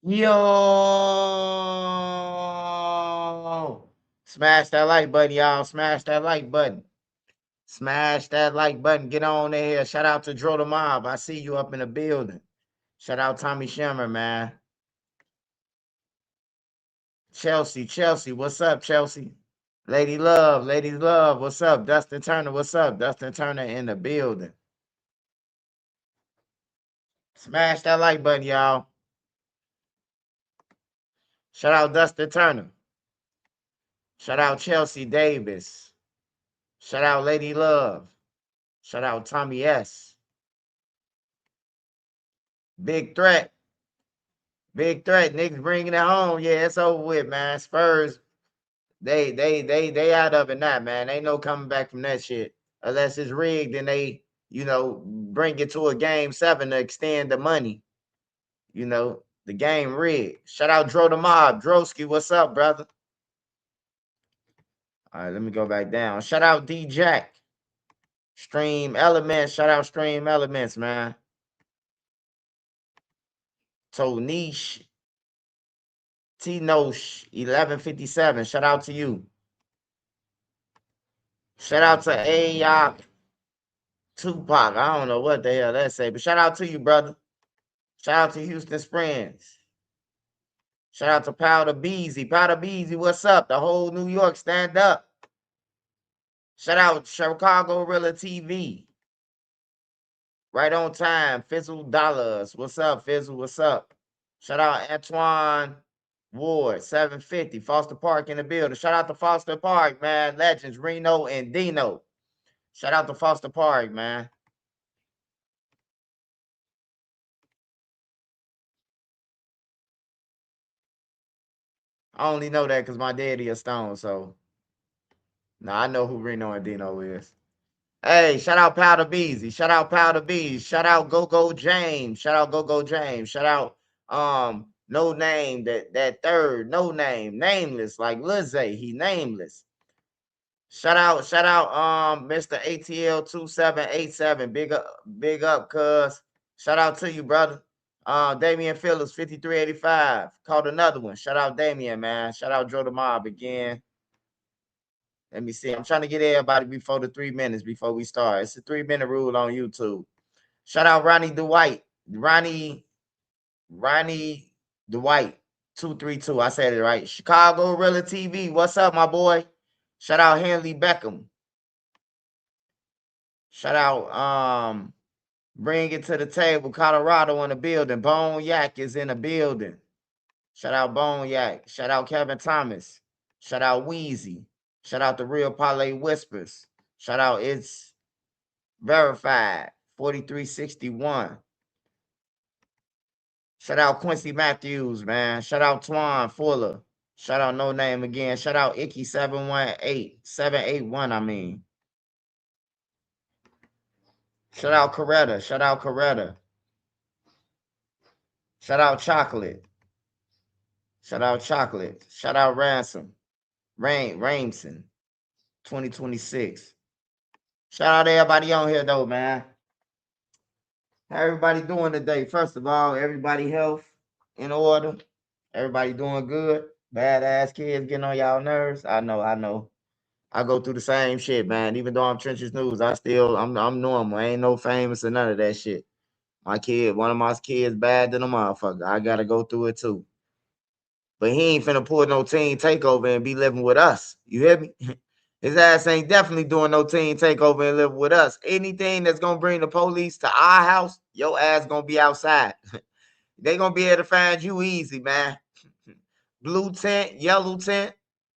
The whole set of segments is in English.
Yo! Smash that like button, y'all. Smash that like button. Smash that like button. Get on in here. Shout out to Dro the Mob. I see you up in the building. Shout out Tommy Shimmer, man. Chelsea. What's up, Chelsea? Lady Love. What's up? Dustin Turner. What's up? Dustin Turner in the building. Smash that like button, y'all. Shout out Dustin Turner. Shout out Chelsea Davis. Shout out Lady Love. Shout out Tommy S. Big threat. Big threat. Niggas bringing it home. Yeah, it's over with, man. Spurs, they out of it now, man. Ain't no coming back from that shit. Unless it's rigged and they, bring it to a game 7 to extend the money. The game rigged. Shout out Dro the Mob. Droski, what's up, brother? All right, let me go back down. Shout out D Jack. Stream Elements. Shout out Stream Elements, man. Tonish. T-Nosh 1157. Shout out to you. Shout out to A Tupac. I don't know what the hell that say, but shout out to you, brother. Shout out to Houston Springs. Shout out to Powder Beezy. Powder Beezy, what's up? The whole New York, stand up. Shout out Chicago Rilla TV. Right on time. Fizzle Dollars. What's up, Fizzle? What's up? Shout out Antoine Ward, 750. Foster Park in the building. Shout out to Foster Park, man. Legends, Reno and Dino. Shout out to Foster Park, man. I only know that because my daddy a Stone, so I know who Reno and Dino is. Hey, shout out Powder Beezy. Shout out Powder Bees. Shout out Go Go James. Shout out Go Go James. Shout out no name that third no name nameless like Lizzie. He nameless. Shout out Mr. ATL 2787. Big up, cuz. Shout out to you, brother. Damian Phillips 5385. Called another one. Shout out Damian, man. Shout out Joe the Mob again. Let me see. I'm trying to get everybody before the 3 minutes before we start. It's a 3-minute rule on YouTube. Shout out Ronnie Dwight. Ronnie Dwight 232. I said it right. Chicago Rilla TV. What's up, my boy? Shout out Henley Beckham. Shout out Bring It to the Table. Colorado in the building. Bone Yak is in the building. Shout out Bone Yak. Shout out Kevin Thomas. Shout out Wheezy. Shout out the Real Parlay Whispers. Shout out It's Verified 4361. Shout out Quincy Matthews, man. Shout out Twan Fuller. Shout out No Name again. Shout out Icky 781. I mean. Shout out Coretta. Shout out Coretta. Shout out Chocolate. Shout out Chocolate. Shout out Ransom. Rainson. 2026. Shout out to everybody on here though, man. How everybody doing today? First of all, everybody health in order. Everybody doing good. Badass kids getting on y'all nerves. I know. I go through the same shit, man. Even though I'm Trenches News, I'm normal. I ain't no famous or none of that shit. One of my kids bad than a motherfucker. I gotta go through it too. But he ain't finna pull no team takeover and be living with us. You hear me? His ass ain't definitely doing no team takeover and living with us. Anything that's gonna bring the police to our house, your ass gonna be outside. They gonna be able to find you easy, man. Blue tent, yellow tent,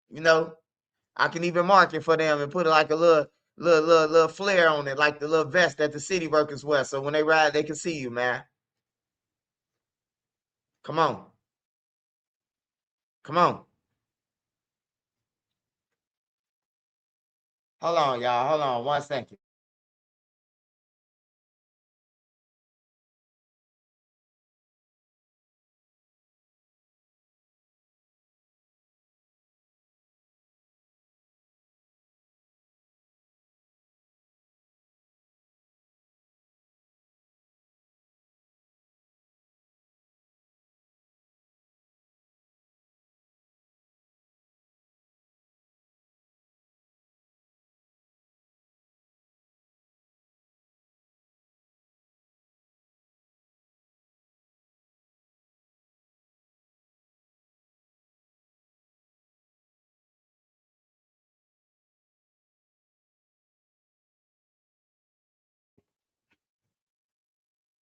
you know. I can even mark it for them and put like a little flare on it, like the little vest that the city workers wear. So when they ride, they can see you, man. Come on. Come on. Hold on, y'all. Hold on 1 second.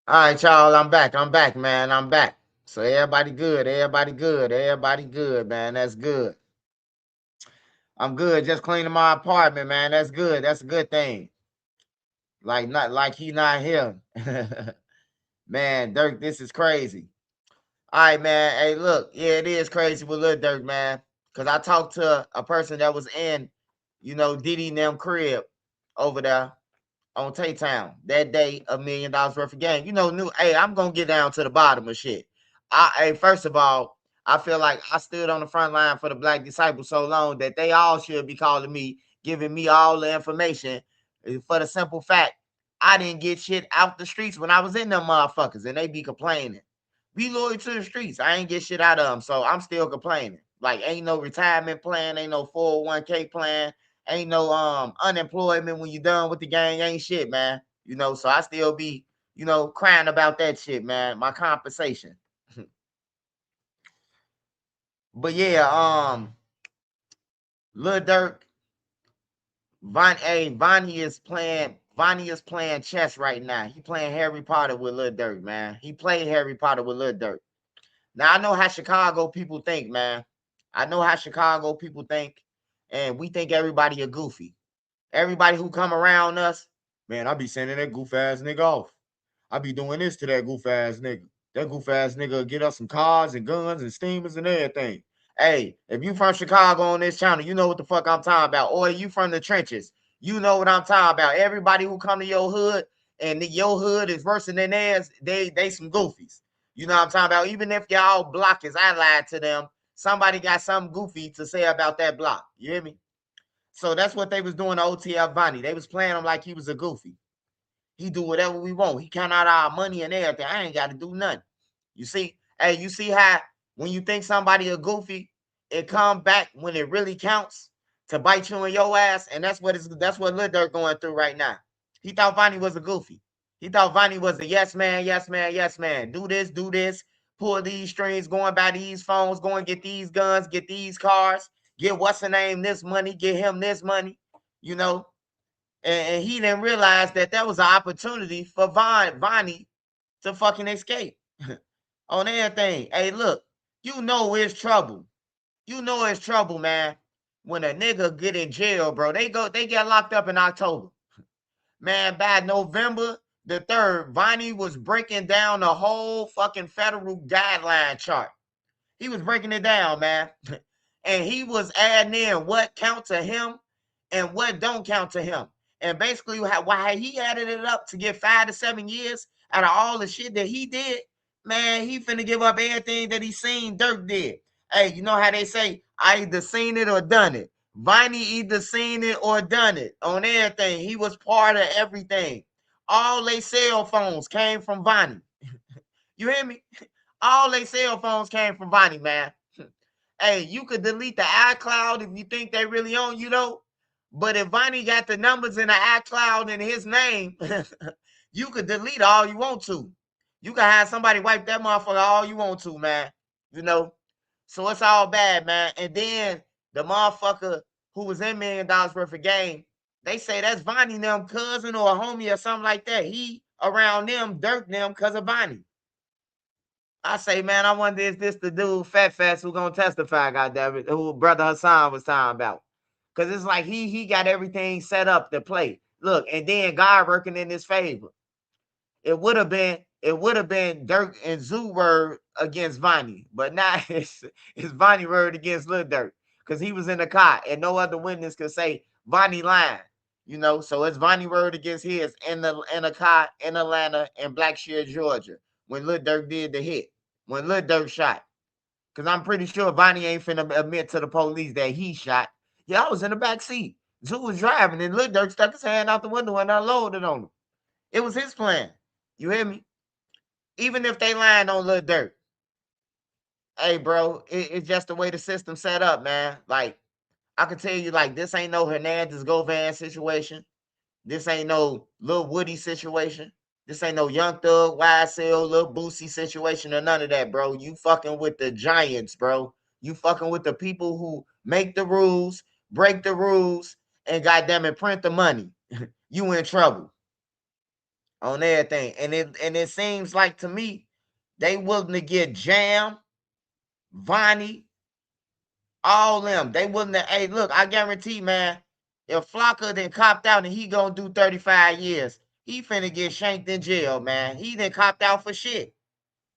All right, y'all. I'm back. I'm back, man. I'm back. So everybody good. Everybody good. Everybody good, man. That's good. I'm good. Just cleaning my apartment, man. That's good. That's a good thing. Like not like he not here. Man, Dirk, this is crazy. All right, man. Hey, look, yeah, it is crazy with Lil Durk, man. Cause I talked to a person that was in, Diddy and them crib over there on Tay Town that day, $1 million worth of game. Hey, I'm gonna get down to the bottom of shit. Hey, first of all, I feel like I stood on the front line for the Black disciples so long that they all should be calling me, giving me all the information for the simple fact I didn't get shit out the streets when I was in them motherfuckers, and they be complaining. Be loyal to the streets. I ain't get shit out of them, so I'm still complaining. Like, ain't no retirement plan, ain't no 401k plan, ain't no unemployment when you done with the gang, ain't shit, man. So I still be, crying about that shit, man. My compensation. But yeah, Lil Durk, Vonnie is playing chess right now. He playing Harry Potter with Lil Durk, man. He played Harry Potter with Lil Durk. Now I know how Chicago people think, man. I know how Chicago people think, and we think everybody a goofy. Everybody who come around us, man, I be sending that goof ass nigga off. I be doing this to that goof ass nigga. That goof ass nigga get us some cars and guns and steamers and everything. Hey, if you from Chicago on this channel, you know what the fuck I'm talking about. Or you from the trenches, you know what I'm talking about. Everybody who come to your hood and your hood is worse than theirs, they some goofies. You know what I'm talking about? Even if y'all block is allied to them, somebody got something goofy to say about that block. You hear me? So that's what they was doing to OTF Vonnie. They was playing him like he was a goofy. He do whatever we want. He count out our money and everything. I ain't got to do nothing. You see? Hey, you see how when you think somebody a goofy, it come back when it really counts to bite you in your ass, and that's what Lil Durk going through right now. He thought Vonnie was a goofy. He thought Vonnie was a yes man, yes man, yes man. Do this, pull these strings, going by these phones, go and get these guns, get these cars, get what's the name this money, get him this money, you know. And he didn't realize that that was an opportunity for Vonnie to fucking escape on everything. Hey, look, you know it's trouble. You know it's trouble, man. When a nigga get in jail, bro, they get locked up in October. Man, by November the 3rd, Vonnie was breaking down the whole fucking federal guideline chart. He was breaking it down, man. And he was adding in what count to him and what don't count to him. And basically, why he added it up to get 5 to 7 years out of all the shit that he did, man, he finna give up everything that he seen Durk did. Hey, you know how they say, I either seen it or done it. Vonnie either seen it or done it on everything. He was part of everything. All they cell phones came from Vonnie. You hear me? All they cell phones came from Vonnie, man. Hey, you could delete the iCloud if you think they really own you, though. But if Vonnie got the numbers in the iCloud in his name, you could delete all you want to. You can have somebody wipe that motherfucker all you want to, man. You know? So it's all bad, man. And then the motherfucker who was in $1 million worth of game, they say that's Vonnie them cousin or a homie or something like that. He around them, Durk them, because of Vonnie. I say, man, I wonder if this the dude Fat Fast who gonna testify, goddammit, who brother Hassan was talking about. Cause it's like he got everything set up to play. Look, and then God working in his favor. It would have been Durk and Zoo word against Vonnie, but now it's Vonnie word against Lil Durk. Cause he was in the car and no other witness could say Vonnie lying. So it's Vonnie word against his in the car in Atlanta and Blackshear, Georgia, when Lil Durk did the hit. When Lil Durk shot. Because I'm pretty sure Vonnie ain't finna admit to the police that he shot. Yeah, I was in the back seat. Zoo was driving, and Lil Durk stuck his hand out the window and unloaded on him. It was his plan. You hear me? Even if they lying on Lil Durk. Hey, bro, it's just the way the system set up, man. Like, I can tell you, like, this ain't no Hernandez Govan situation. This ain't no Lil Woody situation. This ain't no Young Thug, YSL, Lil Boosie situation or none of that, bro. You fucking with the giants, bro. You fucking with the people who make the rules, break the rules, and goddamn it, print the money. You in trouble. on everything. And it seems like to me, they willing to get Jam, Vonnie, all them. They willing to, hey, look, I guarantee, man, if Flocka then copped out and he gonna do 35 years, he finna get shanked in jail, man. He done copped out for shit.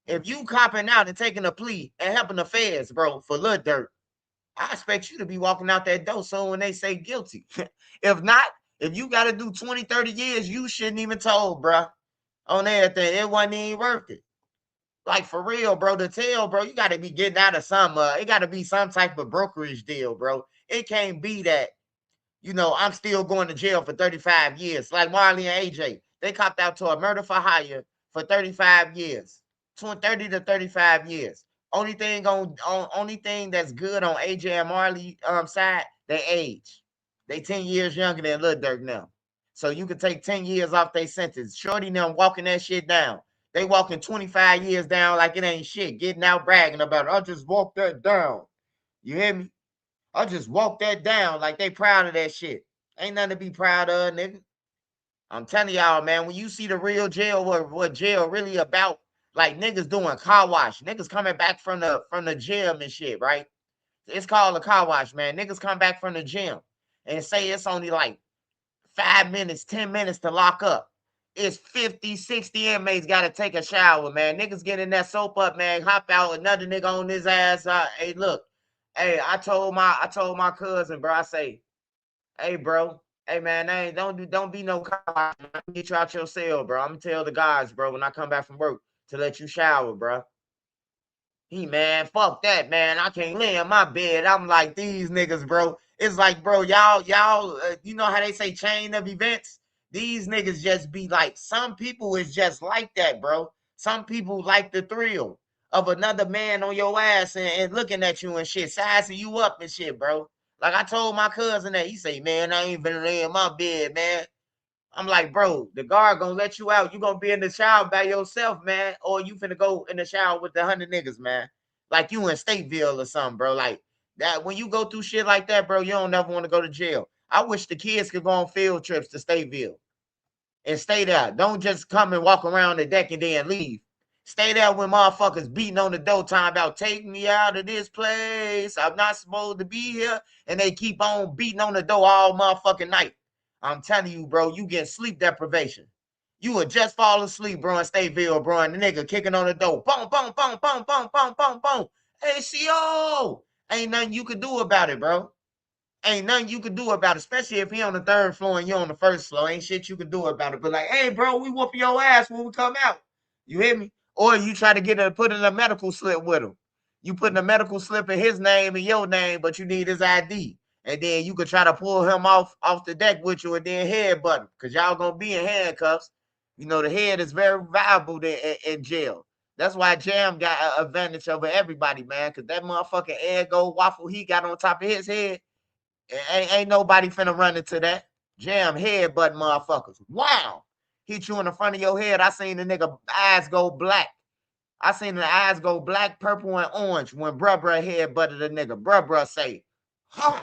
If you copping out and taking a plea and helping the feds, bro, for Lil Durk, I expect you to be walking out that door soon when they say guilty. If not, if you got to do 20, 30 years, you shouldn't even told, bro. On everything, it wasn't even worth it. Like, for real, bro, to tell, bro, you got to be getting out of some, it got to be some type of brokerage deal, bro. It can't be that, I'm still going to jail for 35 years. Like Marley and AJ, they copped out to a murder for hire for 35 years, 30 to 35 years. Only thing that's good on AJ and Marley side, they age. They 10 years younger than Lil Durk now. So you can take 10 years off their sentence. Shorty them walking that shit down. They walking 25 years down like it ain't shit, getting out bragging about it. I just walked that down. You hear me? I just walk that down like they proud of that shit. Ain't nothing to be proud of, nigga. I'm telling y'all, man, when you see the real jail, what jail really about, like niggas doing car wash, niggas coming back from the gym and shit, right? It's called a car wash, man. Niggas come back from the gym and say it's only like 5 minutes, 10 minutes to lock up. It's 50, 60 inmates got to take a shower, man. Niggas get in that soap up, man. Hop out, another nigga on his ass. Hey, look. Hey, I told my cousin, bro. I say, hey, bro. Hey, man, don't be no car. Get you out your cell, bro. I'm gonna tell the guys, bro, when I come back from work to let you shower, bro. Man, fuck that, man. I can't lay in my bed. I'm like, these niggas, bro. It's like, bro, y'all, you know how they say chain of events? These niggas just be like, some people is just like that, bro. Some people like the thrill of another man on your ass and looking at you and shit, sizing you up and shit, bro. Like I told my cousin that, he say, man, I ain't been laying in my bed, man. I'm like, bro, the guard gonna let you out. You gonna be in the shower by yourself, man, or you finna go in the shower with the 100 niggas, man. Like you in Stateville or something, bro. Like that. When you go through shit like that, bro, you don't never want to go to jail. I wish the kids could go on field trips to Stateville and stay there. Don't just come and walk around the deck and then leave. Stay there when motherfuckers beating on the door time about take me out of this place. I'm not supposed to be here. And they keep on beating on the door all motherfucking night. I'm telling you, bro, you get sleep deprivation. You would just fall asleep, bro, in Stateville, bro, and the nigga kicking on the door. Boom, boom, boom, boom, boom, boom, boom, boom. Hey, CO! Ain't nothing you can do about it, bro. Ain't nothing you can do about it, especially if he on the third floor and you on the first floor. Ain't shit you can do about it. But like, hey, bro, we whooping your ass when we come out. You hear me? Or you try to put in a medical slip with him. You put in a medical slip in his name and your name, but you need his ID. And then you could try to pull him off the deck with you and then headbutt him. Because y'all going to be in handcuffs. You know, the head is very valuable in jail. That's why Jam got an advantage over everybody, man. Because that motherfucking Eggo waffle he got on top of his head, ain't nobody finna run into that. Jam headbutt motherfuckers. Wow. Hit you in the front of your head. I seen the nigga eyes go black. I seen the eyes go black, purple, and orange when bruh headbutted the nigga. Bruh say, huh.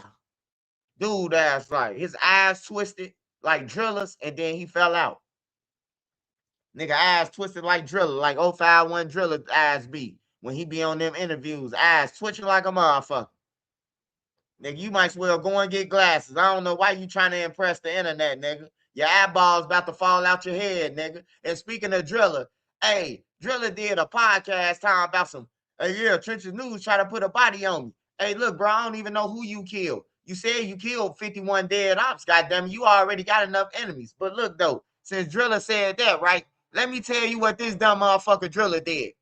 Dude ass like his eyes twisted like drillers, and then he fell out. Nigga eyes twisted like driller, like 051 driller eyes be. When he be on them interviews, eyes twitching like a motherfucker. Nigga, you might as well go and get glasses. I don't know why you trying to impress the internet, nigga. Your eyeballs about to fall out your head, nigga. And speaking of Driller, hey, Driller did a podcast talking about some, hey, yeah, Trenches News try to put a body on me. Hey, look, bro, I don't even know who you killed. You said you killed 51 dead ops, goddamn. You already got enough enemies. But look, though, since Driller said that, right, let me tell you what this dumb motherfucker Driller did.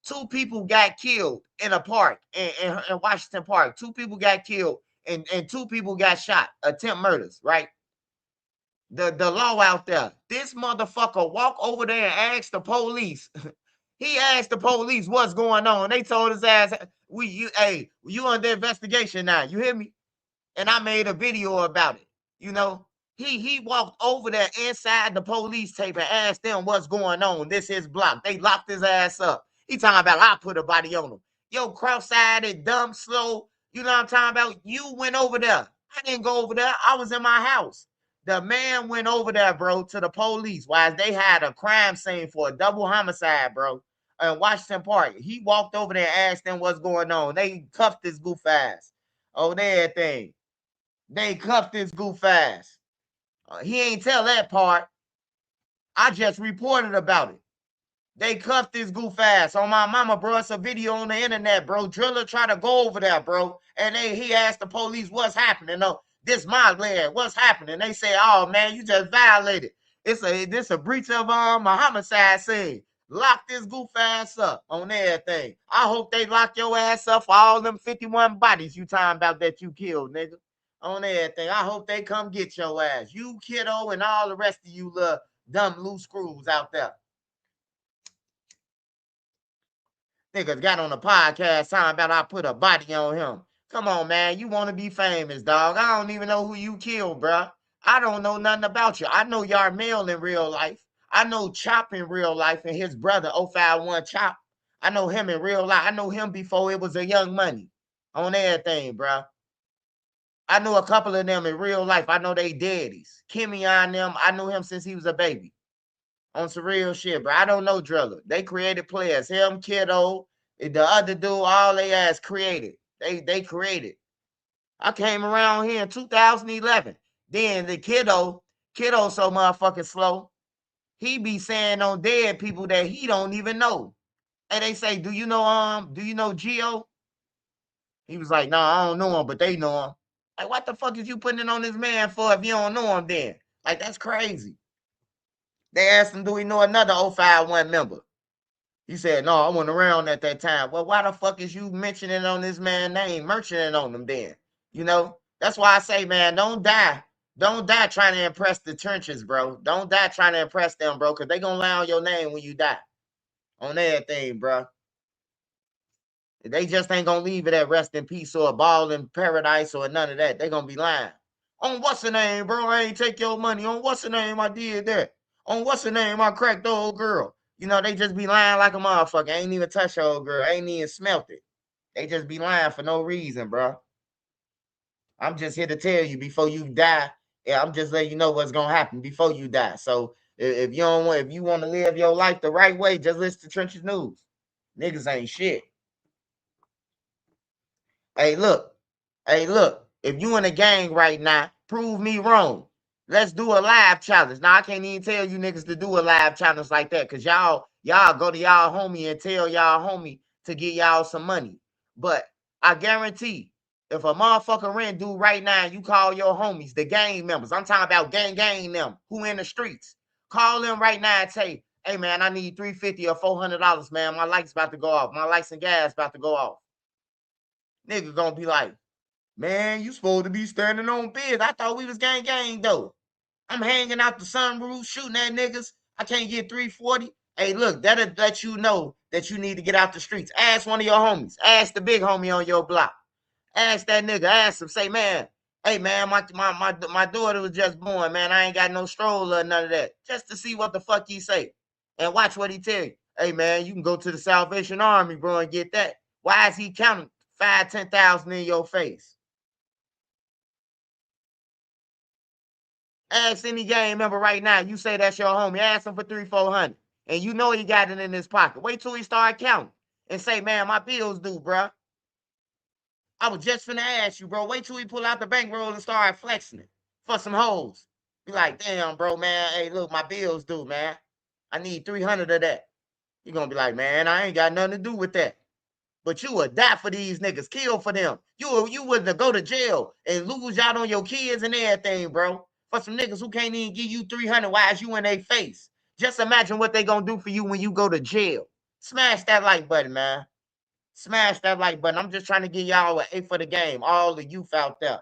2 people got killed in a park in Washington Park. 2 people got killed and 2 people got shot. Attempt murders, right? The law out there. This motherfucker walk over there and ask the police. He asked the police what's going on. They told his ass, you under investigation now. You hear me? And I made a video about it. You know, he walked over there inside the police tape and asked them what's going on. This his block. They locked his ass up. He talking about I put a body on him. Yo, cross-eyed, dumb, slow. You know what I'm talking about? You went over there. I didn't go over there. I was in my house. The man went over there, bro, to the police while they had a crime scene for a double homicide, bro, in Washington Park. He walked over there and asked them what's going on. They cuffed this goof ass over there thing. They cuffed this goof ass. He ain't tell that part. I just reported about it. They cuffed this goof ass on my mama, bro. It's a video on the internet, bro. Driller tried to go over there, bro. And he asked the police what's happening. No, this my land. What's happening? They say, oh man, you just violated. This a breach of a homicide scene. Lock this goof ass up on everything. I hope they lock your ass up for all them 51 bodies you talking about that you killed, nigga. On everything. I hope they come get your ass. You kiddo and all the rest of you little dumb loose screws out there. Niggas got on the podcast talking about I put a body on him. Come on, man. You want to be famous, dog. I don't even know who you killed, bro. I don't know nothing about you. I know Yarmel in real life. I know Chop in real life and his brother, 051 Chop. I know him in real life. I know him before it was a Young Money on everything, bro. I know a couple of them in real life. I know they daddies. Kimmy on them. I knew him since he was a baby. On some real shit, bro. I don't know Driller. They created players. Him, Kiddo, the other dude, all they ass created. They created. I came around here in 2011. Then the Kiddo so motherfucking slow. He be saying on dead people that he don't even know. And they say, do you know Geo? He was like, no, I don't know him, but they know him. Like, what the fuck is you putting it on this man for if you don't know him then? Like, that's crazy. They asked him, do he know another 051 member? He said, no, I wasn't around at that time. Well, why the fuck is you mentioning on this man's name, mentioning on him then? You know, that's why I say, man, don't die. Don't die trying to impress the trenches, bro. Don't die trying to impress them, bro, because they going to lie on your name when you die. On everything, bro. They just ain't going to leave it at rest in peace or a ball in paradise or none of that. They going to be lying. On what's the name, bro? I ain't take your money. On what's the name? I did that. On what's the name? I cracked the old girl. You know, they just be lying like a motherfucker. Ain't even touch the old girl. Ain't even smelt it. They just be lying for no reason, bro. I'm just here to tell you before you die. Yeah, I'm just letting you know what's gonna happen before you die. So if you want to live your life the right way, just listen to Trenches News. Niggas ain't shit. Hey, look. If you in a gang right now, prove me wrong. Let's do a live challenge. Now, I can't even tell you niggas to do a live challenge like that because y'all go to y'all homie and tell y'all homie to get y'all some money. But I guarantee if a motherfucker rent dude right now, you call your homies, the gang members. I'm talking about gang them who in the streets. Call them right now and say, hey, man, I need $350 or $400, man. My light's about to go off. My lights and gas about to go off. Nigga gonna be like, man, you supposed to be standing on bid. I thought we was gang though. I'm hanging out the sunroof, shooting at niggas. I can't get 340. Hey, look, that'll let you know that you need to get out the streets. Ask one of your homies. Ask the big homie on your block. Ask that nigga. Ask him. Say, man, hey, man, my daughter was just born, man. I ain't got no stroller or none of that. Just to see what the fuck he say. And watch what he tell you. Hey, man, you can go to the Salvation Army, bro, and get that. Why is he counting 5,000-10,000 in your face? Ask any gang member right now. You say that's your homie. Ask him for 300-400. And you know he got it in his pocket. Wait till he start counting. And say, man, my bills due, bro. I was just finna ask you, bro. Wait till he pull out the bankroll and start flexing it for some hoes. Be like, damn, bro, man. Hey, look, my bills due, man. I need 300 of that. You're gonna be like, man, I ain't got nothing to do with that. But you would die for these niggas, kill for them. You would go to jail and lose out on your kids and everything, bro. For some niggas who can't even give you 300 while you in their face. Just imagine what they gonna do for you when you go to jail. Smash that like button, man. Smash that like button. I'm just trying to give y'all an A for the game. All the youth out there.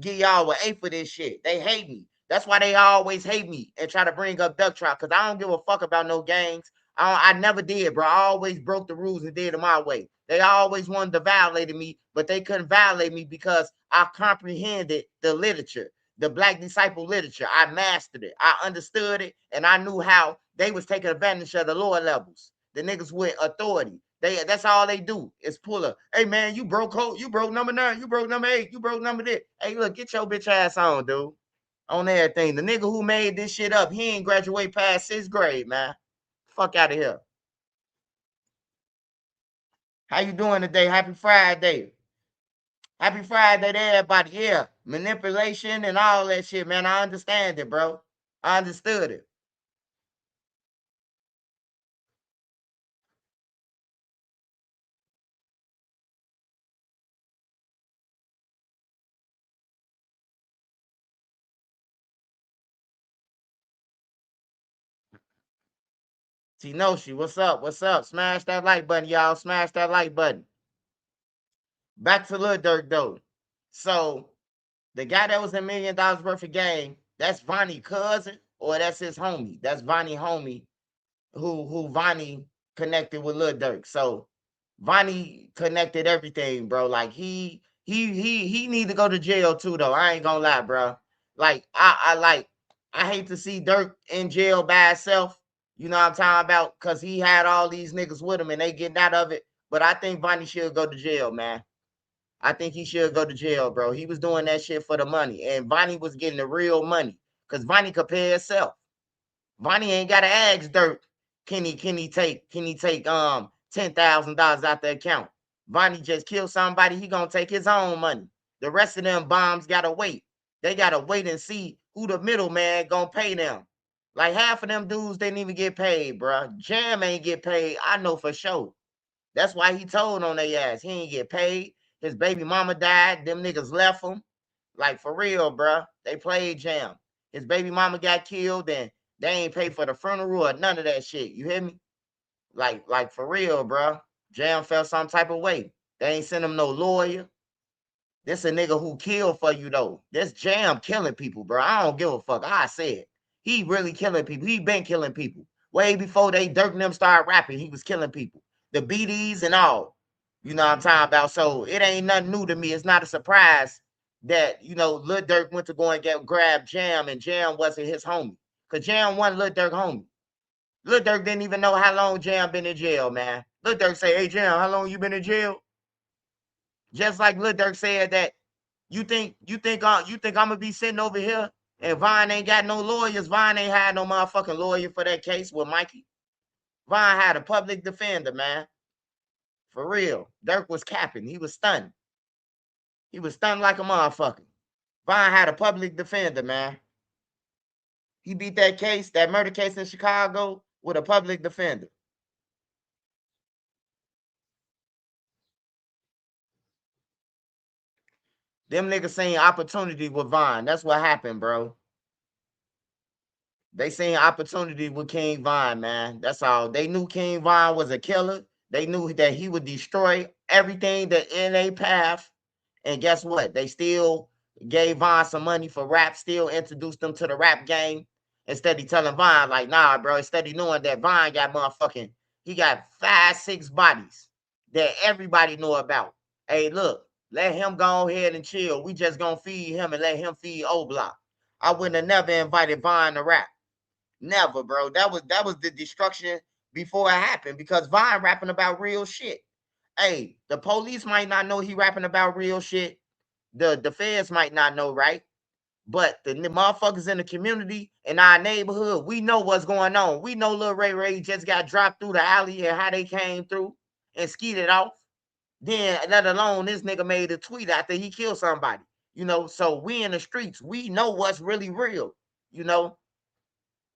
Give y'all an A for this shit. They hate me. That's why they always hate me and try to bring up duck trout. Because I don't give a fuck about no gangs. I never did, bro. I always broke the rules and did it my way. They always wanted to violate me, but they couldn't violate me because I comprehended the literature, the Black Disciple literature. I mastered it. I understood it, and I knew how they was taking advantage of the lower levels. The niggas with authority. That's all they do is pull up. Hey man, you broke number 9, you broke number 8, you broke number 10. Hey, look, get your bitch ass on, dude. on everything. The nigga who made this shit up, he ain't graduate past 6th grade, man. Fuck out of here. How you doing today? Happy Friday. Happy Friday to everybody. Yeah, manipulation and all that shit, man. I understand it, bro. I understood it. Tinoshi, what's up? What's up? Smash that like button, y'all. Smash that like button. Back to Lil Durk, though. So, the guy that was in $1 million worth of game, that's Vonnie cousin, or that's his homie. That's Vonnie homie who Vonnie connected with Lil Durk. So Vonnie connected everything, bro. Like he need to go to jail too, though. I ain't gonna lie, bro. Like I hate to see Durk in jail by himself. You know what I'm talking about? Cause he had all these niggas with him and they getting out of it. But I think Vonnie should go to jail, man. I think he should go to jail, bro. He was doing that shit for the money, and Vonnie was getting the real money. Cause Vonnie could pay himself. Vonnie ain't got to ask Durk. Can he take $10,000 out the account? Vonnie just killed somebody. He gonna take his own money. The rest of them bombs gotta wait. They gotta wait and see who the middleman gonna pay them. Like half of them dudes didn't even get paid, bro. Jam ain't get paid. I know for sure. That's why he told on their ass. He ain't get paid. His baby mama died. Them niggas left him. Like for real, bro. They played Jam. His baby mama got killed and they ain't paid for the funeral or none of that shit. You hear me? Like for real, bro. Jam felt some type of way. They ain't send him no lawyer. This a nigga who killed for you though. This Jam killing people, bro. I don't give a fuck. I said he really killing people. He been killing people way before they Dirk and them started rapping. He was killing people, the BDs and all. You know what I'm talking about. So it ain't nothing new to me. It's not a surprise that Lil Durk went to go and grab Jam and Jam wasn't his homie. Cause Jam wasn't Lil Durk homie. Lil Durk didn't even know how long Jam been in jail, man. Lil Durk say, "Hey Jam, how long you been in jail?" Just like Lil Durk said that you think I'm gonna be sitting over here and Vine ain't got no lawyers. Vine ain't had no motherfucking lawyer for that case with Mikey. Vine had a public defender, man. For real. Durk was capping. He was stunned. He was stunned like a motherfucker. Vine had a public defender, man. He beat that case, that murder case in Chicago, with a public defender. Them niggas seen opportunity with Vine. That's what happened, bro. They seen opportunity with King Von, man. That's all. They knew King Von was a killer. They knew that he would destroy everything that in a path. And guess what? They still gave Von some money for rap, still introduced them to the rap game. Instead of telling Von, like, nah, bro, instead of knowing that Von got he got 5, 6 bodies that everybody know about. Hey, look, let him go ahead and chill. We just gonna feed him and let him feed O Block. I wouldn't have never invited Von to rap. Never, bro. That was the destruction before it happened because Vine rapping about real shit. Hey, the police might not know he rapping about real shit. The feds might not know, right? But the motherfuckers in the community in our neighborhood, we know what's going on. We know Lil Ray Ray just got dropped through the alley and how they came through and skeeted off. Then, let alone this nigga made a tweet after he killed somebody. So we in the streets, we know what's really real. You know,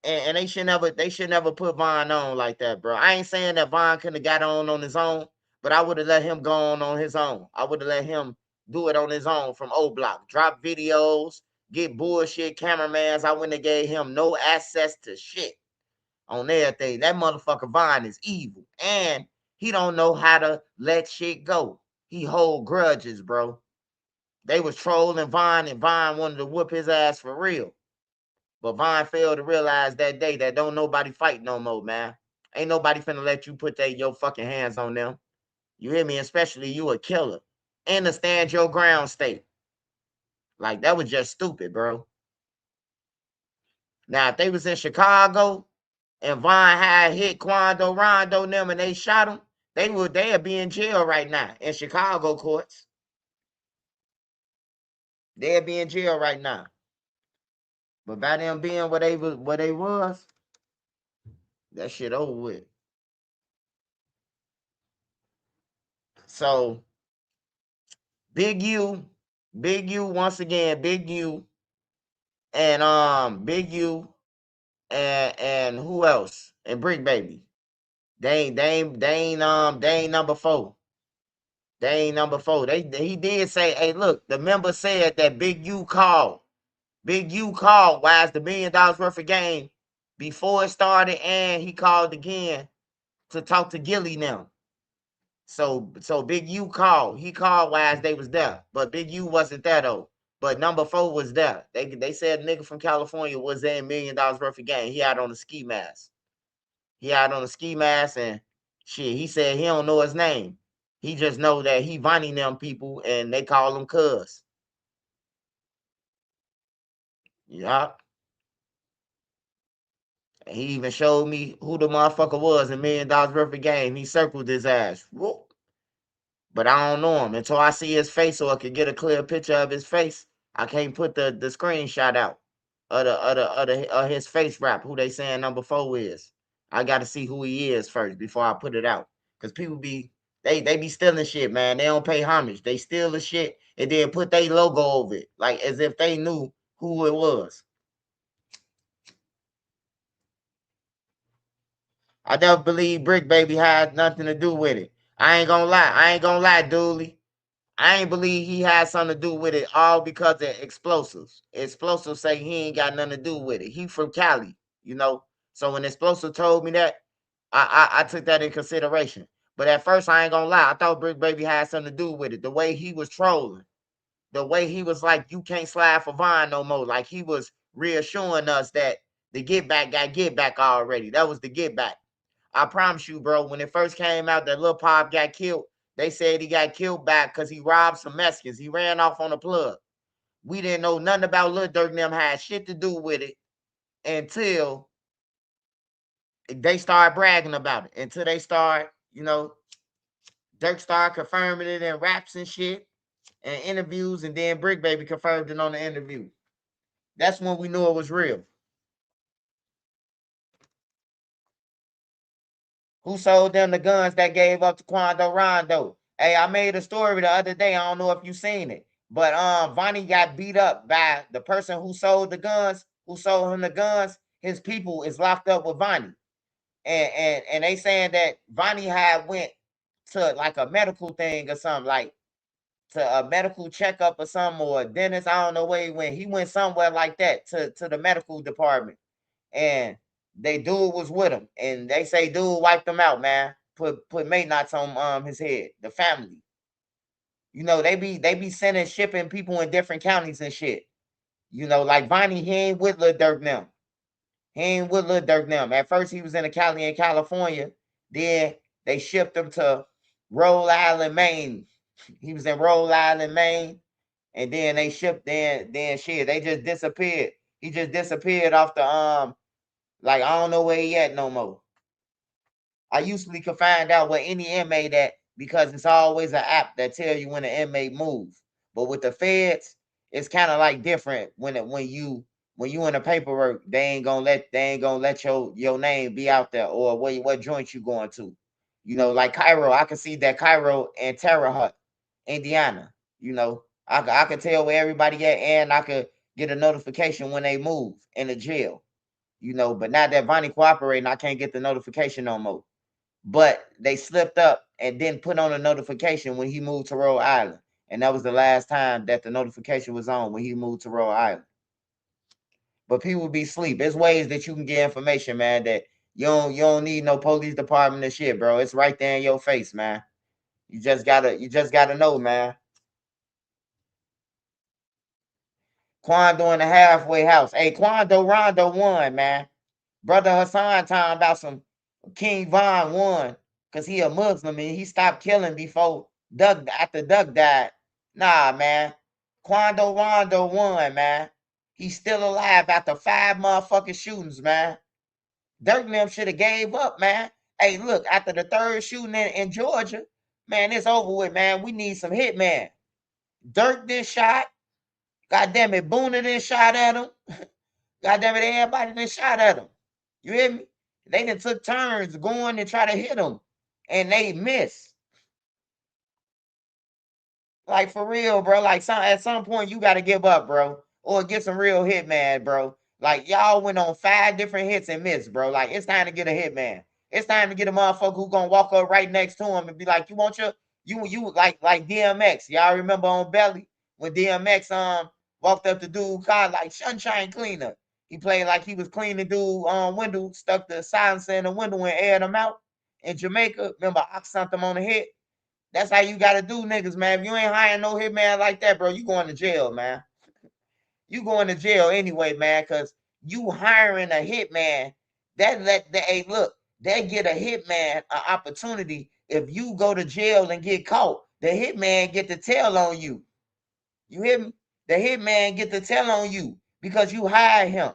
and they should never put Von on like that, bro. I ain't saying that Von couldn't have got on his own, but I would have let him go on his own. I would have let him do it on his own from O Block. Drop videos, get bullshit cameramans. I wouldn't have gave him no access to shit on everything. That motherfucker Von is evil. And he don't know how to let shit go. He hold grudges, bro. They was trolling Von and Von wanted to whoop his ass for real. But Vine failed to realize that day that don't nobody fight no more, man. Ain't nobody finna let you put your fucking hands on them. You hear me? Especially you a killer. And to stand your ground state. Like that was just stupid, bro. Now if they was in Chicago and Vine had hit Quando Rondo and them and they shot him, they'd be in jail right now in Chicago courts. They'd be in jail right now. But by them being what they was, that shit over with. So Big U once again, Big U Big U and who else? And Brick Baby. They ain't number four. They ain't number four. He did say, hey, look, the member said that Big U called. Big U called why is the $1 million worth of game before it started, and he called again to talk to Gilly now. So Big U called. He called while they was there, but Big U wasn't there though. But number four was there. They said nigga from California was in $1 million worth of game. He had on a ski mask. He had on a ski mask and shit. He said he don't know his name. He just know that he Vonnie them people and they call him Cuz. Yeah. And he even showed me who the motherfucker was in $1 million worth of game. He circled his ass. Whoop. But I don't know him until I see his face, so I can get a clear picture of his face. I can't put the screenshot out of his face wrap. Who they saying number four is? I got to see who he is first before I put it out. Cause people be they be stealing shit, man. They don't pay homage. They steal the shit and then put their logo over it, like as if they knew who it was. I never believe Brick Baby had nothing to do with it. I ain't gonna lie. I ain't gonna lie, Dooley. I ain't believe he had something to do with it all because of explosives. Explosives say he ain't got nothing to do with it. He from Cali, you know. So when Explosive told me that, I took that in consideration. But at first, I ain't gonna lie, I thought Brick Baby had something to do with it. The way he was trolling, the way he was like, "You can't slide for Vine no more." Like he was reassuring us that the get back got get back already. That was the get back. I promise you, bro, when it first came out that Lil Pop got killed, they said he got killed back because he robbed some Mexicans. He ran off on a plug. We didn't know nothing about Lil Durk and them had shit to do with it until they started bragging about it. Until they start, Dirk started confirming it in raps and shit and interviews, and then Brick Baby confirmed it on the interview. That's when we knew it was real. Who sold them the guns that gave up to Quando Rondo? Hey, I made a story the other day. I don't know if you seen it, but Vonnie got beat up by the person who sold the guns, who sold him the guns. His people is locked up with Vonnie, and they saying that Vonnie had went to like a medical thing or something, like to a medical checkup or something, or a dentist. I don't know where he went. He went somewhere like that to the medical department, and they dude was with him, and they say dude wiped him out, man. Put maintenance on his head. The family, they be sending shipping people in different counties and shit. Like Vonnie, he ain't with Lil Durk now. He ain't with Lil Durk now. At first, he was in Cali in California. Then they shipped him to Rhode Island, Maine. He was in Rhode Island, Maine, and then they shipped. Then shit, they just disappeared. He just disappeared off the like I don't know where he at no more. I usually can find out where any inmate at because it's always an app that tell you when an inmate moves. But with the feds, it's kind of like different when you in the paperwork, they ain't gonna let your name be out there or what joint you going to. Like Cairo, I can see that Cairo and Terre Haute, Indiana. I could tell where everybody at, and I could get a notification when they move in the jail. But now that Vonnie cooperating, I can't get the notification no more. But they slipped up and didn't put on a notification when he moved to Rhode Island. And that was the last time that the notification was on, when he moved to Rhode Island. But people be sleep. There's ways that you can get information, man, that you don't need no police department and shit, bro. It's right there in your face, man. You just gotta know, man. Quando in the halfway house. Hey, Quando Rondo won, man. Brother Hassan talking about some King Von won because he a Muslim and he stopped killing before Doug, after Doug died. Nah, man. Quando Rondo won, man. He's still alive after 5 motherfucking shootings, man. Dirk and them should have gave up, man. Hey, look, after the third shooting in Georgia, man, it's over with, man. We need some hitman. Dirk then shot. God damn it, Boone then shot at him. God damn it, everybody done shot at him. You hear me? They done took turns going and try to hit him, and they missed. Like for real, bro. Like at some point you gotta give up, bro. Or get some real hitman, bro. Like y'all went on 5 different hits and missed, bro. Like it's time to get a hitman. It's time to get a motherfucker who gonna walk up right next to him and be like, you want your you like DMX. Y'all remember on Belly when DMX walked up to dude car like Sunshine Cleaner. He played like he was cleaning dude window, stuck the silencer in the window and aired him out in Jamaica. Remember I sent him on the hit. That's how you gotta do niggas, man. If you ain't hiring no hitman like that, bro, you going to jail, man. You going to jail anyway, man, because you hiring a hitman. Hey, look, they get a hitman an opportunity. If you go to jail and get caught, the hitman get to tell on you. You hear me? The hitman get to tell on you because you hired him.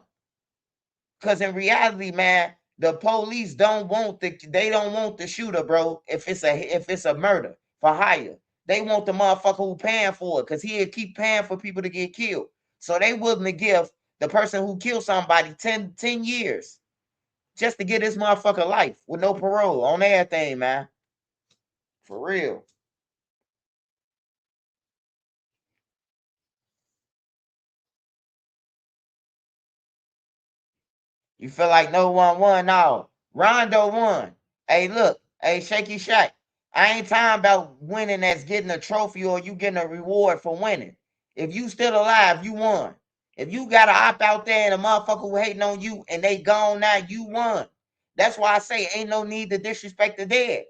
Because in reality, man, the police don't want the shooter, bro. If it's a murder for hire, they want the motherfucker who paying for it, because he'll keep paying for people to get killed. So they willing to give the person who killed somebody 10 years just to get his motherfucker life with no parole on everything, man. For real. You feel like no one won? No. Rondo won. Hey, look. Hey, Shaky Shack. I ain't talking about winning as getting a trophy or you getting a reward for winning. If you still alive, you won. If you got to opt out there and a motherfucker who hating on you and they gone now, you won. That's why I say ain't no need to disrespect the dead.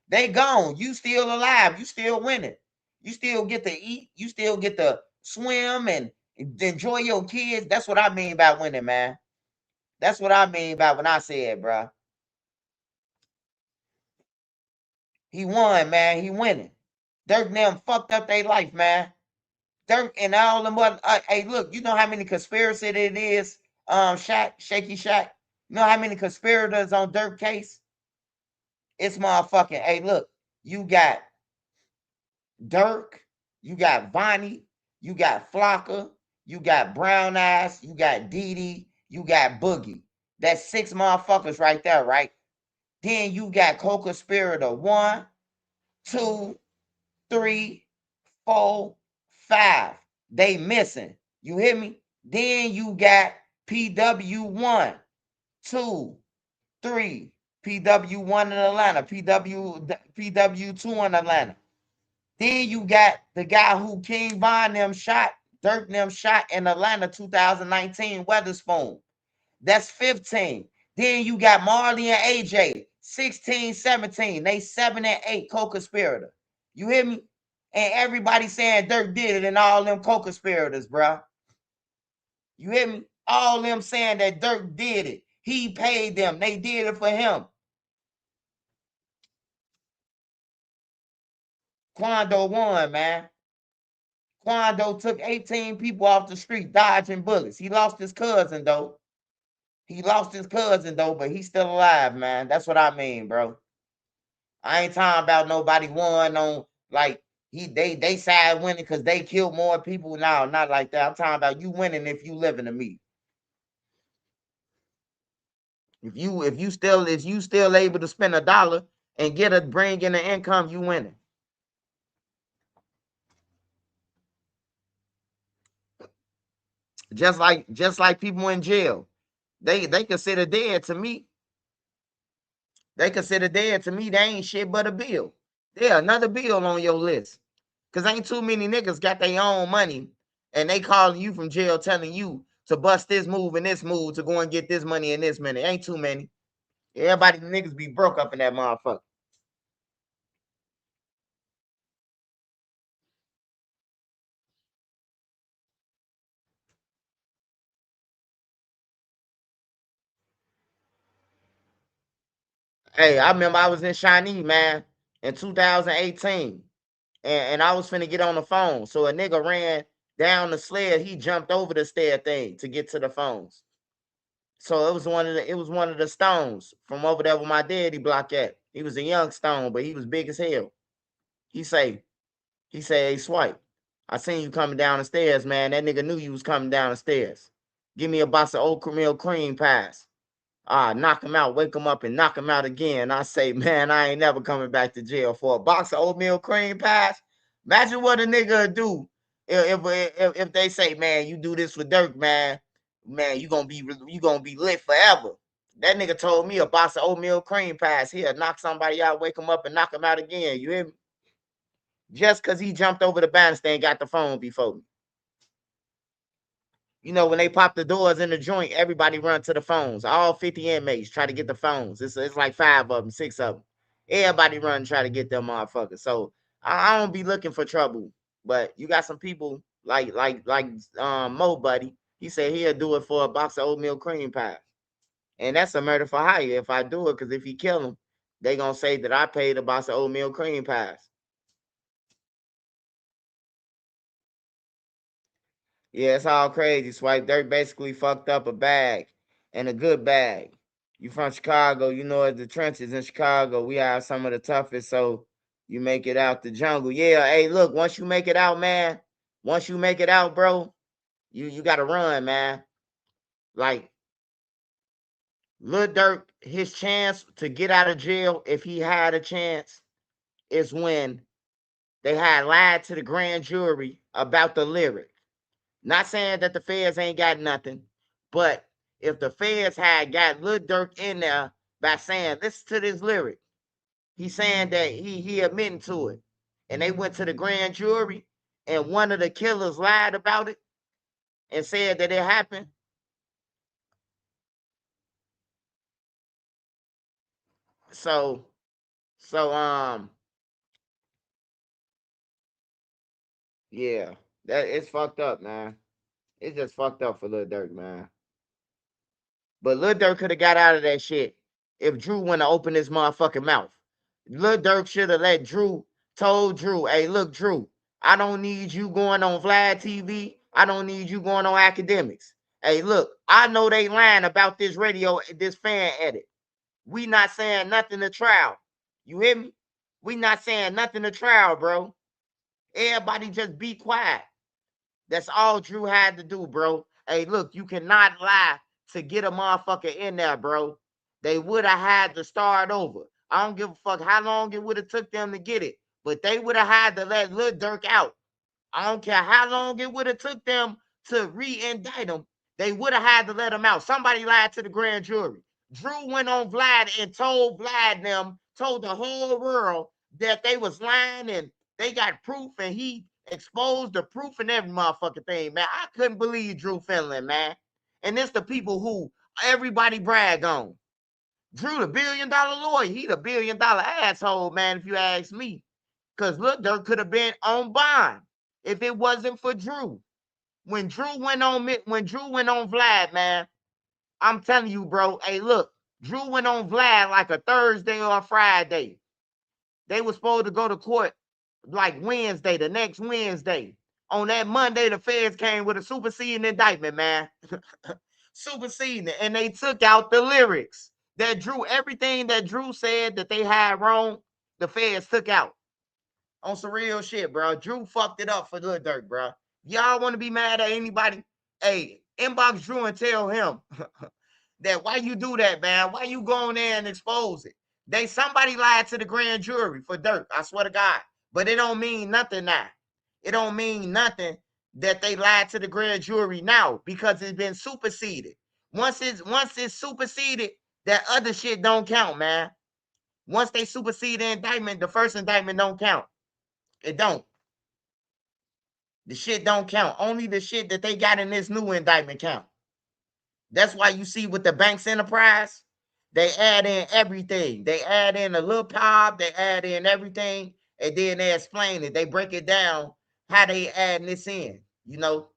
They gone. You still alive. You still winning. You still get to eat. You still get to swim and enjoy your kids. That's what I mean by winning, man. That's what I mean by when I said, bro. He won, man. He winning. Dirk and them fucked up their life, man. Dirk and all them other. Hey, look, you know how many conspiracy it is? Shaky Shack. You know how many conspirators on Dirk case? It's motherfucking. Hey, look, you got Dirk, you got Vonnie, you got Flocka, you got Brown Eyes, you got Dee Dee, you got Boogie. That's 6 motherfuckers right there, right? Then you got co-conspirator 1, 2, 3, 4, 5. They missing. You hear me? Then you got PW1, 2, 3, PW1 in Atlanta, PW2 in Atlanta. Then you got the guy who King Von them shot, Dirk them shot in Atlanta 2019, Weatherspoon. That's 15. Then you got Marley and AJ, 16, 17. They 7 and 8 co-conspirator. You hear me? And everybody saying Dirk did it and all them co-conspirators, bro. You hear me? All them saying that Dirk did it. He paid them. They did it for him. Quando won, man. Quando took 18 people off the street dodging bullets. He lost his cousin, though. He lost his cousin, though, but he's still alive, man. That's what I mean, bro. I ain't talking about nobody won on like they side winning because they killed more people. Now, not like that. I'm talking about you winning if you living to me. If you still able to spend $1 and get a bring in the income, you winning. Just like people in jail. They consider dead to me. They consider dead to me. They ain't shit but a bill. Yeah, another bill on your list. Cause ain't too many niggas got their own money and they calling you from jail telling you to bust this move and this move to go and get this money and this money. Ain't too many. Everybody niggas be broke up in that motherfucker. Hey, I remember I was in Shawnee, man, in 2018. And I was finna get on the phone. So a nigga ran down the sled, he jumped over the stair thing to get to the phones. So it was one of the stones from over there with my daddy block at. He was a young stone, but he was big as hell. He say, he said, hey, Swipe, I seen you coming down the stairs, man. That nigga knew you was coming down the stairs. Give me a box of oatmeal cream pies. Knock him out, wake him up, and knock him out again. I say, man, I ain't never coming back to jail for a box of oatmeal cream pies. Imagine what a nigga would do if they say, man, you do this for Durk, man, you gonna be lit forever. That nigga told me a box of oatmeal cream pies. He'll knock somebody out, wake him up, and knock him out again. You hear me? Just because he jumped over the banister and got the phone before me. You know, when they pop the doors in the joint, everybody run to the phones. All 50 inmates try to get the phones. It's like 5 of them, 6 of them. Everybody run try to get them motherfuckers. So I don't be looking for trouble. But you got some people like Mo Buddy. He said he'll do it for a box of oatmeal cream pie. And that's a murder for hire if I do it, because if he kill him, they gonna say that I paid a box of oatmeal cream pies. Yeah, it's all crazy. Swipe Dirt basically fucked up a bag and a good bag. You from Chicago, you know the trenches in Chicago. We have some of the toughest, so you make it out the jungle. Yeah, hey, look, once you make it out, man, once you make it out, bro, you gotta run, man. Like Lil Durk, his chance to get out of jail, if he had a chance, is when they had lied to the grand jury about the lyric. Not saying that the feds ain't got nothing, but if the feds had got Lil Durk in there by saying, listen to this lyric, he's saying that he admitting to it. And they went to the grand jury and one of the killers lied about it and said that it happened. So so yeah, that it's fucked up, man. It's just fucked up for Lil Durk, man. But Lil Durk could have got out of that shit if Drew wouldn't have opened his motherfucking mouth. Lil Durk should have told Drew, hey, look, Drew, I don't need you going on Vlad TV. I don't need you going on academics. Hey, look, I know they lying about this this fan edit. We not saying nothing to trial. You hear me? We not saying nothing to trial, bro. Everybody just be quiet. That's all Drew had to do, bro. Hey, look, you cannot lie to get a motherfucker in there, bro. They would have had to start over. I don't give a fuck how long it would have took them to get it, but they would have had to let Lil Durk out. I don't care how long it would have took them to re-indict him. They would have had to let him out. Somebody lied to the grand jury. Drew went on Vlad and told the whole world that they was lying and they got proof, and he exposed the proof and every motherfucking thing, man. I couldn't believe Drew Finland, man. And it's the people who everybody brag on. Drew, the $1 billion lawyer, he the $1 billion asshole, man, if you ask me. Because Lil Durk could have been on bond if it wasn't for Drew. When Drew went on Vlad, man, I'm telling you, bro. Hey, look, Drew went on Vlad like a Thursday or a Friday. They were supposed to go to court like Wednesday, the next Wednesday. On that Monday, the feds came with a superseding indictment, man. Superseding it. And they took out the lyrics that everything that Drew said that they had wrong, the feds took out. On some real shit, bro. Drew fucked it up for Lil Durk, bro. Y'all want to be mad at anybody? Hey, inbox Drew and tell him that why you do that, man? Why you go in there and expose it? Somebody lied to the grand jury for Durk. I swear to God. But it don't mean nothing now. It don't mean nothing that they lied to the grand jury now because it's been superseded. Once it's superseded, that other shit don't count, man. Once they supersede the indictment, the first indictment don't count. It don't. The shit don't count. Only the shit that they got in this new indictment count. That's why you see with the Banks Enterprise, they add in everything. They add in a little pop, they add in everything, and then they explain it. They break it down how they add this in. You know,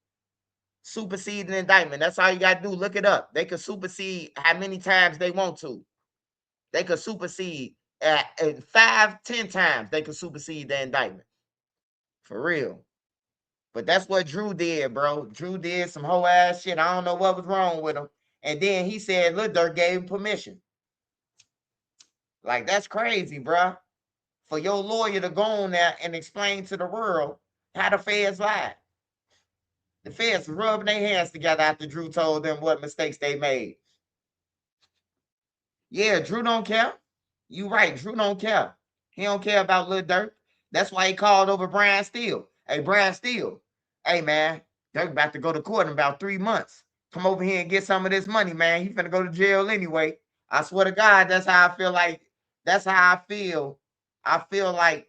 supersede an indictment. That's all you got to do. Look it up. They can supersede how many times they want to. They could supersede at 5, 10 times. They could supersede the indictment. For real. But that's what Drew did, bro. Drew did some whole ass shit. I don't know what was wrong with him. And then he said Lil Durk gave him permission. Like, that's crazy, bro. For your lawyer to go on there and explain to the world how the feds lied. The feds rubbing their hands together after Drew told them what mistakes they made. Yeah, Drew don't care. You right, Drew don't care. He don't care about Lil Durk. That's why he called over Brian Steele. Hey, Brian Steele. Hey, man, Durk about to go to court in about 3 months. Come over here and get some of this money, man. He finna go to jail anyway. I swear to God, that's how I feel like. That's how I feel. I feel like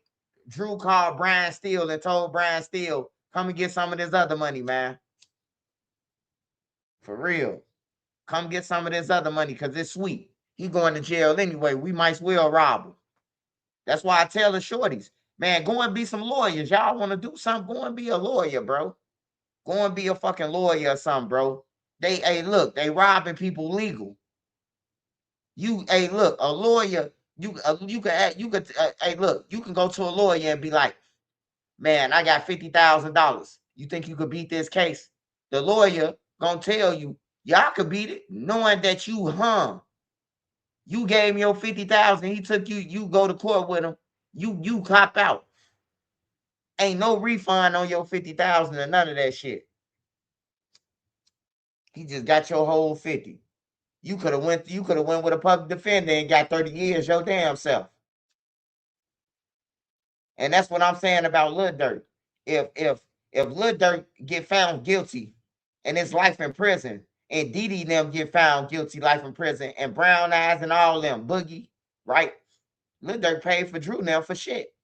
Drew called Brian Steele and told Brian Steele, come and get some of this other money, man. For real. Come get some of this other money because it's sweet. He going to jail anyway. We might as well rob him. That's why I tell the shorties, man, go and be some lawyers. Y'all want to do something? Go and be a lawyer, bro. Go and be a fucking lawyer or something, bro. Hey, look, they robbing people legal. Hey, look, a lawyer, hey, look, you can go to a lawyer and be like, man, I got $50,000. You think you could beat this case? The lawyer gonna tell you, y'all could beat it, knowing that you hung. You gave me your 50,000. He took you. You go to court with him. You cop out. Ain't no refund on your 50,000 or none of that shit. He just got your whole 50. You could have went. You could have went with a public defender and got 30 years your damn self. And that's what I'm saying about Lil Durk. If Lil Durk get found guilty and it's life in prison, and Didi them get found guilty, life in prison, and Brown Eyes and all them, Boogie, right? Lil Durk paid for Drew now for shit.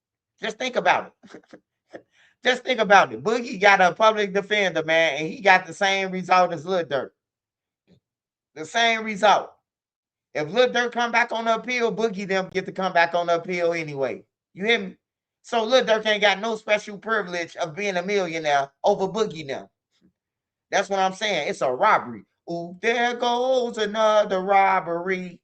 Just think about it. Just think about it. Boogie got a public defender, man, and he got the same result as Lil Durk. The same result. If Lil Durk come back on the appeal, Boogie them get to come back on the appeal anyway. You hear me? So Lil Durk ain't got no special privilege of being a millionaire over Boogie now. That's what I'm saying. It's a robbery. Ooh, there goes another robbery.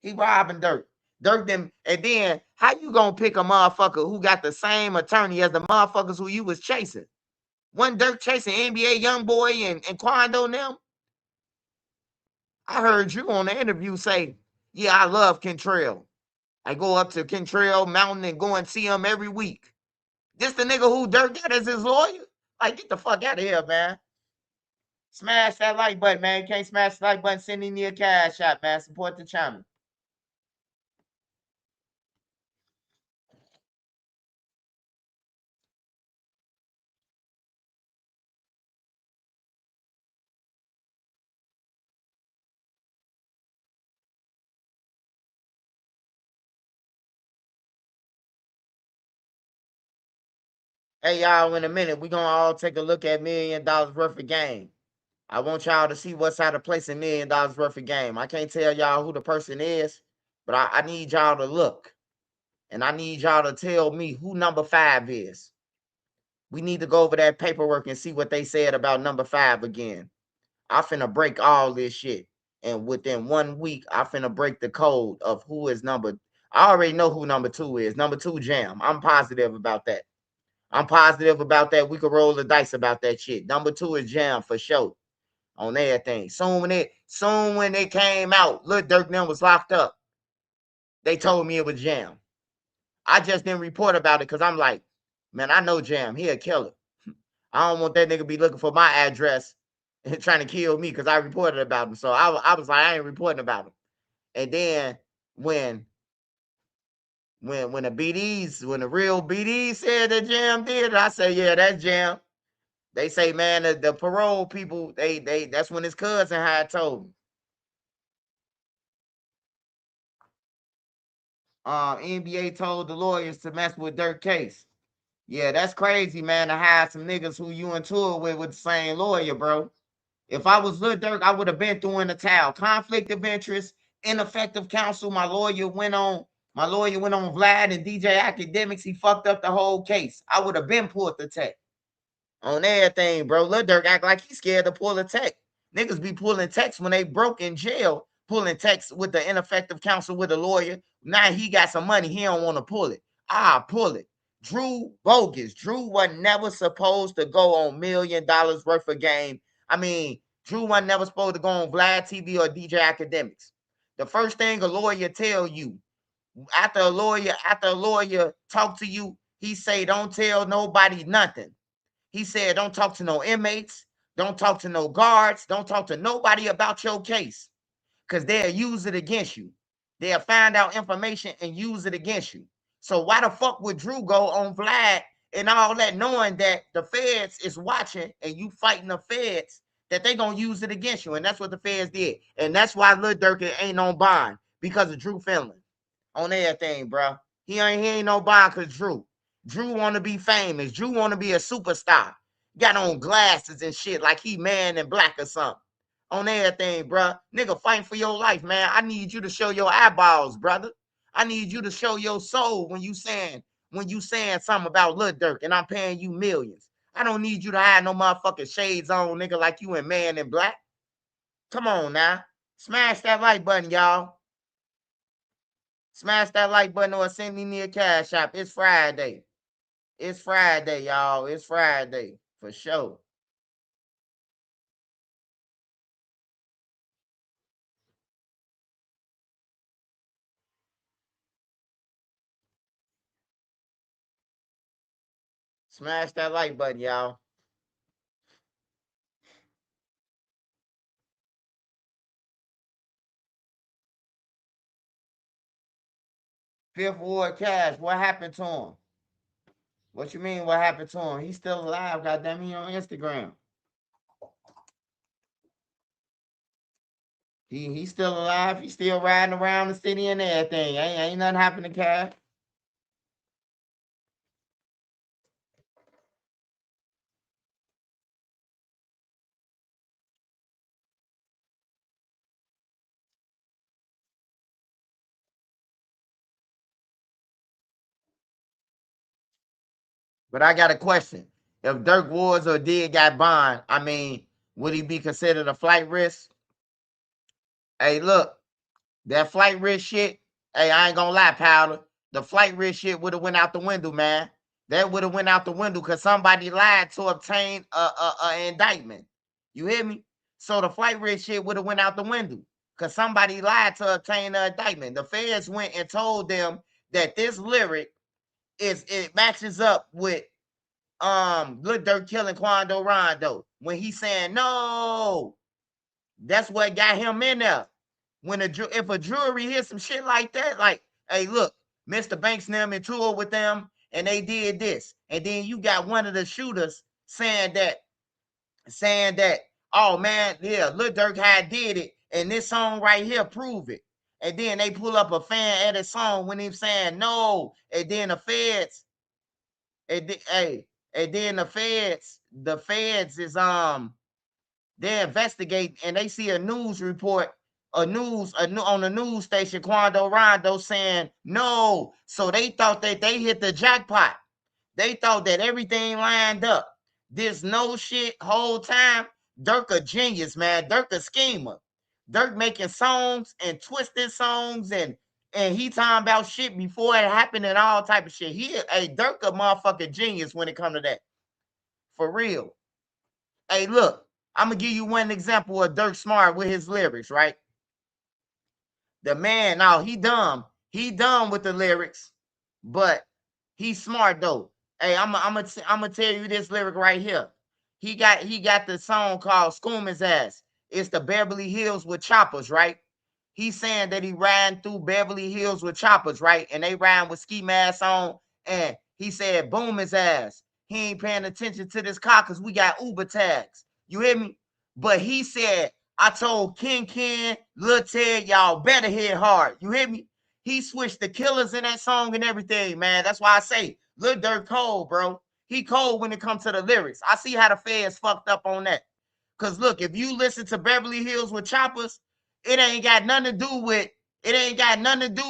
He robbing Durk. Durk them, and then how you gonna pick a motherfucker who got the same attorney as the motherfuckers who you was chasing? One Durk chasing NBA YoungBoy and Quando them. I heard you on the interview say, "Yeah, I love Kentrell. I go up to Kentrell Mountain and go and see him every week." This the nigga who Durk got as his lawyer? Like, get the fuck out of here, man. Smash that like button, man. You can't smash the like button, send me a cash out, man. Support the channel. Hey, y'all, in a minute, we gonna all take a look at $1 million worth of game. I want y'all to see what's out of place in $1 million worth of game. I can't tell y'all who the person is, but I need y'all to look. And I need y'all to tell me who number 5 is. We need to go over that paperwork and see what they said about number 5 again. I finna break all this shit. And within 1 week, I finna break the code of who is number. I already know who number 2 is. Number 2, Jam. I'm positive about that. I'm positive about that. We could roll the dice about that shit. Number 2 is Jam for sure. On everything. Soon when it came out, Lil Durk then was locked up. They told me it was Jam. I just didn't report about it because I'm like, man, I know Jam. He a killer. I don't want that nigga be looking for my address and trying to kill me because I reported about him. So I was like, I ain't reporting about him. And then when when the real BDs said that Jam did it, I say, yeah, that's Jam. They say, man, the parole people, they that's when his cousin had told me. NBA told the lawyers to mess with Durk case. Yeah, that's crazy, man, to hire some niggas who you in tour with the same lawyer, bro. If I was Lil Durk, I would have been through in the towel. Conflict of interest, ineffective counsel. My lawyer went on Vlad and DJ Academics. He fucked up the whole case. I would have been pulled the tech on everything, bro. Lil Durk act like he's scared to pull a tech. Niggas be pulling techs when they broke in jail, pulling techs with the ineffective counsel with a lawyer. Now he got some money. He don't want to pull it. Ah, pull it. Drew bogus. Drew was never supposed to go on $1 million worth of game. I mean, Drew was never supposed to go on Vlad TV or DJ Academics. The first thing a lawyer tell you after a lawyer talk to you, he say don't tell nobody nothing. He said, don't talk to no inmates. Don't talk to no guards. Don't talk to nobody about your case because they'll use it against you. They'll find out information and use it against you. So why the fuck would Drew go on Vlad and all that, knowing that the feds is watching and you fighting the feds, that they gonna use it against you? And that's what the feds did. And that's why Lil Durk ain't on bond, because of Drew Finland. On everything, bro. He ain't no bond because Drew. Drew want to be famous. Drew want to be a superstar. Got on glasses and shit like he Man in Black or something. On everything, bro. Nigga, fighting for your life, man. I need you to show your eyeballs, brother. I need you to show your soul when you saying something about Lil Durk and I'm paying you millions. I don't need you to hide no motherfucking shades on, nigga, like you in Man in Black. Come on now. Smash that like button, y'all. Smash that like button or send me a cash app. It's Friday. It's Friday, y'all. It's Friday. For sure. Smash that like button, y'all. Fifth Ward Cash, what happened to him? What you mean, what happened to him? He's still alive, goddamn, he on Instagram. He's still alive. He's still riding around the city and everything. Ain't nothing happened to Cash. But I got a question. If Dirk Woods or did got bond, I mean, would he be considered a flight risk? Hey, look, that flight risk shit, hey, I ain't gonna lie, Powder. The flight risk shit would have went out the window, man. That would have went out the window because somebody lied to obtain a indictment. You hear me? So the flight risk shit would have went out the window because somebody lied to obtain an indictment. The feds went and told them that this lyric it matches up with Lil Durk killing Quando Rondo when he's saying no. That's what got him in there. When if a jury hears some shit like that, like, hey, look, Mr. Banks and them in tour with them, and they did this, and then you got one of the shooters saying that, oh man, yeah, Lil Durk had did it, and this song right here prove it. And then they pull up a fan edit song when he's saying no, and then the feds, hey, and then the feds is they investigate and they see a news report, on the news station, Quando Rondo saying no. So they thought that they hit the jackpot. They thought that everything lined up. This no shit whole time. Durk a genius, man. Durk a schemer. Durk making songs and twisted songs and he talking about shit before it happened and all type of shit. Durk a motherfucking genius when it come to that. For real. Hey, look, I'm gonna give you one example of Dirk Smart with his lyrics, right? The man, now he dumb. He dumb with the lyrics, but he's smart though. Hey, I'm gonna tell you this lyric right here. He got the song called Schoolman's Ass. It's the Beverly Hills with choppers, right? He's saying that he ran through Beverly Hills with choppers, right? And they ran with ski masks on, and he said, boom his ass. He ain't paying attention to this car because we got Uber tags. You hear me? But he said, I told Ken, Lil Ted, y'all better hit hard. You hear me? He switched the killers in that song and everything, man. That's why I say Lil Durk cold, bro. He cold when it comes to the lyrics. I see how the feds fucked up on that. Cause look, if you listen to Beverly Hills with choppers, it ain't got nothing to do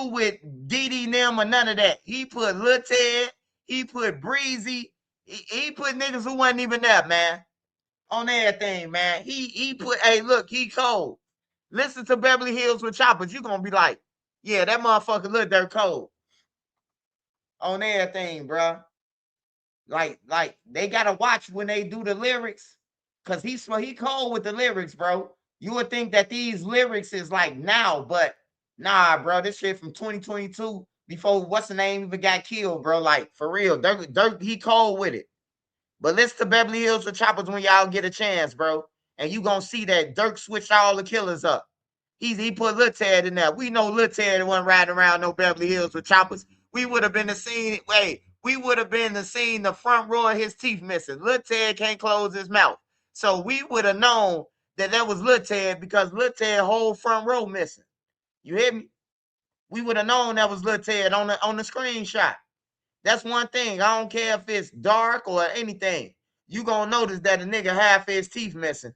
with Dee and them or none of that. He put Lil Ted, he put Breezy, he put niggas who wasn't even there, man. On everything, man. He put, hey, look, he cold. Listen to Beverly Hills with choppers. You gonna be like, yeah, that motherfucker look dirt cold. On everything, bro. Like they gotta watch when they do the lyrics, cause he cold with the lyrics, bro. You would think that these lyrics is like now, but nah, bro. This shit from 2022 before what's the name even got killed, bro. Like for real, Dirk he cold with it. But listen to Beverly Hills with Choppers when y'all get a chance, bro. And you gonna see that Durk switched all the killers up. He put Lil Ted in there. We know Lil Ted wasn't riding around no Beverly Hills with Choppers. We would have been the scene. Wait, we would have been the scene. The front row of his teeth missing. Lil Ted can't close his mouth, so we would have known that was Lil Ted because Lil Ted whole front row missing. You hear me? We would have known that was Lil Ted on the screenshot. That's one thing. I don't care if it's dark or anything. You gonna notice that a nigga half his teeth missing.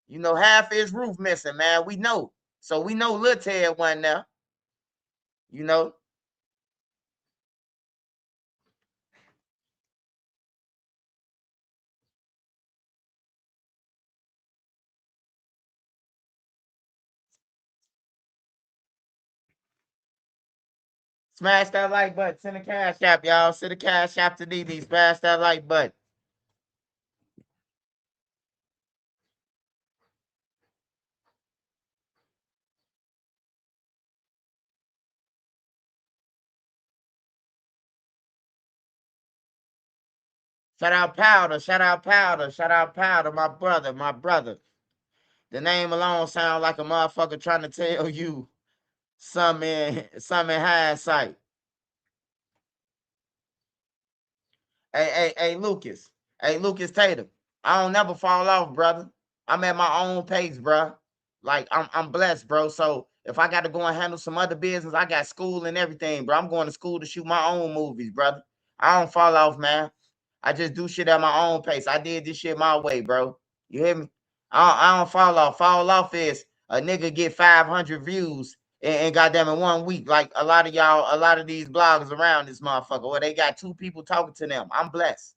You know, half his roof missing, man. We know. So we know Lil Ted wasn't there. You know. Smash that like button. Send a cash app, y'all. Send a cash app to DD. Smash that like button. Shout out Powder. Shout out Powder. Shout out Powder. My brother. My brother. The name alone sounds like a motherfucker trying to tell you something in hindsight. Hey, Lucas. Hey, Lucas Tatum. I don't never fall off, brother. I'm at my own pace, bro. Like I'm blessed, bro. So if I got to go and handle some other business, I got school and everything, bro. I'm going to school to shoot my own movies, brother. I don't fall off, man. I just do shit at my own pace. I did this shit my way, bro. You hear me? I don't fall off. Fall off is a nigga get 500 views and goddamn in 1 week. Like a lot of y'all, a lot of these bloggers around this motherfucker, where they got 2 people talking to them. I'm blessed.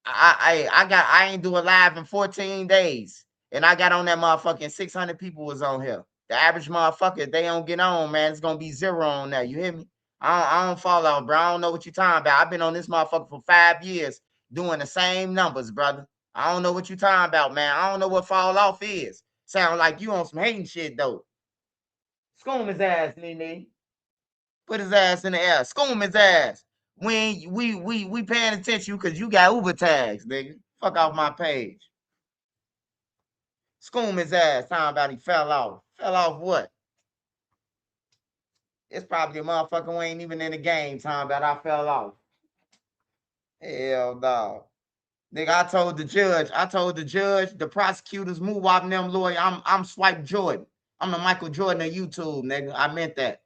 I ain't do a live in 14 days. And I got on that motherfucking 600 people was on here. The average motherfucker, they don't get on, man. It's gonna be 0 on there. You hear me? I don't fall out, bro. I don't know what you're talking about. I've been on this motherfucker for 5 years doing the same numbers, brother. I don't know what you're talking about, man. I don't know what fall off is. Sound like you on some hating shit though. Schoom his ass, Nene. Put his ass in the air. Schoom his ass. We paying attention because you got Uber tags, nigga. Fuck off my page. Schoom his ass. Talking about he fell off. Fell off what? It's probably a motherfucker who ain't even in the game talking about I fell off. Hell no. Nigga, I told the judge, the prosecutors, move off them lawyer. I'm Swipe Jordan. I'm the Michael Jordan of YouTube, nigga. I meant that.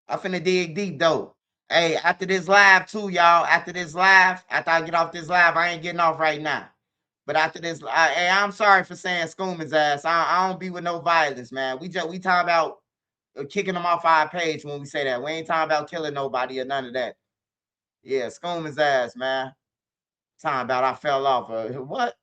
I finna dig deep though. Hey, after this live too, y'all. After this live, after I get off this live, I ain't getting off right now. But after this, hey, I'm sorry for saying Schoom his ass. I don't be with no violence, man. We talking about kicking them off our page when we say that. We ain't talking about killing nobody or none of that. Yeah, Schoom his ass, man. Talking about I fell off. What?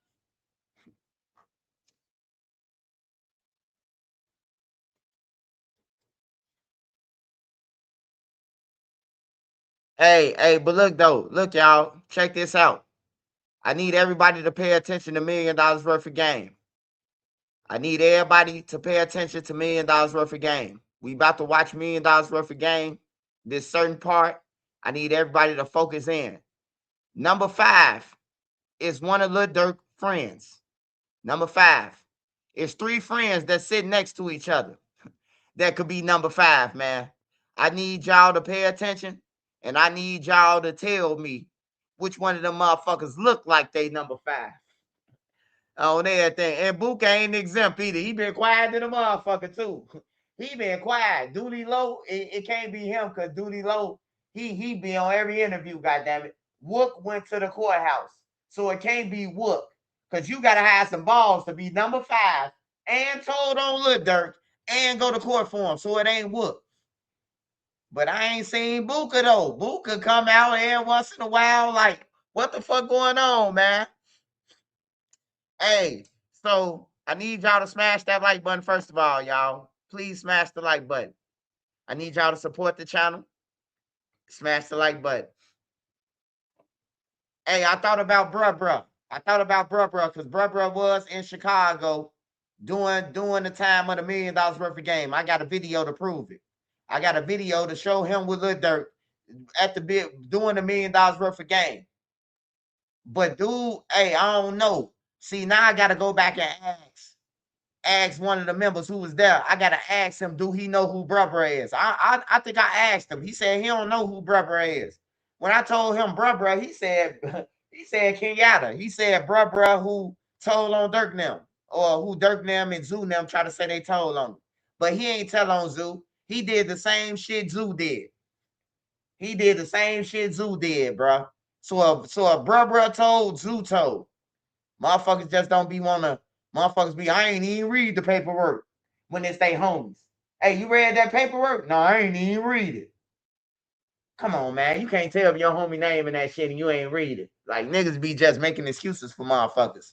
Hey, but look though, look y'all, check this out. I need everybody to pay attention to $1 million worth of game. I need everybody to pay attention to $1 million worth of game. We about to watch $1 million worth of game. This certain part, I need everybody to focus in. Number 5 is one of Lil Durk friends. Number 5 is 3 friends that sit next to each other. That could be number 5, man. I need y'all to pay attention, and I need y'all to tell me which one of them motherfuckers look like they number 5 on everything. And Book ain't exempt either. He been quiet to the motherfucker too. He been quiet. Duty Low, it can't be him because Duty Low, he be on every interview, goddammit. Wook went to the courthouse. So it can't be Wook. Because you gotta have some balls to be number 5 and told on Lil Durk and go to court for him. So it ain't Wook. But I ain't seen Booker though. Booker come out here once in a while, like, what the fuck going on, man? Hey, so I need y'all to smash that like button first of all, y'all. Please smash the like button. I need y'all to support the channel. Smash the like button. Hey, I thought about bruh. I thought about bruh because bruh was in Chicago doing the time of the $1 million worth of game. I got a video to prove it. I got a video to show him with Lil Durk at the bit doing $1 million worth of game. But dude, hey, I don't know. See, now I gotta go back and ask one of the members who was there. I gotta ask him, do he know who Brubra is? I think I asked him. He said he don't know who Brubra is. When I told him Brubra, he said he said Kenyatta. He said Brubra who told on Durk them, or who Durk them and Zoo them try to say they told on him. But he ain't tell on Zoo. He did the same shit Zoo did. He did the same shit Zoo did, bro. So a Brubra told, Zoo told. Motherfuckers just don't be wanna. Motherfuckers be. I ain't even read the paperwork when it's they homies. Hey, you read that paperwork? No, I ain't even read it. Come on, man. You can't tell me your homie name and that shit and you ain't read it. Like niggas be just making excuses for motherfuckers.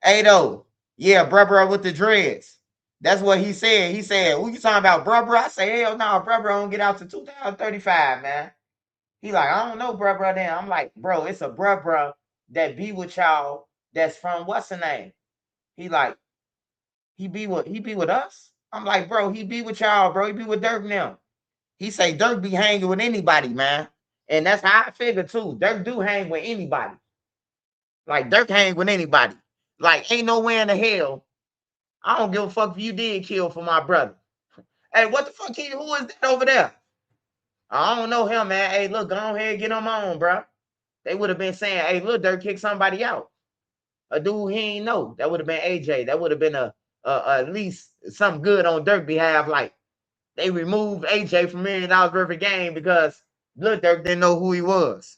Hey though, yeah, bruh with the dreads. That's what he said. He said, "Who you talking about, bruh?" I say, "Hell no, bruh don't get out to 2035, man." He like, "I don't know, bruh. Then I'm like, "Bro, it's a bruh that be with y'all. That's from what's the name?" He like, he be with us. I'm like, "Bro, he be with y'all, bro. He be with Durk now." He say Durk be hanging with anybody, man, and that's how I figure too. Durk do hang with anybody. Like Durk hang with anybody. Like ain't nowhere in the hell. I don't give a fuck if you did kill for my brother. Hey, what the fuck? Who is that over there? I don't know him, man. Hey, look, go ahead and get on my own, bro. They would have been saying, "Hey, look, Durk kick somebody out." A dude he ain't know. That would have been AJ. That would have been a at least something good on Durk behalf. Like they removed AJ from $1 million worth of game because Lil Durk didn't know who he was.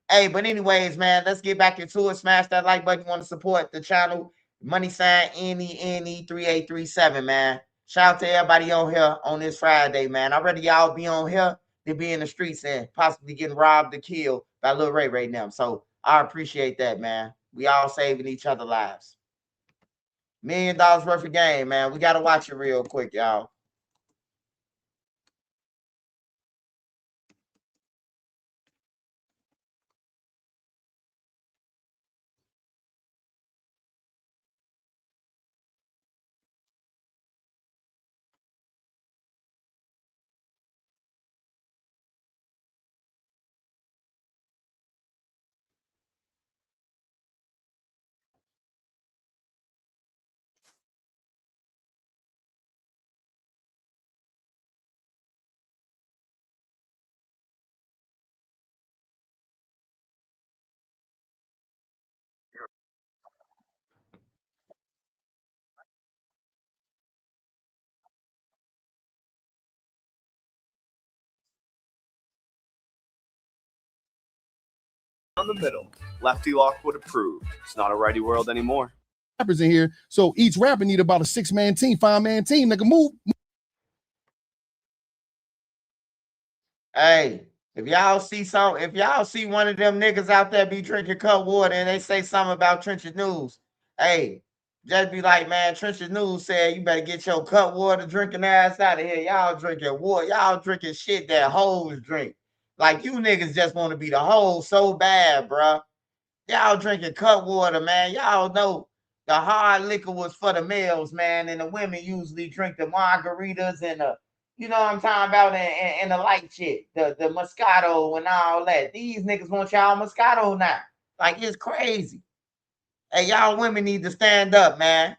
Hey, but anyways, man, let's get back into it. Smash that like button. You want to support the channel? Money sign NE3837, man. Shout out to everybody on here on this Friday, man. I'd rather y'all be on here than be in the streets and possibly getting robbed or killed by Lil Ray right now. So I appreciate that, man. We all saving each other lives. $1 million worth of game, man. We gotta watch it real quick, y'all. On the middle. Lefty lock would approve. It's not a righty world anymore. Rappers in here, so each rapper need about a 6-man team, 5-man team that can move. Hey, if y'all see one of them niggas out there be drinking cut water and they say something about Trench's News, hey, just be like, man, Trench's News said you better get your cut water drinking ass out of here. Y'all drinking water, y'all drinking shit that hoes drink. Like you niggas just want to be the hoes so bad, bruh. Y'all drinking cut water, man. Y'all know the hard liquor was for the males, man, and the women usually drink the margaritas and the, you know what I'm talking about, and the light shit, the Moscato and all that. These niggas want y'all Moscato now. Like it's crazy. Hey, y'all women need to stand up, man,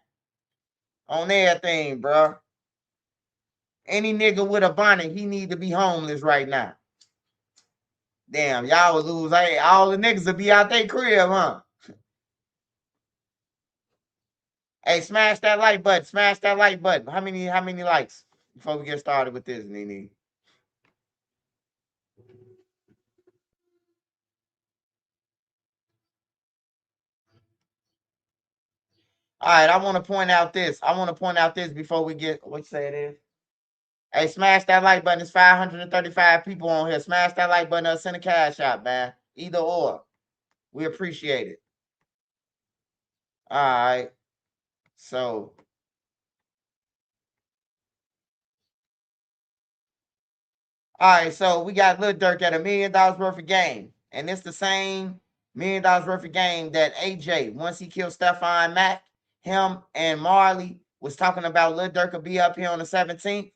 on everything, bro. Any nigga with a bonnet, he need to be homeless right now. Damn, y'all would lose. Hey, all the niggas will be out their crib, huh? Hey, smash that like button. Smash that like button. How many likes before we get started with this, Nene? All right, I want to point out this. Before we get what you say it is. Hey, smash that like button. It's 535 people on here. Smash that like button or send a cash out, man. Either or. We appreciate it. All right. So all right, so we got Lil Durk at $1 million worth of game. And it's the same $1 million worth of game that AJ, once he killed Stephon Mack, him and Marley was talking about Lil Durk will be up here on the 17th.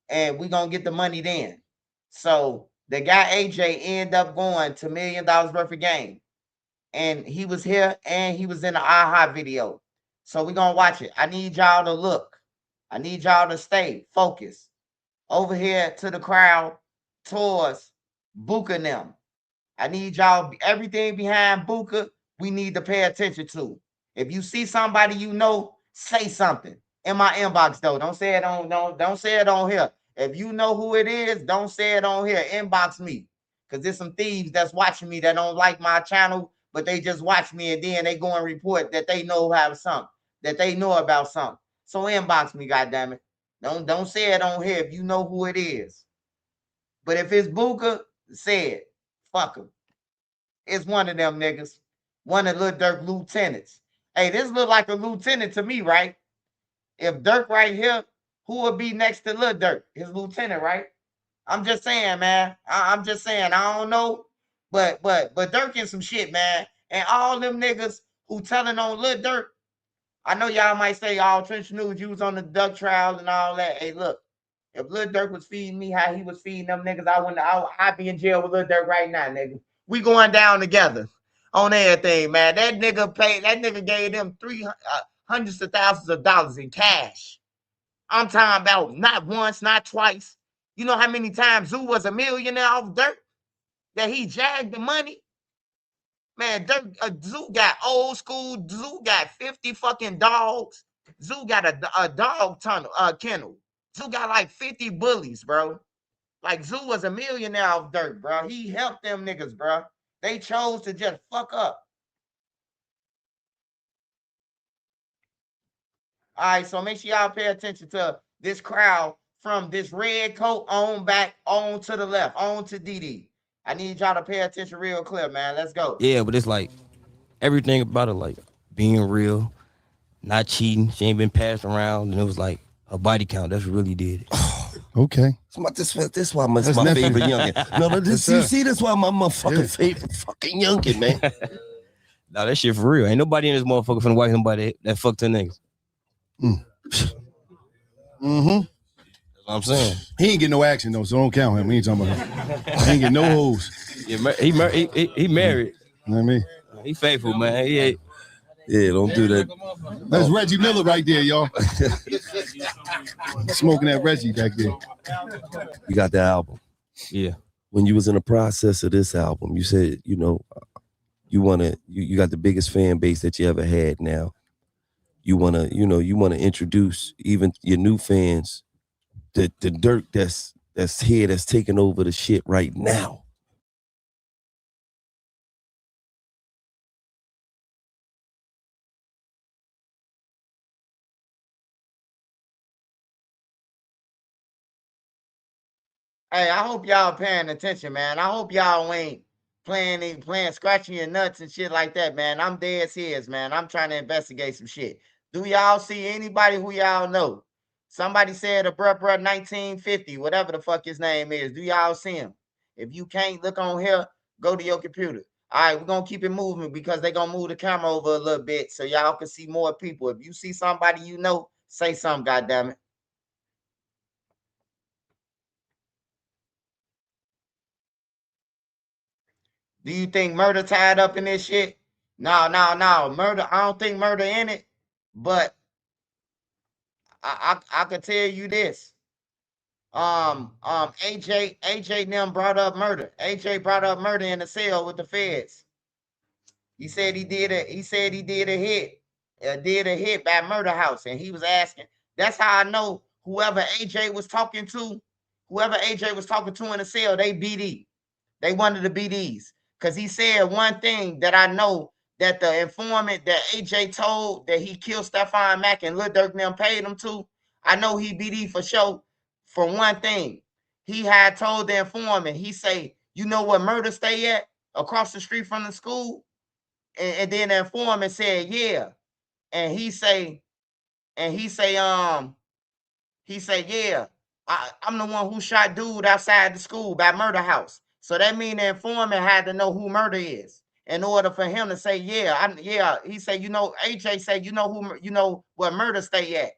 and we're gonna get the money then. So the guy AJ ended up going to $1 million worth of game. And he was here and he was in the AHA video. So we're gonna watch it. I need y'all to look. I need y'all to stay focused. Over here to the crowd towards Booker them. I need y'all, everything behind Booker, we need to pay attention to. If you see somebody you know, say something in my inbox though. Don't say it on don't say it on here. If you know who it is, don't say it on here. Inbox me. Because there's some thieves that's watching me that don't like my channel, but they just watch me and then they go and report that they know have something, that they know about something. So inbox me, goddammit. Don't say it on here if you know who it is. But if it's Booker, say it. Fuck him. It's one of them niggas. One of Lil Durk lieutenants. Hey, this look like a lieutenant to me, right? If Durk right here, who would be next to Lil Durk? His lieutenant, right? I'm just saying, man. I'm just saying. I don't know, but Durk in some shit, man. And all them niggas who telling on Lil Durk. I know y'all might say, all Trench News, you was on the duck trial and all that. Hey, look, if Lil Durk was feeding me how he was feeding them niggas, I'd be in jail with Lil Durk right now, nigga. We going down together on everything, man. That nigga gave them hundreds of thousands of dollars in cash. I'm talking about not once, not twice. You know how many times Zoo was a millionaire off Durk? That he jagged the money? Man, Zoo got old school. Zoo got 50 fucking dogs. Zoo got a dog kennel. Zoo got like 50 bullies, bro. Like Zoo was a millionaire off Durk, bro. He helped them niggas, bro. They chose to just fuck up. All right, so make sure y'all pay attention to this crowd from this red coat on back on to the left, on to DD. I need y'all to pay attention real clear, man. Let's go. Yeah, but it's like everything about it, like being real, not cheating. She ain't been passed around, and it was like a body count. That's what really did it. Okay. This why my favorite youngin. No, you see, that's why my motherfucking favorite fucking youngin, man. Nah, that shit for real. Ain't nobody in this motherfucker finna wipe somebody that fucked 10 niggas. Mm-hmm. That's what I'm saying. He ain't get no action though, so don't count him. We ain't talking about him. He ain't get no hoes. Yeah, he married. You know what I mean? He faithful, man. Yeah, don't do that. That's Reggie Miller right there, y'all. Smoking that Reggie back there. You got the album. Yeah. When you was in the process of this album, you said, you know, you got the biggest fan base that you ever had now. You wanna introduce even your new fans the Durk that's here, that's taking over the shit right now. Hey, I hope y'all paying attention, man. I hope y'all ain't playing, scratching your nuts and shit like that, man. I'm dead serious, man. I'm trying to investigate some shit. Do y'all see anybody who y'all know? Somebody said a bruh 1950, whatever the fuck his name is. Do y'all see him? If you can't look on here, go to your computer. All right, we're gonna keep it moving because they're gonna move the camera over a little bit so y'all can see more people. If you see somebody you know, say something, goddammit. Do you think murder tied up in this shit? No. Murder, I don't think murder in it, but I could tell you this. AJ and them brought up murder. AJ brought up murder in the cell with the feds. He said he did a hit by Murder House, and he was asking. That's how I know whoever AJ was talking to in the cell, they BD. They wanted the BDs. Because he said one thing that I know, that the informant that AJ told that he killed Stephon Mack and Lil Durk and them paid him to, I know he BD for sure. For one thing, he had told the informant, he say, you know where murder stay at? Across the street from the school? And then the informant said, yeah. And he say, yeah, I'm the one who shot dude outside the school by Murder House. So that means the informant had to know who murder is in order for him to say, yeah. He said, AJ said, you know where murder stay at.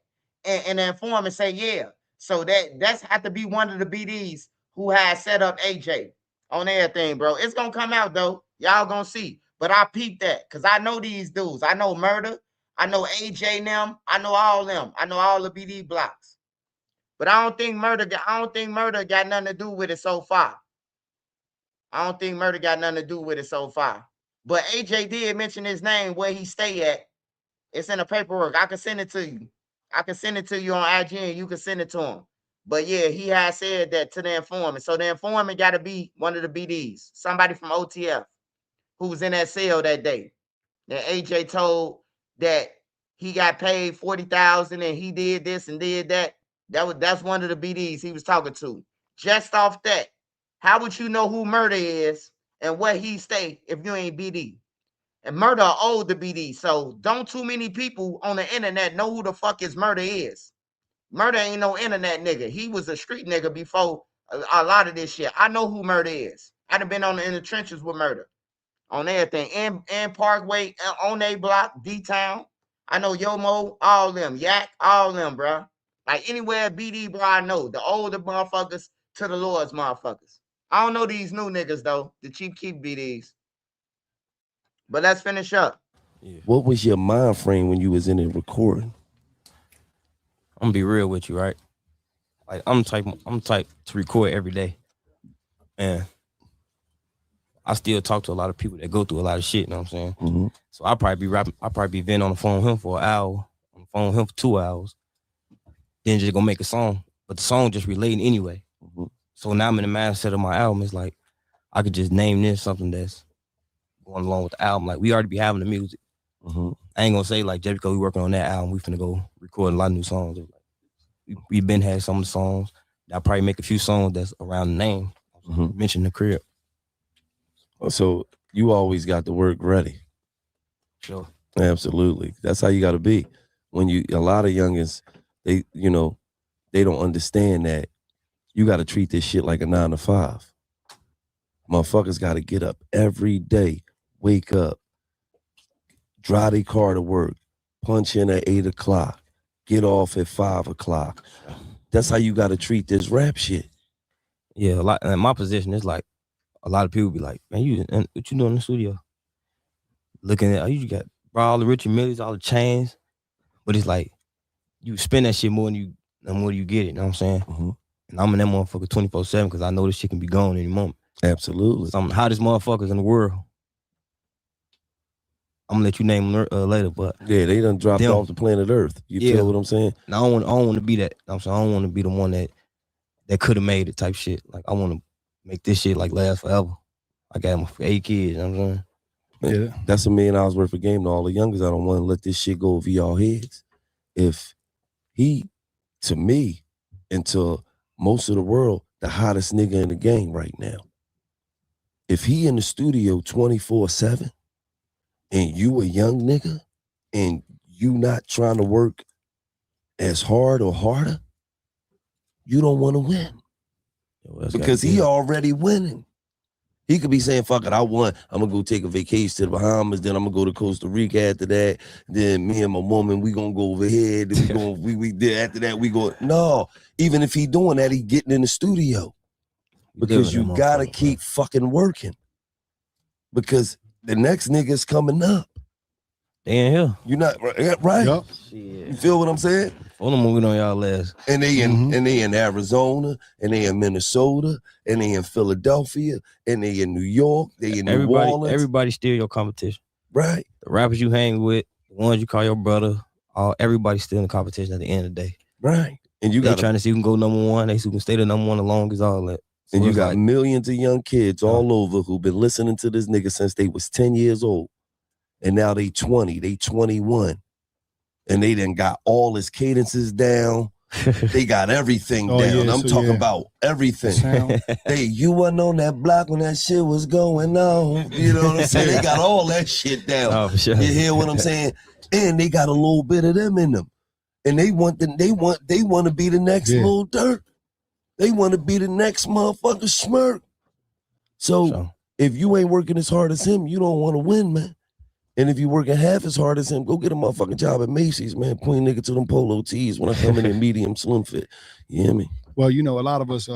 And the informant say, yeah. So that's have to be one of the BDs who has set up AJ on everything, bro. It's gonna come out though. Y'all gonna see. But I peeped that because I know these dudes. I know Murder. I know AJ and them. I know all them. I know all the BD blocks. But I don't think Murder got nothing to do with it so far. I don't think Murder got nothing to do with it so far. But AJ did mention his name, where he stay at. It's in the paperwork. I can send it to you. I can send it to you on IG and you can send it to him. But yeah, he has said that to the informant. So the informant got to be one of the BDs, somebody from OTF who was in that cell that day. That AJ told that he got paid 40,000 and he did this and did that. That's one of the BDs he was talking to. Just off that, how would you know who Murder is and where he stay if you ain't BD? And Murder owed the BD, so don't too many people on the internet know who the fuck his Murder is. Murder ain't no internet nigga. He was a street nigga before a lot of this shit. I know who Murder is. I done been in the trenches with Murder on everything. And Parkway, on A block, D-Town. I know Yomo, all them. Yak, all them, bro. Like anywhere BD, bro, I know. The older motherfuckers to the Lord's motherfuckers. I don't know these new niggas, though. The cheap keep BDs. But let's finish up. Yeah. What was your mind frame when you was in it recording? I'm gonna be real with you, right? Like I'm type to record every day, and I still talk to a lot of people that go through a lot of shit. You know what I'm saying? Mm-hmm. So I'll probably be rapping. I'll probably be venting on the phone with him for an hour, on the phone with him for 2 hours, then just gonna make a song. But the song just relating anyway. Mm-hmm. So now I'm in the mindset of my album. It's like I could just name this something that's going along with the album. Like we already be having the music. Mm-hmm. I ain't gonna say like just because we working on that album, we finna go record a lot of new songs. We been had some of the songs. I'll probably make a few songs that's around the name. Mm-hmm. Mention the crib. So you always got the work ready. Sure. Absolutely. That's how you got to be. When a lot of youngins, they don't understand that you got to treat this shit like a 9 to 5. Motherfuckers got to get up every day, wake up, drive their car to work, punch in at 8 o'clock, get off at 5 o'clock. That's how you got to treat this rap shit. Yeah, a lot. And my position is like, a lot of people be like, man, what you doing in the studio? Looking at, you got all the Richard Millers, all the chains, but it's like, you spend that shit more than you get it, you know what I'm saying? Mm-hmm. And I'm in that motherfucker 24/7 because I know this shit can be gone any moment. Absolutely. Some of the hottest motherfuckers in the world. I'm gonna let you name them later, but yeah, they done dropped off the planet Earth. You feel what I'm saying? And I don't want to be that. I'm saying I don't want to be the one that could have made it type shit. Like I want to make this shit like last forever. I got my 8 kids. You know what I'm saying? Yeah, that's $1 million worth of game to all the youngers. I don't want to let this shit go over y'all heads. If he, to me, and to most of the world, the hottest nigga in the game right now. If he in the studio 24/7 and you a young nigga and you not trying to work as hard or harder, you don't want to win. Because he already winning. He could be saying, fuck it, I won. I'm going to go take a vacation to the Bahamas. Then I'm going to go to Costa Rica after that. Then me and my woman, we going to go over here. Then we did after that, we go. No, even if he doing that, he getting in the studio. Because you got to keep fucking working. Because the next nigga's coming up. They in here. You not right? Yep. You feel what I'm saying? Hold on, moving on y'all last. And they in Arizona, and they in Minnesota, and they in Philadelphia, and they in New York, they in New Orleans. Everybody still your competition. Right. The rappers you hang with, the ones you call your brother, everybody still in the competition at the end of the day. Right. And you got trying to see who can go #1, who can stay the #1 the longest, all that. So and you got millions of young kids all over who've been listening to this nigga since they was 10 years old. And now they 20, they 21. And they done got all his cadences down. They got everything down. Yeah, I'm talking about everything. You wasn't on that block when that shit was going on. You know what I'm saying? They got all that shit down. Oh, for sure. You hear what I'm saying? And they got a little bit of them in them. And they want to be the next Lil Durk. They want to be the next motherfucker Smirk. So if you ain't working as hard as him, you don't want to win, man. And if you working half as hard as him, go get a motherfucking job at Macy's, man. Point nigga to them polo tees when I come in medium slim fit. You hear me? Well, you know, a lot of us,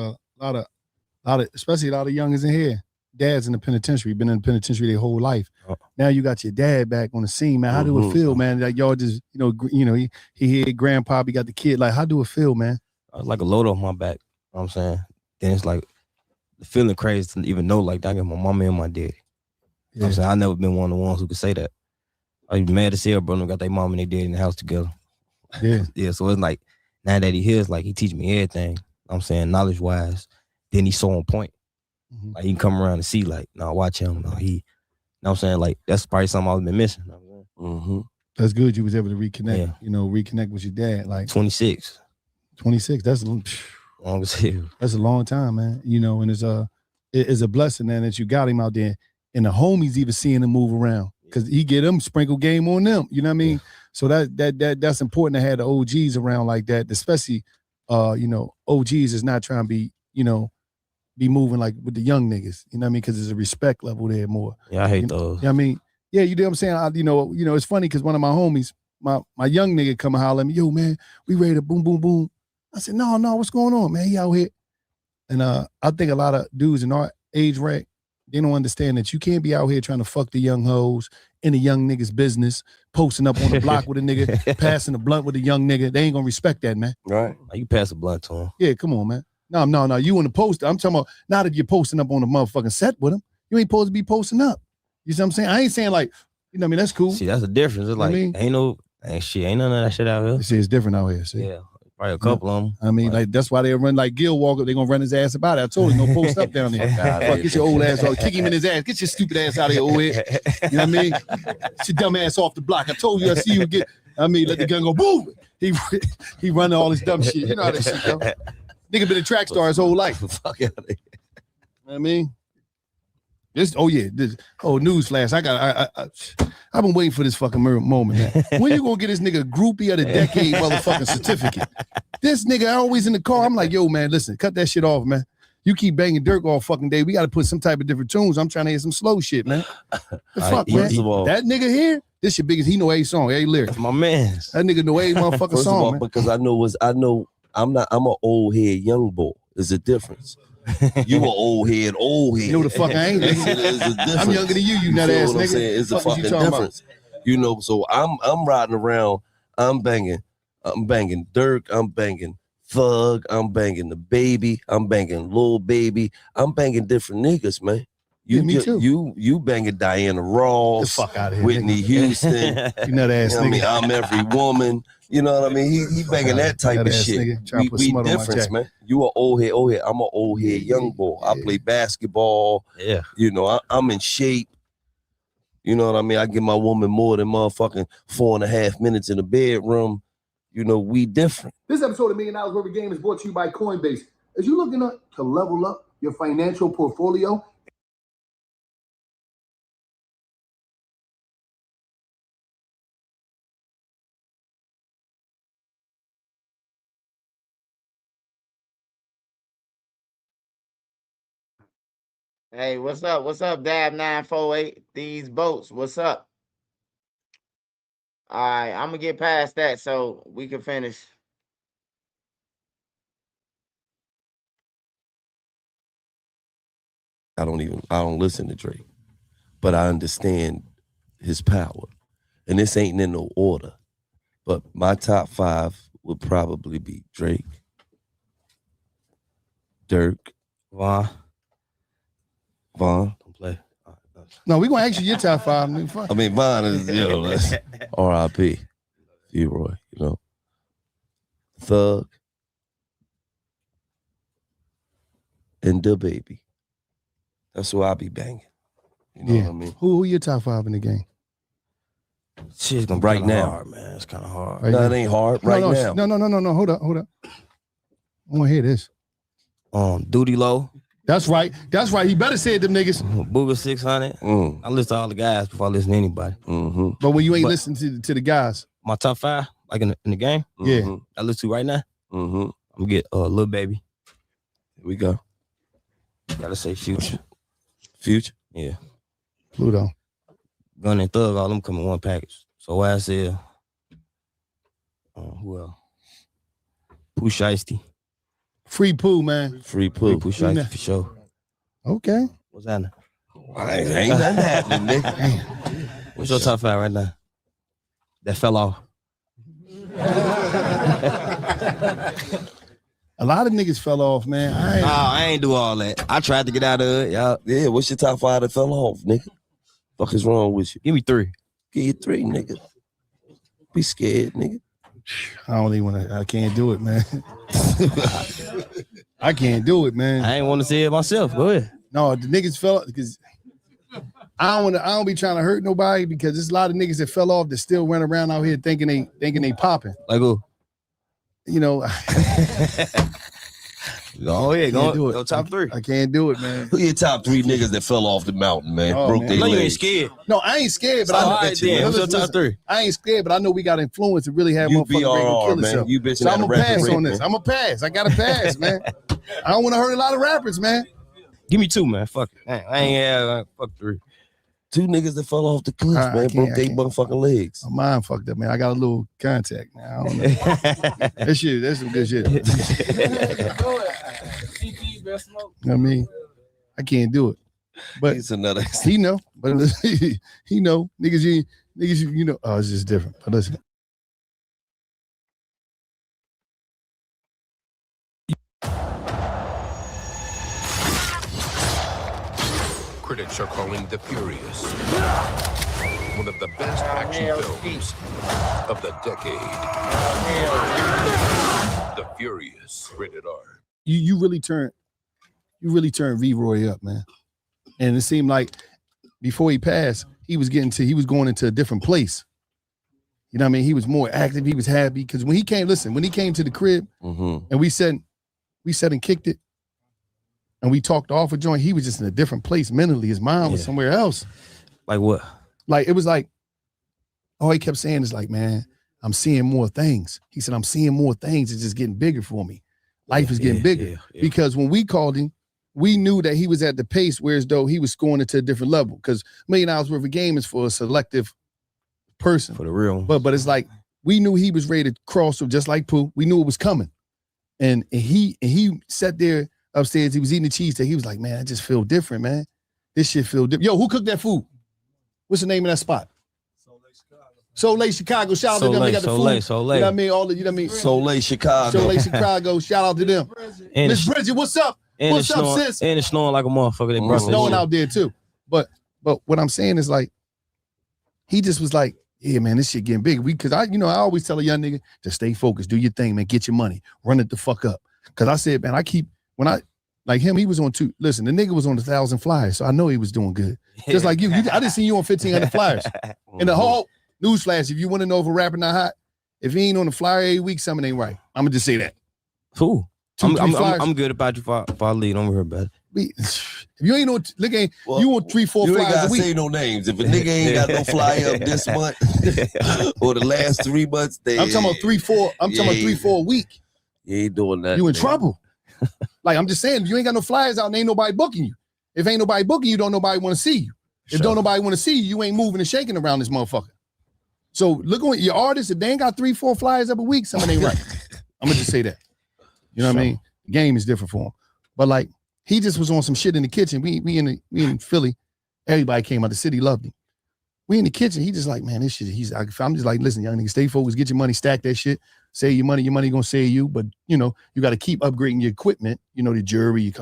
especially a lot of youngers in here, dads in the penitentiary, been in the penitentiary their whole life. Now you got your dad back on the scene, man. How do it feel, man? Like y'all just, he here, grandpa, he got the kid. Like, how do it feel, man? I was like a load off my back. You know what I'm saying? Then it's like feeling crazy to even know like that I got my mama and my daddy. You know what I'm saying? I never been one of the ones who could say that. I was mad as hell, bro. They got their mom and their daddy in the house together. Yeah. Yeah. So it's like now that he here, it's like he teach me everything. You know what I'm saying, knowledge wise. Then he's so on point. Mm-hmm. Like he can come around and see, like, no, watch him. No, he, you know what I'm saying? Like that's probably something I've been missing. You know what I'm That's good you was able to reconnect, Yeah. reconnect with your dad. Like 26. 26, that's Long as hell. That's a long time, man. And it's a blessing, man, that you got him out there. And the homies even seeing him move around. Because he get them sprinkle game on them. You know what I mean? Yeah. So that's important to have the OGs around like that, especially OGs is not trying to be, be moving like with the young niggas. You know what I mean? Because there's a respect level there more. Yeah, I hate those. You know what I mean? Yeah, you know what I'm saying? It's funny because one of my homies, my young nigga come and holler at me, yo, man, we ready to boom, boom, boom. I said, no, what's going on, man? He out here. And I think a lot of dudes in our age rank, they don't understand that you can't be out here trying to fuck the young hoes in the young nigga's business, posting up on the block with a nigga, passing a blunt with a young nigga. They ain't gonna respect that, man. Right. You pass a blunt to him. Yeah, come on, man. No. You in the post. I'm talking about now that you're posting up on the motherfucking set with him. You ain't supposed to be posting up. You see what I'm saying? I ain't saying like, what I mean, that's cool. See, that's the difference. It's like, ain't none of that shit out here. You see, it's different out here. See? Yeah. Probably a couple of them. I mean, like that's why they run like Gil Walker. They gonna run his ass about it. I told him, no post up down there. Fuck, get your old ass off. Kick him in his ass. Get your stupid ass out of here, old head. You know what I mean? Get your dumb ass off the block. I told you I see you again. Let the gun go boom. He running all this dumb shit. You know how that shit go. Nigga been a track star his whole life. Fuck out of here. You know what I mean? Newsflash. I've been waiting for this fucking moment, man. When you gonna get this nigga groupie of the decade motherfucking certificate? This nigga always in the car. I'm like, yo, man, listen, cut that shit off, man. You keep banging Durk all fucking day. We got to put some type of different tunes. I'm trying to hear some slow shit, man. The fuck, man? That nigga here, this your biggest. He know a song, a lyric. That's my man. That nigga know a motherfucking First song, of all, man. because I'm an old head young boy. There's a difference. You an old head. You know the fuck I ain't. I'm younger than you nut ass nigga. It's a fucking difference. So I'm riding around. I'm banging Durk. I'm banging Thug. I'm banging the Baby. I'm banging Lil Baby. I'm banging different niggas, man. Me too. You banging Diana Ross, the fuck out of here, Whitney nigga. Houston. You nut ass nigga. I mean, I'm every woman. You know what I mean? He banging that type of shit. We difference, man. You an old head. I'm an old head young boy. I play basketball. Yeah. I'm in shape. You know what I mean? I give my woman more than motherfucking 4.5 minutes in the bedroom. We different. This episode of $1 Million Worth of Game is brought to you by Coinbase. As you're looking to level up your financial portfolio, Hey, what's up? What's up, Dab 948? These boats, what's up? All right, I'm gonna get past that so we can finish. I don't listen to Drake, but I understand his power. And this ain't in no order. But my top 5 would probably be Drake, Durk, Von. Don't play. No, we gonna ask you your top 5. I mean, Von is, that's R.I.P. Leroy, Thug, and the Baby. That's who I be banging. You know what I mean? Who your top 5 in the game? Shit's gonna be right now, hard, man. It's kind of hard. No, it ain't hard right now. No. Hold up. I want to hear this. Duty Low. That's right. He better say it, them niggas. Booger 600. I listen to all the guys before I listen to anybody. Mm-hmm. But when you ain't listening to the guys, my top 5, like in the game, yeah, I listen to right now. Mm-hmm. I'm gonna get Lil Baby. Here we go. Gotta say Future. Future. Yeah. Pluto. Gun and Thug, all them come in one package. So YSL, who else? Pooh Shiesty. Free Pooh, man. Free Pooh. Pooh Shiesty for sure. Okay. What's that? Ain't nothing happening, nigga. What's your top 5 right now? That fell off. A lot of niggas fell off, man. I ain't do all that. I tried to get out of it. Y'all. Yeah, what's your top 5 that fell off, nigga? Fuck is wrong with you? Give me 3. Give you 3, nigga. Be scared, nigga. I don't even want to. I can't do it, man. I can't do it, man. I ain't want to say it myself. Go ahead. No, the niggas fell because I don't be trying to hurt nobody because there's a lot of niggas that fell off that still run around out here thinking they popping. Like who? You know. Go ahead. Go top 3. I can't do it, man. Who your top 3 niggas that fell off the mountain, man? Oh, Broke man. their No, you ain't legs. scared. No, I ain't scared, but I know What's your top 3? I ain't scared, but I know we got influence to really have You motherfuckers ready to kill BRR, man. themselves. You bitching So at I'm a gonna rapper pass rape, on this. man. I'm gonna pass. I gotta pass, man. I don't want to hurt a lot of rappers, man. Give me 2, man. Fuck it. I ain't fuck 3. 2 niggas that fell off the cliff, I man. can't- Broke I their can't. motherfucking legs. My mind fucked up, man. I got a little contact, man. I don't know. That's some good shit. You know what I mean? I can't do it. But It's another. he know. But he know. Niggas, you know. Oh, it's just different. But listen. Critics are calling The Furious one of the best action films of the decade. The Furious, rated R. You really turn V-Roy up, man. And it seemed like before he passed, he was going into a different place. You know what I mean? He was more active. He was happy because when he came to the crib and we sat and kicked it and we talked off a joint, he was just in a different place mentally. His mind was somewhere else. Like what? Like it was like, all he kept saying is like, man, I'm seeing more things. He said, I'm seeing more things. It's just getting bigger for me. Life is getting bigger. Yeah. Because when we called him, we knew that he was at the pace where as though he was scoring it to a different level. Because $1 million worth of game is for a selective person. For the real. But it's like we knew he was ready to cross just like Pooh. We knew it was coming. And he sat there upstairs. He was eating the cheesesteak. He was like, man, I just feel different, man. This shit feel different. Yo, who cooked that food? What's the name of that spot? Soleil Chicago. Shout out to them. They got the food. Soleil. You know what I mean? All the, you know what I mean? Soleil Chicago. Soleil Chicago. Shout out to them. And Miss Bridget, what's up? and What's it's up, snowing, sis? And it's snowing like a motherfucker. They Mm. brought It's that snowing shit. out there too. But what I'm saying is like, he just was like, yeah, man, this shit getting big. Because I always tell a young nigga to stay focused, do your thing, man, get your money, run it the fuck up. Because I said, man, like him, he was on 2. Listen, the nigga was on 1,000 flyers, so I know he was doing good. Just like you. I didn't see you on 1,500 flyers. And the whole newsflash, if you want to know if a rapper not hot, if he ain't on the flyer every week, something ain't right. I'm gonna just say that. Cool. 2, 3 flyers. I'm good about you for I lead. Don't worry about it. If you ain't on, look, you Well, on 3, 4 You ain't flyers a gotta week. say no names. If a nigga ain't got no flyer up this month or the last 3 months, I'm talking about 3, 4. I'm talking about 3, 4 a week. You ain't doing that. You in trouble. Like I'm just saying, if you ain't got no flyers out and ain't nobody booking you. If ain't nobody booking you, don't nobody want to see you. If don't nobody want to see you, you ain't moving and shaking around this motherfucker. So look on your artists, if they ain't got 3, 4 flyers every week, something ain't right. I'm gonna just say that. You know what I mean? The game is different for him. But like he just was on some shit in the kitchen. We in Philly. Everybody came out the city, loved him. We in the kitchen. He just like, man, this shit. I'm just like, listen, young nigga, stay focused, get your money, stack that shit. Save your money gonna save you. But you got to keep upgrading your equipment. The jewelry.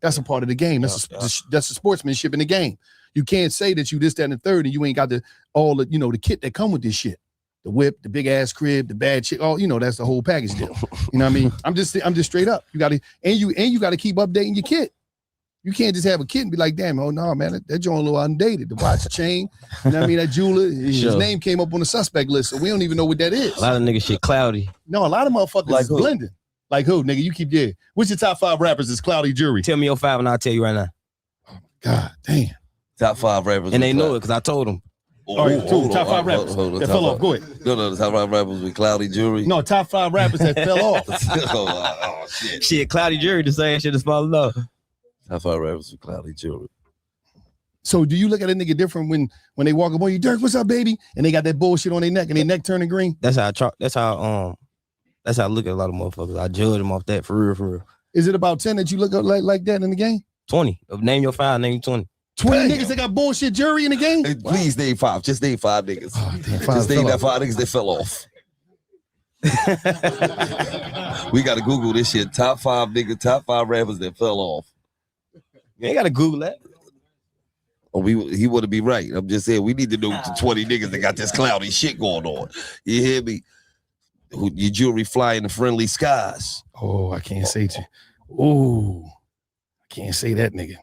That's a part of the game. That's the sportsmanship in the game. You can't say that you this, that, and the third, and you ain't got the kit that come with this shit. The whip, the big ass crib, the bad shit. All that's the whole package deal. You know what I mean? I'm just straight up. You gotta keep updating your kit. You can't just have a kid and be like, damn, oh no, man, that joint a little undated. The watch, the chain, you know what I mean? That jeweler, his name came up on the suspect list, so we don't even know what that is. A lot of niggas shit cloudy. No, a lot of motherfuckers Like is who? blending. Like who, nigga? You keep What's your top 5 rappers that's cloudy jewelry? Tell me your 5 and I'll tell you right now. God damn. Top 5 rappers. And they know it because I told them. All right, top 5 rappers that fell off. Go ahead. No, the top 5 rappers with cloudy jewelry. No, top 5 rappers that fell off. oh, shit. Shit, cloudy jury the same shit as falling off. Top 5 rappers with cloudy jewelry. So do you look at a nigga different when they walk up on you, Durk, what's up, baby? And they got that bullshit on their neck and their neck turning green? That's how I look at a lot of motherfuckers. I judge them off that for real, for real. Is it about 10 that you look up like that in the game? 20. Name your 5, name 20. 20 niggas that got bullshit jury in the game? Hey, please name 5. Just name 5 niggas. Oh, damn, Just name that 5 niggas that fell off. We gotta Google this shit. Top 5 rappers that fell off. You ain't gotta Google that. Oh, he would be right. I'm just saying we need to know the 20 niggas that got this cloudy shit going on. You hear me? Your jewelry fly in the friendly skies. Oh, I can't say to you. Oh, I can't say that nigga.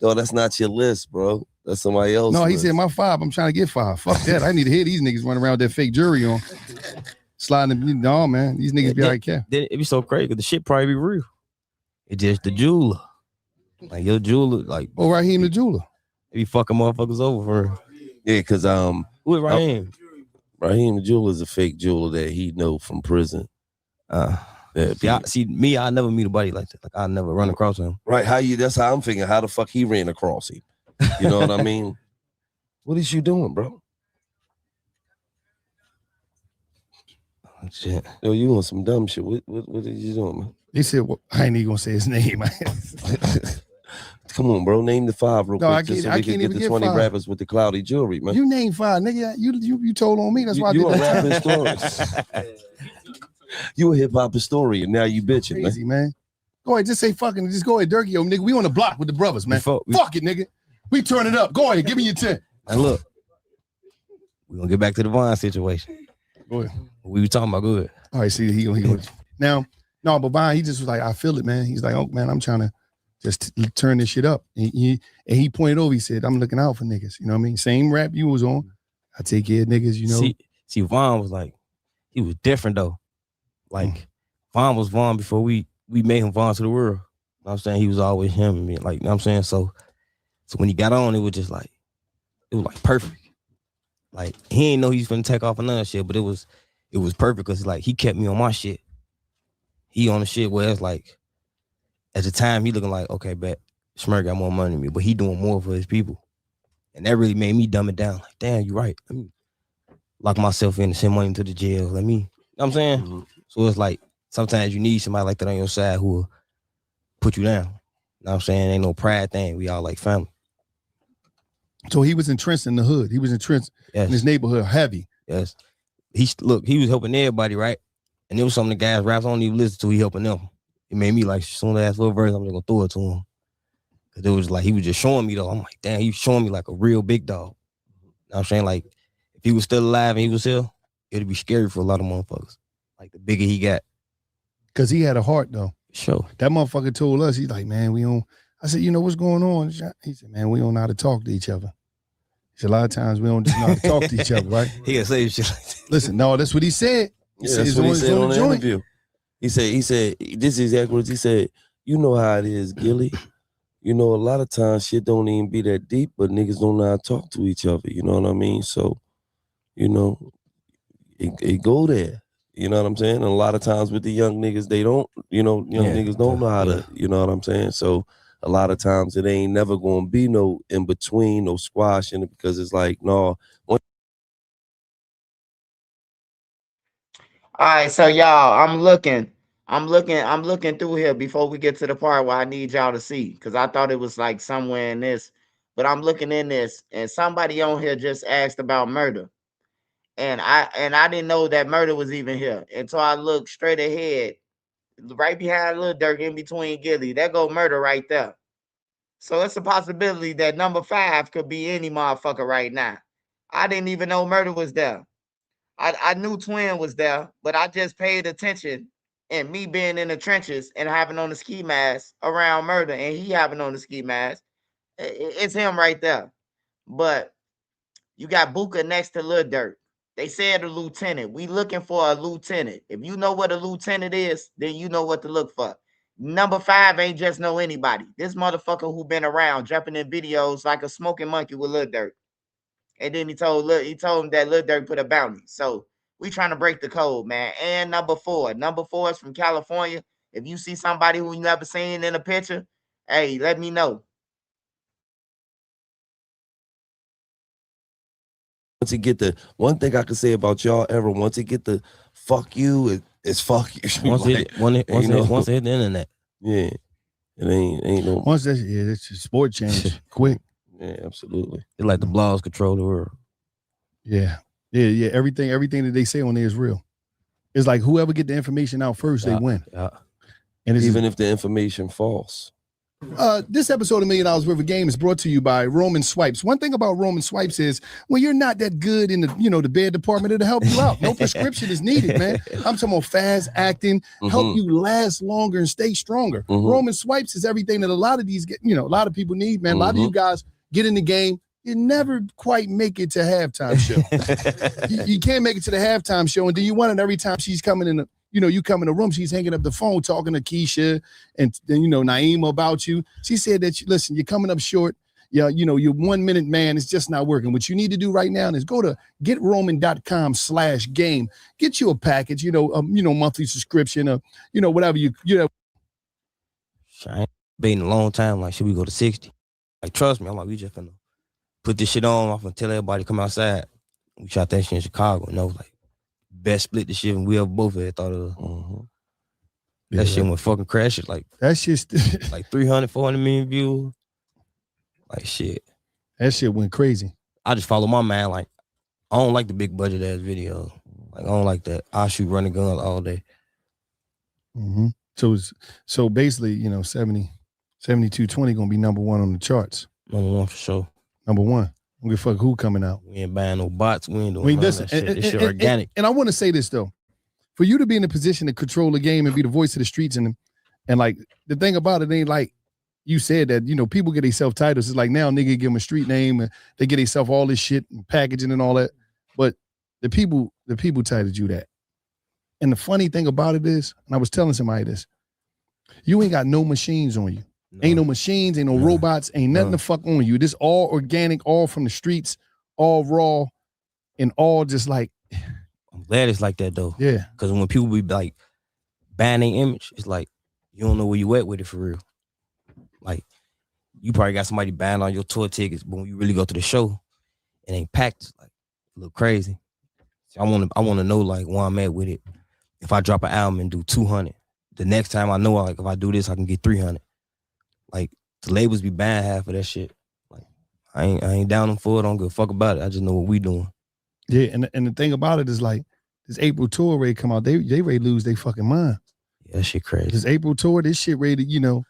No, that's not your list, bro. That's somebody else. No, he list. said my 5. I'm trying to get 5. Fuck that. I need to hear these niggas running around with that fake jury on. Sliding them. No, man. These niggas be like, yeah. Then it'd be so crazy because the shit probably be real. It's just the jeweler. Like your jeweler, like Raheem the jeweler. He fucking motherfuckers over for real. Yeah, because who is Raheem? Raheem the jeweler is a fake jeweler that he know from prison. Me, I never meet a buddy like that. Like I never run across him. Right? That's how I'm thinking. How the fuck he ran across him? You know what I mean? What is you doing, bro? Oh, shit. Yo, you on some dumb shit. What are you doing, man? He said, well, I ain't even gonna say his name. Come on, bro. Name the 5 real quick. I just can't, so we can get the 20 5. rappers with the cloudy jewelry, man. You name 5, nigga. You told on me. That's why you I a did rap that. historian. You a hip hop historian. Now you bitching, Crazy, man. Go ahead, just say fucking. Just go ahead, Durky, yo, nigga. We on the block with the brothers, man. Fuck it, nigga. We turn it up. Go ahead, give me your 10. And look, we gonna get back to the Vonnie situation. Go ahead. We were talking about good. All right, see, he goes. Now, no, but Vonnie, he just was like, I feel it, man. He's like, oh man, I'm trying to just turn this shit up. And he pointed over. He said, I'm looking out for niggas. You know what I mean? Same rap you was on. I take care of niggas. You know. See, Von was like, he was different though. Like Von was Von before we made him Von to the world. You know what I'm saying? He was always him and me. Like, you know what I'm saying? So when he got on, it was just like, it was like perfect. Like he ain't know he was gonna take off another shit, but it was perfect because like he kept me on my shit. He on the shit where it's like, at the time he looking like, okay, bet Schmerk got more money than me, but he doing more for his people. And that really made me dumb it down. Like, damn, you right. Let me lock myself in and send money to the jail. Let me, you know what I'm saying? Mm-hmm. So it's like, sometimes you need somebody like that on your side who will put you down. You know what I'm saying? Ain't no pride thing. We all like family. So he was entrenched in the hood. He was entrenched in his neighborhood heavy. Yes. He was helping everybody, right? And it was some of the guys raps I don't even listen to, he helping them. It made me like, as soon as I asked for a verse, I'm just gonna throw it to him. Cause it was like, he was just showing me though. I'm like, damn, he was showing me like a real big dog. You know what I'm saying? Like, if he was still alive and he was here, it'd be scary for a lot of motherfuckers. Like the bigger he got. Cause he had a heart though. Sure. That motherfucker told us, he's like, man, we don't. I said, you know what's going on? He said, man, we don't know how to talk to each other. He said, a lot of times we don't just know how to talk to each other, right? He can say shit like that. Listen, no, that's what he said. That's what he said on the interview. He said, this is exactly what he said. You know how it is, Gilly. You know, a lot of times shit don't even be that deep, but niggas don't know how to talk to each other. You know what I mean? So, you know, it go there. You know what I'm saying? And a lot of times with the young niggas, they don't, you know, niggas don't know how to, you know what I'm saying? So a lot of times it ain't never going to be no in between, no squash in it, because it's like, no. All right, so y'all, I'm looking through here before we get to the part where I need y'all to see, because I thought it was like somewhere in this, but I'm looking in this, and somebody on here just asked about murder. And I didn't know that murder was even here. And so I looked straight ahead, right behind Lil Durk, in between Gilly. There go murder right there. So it's a possibility that number 5 could be any motherfucker right now. I didn't even know murder was there. I knew Twin was there, but I just paid attention, and me being in the trenches and having on the ski mask around murder, and he having on the ski mask, it's him right there. But you got Buka next to Lil Durk. They said a lieutenant. We looking for a lieutenant. If you know what a lieutenant is, then you know what to look for. Number 5 ain't just know anybody. This motherfucker who been around jumping in videos like a smoking monkey with Lil Durk. And then he told him that Lil Durk put a bounty. So We trying to break the code, man. And number 4. Number 4 is from California. If you see somebody who you never seen in a picture, hey, let me know. Once you get the one thing I can say about y'all ever, once you get the fuck you, it's fuck you. Once Like, it hit the internet. yeah, it ain't no. Once that's just sport change quick. Yeah, absolutely. It's like the blogs control the world. Yeah. Everything that they say on there is real. It's like whoever get the information out first, they win. Yeah. And it's Even if the information false. This episode of $1 Million Worth of Game is brought to you by Roman Swipes. One thing about Roman Swipes is when you're not that good in the bed department, it'll help you out. No prescription is needed, man. I'm talking about fast acting, help you last longer and stay stronger. Roman Swipes is everything that a lot of these a lot of people need, man. A lot of you guys get in the game, you never quite make it to halftime show. you can't make it to the halftime show, and then you want it every time she's coming in the you come in the room, she's hanging up the phone talking to Keisha and then, Naeem about you. She said that, listen, you're coming up short. Your 1 minute man is just not working. What you need to do right now is go to getroman.com/game. Get you a package, monthly subscription or, whatever you. I ain't been a long time. Like, should we go to 60? Like, trust me. I'm like, we just gonna put this shit on. I'm gonna tell everybody to come outside. We shot that shit in Chicago, and I was like, best split the shit, and we ever both had thought of. That shit went fucking crash. Like that shit, like 300, 400 million views. Like shit. That shit went crazy. I just follow my man. Like I don't like the big budget ass videos. Like I don't like that. I shoot running guns all day. So basically, 7220 gonna be number 1 on the charts. Number 1 for sure. Number 1. I don't give a fuck who coming out. We ain't buying no bots. We ain't doing none of that shit. This shit organic. And I want to say this though, for you to be in a position to control the game and be the voice of the streets, and like the thing about it ain't like you said that people get themselves titles. It's like now nigga give them a street name and they get themselves all this shit and packaging and all that. But the people titled you that. And the funny thing about it is, and I was telling somebody this, you ain't got no machines on you. No. Ain't no machines, ain't no robots, ain't nothing to fuck on you. This all organic, all from the streets, all raw, and all just like. I'm glad it's like that though. Yeah. Because when people be like buying their image, it's like you don't know where you at with it for real. Like you probably got somebody buying on your tour tickets, but when you really go to the show, it ain't packed. It's like a little crazy. So I want to know like where I'm at with it. If I drop an album and do 200, the next time I know like if I do this, I can get 300. Like the labels be buying half of that shit. Like I ain't down them for it. I don't give a fuck about it. I just know what we doing. Yeah, and the thing about it is like this April tour ready to come out. They ready to lose their fucking mind. Yeah, that shit crazy. This April tour, this shit ready to,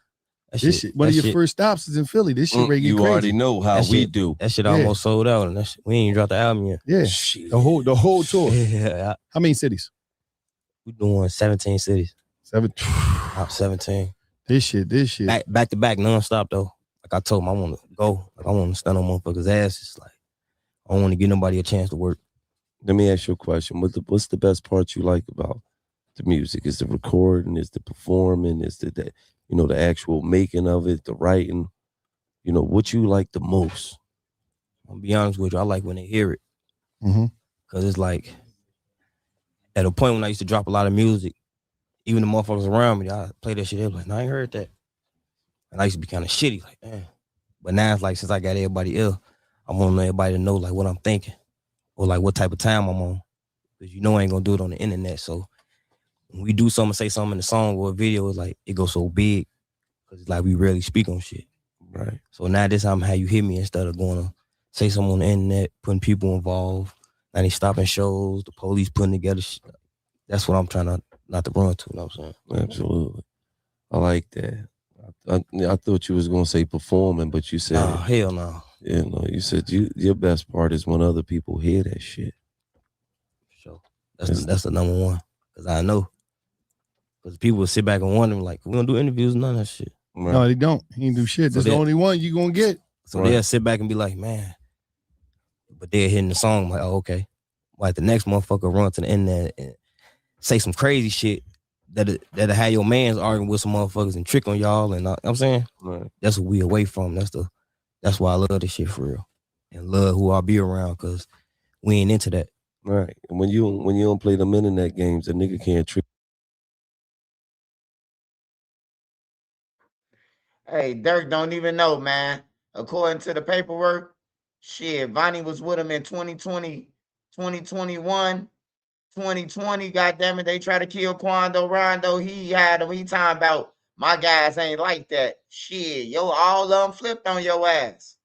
this shit. One of your first stops is in Philly. This shit ready to get crazy. You already know how we do. That shit almost sold out, and we ain't dropped the album yet. Yeah, shit. the whole tour. Yeah. How many cities? We doing 17 cities. 17. This shit. Back to back, nonstop though. Like I told him, I want to go. Like I want to stand on motherfuckers' asses. Like I don't want to give nobody a chance to work. Let me ask you a question. What's the best part you like about the music? Is the recording? Is the performing? Is the the actual making of it? The writing? What you like the most? I'll be honest with you. I like when they hear it. Cause it's like at a point when I used to drop a lot of music, even the motherfuckers around me, I play that shit. They be like, "No, I ain't heard that." And I used to be kind of shitty, like, damn. But now it's like since I got everybody ill, I want everybody to know like what I'm thinking. Or like what type of time I'm on. Because I ain't gonna do it on the internet. So when we do something, say something in the song or a video, it's like it goes so big. Because it's like we rarely speak on shit. Right. So now this time how you hear me instead of going to say something on the internet, putting people involved. Now they stopping shows, the police putting together shit. That's what I'm trying to not to run to, you know what I'm saying? Absolutely. I like that. I thought you was gonna say performing, but you said hell no. Yeah, no, you said your best part is when other people hear that shit. Sure. That's the number one. Cause I know. Cause people will sit back and wonder like, we don't do interviews, none of that shit. Right. No, they don't. He ain't do shit. That's the only one you gonna get. So they'll sit back and be like, man. But they're hitting the song, I'm like, oh, okay. Like the next motherfucker run to the internet and say some crazy shit that'll have your mans arguing with some motherfuckers and trick on y'all, and you know what I'm saying? Right. That's what we away from. That's why I love this shit for real. And love who I be around, cause we ain't into that. Right. And when you don't play them internet games, a nigga can't trick. Hey, Dirk don't even know, man. According to the paperwork, shit, Vonnie was with him in 2020, 2021, 2020. Goddamn it, they try to kill Quando Rondo. He had him. He talking about my guys ain't like that. Shit, yo, all of them flipped on your ass.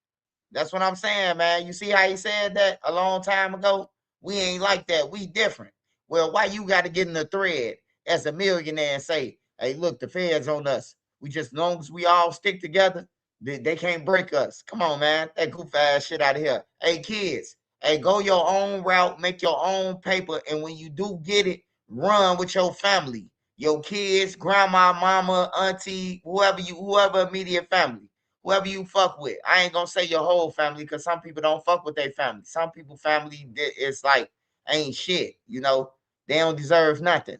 That's what I'm saying, man. You see how he said that a long time ago? We ain't like that. We different. Well, why you got to get in the thread as a millionaire and say, hey, look, the feds on us. We just, as long as we all stick together, they can't break us. Come on, man. That goof ass shit out of here. Hey, kids, hey, go your own route, make your own paper. And when you do get it, run with your family, your kids, grandma, mama, auntie, whoever immediate family. Whoever you fuck with. I ain't gonna say your whole family because some people don't fuck with their family. Some people family is like ain't shit, you know. They don't deserve nothing.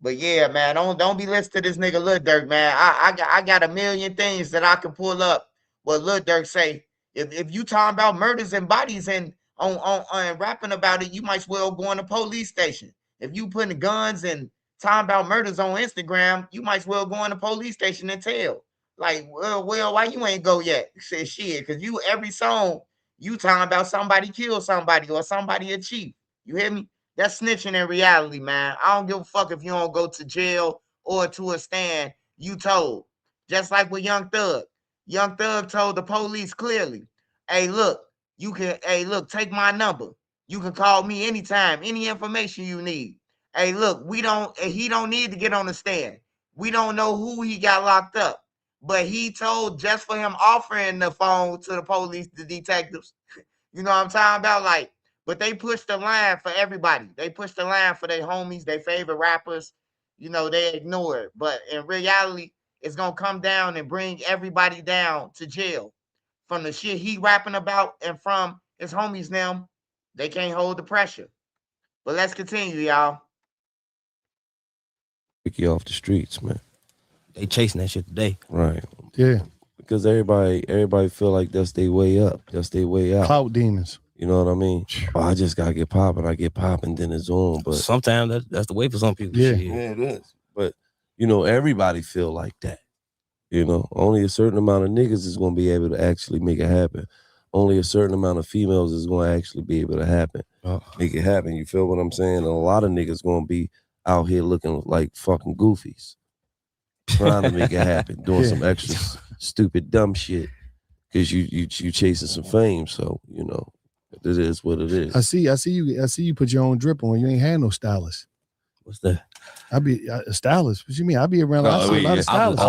But yeah, man, don't be listening to this nigga Lil Durk, man. I got a million things that I can pull up. What Lil Durk say? If you talking about murders and bodies and on rapping about it, you might as well go in a police station. If you putting guns and talking about murders on Instagram, you might as well go in a police station and tell. Like, well, why you ain't go yet? Say shit, because you every song you talking about somebody killed somebody or somebody a chief. You hear me? That's snitching in reality, man. I don't give a fuck if you don't go to jail or to a stand. You told. Just like with Young Thug. Young Thug told the police clearly, hey, look, take my number. You can call me anytime, any information you need. Hey, look, he don't need to get on the stand. We don't know who he got locked up. But he told just for him offering the phone to the police, the detectives. You know what I'm talking about? Like, but they pushed the line for everybody. They pushed the line for their homies, their favorite rappers. You know, they ignore it. But in reality, it's gonna come down and bring everybody down to jail. From the shit he rapping about and from his homies now, they can't hold the pressure. But let's continue, y'all. Pick you off the streets, man. They chasing that shit today. Right. Yeah. Because everybody feel like that's their way up. That's their way out. Clout demons. You know what I mean? Oh, I just gotta get popping. I get popping, then it's on. But sometimes that's the way for some people. Yeah. Yeah, it is. But you know, everybody feel like that. You know, only a certain amount of niggas is gonna be able to actually make it happen. Only a certain amount of females is gonna actually be able to make it happen. You feel what I'm saying? And a lot of niggas gonna be out here looking like fucking goofies, trying to make it happen, doing some extra stupid dumb shit because you chasing some fame. So you know, it is what it is. I see you put your own drip on. You ain't had no stylist. What's that? I be a stylist. What you mean? I be around. I see a lot of stylists. A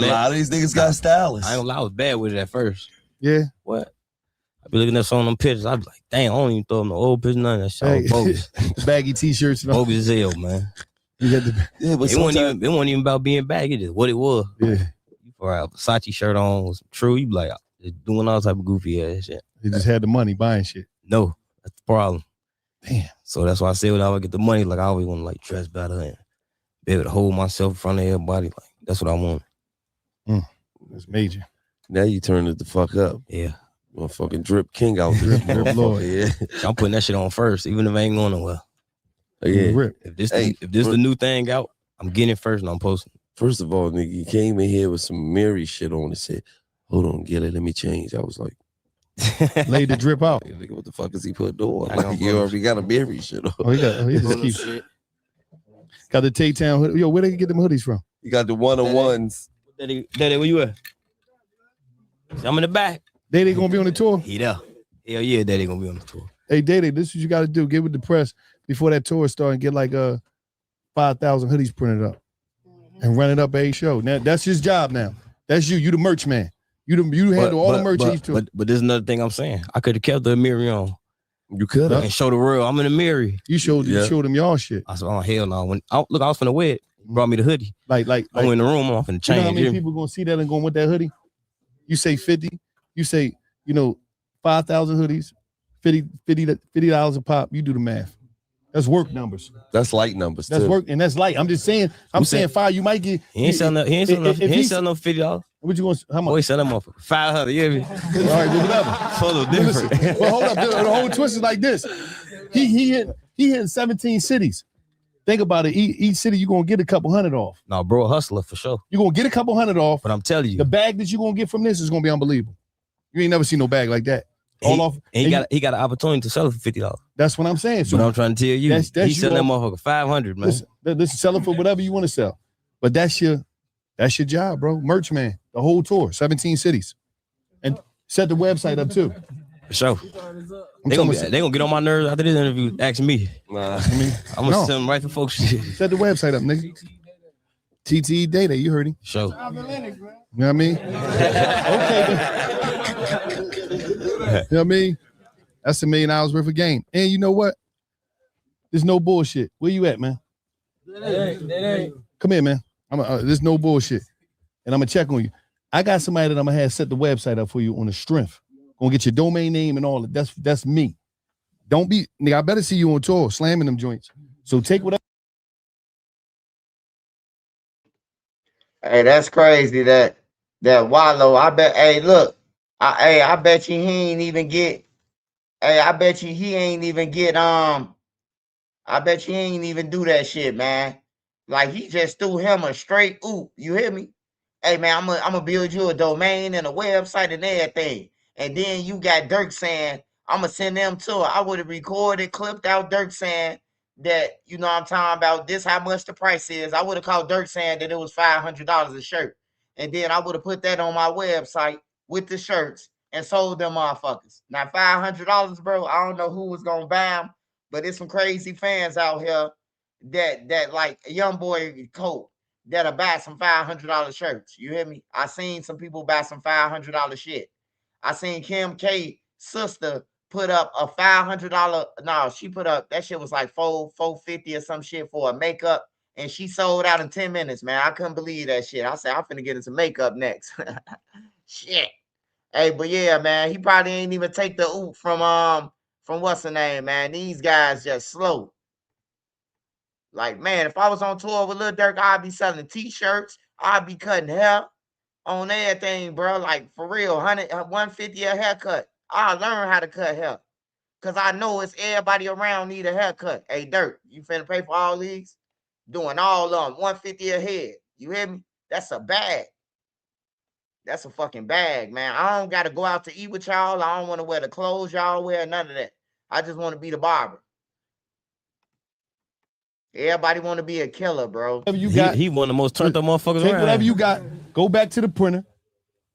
lot of these niggas got stylists. I ain't gonna lie, I was bad with it at first. Yeah. What? I be looking at some of them pictures. I be like, dang, I don't even throw them no old pictures, none of that shit. Hey, bogus. The baggy t-shirts. Bogus as hell, man. You got but it wasn't even about being baggy. Just what it was. Yeah. You put a Versace shirt on was true. You be like just doing all type of goofy ass shit. You just had the money buying shit. No, that's the problem. Damn. So that's why I say when I would get the money, like I always want to like dress better and be able to hold myself in front of everybody. Like that's what I want. That's major. Now you turn it the fuck up. Yeah. Motherfucking drip king out there. Drip Lord. Yeah. I'm putting that shit on first, even if I ain't going nowhere. Yeah. If this the new thing out, I'm getting it first and I'm posting. First of all, nigga, you came in here with some Mary shit on and said, hold on, Gilly, let me change. I was like, lay the drip out. Nigga, what the fuck is he putting on? Like, you already got a Mary shit on. Oh, he just keeps got the Tay-Town hoodie. Yo, where they get them hoodies from? You got the one-on-ones. Daddy, where you at? I'm in the back. Daddy gonna be on the tour? He there. Hell yeah, Daddy gonna be on the tour. Hey, Daddy, this is what you got to do. Get with the press before that tour starts and get like 5,000 hoodies printed up and run it up a show. Now that's his job. Now that's you. You the merch man. You handle all the merch. But there's another thing I'm saying. I could have kept the mirror on. You could have and show the world I'm in the mirror. You showed them y'all shit. I said, oh hell no. When I was finna wear it, he brought me the hoodie. Like I'm in the room. I'm finna change. You know how many people gonna see that and going with that hoodie? You say 50. You say 5,000 hoodies, $50 a pop. You do the math. That's work numbers. That's light numbers. That's too. work, and that's light. I'm just saying. I'm saying 5. You might get. He ain't selling no $50. What you going? How much? Boy, sell them off for $500. You hear me? All right, whatever. Total different. Well, hold up. The whole twist is like this. He hit 17 cities. Think about it. Each city you're gonna get a couple hundred off. No, bro, a hustler for sure. You're gonna get a couple hundred off. But I'm telling you, the bag that you're gonna get from this is gonna be unbelievable. You ain't never seen no bag like that. He got an opportunity to sell it for $50. That's what I'm saying. So but I'm trying to tell you, he's selling that motherfucker $500, man. Listen, sell it for whatever you want to sell. But that's your job, bro. Merch man, the whole tour, 17 cities. And set the website up too. For sure. They gonna get on my nerves after this interview asking me. I'm gonna send them right to folks. Set the website up, nigga. TTE Data, you heard him. Sure. You know what I mean? Okay. You know what I mean? That's $1 million worth of game. And you know what? There's no bullshit. Where you at, man? Come here, man. There's no bullshit. And I'm gonna check on you. I got somebody that I'm gonna have set the website up for you on the strength. Gonna get your domain name and all that. That's me. Don't be, nigga, I better see you on tour slamming them joints. So take whatever. Hey, that's crazy that Wallow. I bet. Hey, look. I bet you he ain't even get. Hey, I bet you he ain't even get. I bet you he ain't even do that shit, man. Like he just threw him a straight oop. You hear me? Hey, man, I'm gonna build you a domain and a website and everything. And then you got Durk saying, I'm gonna send them to her. I would have recorded, clipped out Durk saying that, you know what I'm talking about, this how much the price is. I would have called Durk saying that it was $500 a shirt. And then I would have put that on my website with the shirts and sold them motherfuckers. Now, $500, bro, I don't know who was gonna buy them, but there's some crazy fans out here that like a young boy coat that'll buy some $500 shirts. You hear me? I seen some people buy some $500 shit. I seen Kim K sister put up a $500. No, she put up, that shit was like $450 or some shit for a makeup, and she sold out in 10 minutes, man. I couldn't believe that shit. I said, I'm finna get into makeup next. Shit. Hey, but yeah, man, he probably ain't even take the oop from what's the name, man. These guys just slow. Like, man, if I was on tour with Lil Durk, I'd be selling t-shirts. I'd be cutting hair on everything, bro. Like, for real, 150 a haircut. I learned how to cut hair. Because I know it's everybody around need a haircut. Hey, Durk, you finna pay for all these? Doing all of them, 150 a head. You hear me? That's a bag. That's a fucking bag, man. I don't got to go out to eat with y'all. I don't want to wear the clothes y'all wear, none of that. I just want to be the barber. Everybody want to be a killer, bro. He one of the most turned up motherfuckers take around. Whatever you got, go back to the printer.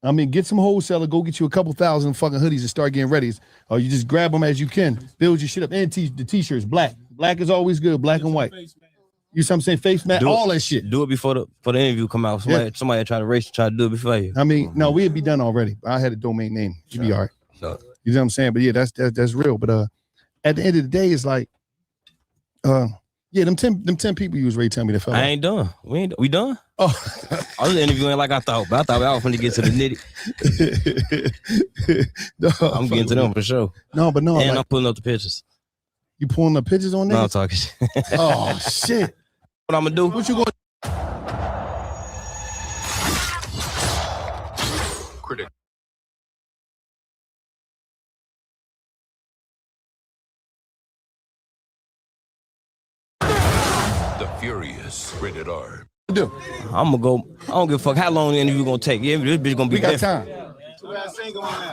I mean, get some wholesaler, go get you a couple thousand fucking hoodies and start getting ready. Or you just grab them as you can. Build your shit up. And the t-shirts, black. Black is always good, black and white. You know what I'm saying? Face mask, all that shit. Do it before the interview come out. Somebody try to race, try to do it before you. I mean, no, we'd be done already. I had a domain name. You'd be all right. Sure. You know what I'm saying? But yeah, that's real. But at the end of the day, it's like, yeah, them 10 people you was ready to tell me that fell. I ain't done. We done? Oh, I was interviewing like I thought, but I thought I was going to get to the nitty. No, I'm getting to them for sure. No, but no. And like, I'm pulling up the pictures. You pulling up pictures on there? No, I'm talking shit. Oh shit. What I'm gonna do? What you going? Critic. The Furious, rated R. Do? I'm gonna go. I don't give a fuck how long the interview gonna take. Yeah, this bitch gonna be. We got time.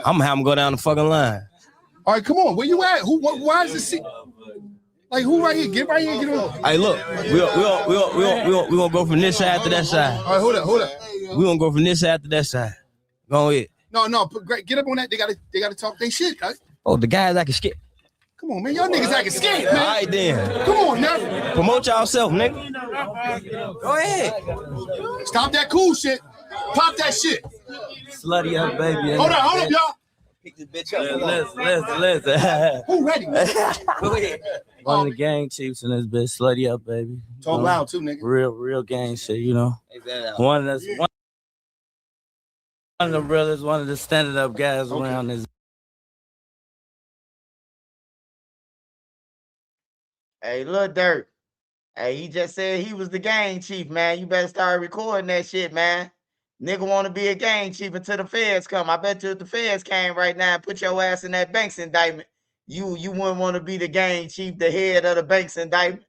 I'm gonna have him go down the fucking line. All right, come on. Where you at? Who? Why is this seat? Like who right here? Get right here. Get on. Hey, look, we gonna go from this side to that side. All right, hold up. We gonna go from this side to that side. Go ahead. No, get up on that. They gotta talk their shit, guys. Oh, the guys acting scared. Come on, man. Y'all niggas acting scared, man. All right, then. Come on, now. Promote yourself, nigga. Go ahead. Stop that cool shit. Pop that shit. Slutty up, baby. Hold up, y'all. Pick this bitch up. Listen. Who ready? Go ahead. One of the gang chiefs in this bitch. Slutty up, baby. Talk loud too, nigga. Real gang shit, you know. One of the brothers, one of the standing up guys around this. Hey, Lil Durk. Hey, he just said he was the gang chief, man. You better start recording that shit, man. Nigga want to be a gang chief until the feds come. I bet you if the feds came right now and put your ass in that Banks indictment, You wouldn't want to be the gang chief, the head of the Banks indictment.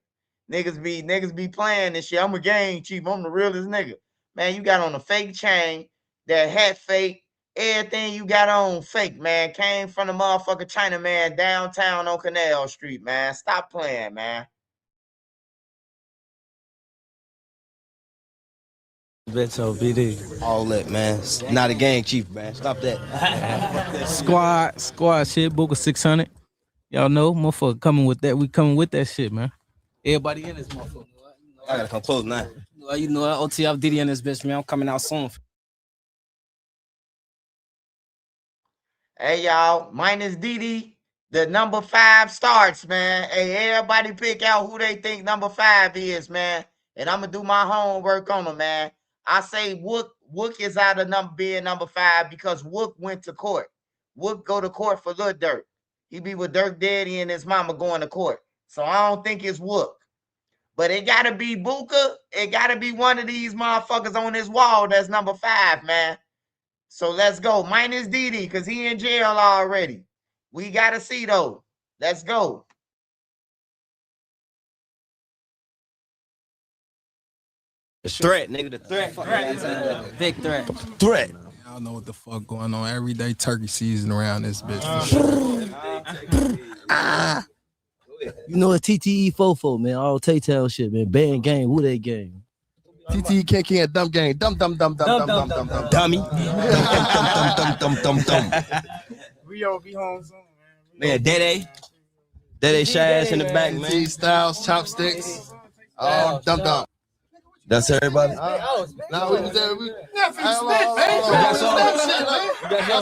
Niggas be playing this shit. I'm a gang chief. I'm the realest nigga. Man, you got on a fake chain, that hat fake, everything you got on fake, man. Came from the motherfucker China man downtown on Canal Street, man. Stop playing, man. Beto, BD, all that, man. Not a gang chief, man. Stop that. Squad shit, book of 600. Y'all know, motherfucker coming with that. We coming with that shit, man. Everybody in this motherfucker. I gotta come close now. You know, OTF Diddy in this bitch, man. I'm coming out soon. Hey, y'all, minus Didi, the number 5 starts, man. Hey, everybody pick out who they think number 5 is, man. And I'm going to do my homework on them, man. I say Wook is out of being number 5 because Wook went to court. Wook go to court for Lil Durk. He be with Durk Daddy and his mama going to court. So I don't think it's Wook. But it got to be Booker. It got to be one of these motherfuckers on this wall that's number 5, man. So let's go. Minus Didi, because he in jail already. We got to see, though. Let's go. The threat, nigga, the threat. Big threat. Threat. Y'all know what the fuck going on. Every day turkey season around this bitch. You know, it's TTE Fofo, man. All Tay-Town shit, man. Band gang, who they gang? TTE KK, dumb gang, dumb. Dummy. Dumb. We all be home soon, Man, Dede Shaz in the back, man. T Styles, chopsticks. Oh, dumb. That's everybody. Now we was there. I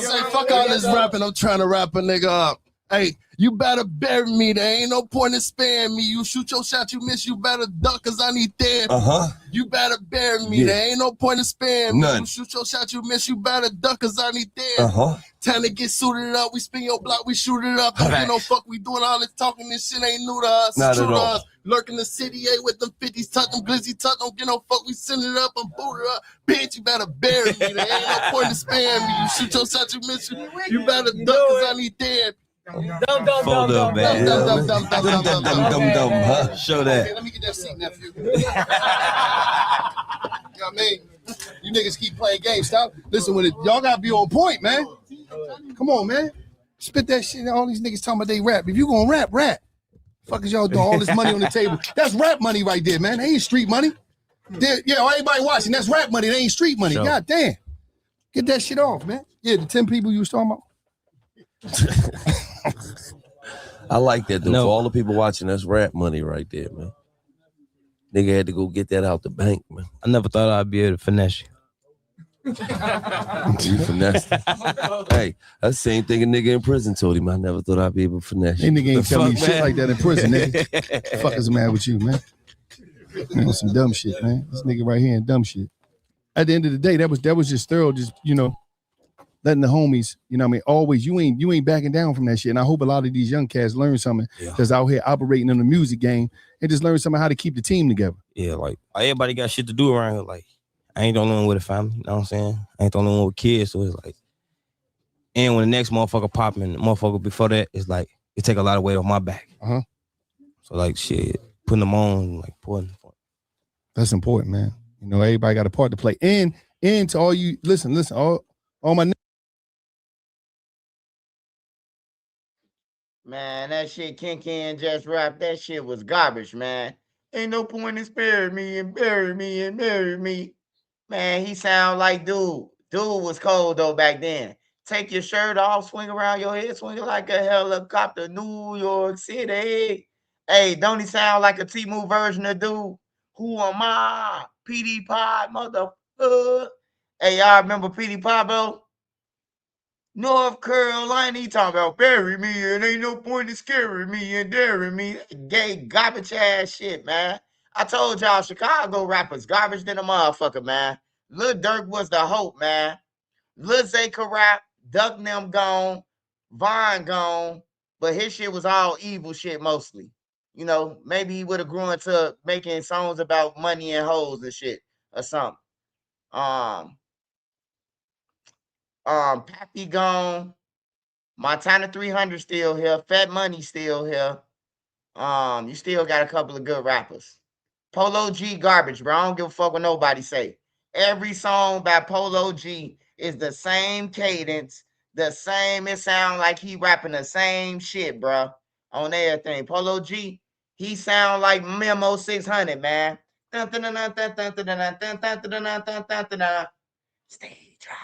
say, fuck all this rapping. I'm trying to wrap a nigga up. Hey, you better bury me. There ain't no point in sparing me. You shoot your shot, you miss, you better duck, cause I need therapy. You better bury me. Yeah. There ain't no point in sparing me. None. You shoot your shot, you miss, you better duck, cause I need therapy. Time to get suited up. We spin your block, we shoot it up. Don't get no fuck. We doing all this talking. This shit ain't new to us. Not It's true at to all. us. Lurking the city, with them 50s, tuck them glizzy tuck. Don't get no fuck. We send it up. I'm booted up. Bitch, you better bury me. There ain't no point in sparing me. You shoot your shot, you miss, you better duck, cause I need therapy. Fold up, man. Dumb, Huh? Show that. Okay, let me get that seat, nephew. You know what I mean? You niggas keep playing games. Stop. Listen with it. Y'all gotta be on point, man. Come on, man. Spit that shit. All these niggas talking about they rap. If you gonna rap. Fuck is y'all doing all this money on the table? That's rap money right there, man. They ain't street money. Yeah, everybody watching, that's rap money. They ain't street money. Sure. God damn. Get that shit off, man. Yeah, the 10 people you was talking about. I like that though. No. For all the people watching, that's rap money right there, man. Nigga had to go get that out the bank, man. I never thought I'd be able to finesse you. You finessed it. Hey, that's the same thing a nigga in prison told him. I never thought I'd be able to finesse They you. nigga ain't telling me fuck, shit man? like that in prison, nigga. Fuck is the matter with you, man? Man, some dumb shit, man. This nigga right here in dumb shit. At the end of the day, that was just thorough, just, you know, letting the homies, you know what I mean, always, you ain't backing down from that shit. And I hope a lot of these young cats learn something that's out here operating in the music game and just learn something how to keep the team together. Yeah, like everybody got shit to do around here. Like, I ain't the only one with a family, you know what I'm saying? I ain't the only one with kids, so it's like, and when the next motherfucker pop in, the motherfucker before that, it's like, it take a lot of weight off my back. So like, shit, putting them on, like, important. That's important, man. You know, everybody got a part to play. And to all you, listen, all my Man, that shit Ken just rap. That shit was garbage, man. Ain't no point in sparing me and bury me and marry me. Man, he sound like dude. Dude was cold though back then. Take your shirt off, swing around your head, swing it like a helicopter, New York City. Hey, don't he sound like a T-Move version of dude? Who am I? PD Pod, motherfucker. Hey, y'all remember PD Pablo? North Carolina, he talking about bury me and ain't no point in scaring me and daring me. Gay garbage ass shit, man. I told y'all Chicago rappers garbage than a motherfucker, man. Lil Durk was the hope, man. Lil Zay could rap, Duck and them gone, Vonnie gone, but his shit was all evil shit mostly. You know, maybe he would have grown into making songs about money and hoes and shit or something. Pappy gone, Montana 300 still here. Fat Money still here. You still got a couple of good rappers. Polo G garbage, bro. I don't give a fuck what nobody say. Every song by Polo G is the same cadence, the same. It sound like he rapping the same shit, bro. On everything. Polo G, he sound like Memo 600, man. Stay dry.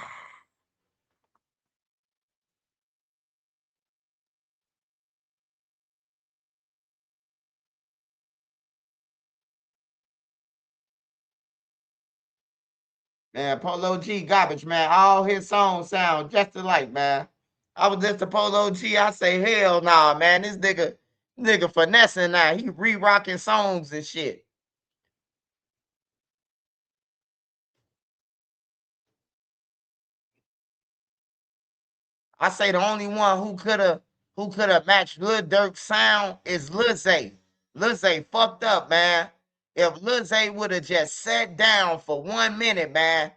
Man, Polo G garbage, man. All his songs sound just alike, man. I was listening to Polo G. I say, hell nah, man. This nigga finessing now. He re-rocking songs and shit. I say the only one who could have matched Lil Durk's sound is Lil Zay. Lil Zay fucked up, man. If Lil Zay would have just sat down for 1 minute, man,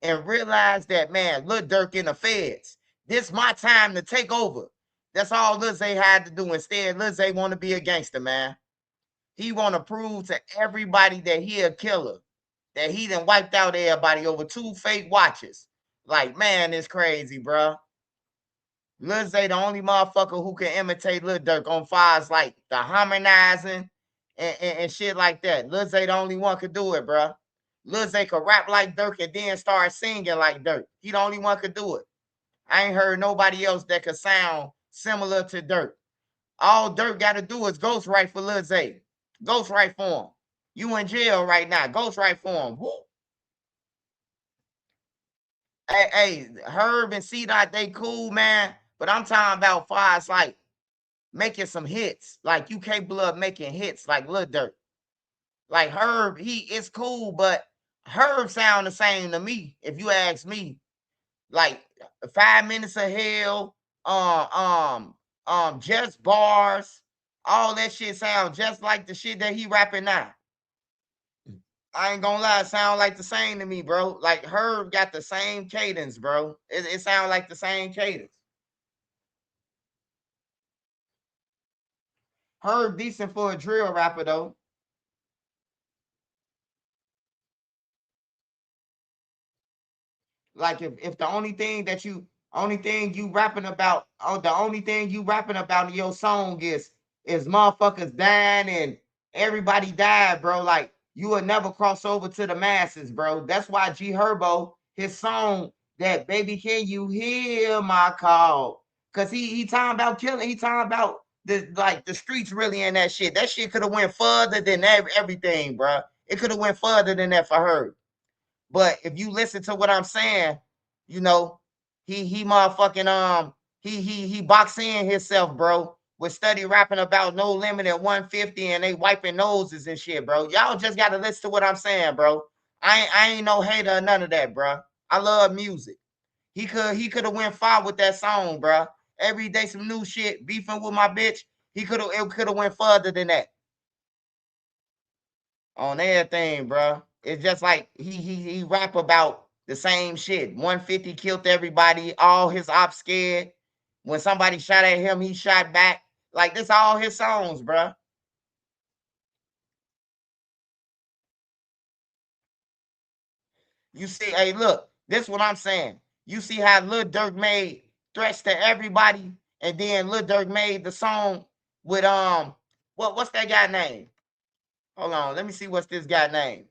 and realized that, man, Lil Durk in the feds. This my time to take over. That's all Lil Zay had to do. Instead, Lil Zay want to be a gangster, man. He want to prove to everybody that he a killer, that he done wiped out everybody over 2 fake watches. Like, man, it's crazy, bro. Lil Zay the only motherfucker who can imitate Lil Durk on files like the harmonizing and shit like that. Lil Zay the only one could do it, bro. Lil Zay could rap like Durk and then start singing like Durk. He the only one could do it. I ain't heard nobody else that could sound similar to Durk. All Durk got to do is ghostwrite for Lil Zay. Ghostwrite for him. You in jail right now. Ghostwrite for him. Woo. Hey, Herb and C-Dot, they cool, man. But I'm talking about files like making some hits. Like you capable of making hits like Lil Durk. Like Herb, it's cool, but Herb sound the same to me, if you ask me. Like 5 Minutes of Hell, just bars, all that shit sound just like the shit that he rapping now. I ain't gonna lie, it sound like the same to me, bro. Like Herb got the same cadence, bro. It sound like the same cadence. Herb decent for a drill rapper though. Like if the only thing you rapping about, the only thing you rapping about in your song is motherfuckers dying and everybody died, bro. Like you will never cross over to the masses, bro. That's why G Herbo, his song that Baby Can You Hear My Call? Cause he talking about killing, he talking about the streets really in that shit. That shit could have went further than everything, bro. It could have went further than that for her. But if you listen to what I'm saying, you know, he motherfucking he box in himself, bro. With study rapping about No Limit at 150 and they wiping noses and shit, bro. Y'all just gotta listen to what I'm saying, bro. I ain't no hater or none of that, bro. I love music. He could have went far with that song, bro. Every day some new shit, beefing with my bitch. It could have went further than that. On everything, bro. It's just like he rap about the same shit. 150 killed everybody, all his ops scared. When somebody shot at him, he shot back. Like this all his songs, bro. You see, hey, look, this what I'm saying. You see how Lil Durk made threats to everybody, and then Lil Durk made the song with what's that guy name? Hold on, let me see what's this guy name.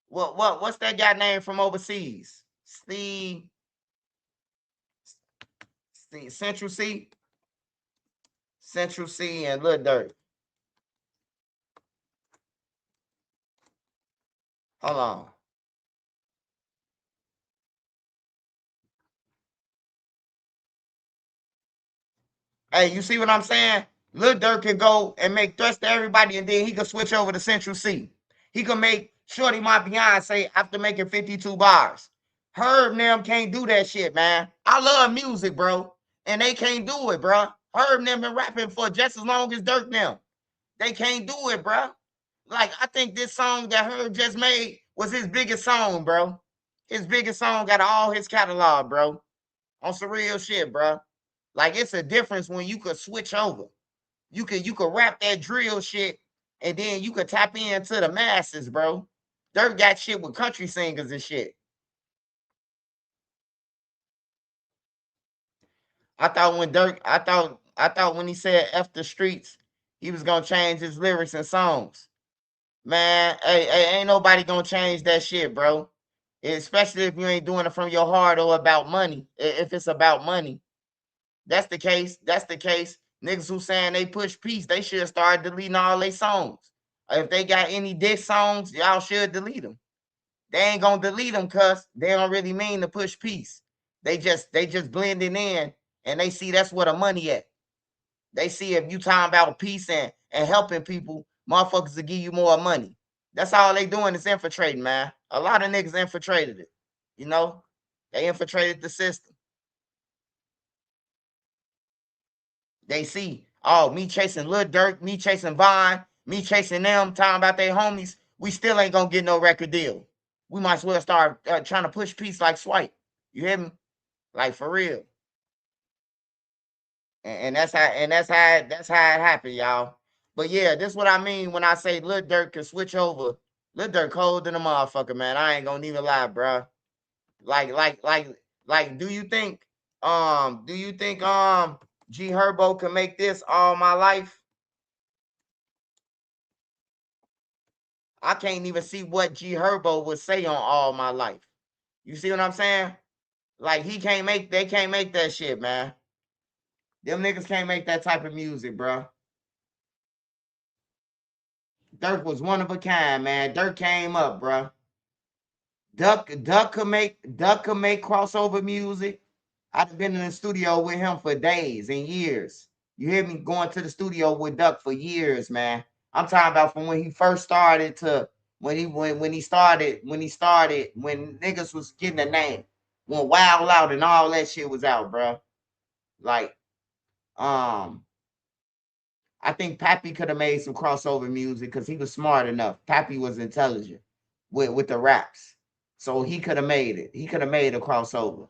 What's that guy name from overseas? Central C and Lil Durk. Hold on. Hey, you see what I'm saying? Lil Durk can go and make threats to everybody, and then he can switch over to Central C. He can make Shorty My Beyonce after making 52 bars. Herb and them can't do that shit, man. I love music, bro, and they can't do it, bro. Herb and them been rapping for just as long as Durk them. They can't do it, bro. Like, I think this song that Herb just made was his biggest song, bro. His biggest song got all his catalog, bro. On some real shit, bro. Like, it's a difference when you could switch over. You could rap that drill shit, and then you could tap into the masses, bro. Durk got shit with country singers and shit. I thought when he said F the streets, he was gonna change his lyrics and songs. Man, hey, ain't nobody gonna change that shit, bro. Especially if you ain't doing it from your heart or about money. If it's about money. That's the case. That's the case. Niggas who saying they push peace, they should start deleting all their songs. If they got any diss songs, y'all should delete them. They ain't gonna delete them cause they don't really mean to push peace. They just blending in, and they see that's where the money at. They see if you talking about peace and helping people, motherfuckers will give you more money. That's all they doing is infiltrating, man. A lot of niggas infiltrated it. You know, they infiltrated the system. They see, oh, me chasing Lil Durk, me chasing Vonnie, me chasing them, talking about their homies. We still ain't gonna get no record deal. We might as well start trying to push peace like Swipe. You hear me? Like, for real. And that's how it happened, y'all. But yeah, this is what I mean when I say Lil Durk can switch over. Lil Durk cold than a motherfucker, man. I ain't gonna even lie, bro. Like, do you think G Herbo can make this All My Life? I can't even see what G Herbo would say on All My Life. You see what I'm saying? Like, they can't make that shit, man. Them niggas can't make that type of music, bro. Durk was one of a kind, man. Durk came up, bro. Duck could make crossover music. I've been in the studio with him for days and years. You hear me? Going to the studio with Duck for years, man. I'm talking about from when he first started to when niggas was getting a name, when Wild Out and all that shit was out, bro. Like, I think Pappy could have made some crossover music because he was smart enough. Pappy was intelligent with the raps. So he could have made it. He could have made a crossover.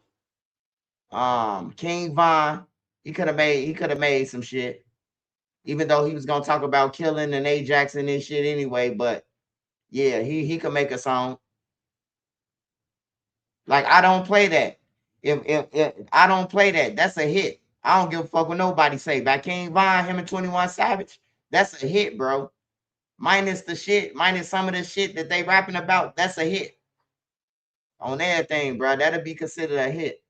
King Von, he could have made some shit. Even though he was gonna talk about killing and Ajax and this shit anyway, but yeah, he could make a song. Like, I don't play that. If I don't play that, that's a hit. I don't give a fuck what nobody say. By King Von, him and 21 Savage, that's a hit, bro. Minus some of the shit that they rapping about, that's a hit. On everything, bro. That'll be considered a hit.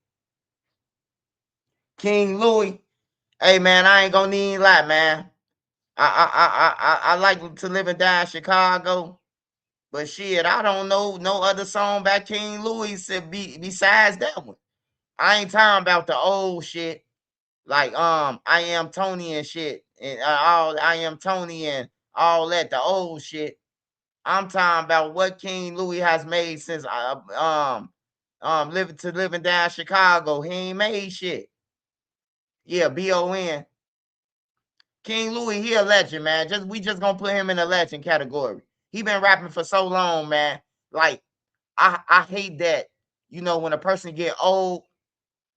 King Louis, hey man, I ain't gonna even lie, man. I like to live and die in Chicago, but shit, I don't know no other song by King Louis besides that one. I ain't talking about the old shit, like I Am Tony and shit, and all I Am Tony and all that, the old shit. I'm talking about what King Louis has made since living down Chicago. He ain't made shit. Yeah, BON. King Louis, he a legend, man. We just gonna put him in the legend category. He been rapping for so long, man. Like, I hate that, when a person get old,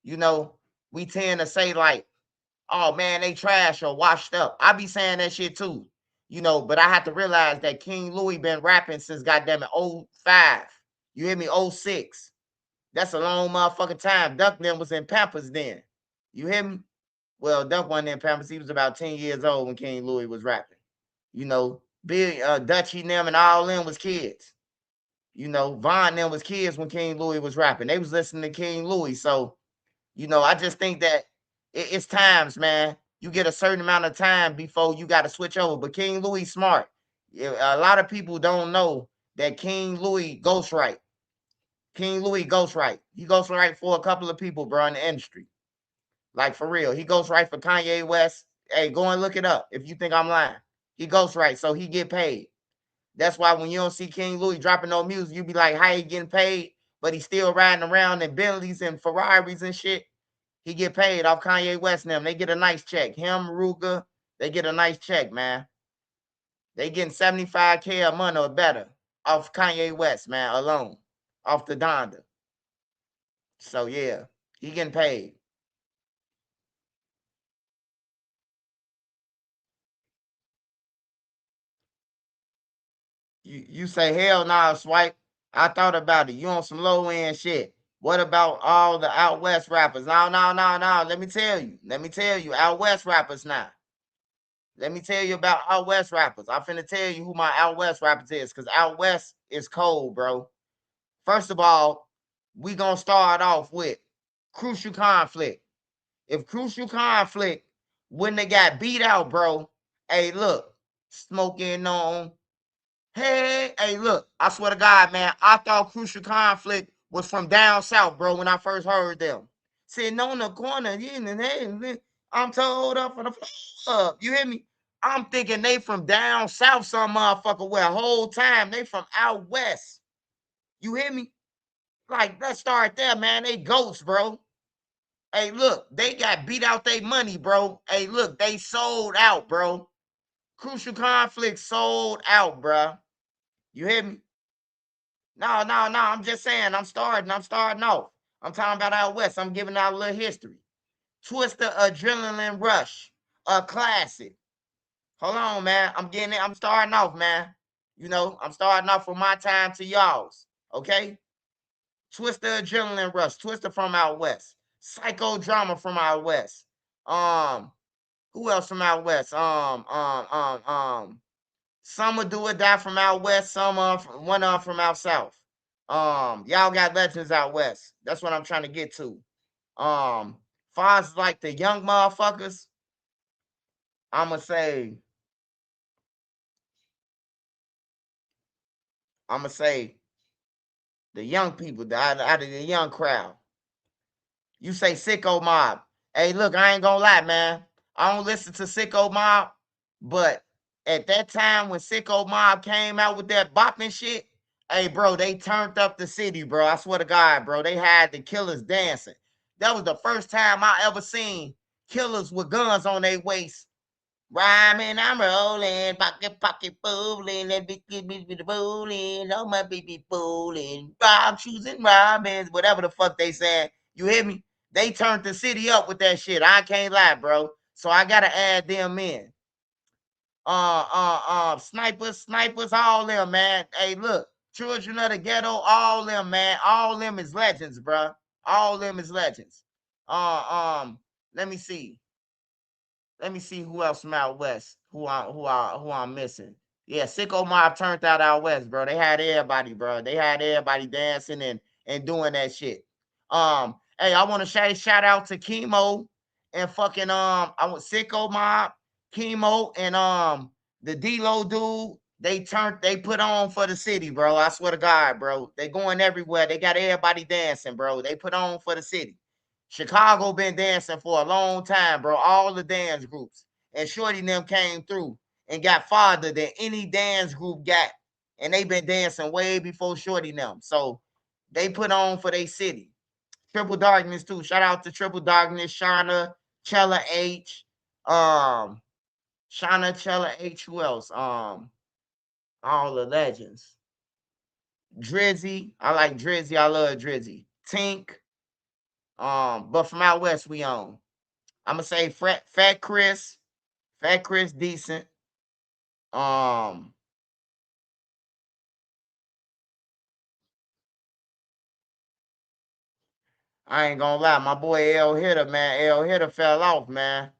we tend to say like, oh man, they trash or washed up. I be saying that shit too, but I have to realize that King Louis been rapping since goddamn it 05. You hear me? 06. That's a long motherfucking time. Duck them was in Pampers then. You hear me? Well, Duck wasn't in Pampers. He was about 10 years old when King Louis was rapping. Big Dutchy and them and all them was kids. Von and them was kids when King Louis was rapping. They was listening to King Louis. So, I just think that it's times, man. You get a certain amount of time before you got to switch over. But King Louis smart. A lot of people don't know that King Louis ghostwrite. King Louis ghostwrite. He ghostwrite for a couple of people, bro, in the industry. Like, for real. He ghostwrite for Kanye West. Hey, go and look it up if you think I'm lying. He ghostwrite, so he get paid. That's why when you don't see King Louis dropping no music, you be like, how he getting paid? But he's still riding around in Bentleys and Ferraris and shit. He get paid off Kanye West and them. They get a nice check. Him, Ruger, they get a nice check, man. They getting $75K a month or better off Kanye West, man, alone. Off the Donda. So, yeah, he getting paid. You say hell nah, Swipe. I thought about it. You on some low end shit. What about all the out west rappers? No. Let me tell you. Out west rappers now. Let me tell you about out west rappers. I'm finna tell you who my out west rappers is, because out west is cold, bro. First of all, we gonna start off with Crucial Conflict. If Crucial Conflict when they got beat out, bro, hey, look, smoking on. Hey, look, I swear to God, man, I thought Crucial Conflict was from down south, bro, when I first heard them. Sitting on the corner, I'm told up for the up. You hear me? I'm thinking they from down south, some motherfucker, where whole time they from out west. You hear me? Like, let's start there, man. They goats, bro. Hey, look, they got beat out their money, bro. Hey, look, they sold out, bro. Crucial Conflict sold out, bro. You hear me? No. I'm just saying, I'm starting off. I'm talking about out west. I'm giving out a little history. Twister Adrenaline Rush, a classic. Hold on, man. I'm getting it. I'm starting off, man. You know, I'm starting off from my time to y'all's. Okay? Twister Adrenaline Rush. Twister from out west. Psychodrama from out west. Who else from out west? Some will do or die from out west. Some one from out south. Y'all got legends out west. That's what I'm trying to get to. Far as like the young motherfuckers, I'ma say the young people, out of the young crowd. You say Sicko Mob. Hey, look, I ain't gonna lie, man. I don't listen to Sicko Mob, but at that time when Sicko Mob came out with that bopping shit, hey, bro, they turned up the city, bro. I swear to God, bro. They had the killers dancing. That was the first time I ever seen killers with guns on their waist. Rhyming, I'm rolling, pocket fooling, and be fooling, oh my baby fooling, rhyme choosing rhyming, whatever the fuck they saying. You hear me? They turned the city up with that shit. I can't lie, bro. So I gotta add them in. Snipers, all them, man. Hey, look, Children of the Ghetto, all them, man. All them is legends, bro. All them is legends. Let me see. Let me see who else from out west. Who I'm missing. Yeah, Sicko Mob turned out west, bro. They had everybody, bro. They had everybody dancing and doing that shit. Hey, I want to say shout out to Chemo and fucking I want Sicko Mob, Chemo, and the D-Lo dude. They put on for the city, bro. I swear to God, bro. They going everywhere. They got everybody dancing, bro. They put on for the city. Chicago been dancing for a long time, bro. All the dance groups. And Shorty and them came through and got farther than any dance group got. And they been dancing way before Shorty and them. So they put on for their city. Triple Darkness too. Shout out to Triple Darkness, Shauna, Chella H. Shauna, Chella H. Who else? All the legends. Drizzy. I like Drizzy. I love Drizzy. Tink. But from out west, we own. I'm gonna say Fat Chris decent. Um, I ain't gonna lie, my boy L Hitter, man. L Hitter fell off, man.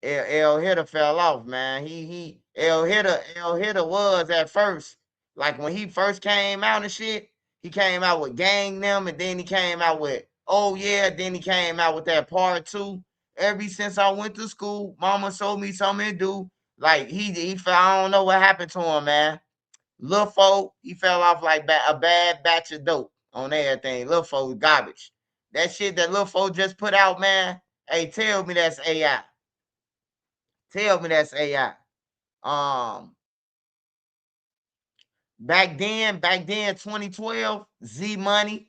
L Hitter fell off, man. He L Hitter was at first, like when he first came out and shit, he came out with Gang Them, and then he came out with Oh Yeah, then he came out with that part 2. Ever since I went to school, mama showed me something to do. Like he fell, I don't know what happened to him, man. Lil Fo, he fell off like a bad batch of dope on everything. Lil Fo garbage. That shit that Lil Fo just put out, man. Hey, tell me that's AI. Tell me that's AI. Um, back then, 2012, Z Money.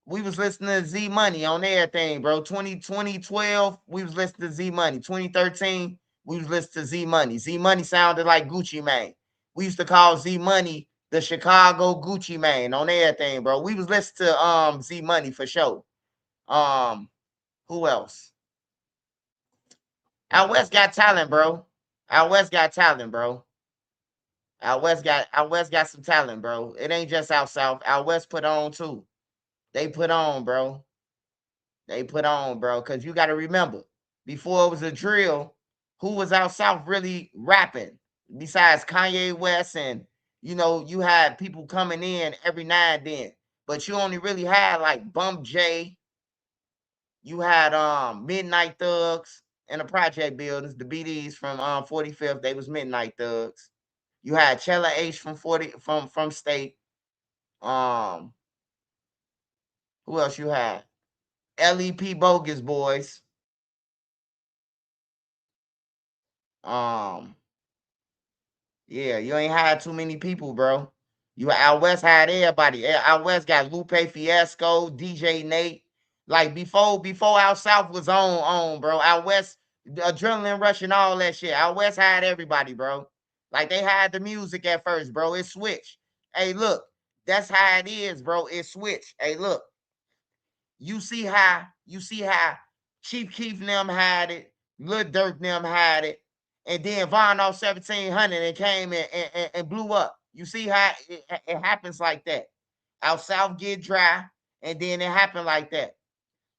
We was listening to Z Money on everything, bro. 2012, we was listening to Z Money. 2013, we was listening to Z Money. Z Money sounded like Gucci Mane. We used to call Z Money the Chicago Gucci Mane on everything, bro. We was listening to Z Money for sure. Who else? Out West got talent, bro. Out West got talent, bro. Out West got some talent, bro. It ain't just out South. Out West put on too. They put on, bro. They put on, bro. Cause you gotta remember, before it was a drill, who was out South really rapping? Besides Kanye West, and you had people coming in every now and then. But you only really had like Bump J. You had Midnight Thugs and the Project Builders, the BDs from 45th. They was Midnight Thugs. You had Chella H from from State. Um, who else you had? LEP Bogus Boys. Um, yeah, you ain't had too many people, bro. You Out West had everybody. Out West got Lupe Fiasco, DJ Nate. Like before Out South was on, bro. Out West, the Adrenaline Rush and all that shit. Out West had everybody, bro. Like they had the music at first, bro. It switched. Hey, look, that's how it is, bro. It switched. Hey, look, you see how Chief Keef and them had it, Lil Durk and them had it, and then Vonnie off 1700 and came and blew up. You see how it happens like that. Out South get dry, and then it happened like that.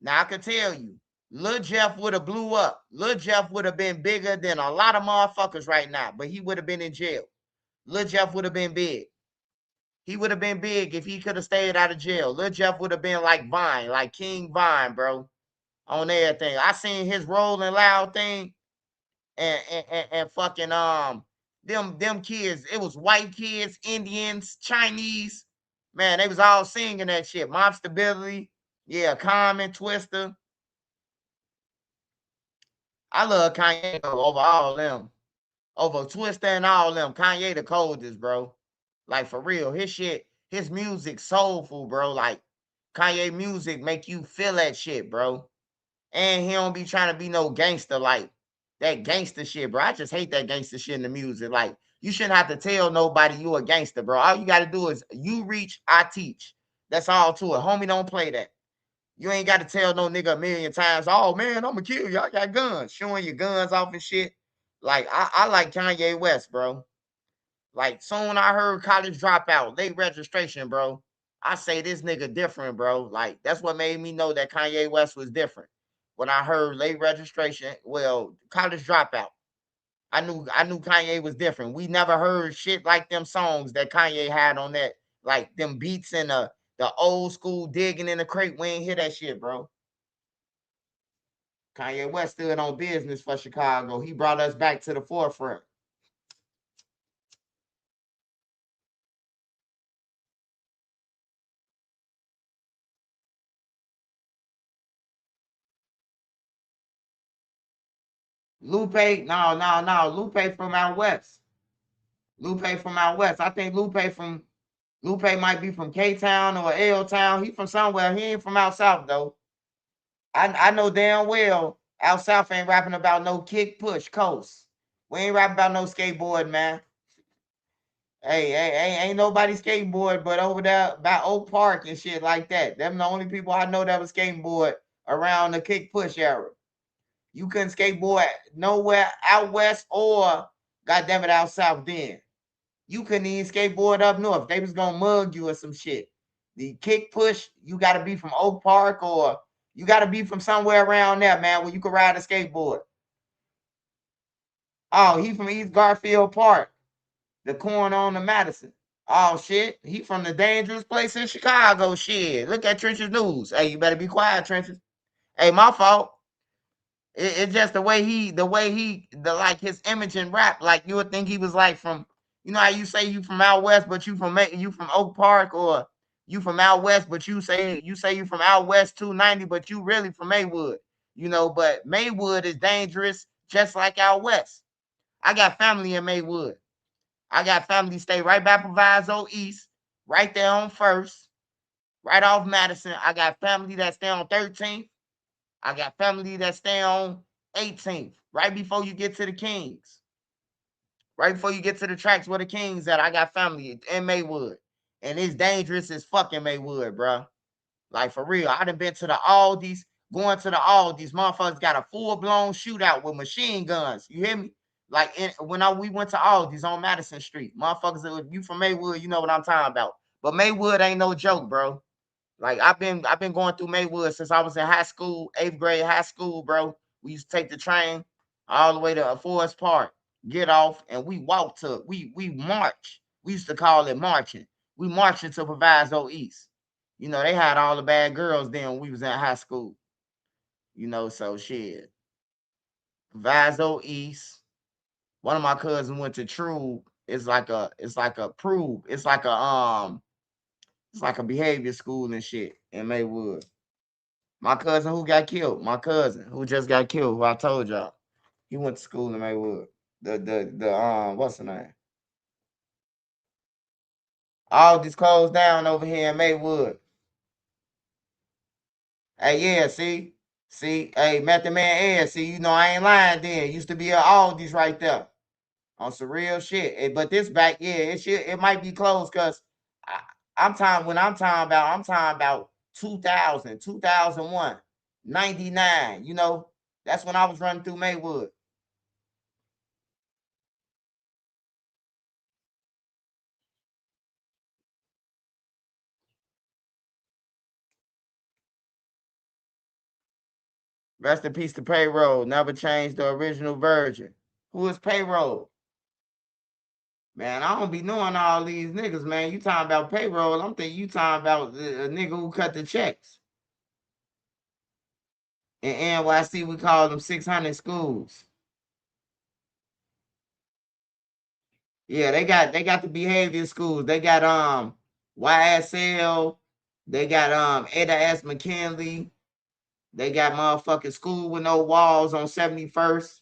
Now I can tell you, Lil Jeff would have blew up. Lil Jeff would have been bigger than a lot of motherfuckers right now, but he would have been in jail. Lil Jeff would have been big. He would have been big if he could have stayed out of jail. Lil Jeff would have been like Vine, like King Vine, bro, on everything. I seen his Rolling Loud thing, and fucking them kids. It was white kids, Indians, Chinese. Man, they was all singing that shit. Mob Stability, yeah, Common, Twister. I love Kanye over all them, over Twister and all them. Kanye the coldest, bro. Like for real, his music soulful, bro. Like Kanye music make you feel that shit, bro. And he don't be trying to be no gangster like that gangster shit, bro. I just hate that gangster shit in the music. Like you shouldn't have to tell nobody you a gangster, bro. All you got to do is you reach, I teach. That's all to it. Homie, don't play that. You ain't got to tell no nigga a million times, oh man, I'm gonna kill you. I got guns. Showing your guns off and shit. Like I like Kanye West, bro. Like soon I heard College Dropout, late registration, bro. I say this nigga different, bro. Like that's what made me know that Kanye West was different. When I heard late registration, well, College Dropout, I knew Kanye was different. We never heard shit like them songs that Kanye had on that, like them beats and the old school digging in the crate. We ain't hear that shit, bro. Kanye West stood on business for Chicago. He brought us back to the forefront. Lupe, no. Lupe from out west. Lupe from out west. I think Lupe might be from K Town or L Town. He from somewhere. He ain't from out south though. I know damn well out south ain't rapping about no kick push coast. We ain't rapping about no skateboard, man. Hey, ain't nobody skateboard but over there by Oak Park and shit like that. Them the only people I know that was skateboard around the kick push era. You couldn't skateboard nowhere out west or goddamn it out south then. You couldn't even skateboard up north. They was gonna mug you or some shit. The kick push, you gotta be from Oak Park or you gotta be from somewhere around there, man, where you can ride a skateboard. Oh, he from East Garfield Park, the corner on the Madison. Oh shit, he from the dangerous place in Chicago. Shit, look at Trench's news. Hey, you better be quiet, Trench's. Hey, my fault. It's just the like his image and rap. Like you would think he was like from, how you say you from out west, but you from Oak Park, or you from out west, but you say you from out west 290, but you really from Maywood. But Maywood is dangerous, just like out west. I got family in Maywood. I got family stay right by Proviso East, right there on First, right off Madison. I got family that stay on 13th. I got family that stay on 18th, right before you get to the Kings. Right before you get to the tracks where the Kings at, I got family in Maywood. And it's dangerous as fucking Maywood, bro. Like, for real. I done been to the Aldi's, going to the Aldi's. Motherfuckers got a full-blown shootout with machine guns. You hear me? Like we went to Aldi's on Madison Street. Motherfuckers, if you from Maywood, you know what I'm talking about. But Maywood ain't no joke, bro. Like I've been going through Maywood since I was in high school, 8th grade high school, bro. We used to take the train all the way to Forest Park, get off, and we walk to we march. We used to call it marching. We marching to Proviso East. You know, they had all the bad girls then when we was in high school. You know, so shit. Proviso East. One of my cousins went to True. It's like a prove. It's like a behavior school and shit in Maywood. My cousin who got killed, my cousin who just got killed, who I told y'all, he went to school in Maywood. The what's the name? All these closed down over here in Maywood. Hey, yeah, see, hey, Method Man Ed, see, you know I ain't lying. Then used to be all these right there on some real shit. But this back, yeah, it might be closed because I'm talking about 2000, 2001, 99. You know, that's when I was running through Maywood. Rest in peace to Payroll. Never changed the original version. Who is Payroll? Man, I don't be knowing all these niggas, man. You talking about Payroll. I'm thinking you talking about a nigga who cut the checks. In NYC, we call them 600 schools. Yeah, they got the behavior schools. They got YSL. They got Ada S. McKinley. They got motherfucking School with No Walls on 71st.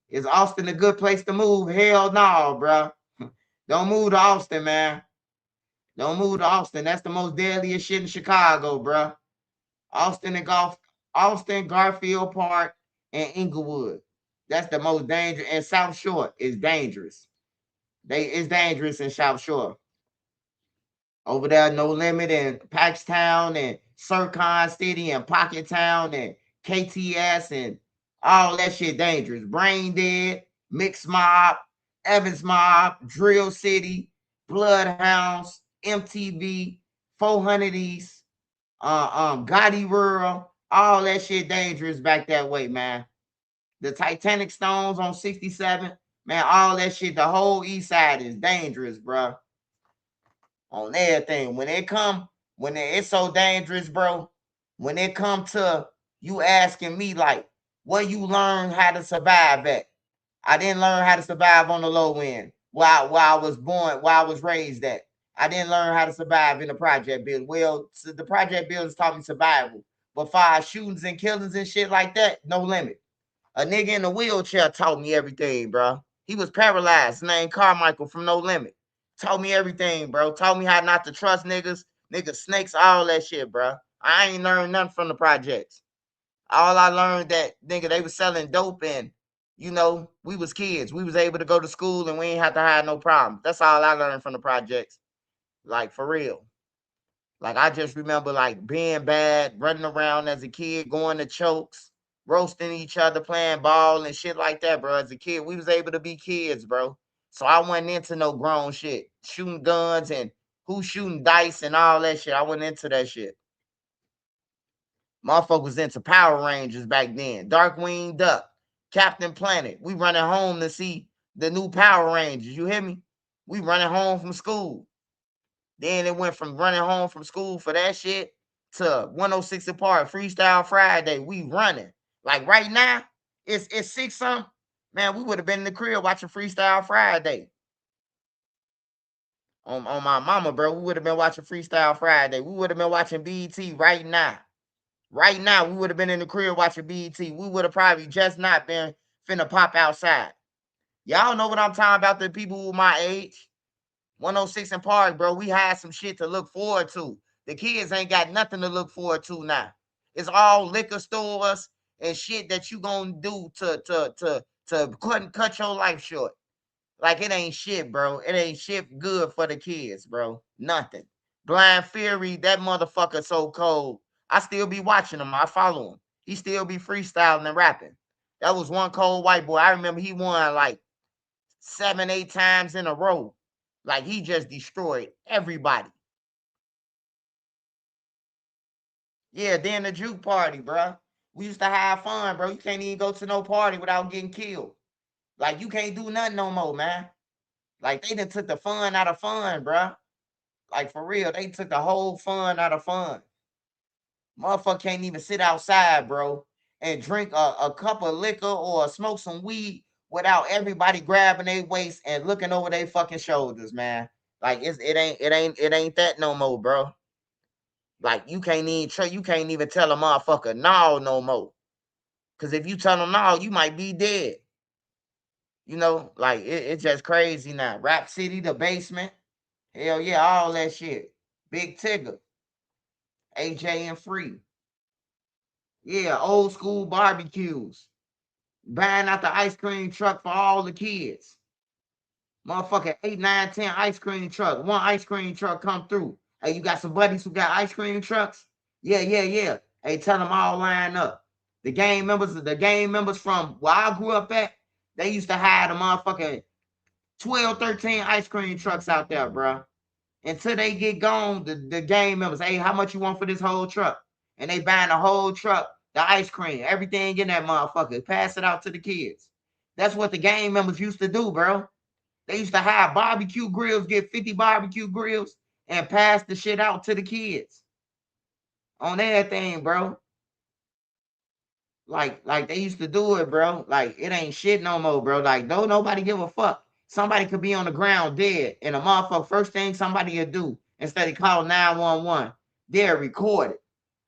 Is Austin a good place to move? Hell no, bro. Don't move to Austin, man. Don't move to Austin. That's the most deadliest shit in Chicago, bro. Austin, Garfield Park, and Inglewood. That's the most dangerous. And South Shore is dangerous. It's dangerous in South Shore. Over there, No Limit and Paxtown and Circon City and Pocket Town and KTS and all that shit dangerous. Brain Dead, Mixed Mob, Evans Mob, Drill City, Bloodhounds, MTV, 400 East, Gotti Rural, all that shit dangerous back that way, man. The Titanic Stones on 67, man, all that shit, the whole east side is dangerous, bro. On everything. It's so dangerous, bro. When it come to you asking me like, where you learn how to survive at? I didn't learn how to survive on the low end while I was born, while I was raised at. I didn't learn how to survive in the project build. Well, so the project builders taught me survival. But for shootings and killings and shit like that, no limit. A nigga in a wheelchair taught me everything, bro. He was paralyzed, named Carmichael from No Limit. Taught me everything, bro. Taught me how not to trust niggas, snakes, all that shit, bro. I ain't learned nothing from the projects. All I learned that nigga they was selling dope and you know we was kids. We was able to go to school and we ain't have to have no problems. That's all I learned from the projects. Like for real. Like I just remember like being bad, running around as a kid, going to chokes, roasting each other, playing ball and shit like that, bro. As a kid, we was able to be kids, bro. So I wasn't into no grown shit, shooting guns and who shooting dice and all that shit. I wasn't into that shit. Motherfucker was into Power Rangers back then. Darkwing Duck, Captain Planet. We running home to see the new Power Rangers. You hear me? We running home from school. Then it went from running home from school for that shit to 106 apart Freestyle Friday. We running. Like right now, it's 6 something. Man, we would have been in the crib watching Freestyle Friday. On my mama, bro. We would have been watching Freestyle Friday. We would have been watching BET right now. Right now, we would have been in the crib watching BET. We would have probably just not been finna pop outside. Y'all know what I'm talking about, the people who my age. 106 and Park, bro. We had some shit to look forward to. The kids ain't got nothing to look forward to now. It's all liquor stores and shit that you gonna do to cut your life short. Like it ain't shit, bro. It ain't shit good for the kids, bro. Nothing. Blind Fury, that motherfucker so cold. I still be watching him. I follow him. He still be freestyling and rapping. That was one cold white boy. I remember he won like 7, 8 times in a row. Like he just destroyed everybody. Yeah, then the juke party, bro. We used to have fun, bro. You can't even go to no party without getting killed. Like you can't do nothing no more, man. Like they done took the fun out of fun, bro. Like for real, they took the whole fun out of fun. Motherfucker can't even sit outside, bro, and drink a cup of liquor or smoke some weed without everybody grabbing their waist and looking over their fucking shoulders, man. Like it ain't that no more, bro. Like you can't even tell a motherfucker no more. Cause if you tell them no, you might be dead. You know, like it's just crazy now. Rap City, the basement, hell yeah, all that shit. Big Tigger, AJ and Free. Yeah, old school barbecues. Buying out the ice cream truck for all the kids. Motherfucking 8, 9, 10 ice cream truck. One ice cream truck come through. Hey, you got some buddies who got ice cream trucks? Yeah. Hey, tell them all line up. The gang members from where I grew up at, they used to hire the motherfucking 12, 13 ice cream trucks out there, bro. Until they get gone, the gang members, hey, how much you want for this whole truck? And they buying the whole truck, the ice cream, everything in that motherfucker. Pass it out to the kids. That's what the gang members used to do, bro. They used to have barbecue grills, get 50 barbecue grills, and pass the shit out to the kids. On everything, bro. Like they used to do it, bro. Like it ain't shit no more, bro. Like don't nobody give a fuck. Somebody could be on the ground dead, and a motherfucker, first thing somebody will do, instead of calling 911, they'll record it.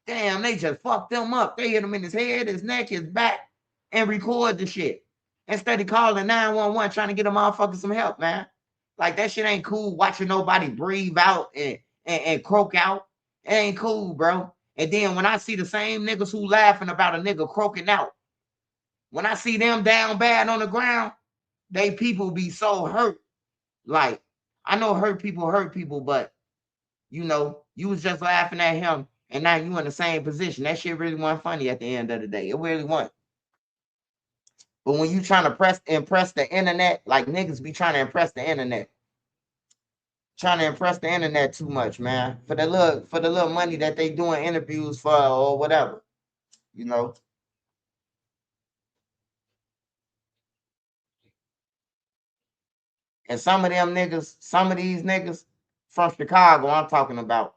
Damn, they just fucked them up. They hit him in his head, his neck, his back, and record the shit. Instead of calling 911, trying to get a motherfucker some help, man. Like that shit ain't cool watching nobody breathe out and croak out. It ain't cool, bro. And then when I see the same niggas who laughing about a nigga croaking out, when I see them down bad on the ground, they people be so hurt. Like, I know hurt people, but you know, you was just laughing at him and now you in the same position. That shit really wasn't funny at the end of the day. It really wasn't. But when you trying to impress the internet, like niggas be trying to impress the internet. Trying to impress the internet too much, man. For the little money that they doing interviews for or whatever. You know. And some of these niggas from Chicago, I'm talking about.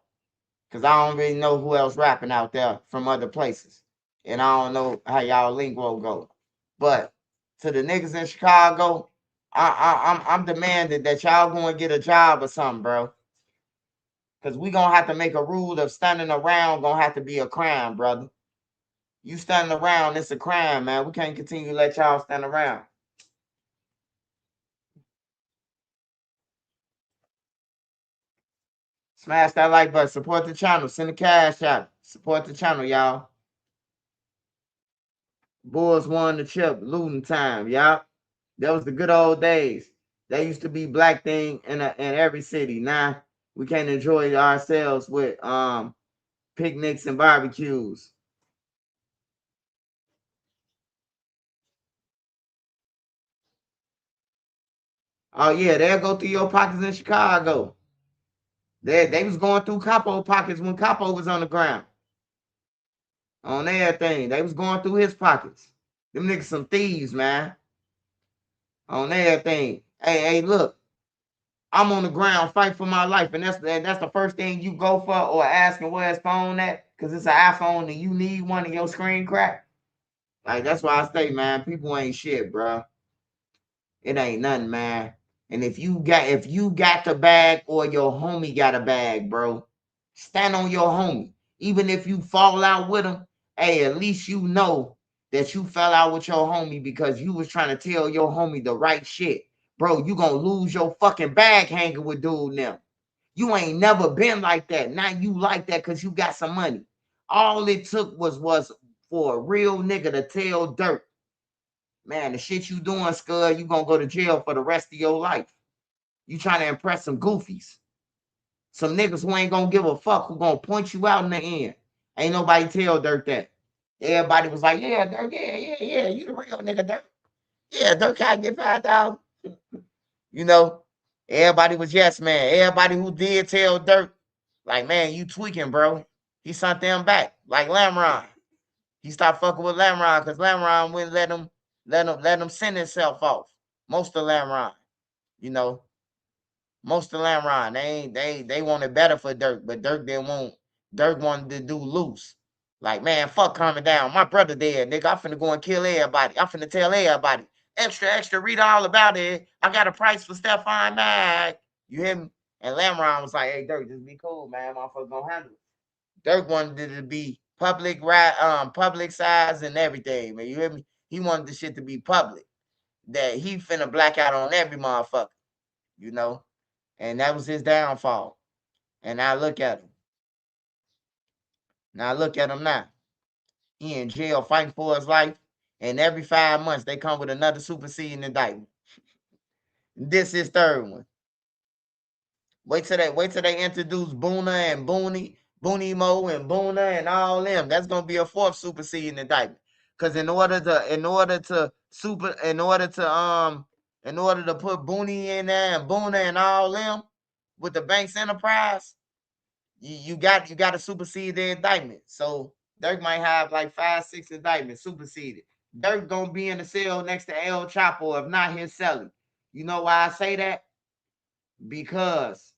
Because I don't really know who else rapping out there from other places. And I don't know how y'all lingo go. But to the niggas in Chicago, I'm demanding that y'all go and get a job or something, bro. Because we going to have to make a rule of standing around going to have to be a crime, brother. You standing around, it's a crime, man. We can't continue to let y'all stand around. Smash that like button. Support the channel. Send the cash out. Support the channel, y'all. Bulls won the chip. Looting time, y'all. That was the good old days. There used to be black thing in every city. Now we can't enjoy ourselves with picnics and barbecues. Oh yeah, they'll go through your pockets in Chicago. They was going through Capo pockets when Capo was on the ground. On everything. They was going through his pockets. Them niggas some thieves, man. On everything. Hey, look. I'm on the ground, fight for my life, and that's the first thing you go for, or asking where his phone at, because it's an iPhone and you need one of your screen crack. Like that's why I say, man, people ain't shit, bro. It ain't nothing, man. And if you got the bag or your homie got a bag, bro, stand on your homie. Even if you fall out with him, hey, at least you know that you fell out with your homie because you was trying to tell your homie the right shit. Bro, you gonna lose your fucking bag hanging with dude now. You ain't never been like that. Now you like that because you got some money. All it took was for a real nigga to tell Durk, man, the shit you doing, Scud, you gonna go to jail for the rest of your life. You trying to impress some goofies. Some niggas who ain't gonna give a fuck, who gonna point you out in the end. Ain't nobody tell Durk that. Everybody was like, yeah, Durk, yeah, you the real nigga, Durk. Yeah, Durk can't get 5,000. You know, everybody was yes, man. Everybody who did tell Durk, like, man, you tweaking, bro. He sent them back, like Lamron. He stopped fucking with Lamron because Lamron wouldn't let him send himself off. Most of Lamron, you know, most of Lamron, they wanted better for Durk, but Durk didn't want. Durk wanted to do loose. Like, man, fuck calming down. My brother dead, nigga. I'm finna go and kill everybody. I'm finna tell everybody. Extra, read all about it. I got a price for Stephon Mag. You hear me? And Lamron was like, hey, Durk, just be cool, man. Motherfucker gonna handle it. Durk wanted it to be public size and everything, man. You hear me? He wanted the shit to be public. That he finna black out on every motherfucker, you know? And that was his downfall. And now look at him. Now. He in jail fighting for his life. And every 5 months they come with another superseding indictment. This is third one. Wait till they introduce Boona and Booney Mo and Boona and all them. That's gonna be a fourth superseding indictment. Cause in order to put Booney in there and Boona and all them with the bank's enterprise, you got to supersede the indictment. So Durk might have like 5, 6 indictments superseded. Durk gonna be in the cell next to El Chapo, if not his celly. You know why I say that? Because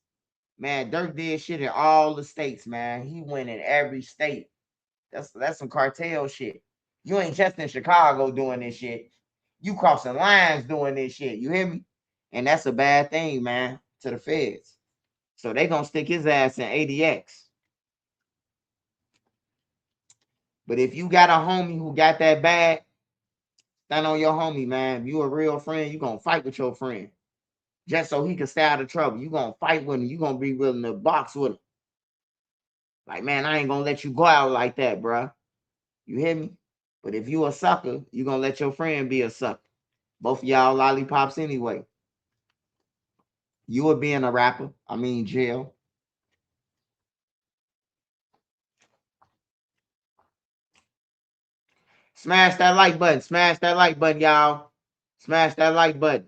man, Durk did shit in all the states, man. He went in every state. That's some cartel shit. You ain't just in Chicago doing this shit. You crossing lines doing this shit. You hear me? And that's a bad thing, man, to the feds. So they gonna stick his ass in ADX. But if you got a homie who got that bad, stand on your homie, man. If you a real friend, you gonna fight with your friend. Just so he can stay out of trouble. You gonna fight with him. You gonna be willing to box with him. Like, man, I ain't gonna let you go out like that, bro. You hear me? But if you a sucker, you gonna let your friend be a sucker. Both of y'all lollipops anyway. You were being a rapper. I mean, jail. Smash that like button. Smash that like button, y'all. Smash that like button.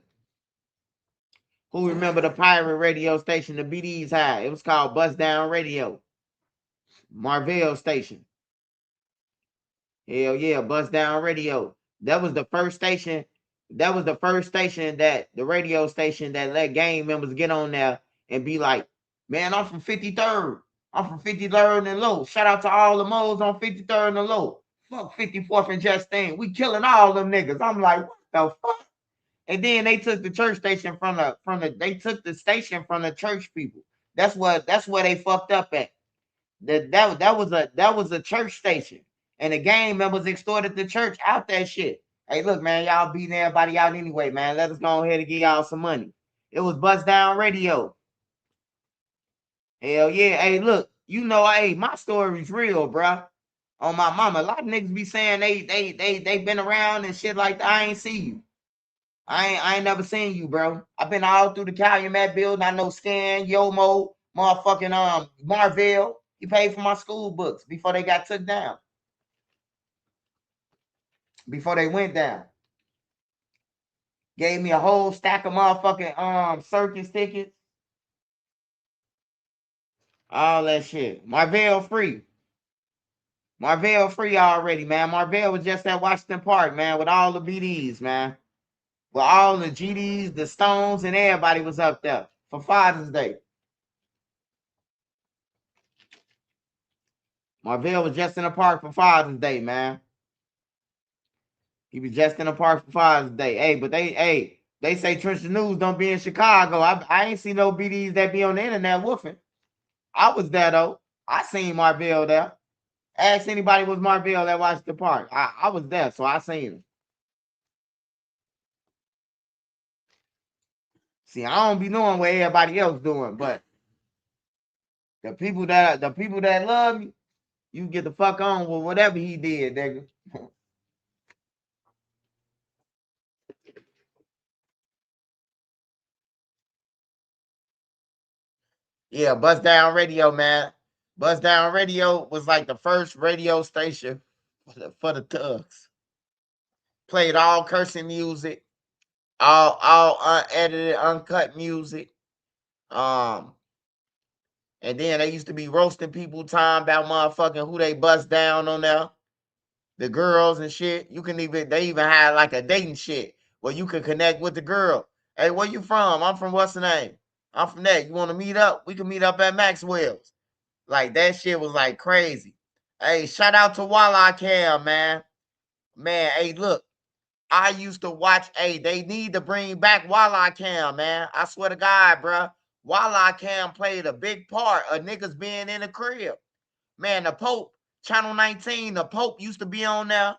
Who remember the pirate radio station the BDs had? It was called Bust Down Radio. Marvell station. Hell yeah, Bust Down Radio. That was the first station. That was the first station that the radio station that let gang members get on there and be like, man, I'm from 53rd. I'm from 53rd and Low. Shout out to all the moles on 53rd and Low. Fuck 54th and Justine. We killing all them niggas. I'm like, what the fuck? And then they took the church station from the station from the church people. That's where they fucked up at. That was a church station. And the gang members extorted the church out that shit. Hey, look, man, y'all beating everybody out anyway, man. Let us go ahead and give y'all some money. It was Bust Down Radio. Hell yeah. Hey, look, you know, hey, my story's real, bro. On my mama. A lot of niggas be saying they been around and shit like that. I ain't see you. I ain't never seen you, bro. I've been all through the Calumet building. I know Scan, Yomo, motherfucking Marvell. He paid for my school books before they got took down. Before they went down. Gave me a whole stack of motherfucking circus tickets. All that shit. Marvell free. Marvell free already, man. Marvell was just at Washington Park, man, with all the BDs, man. With all the GDs, the Stones, and everybody was up there for Father's Day. Marvell was just in the park for Father's Day, man. He was just in the park for Father's Day. Hey, but they say Trench News don't be in Chicago. I ain't see no BDs that be on the internet woofing. I was there though. I seen Marvell there. Ask anybody was Marvell that watched the park. I was there, so I seen him. See, I don't be knowing what everybody else doing, but the people that love you, you get the fuck on with whatever he did, nigga. Yeah, Bust Down Radio, man. Bust Down Radio was like the first radio station for the thugs. Played all cursing music, all unedited, uncut music. And then they used to be roasting people time about motherfucking who they bust down on there. The girls and shit. They even had like a dating shit where you could connect with the girl. Hey, where you from? I'm from what's the name? I'm from that. You want to meet up? We can meet up at Maxwell's. Like that shit was like crazy. Hey, shout out to Walla Cam, man. Man, hey, look. I used to watch, hey, they need to bring back Walla Cam, man. I swear to God, bro. Walla Cam played a big part of niggas being in the crib. Man, the Pope, Channel 19, the Pope used to be on there.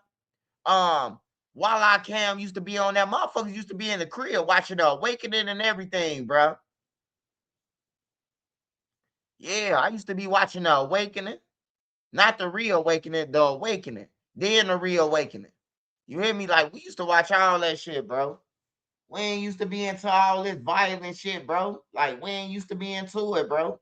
Walla Cam used to be on there. Motherfuckers used to be in the crib watching the Awakening and everything, bro. Yeah, I used to be watching the Awakening. Not the Reawakening, the Awakening. Then the Reawakening. You hear me? Like, we used to watch all that shit, bro. We ain't used to be into all this violent shit, bro. Like, we ain't used to be into it, bro.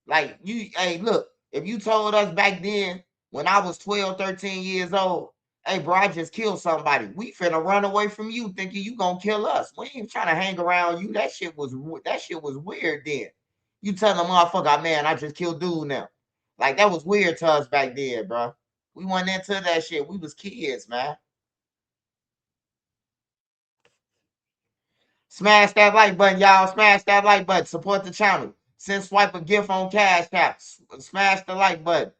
Like, hey, look, if you told us back then, when I was 12, 13 years old, hey, bro, I just killed somebody. We finna run away from you thinking you gonna kill us. We ain't trying to hang around you. That shit was weird then. You tell the motherfucker, man, I just killed dude now. Like, that was weird to us back then, bro. We went into that shit. We was kids, man. Smash that like button, y'all. Smash that like button. Support the channel. Send swipe a gift on Cash App. Smash the like button.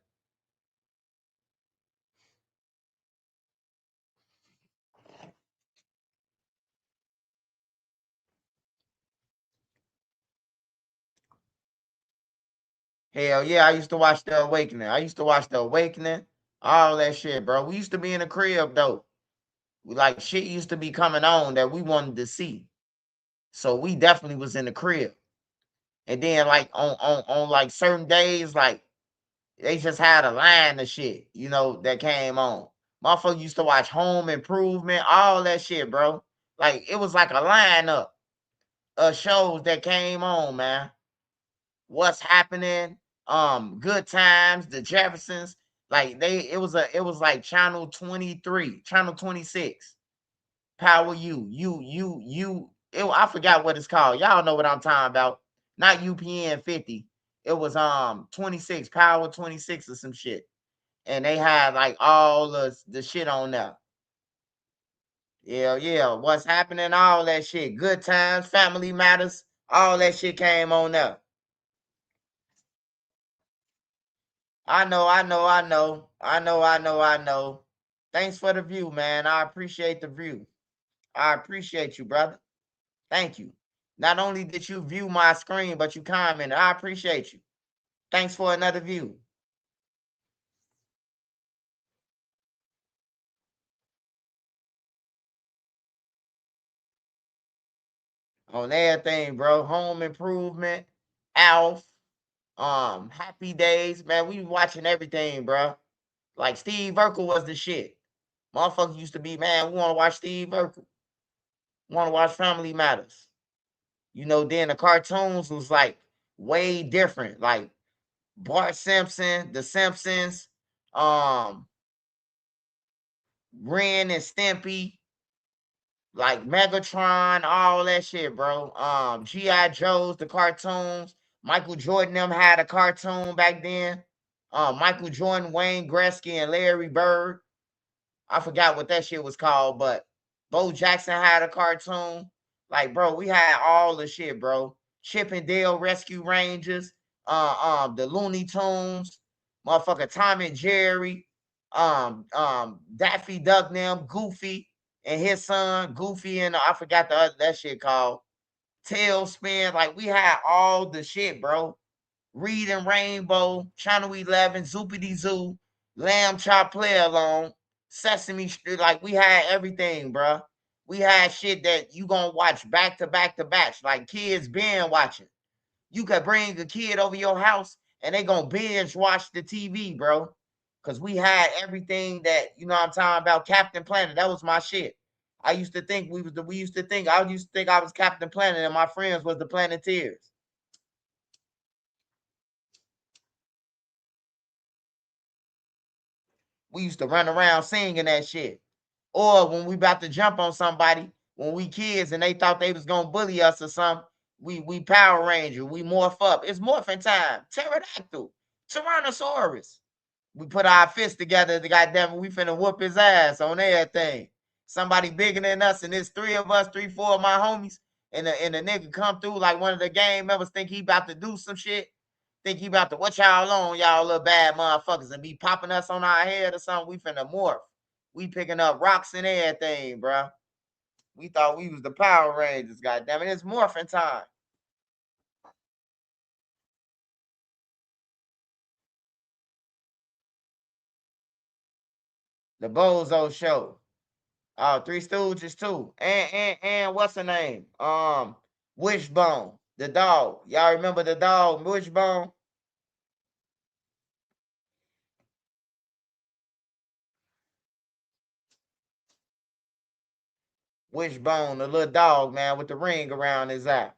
Hell yeah, I used to watch The Awakening. All that shit, bro. We used to be in the crib, though. Like, shit used to be coming on that we wanted to see. So we definitely was in the crib. And then, like, on like certain days, like, they just had a line of shit, that came on. Motherfucker used to watch Home Improvement, all that shit, bro. Like, it was like a lineup of shows that came on, man. What's Happening? Good Times, The Jeffersons. Like it was like channel 23, channel 26. Power I forgot what it's called. Y'all know what I'm talking about. Not UPN 50. It was 26, Power 26 or some shit. And they had like all the shit on there. Yeah. What's Happening? All that shit. Good Times, Family Matters. All that shit came on there. I know. Thanks for the view, man. I appreciate the view. I appreciate you, brother. Thank you. Not only did you view my screen, but you commented. I appreciate you. Thanks for another view. On everything, bro. Home Improvement, Alf, Happy Days, man. We watching everything, bro. Like Steve Urkel was the shit. Motherfuckers used to be, man, we want to watch Steve Urkel. We want to watch Family Matters. Then the cartoons was like way different. Like Bart Simpson, The Simpsons, Ren and Stimpy, like Megatron, all that shit, bro. G.I. Joe's, the cartoons. Michael Jordan them had a cartoon back then. Michael Jordan, Wayne Gretzky, and Larry Bird. I forgot what that shit was called, but Bo Jackson had a cartoon. Like, bro, we had all the shit, bro. Chip and Dale Rescue Rangers, the Looney Tunes, motherfucker Tom and Jerry, Daffy Duck, them, Goofy and his son, Goofy, and I forgot that shit called Tailspin. Like, we had all the shit, bro. Reed and Rainbow, Channel 11, Zoopity Zoo, Lamb Chop Play Along, Sesame Street. Like, we had everything, bro. We had shit that you gonna watch back to back to back. Like, kids been watching. You could bring a kid over your house and they gonna binge watch the TV, bro. Cause we had everything that, I'm talking about. Captain Planet. That was my shit. I used to think I used to think I was Captain Planet and my friends was the Planeteers. We used to run around singing that shit. Or when we about to jump on somebody, when we kids and they thought they was gonna bully us or something, we Power Ranger, we morph up. It's morphing time. Pterodactyl, Tyrannosaurus. We put our fists together. The goddamn, we finna whoop his ass on everything. Somebody bigger than us, and it's 3 of us, 3, 4 of my homies, and the nigga come through like one of the gang members, think he about to do some shit, think he about to what y'all on, y'all little bad motherfuckers, and be popping us on our head or something. We finna morph. We picking up rocks and everything, bro. We thought we was the Power Rangers, goddamn it. It's morphing time. The Bozo Show. Oh, Three Stooges too. And what's her name? Wishbone, the dog. Y'all remember the dog, Wishbone? Wishbone, the little dog, man, with the ring around his eye.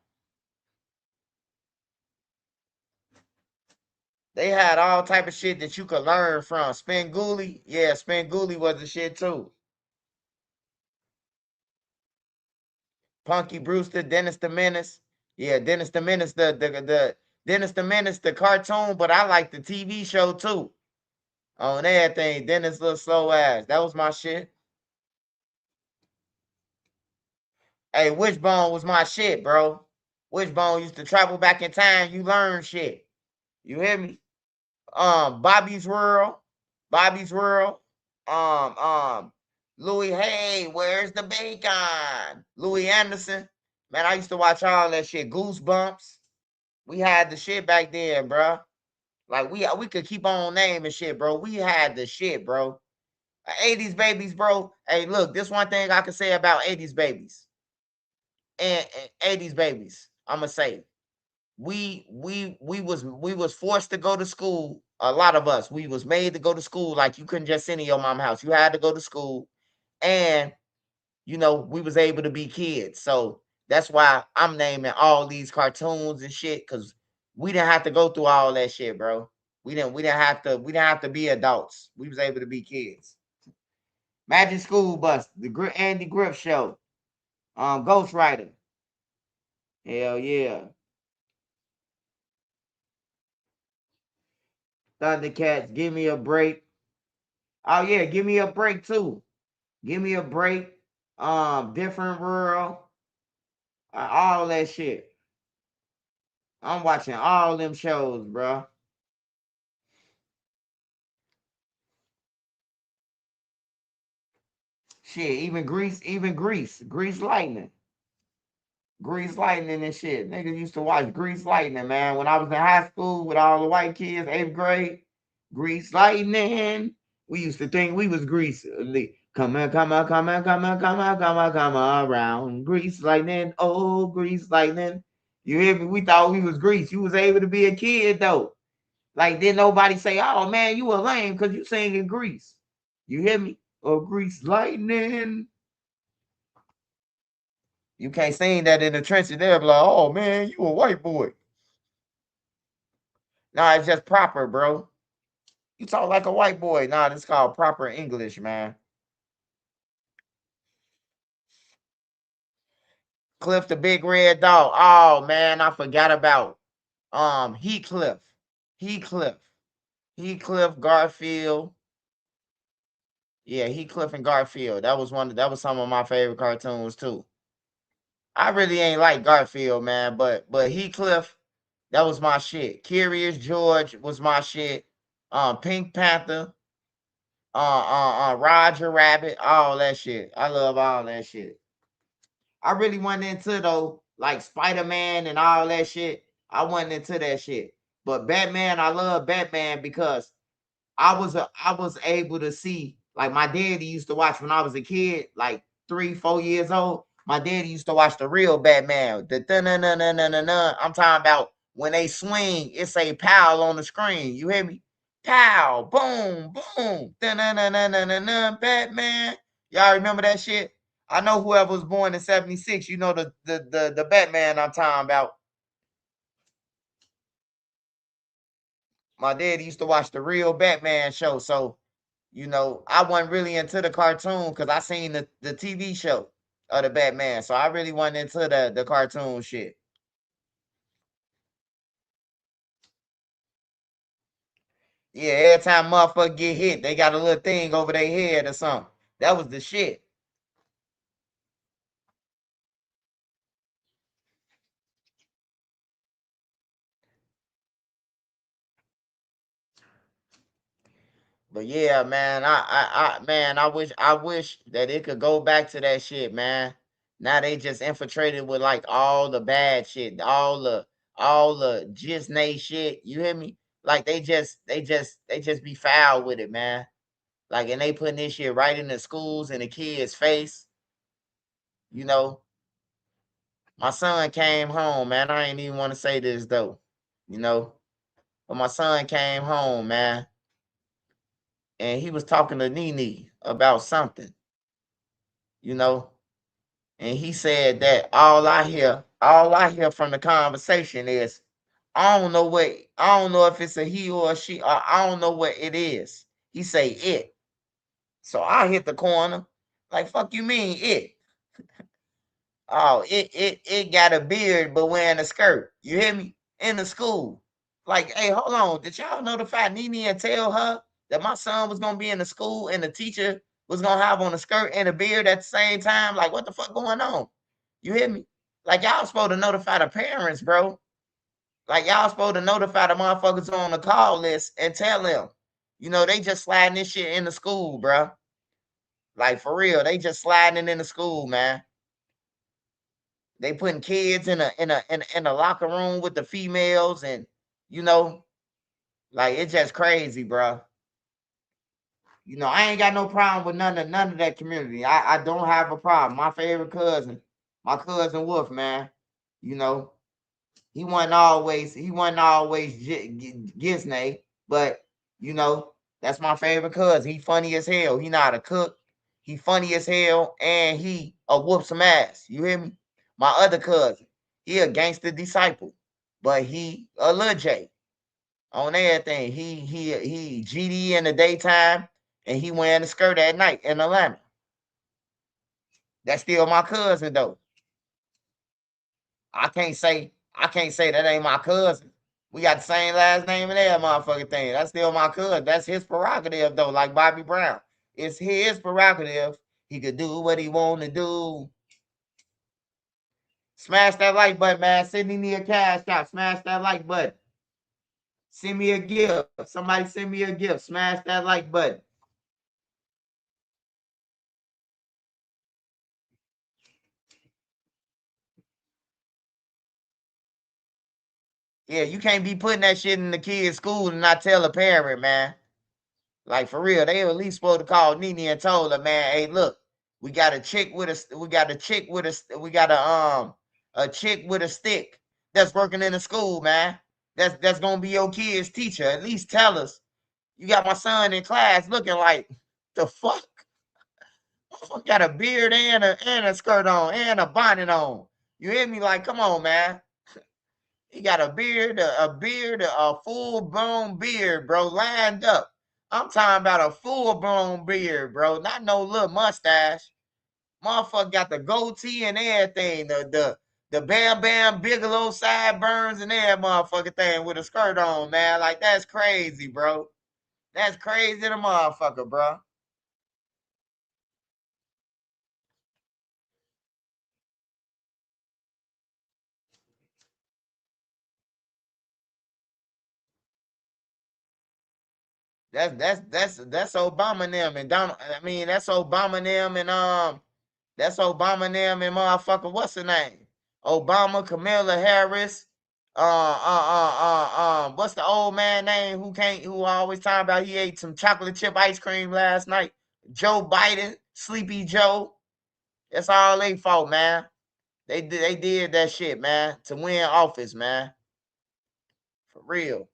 They had all type of shit that you could learn from. Spenguli, yeah, Spenguli was the shit too. Punky Brewster, Dennis the Menace. Yeah, Dennis the Menace, the Dennis the Menace, the cartoon, but I like the TV show too. On everything, Dennis little slow ass. That was my shit. Hey, Wishbone was my shit, bro. Wishbone used to travel back in time. You learn shit. You hear me? Bobby's World. Bobby's World. Louis, hey, where's the bacon? Louis Anderson. Man, I used to watch all that shit. Goosebumps. We had the shit back then, bro. Like we could keep on naming shit, bro. We had the shit, bro. 80s babies, bro. Hey, look, this one thing I can say about 80s babies. And 80s babies. I'ma say we was forced to go to school. A lot of us, we was made to go to school. Like you couldn't just sit in your mom's house. You had to go to school. And we was able to be kids. So that's why I'm naming all these cartoons and shit, because we didn't have to go through all that shit, bro. We didn't have to be adults. We was able to be kids. Magic School Bus, the Andy Griff Show, Ghost Rider. Hell yeah. Thundercats, give me a break. Oh yeah, give me a break too. Give me a break. Different world. All that shit. I'm watching all them shows, bro. Shit, even Grease Lightning. Grease Lightning and shit. Niggas used to watch Grease Lightning, man. When I was in high school with all the white kids, 8th grade, Grease Lightning. We used to think we was Grease. Come on, come on, come on, come on, come on, come on, come on around. Grease Lightning, oh, Grease Lightning. You hear me? We thought we was Grease. You was able to be a kid, though. Like, didn't nobody say, oh, man, you a lame because you singing Grease. You hear me? Oh, Grease Lightning. You can't sing that in the trenches. They'll be like, oh, man, you a white boy. Nah, it's just proper, bro. You talk like a white boy. Nah, this is called proper English, man. Cliff the Big Red Dog. Oh, man, I forgot about Heathcliff. Heathcliff. Heathcliff, Garfield. Yeah, Heathcliff and Garfield. That was some of my favorite cartoons too. I really ain't like Garfield, man, but Heathcliff, that was my shit. Curious George was my shit. Pink Panther, Roger Rabbit, all that shit. I love all that shit. I really went into though, like Spider-Man and all that shit. I went into that shit. But Batman, I love Batman because I was able to see, like my daddy used to watch when I was a kid, like 3, 4 years old. My daddy used to watch the real Batman. I'm talking about when they swing, it's a pow on the screen. You hear me? Pow, boom, boom, Batman. Y'all remember that shit? I know whoever was born in 76, you know the Batman I'm talking about. My daddy used to watch the real Batman show, so You know, I wasn't really into the cartoon because I seen the TV show of the Batman. So I really wasn't into the cartoon shit. Yeah, every time motherfucker get hit, they got a little thing over their head or something. That was the shit. But yeah, man, man, I wish that it could go back to that shit, man. Now they just infiltrated with like all the bad shit, all the Disney shit. You hear me? Like they just be foul with it, man. Like, and they putting this shit right in the schools and the kids' face. You know, my son came home, man. I ain't even want to say this though, you know, but my son came home, man, and he was talking to Nene about something, you know, and he said that all I hear from the conversation is, I don't know if it's a he or a she, or I don't know what it is. He say it. So I hit the corner, like, fuck you mean it? Oh, it got a beard but wearing a skirt. You hear me? In the school. Like, hey, hold on. Did y'all notify Nene and tell her that my son was gonna be in the school and the teacher was gonna have on a skirt and a beard at the same time? Like, what the fuck going on? You hear me? Like, y'all supposed to notify the parents, bro. Like, y'all supposed to notify the motherfuckers on the call list and tell them. You know, they just sliding this shit in the school, bro. Like, for real, they just sliding it in the school, man. They putting kids in a locker room with the females, and you know, like, it's just crazy, bro. You know, I ain't got no problem with none of that community. I don't have a problem. My favorite cousin, my cousin Wolf, man. You know, he wasn't always Gisney, but you know, that's my favorite cousin. He funny as hell. He know how to cook. He funny as hell, and he whoop some ass. You hear me? My other cousin, he a gangster disciple, but he a Lil J on everything. He GD in the daytime, and he wearing a skirt at night in Atlanta. That's still my cousin though. I can't say that ain't my cousin. We got the same last name and that motherfucking thing. That's still my cousin. That's his prerogative though, like Bobby Brown. It's his prerogative. He could do what he want to do. Smash that like button, man. Send me a cash out. Smash that like button. Send me a gift. Somebody send me a gift. Smash that like button. Yeah, you can't be putting that shit in the kid's school and not tell a parent, man. Like, for real, they at least supposed to call Nene and told her, man, hey, look, we got a chick with a chick with a stick that's working in the school, man. That's gonna be your kid's teacher. At least tell us. You got my son in class looking like the fuck. Got a beard and a skirt on and a bonnet on. You hear me? Like, come on, man. He got a full blown beard, bro, lined up. I'm talking about a full blown beard, bro, not no little mustache. Motherfucker got the goatee and everything, the Bam Bam Bigelow sideburns and every motherfucking thing with a skirt on, man. Like, that's crazy, bro. That's crazy, the motherfucker, bro. That's Obama and them and Donald. I mean, that's Obama and them and that's Obama and them and motherfucker. What's the name? Obama, Kamala Harris. What's the old man name who always talking about he ate some chocolate chip ice cream last night? Joe Biden, Sleepy Joe. That's all they fault, man. They did that shit, man, to win office, man. For real.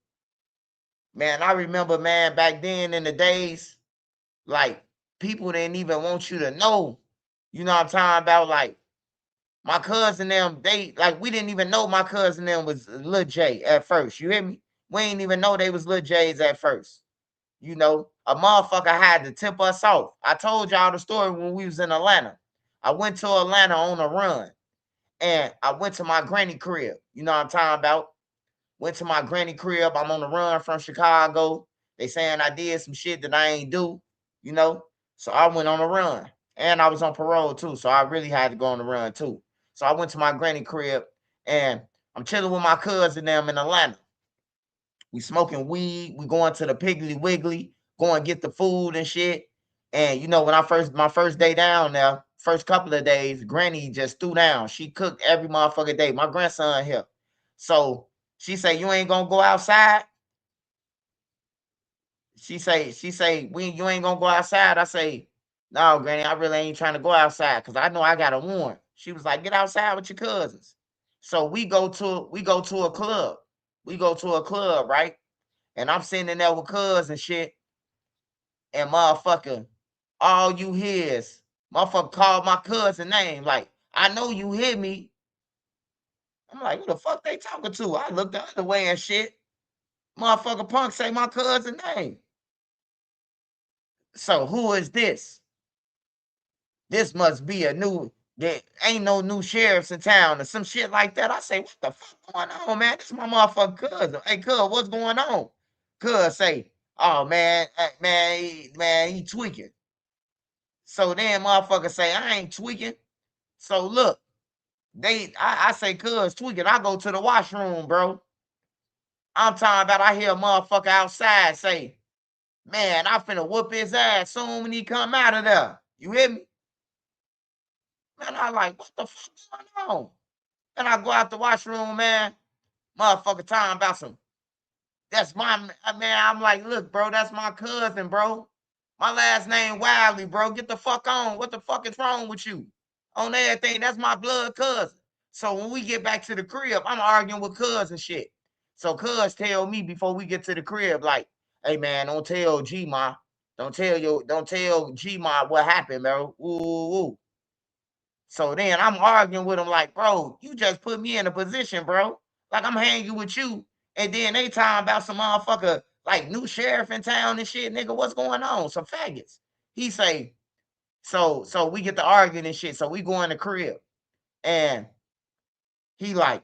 Man, I remember, man, back then in the days, like, people didn't even want you to know. You know what I'm talking about? Like, my cousin them, they like we didn't even know my cousin them was Lil J at first. You hear me? We didn't even know they was Lil J's at first. you know, a motherfucker had to tip us off. I told y'all the story when we was in Atlanta. I went to Atlanta on a run, and I went to my granny crib. You know what I'm talking about? Went to my granny crib. I'm on the run from Chicago. They saying I did some shit that I ain't do, you know? So I went on a run. And I was on parole too. So I really had to go on the run too. So I went to my granny crib, and I'm chilling with my cousin them in Atlanta. We smoking weed. We going to the Piggly Wiggly, going get the food and shit. And you know, when my first day down there, first couple of days, Granny just threw down. She cooked every motherfucking day. My grandson here. So she say, you ain't gonna go outside? She say, you ain't gonna go outside. I say, no, Granny, I really ain't trying to go outside because I know I got a warrant. She was like, get outside with your cousins. So we go to a club. We go to a club, right? And I'm sitting in there with cuz and shit. And motherfucker, all you hear is motherfucker call my cousin name. Like, I know you hear me. I'm like, who the fuck they talking to? I looked the other way and shit. Motherfucker punk say my cousin name. So who is this? This must be a new, there ain't no new sheriffs in town or some shit like that. I say, what the fuck going on, man? This is my motherfucking cousin. Hey, cuz, what's going on? Cuz say, oh man, he tweaking. So then motherfucker say, I ain't tweaking. So look, I say, cuz tweaking. I go to the washroom, bro. I'm talking about I hear a motherfucker outside say, man, I finna whoop his ass soon when he come out of there. You hear me? Man, I like, what the fuck going on? And I go out the washroom, man. Motherfucker talking about some, that's my, man, I'm like, look, bro, that's my cousin, bro. My last name Wiley, bro. Get the fuck on. What the fuck is wrong with you? On everything, that's my blood cousin. So when we get back to the crib, I'm arguing with cuz and shit. So cuz tell me before we get to the crib, like, hey man, don't tell G-Ma. Don't tell G-Ma what happened, bro. Ooh. So then I'm arguing with him like, bro, you just put me in a position, bro. Like I'm hanging with you. And then they talking about some motherfucker, like new sheriff in town and shit, nigga, what's going on? Some faggots. He say, so we get to arguing and shit. So we go in the crib. And he like,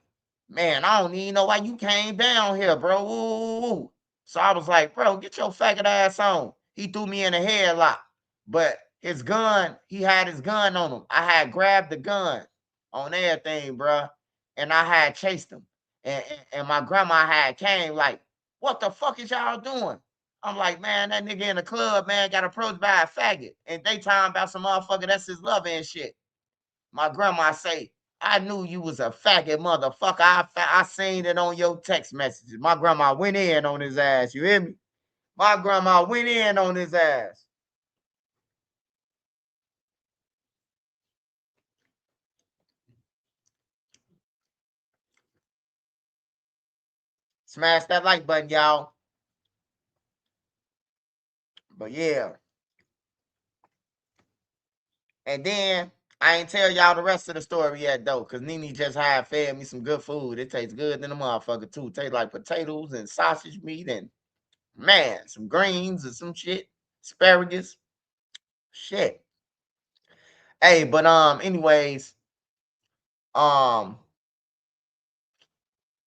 man, I don't even know why you came down here, bro. Ooh. So I was like, bro, get your faggot ass on. He threw me in a headlock. But his gun, he had his gun on him. I had grabbed the gun on everything, bro. And I had chased him. And my grandma had came like, what the fuck is y'all doing? I'm like, man, that nigga in the club, man, got approached by a faggot. And they talking about some motherfucker that's his lover and shit. My grandma say, I knew you was a faggot motherfucker. I seen it on your text messages. My grandma went in on his ass. You hear me? My grandma went in on his ass. Smash that like button, y'all. But yeah. And then I ain't tell y'all the rest of the story yet though, because Nene just had fed me some good food. It tastes good than a motherfucker too. It tastes like potatoes and sausage meat and man, some greens and some shit. Asparagus. Shit. Hey, but anyways,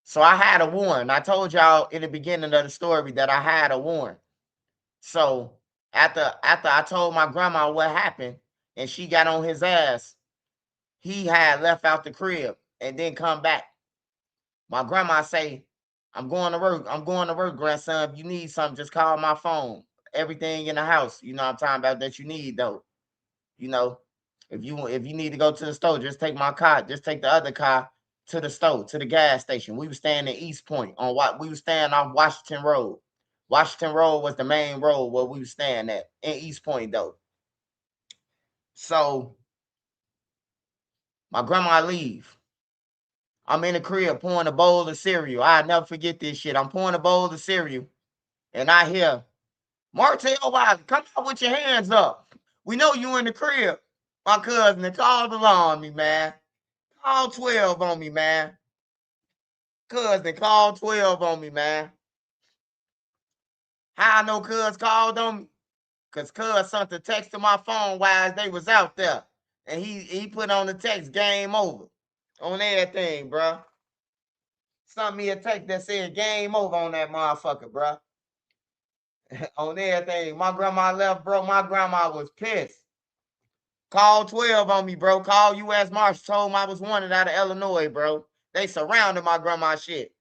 so I had a warrant. I told y'all in the beginning of the story that I had a warrant. So after I told my grandma what happened and she got on his ass, he had left out the crib and then come back. My grandma say, I'm going to work, grandson. If you need something, just call my phone. Everything in the house, you know what I'm talking about that you need though. You know, if you need to go to the store, just take my car, just take the other car to the store, to the gas station. We were staying in East Point on what we were staying off Washington Road. Washington Road was the main road where we were staying at in East Point though. So my grandma leave. I'm in the crib pouring a bowl of cereal. I'll never forget this shit. I'm pouring a bowl of cereal and I hear, Martell Wiley, come out with your hands up. We know you in the crib. My cousin they called along me, man. Call 12 on me, man. Cousin, call 12 on me, man. How I know cuz called on me? Cause cuz sent a text to my phone while they was out there. And he put on the text, game over. On everything, bro. Sent me a text that said game over on that motherfucker, bro. On everything. My grandma left, bro. My grandma was pissed. Called 12 on me, bro. Called U.S. Marshal, told me I was wanted out of Illinois, bro. They surrounded my grandma shit.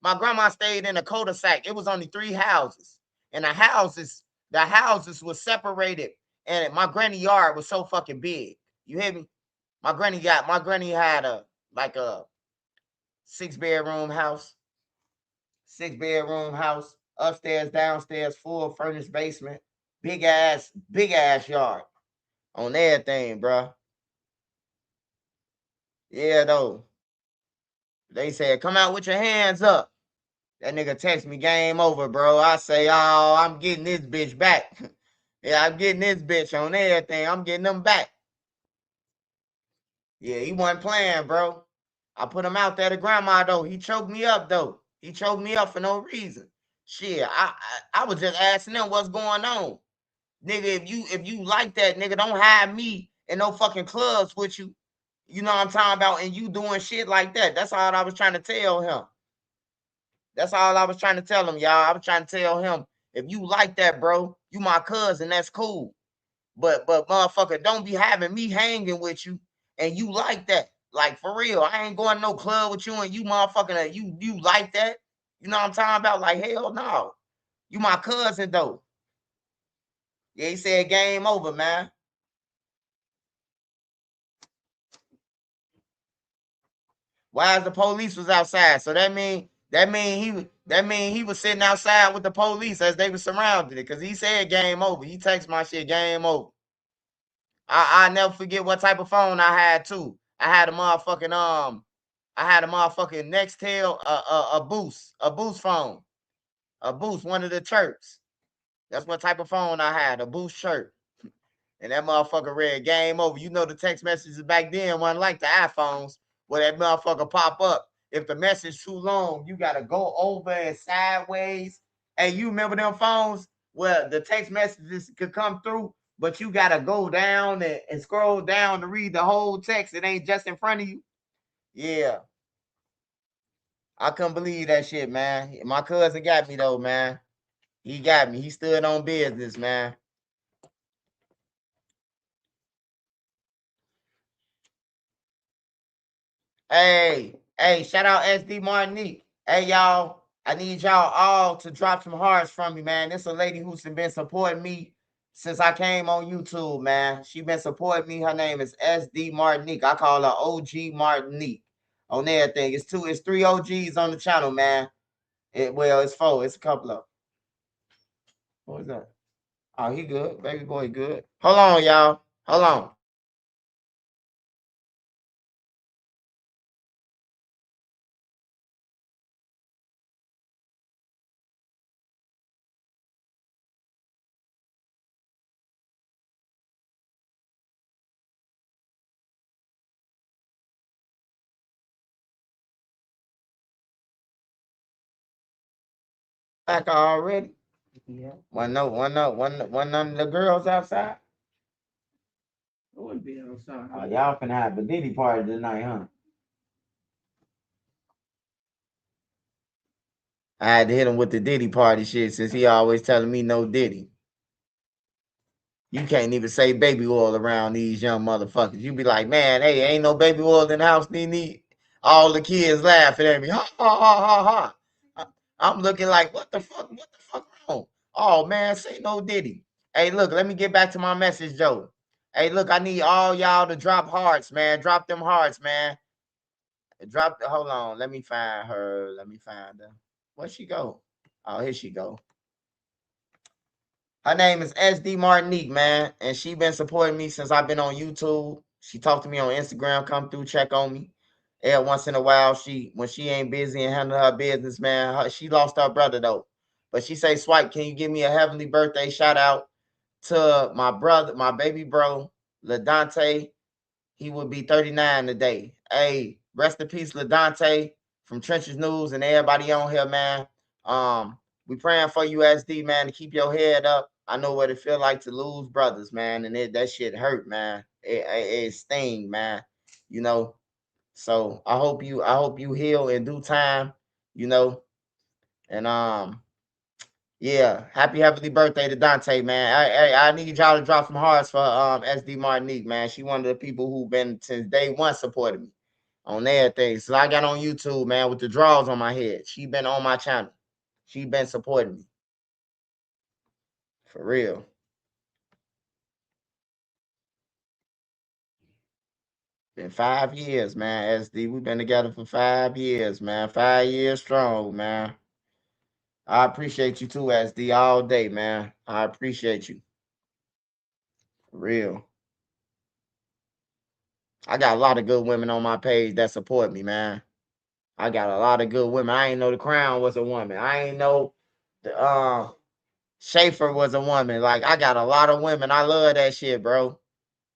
My grandma stayed in a cul-de-sac. It was only 3 houses. And the houses were separated. And my granny yard was so fucking big. You hear me? My granny had a 6-bedroom house. 6-bedroom house. Upstairs, downstairs, full furnished basement. Big ass yard. On everything, bro. Yeah, though. They said, come out with your hands up. That nigga text me, game over, bro. I say, oh, I'm getting this bitch back. Yeah, I'm getting this bitch on everything. I'm getting them back. Yeah, he wasn't playing, bro. I put him out there to grandma, though. He choked me up, though. He choked me up for no reason. Shit, I was just asking them what's going on. Nigga, if you like that, nigga, don't have me in no fucking clubs with you. You know what I'm talking about? And you doing shit like that. That's all I was trying to tell him. That's all I was trying to tell him, y'all. I was trying to tell him, if you like that, bro, you my cousin, that's cool. But motherfucker, don't be having me hanging with you and you like that. Like, for real, I ain't going to no club with you and you motherfucking, you like that. You know what I'm talking about? Like, hell no. You my cousin, though. Yeah, he said game over, man. Why is the police was outside? So that mean he was sitting outside with the police as they were surrounded it. Cause he said game over. He texted my shit game over. I never forget what type of phone I had too. I had a motherfucking Nextel, a boost phone, a boost, one of the chirps. That's what type of phone I had, a boost chirp. And that motherfucker read game over. You know the text messages back then wasn't like the iPhones where that motherfucker pop up. If the message too long, you gotta go over and sideways. And you remember them phones where the text messages could come through, but you gotta go down and scroll down to read the whole text. It ain't just in front of you. Yeah. I couldn't believe that shit, man. My cousin got me though, man. He got me. He stood on business, man. Hey, shout out SD Martinique. Hey, y'all, I need y'all all to drop some hearts from me, man. This a lady who's been supporting me since I came on YouTube, man. She been supporting me. Her name is SD Martinique. I call her OG Martinique on everything. It's 3 OGs on the channel, man. It's 4. It's a couple of. What is that? Oh, he good. Baby boy good. Hold on, y'all. Hold on. Back already. Yeah. One of the girls outside. Who would be outside? Oh, y'all finna have a Diddy party tonight, huh? I had to hit him with the Diddy party shit since he always telling me no Diddy. You can't even say baby oil around these young motherfuckers. You be like, man, hey, ain't no baby oil in the house, Nene. All the kids laughing at me. Ha ha ha ha ha. I'm looking like, what the fuck wrong? Oh man, say no Diddy. Hey, look, let me get back to my message, Joe. Hey, look, I need all y'all to drop hearts, man. Drop them hearts, man. Hold on. Let me find her. Let me find her. Where'd she go? Oh, here she go. Her name is SD Martinique, man. And she been supporting me since I've been on YouTube. She talked to me on Instagram, come through, check on me. Every once in a while, when she ain't busy and handling her business, man, she lost her brother though. But she say, Swipe, can you give me a heavenly birthday shout out to my brother, my baby bro, LaDante? He would be 39 today. Hey, rest in peace, LaDante from Trenches News and everybody on here, man. We praying for you, SD, man, to keep your head up. I know what it feel like to lose brothers, man, and that shit hurt, man. It sting, man. You know. So I hope you heal in due time, you know. And yeah, happy heavenly birthday to Dante, man. I need y'all to drop some hearts for SD Martinique, man. She one of the people who been since day one supporting me on everything. So I got on YouTube, man, with the draws on my head. She been on my channel. She been supporting me. For real. Been 5 years, man, SD. We've been together for 5 years, man. 5 years strong, man. I appreciate you too, SD, all day, man. I appreciate you. For real. I got a lot of good women on my page that support me, man. I got a lot of good women. I ain't know the Crown was a woman. I ain't know the Schaefer was a woman. Like, I got a lot of women. I love that shit, bro.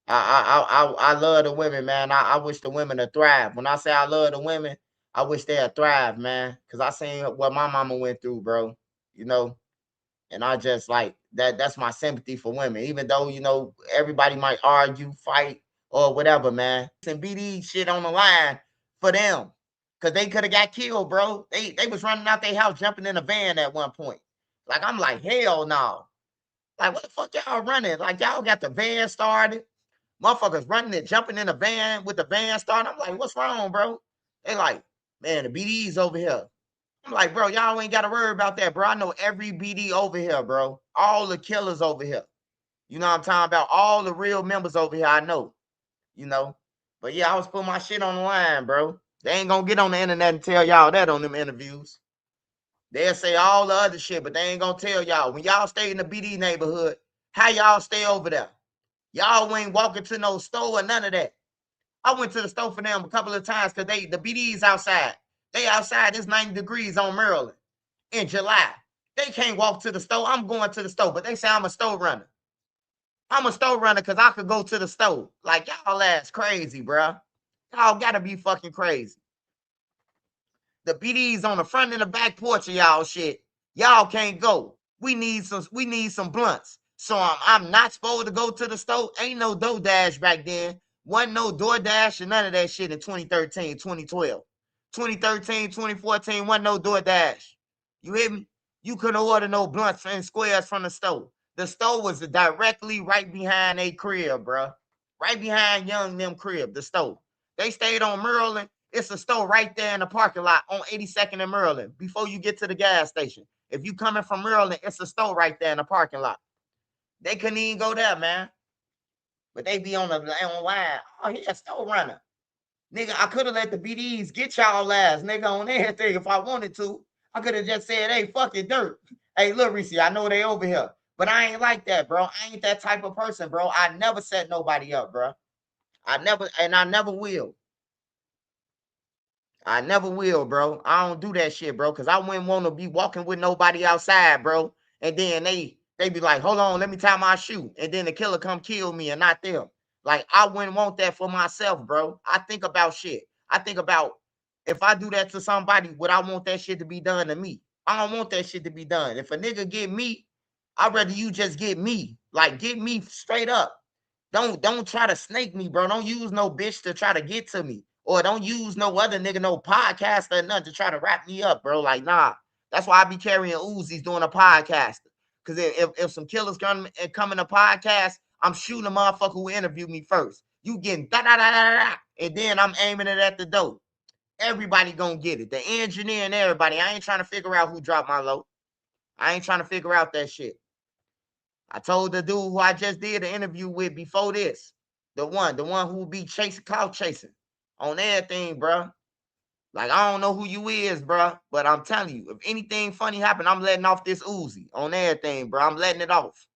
I love the women, man. I wish the women to thrive. When I say I love the women, I wish they'd thrive, man. Cause I seen what my mama went through, bro. You know, and I just like that. That's my sympathy for women. Even though, you know, everybody might argue, fight, or whatever, man. And BD shit on the line for them. Cause they could have got killed, bro. They was running out their house, jumping in a van at one point. Like, I'm like, hell no. Like, what the fuck y'all running? Like, y'all got the van started. Motherfuckers running and jumping in a van with the van started. I'm like, what's wrong, bro? They like, man, the BD's over here. I'm like, bro, y'all ain't got to worry about that, bro. I know every BD over here, bro. All the killers over here. You know what I'm talking about? All the real members over here, I know. You know? But yeah, I was putting my shit on the line, bro. They ain't gonna get on the internet and tell y'all that on them interviews. They'll say all the other shit, but they ain't gonna tell y'all. When y'all stay in the BD neighborhood, how y'all stay over there? Y'all ain't walking to no store or none of that. I went to the store for them a couple of times because the BD's outside. They outside, it's 90 degrees on Maryland in July. They can't walk to the store. I'm going to the store, but they say I'm a store runner. I'm a store runner because I could go to the store. Like, y'all ass crazy, bro. Y'all gotta be fucking crazy. The BD's on the front and the back porch of y'all shit. Y'all can't go. We need some blunts. So I'm not supposed to go to the store. Ain't no DoorDash back then. Wasn't no DoorDash and none of that shit in 2013, 2012. 2013, 2014, wasn't no DoorDash. You hear me? You couldn't order no blunts and squares from the store. The store was directly right behind a crib, bro. Right behind Young them crib, the store. They stayed on Maryland. It's a store right there in the parking lot on 82nd and Maryland before you get to the gas station. If you coming from Maryland, it's a store right there in the parking lot. They couldn't even go there, man. But they be on the line. Oh, he a store runner. Nigga, I could have let the BDs get y'all ass, nigga, on everything if I wanted to. I could have just said, hey, fuck it, Durk. Hey, look, Reese, I know they over here. But I ain't like that, bro. I ain't that type of person, bro. I never set nobody up, bro. I never will. I never will, bro. I don't do that shit, bro, because I wouldn't want to be walking with nobody outside, bro. And then they be like, hold on, let me tie my shoe. And then the killer come kill me and not them. Like, I wouldn't want that for myself, bro. I think about shit. I think about if I do that to somebody, would I want that shit to be done to me? I don't want that shit to be done. If a nigga get me, I'd rather you just get me. Like, get me straight up. Don't try to snake me, bro. Don't use no bitch to try to get to me. Or don't use no other nigga, no podcast or nothing to try to wrap me up, bro. Like, nah. That's why I be carrying Uzis doing a podcast. Because if some killers come in a podcast, I'm shooting a motherfucker who interviewed me first. You getting da-da-da-da-da. And then I'm aiming it at the dope. Everybody gonna get it. The engineer and everybody. I ain't trying to figure out who dropped my load. I ain't trying to figure out that shit. I told the dude who I just did an interview with before this, the one who be clout chasing on everything, bro. Like, I don't know who you is, bro, but I'm telling you, if anything funny happen, I'm letting off this Uzi on everything, bro. I'm letting it off.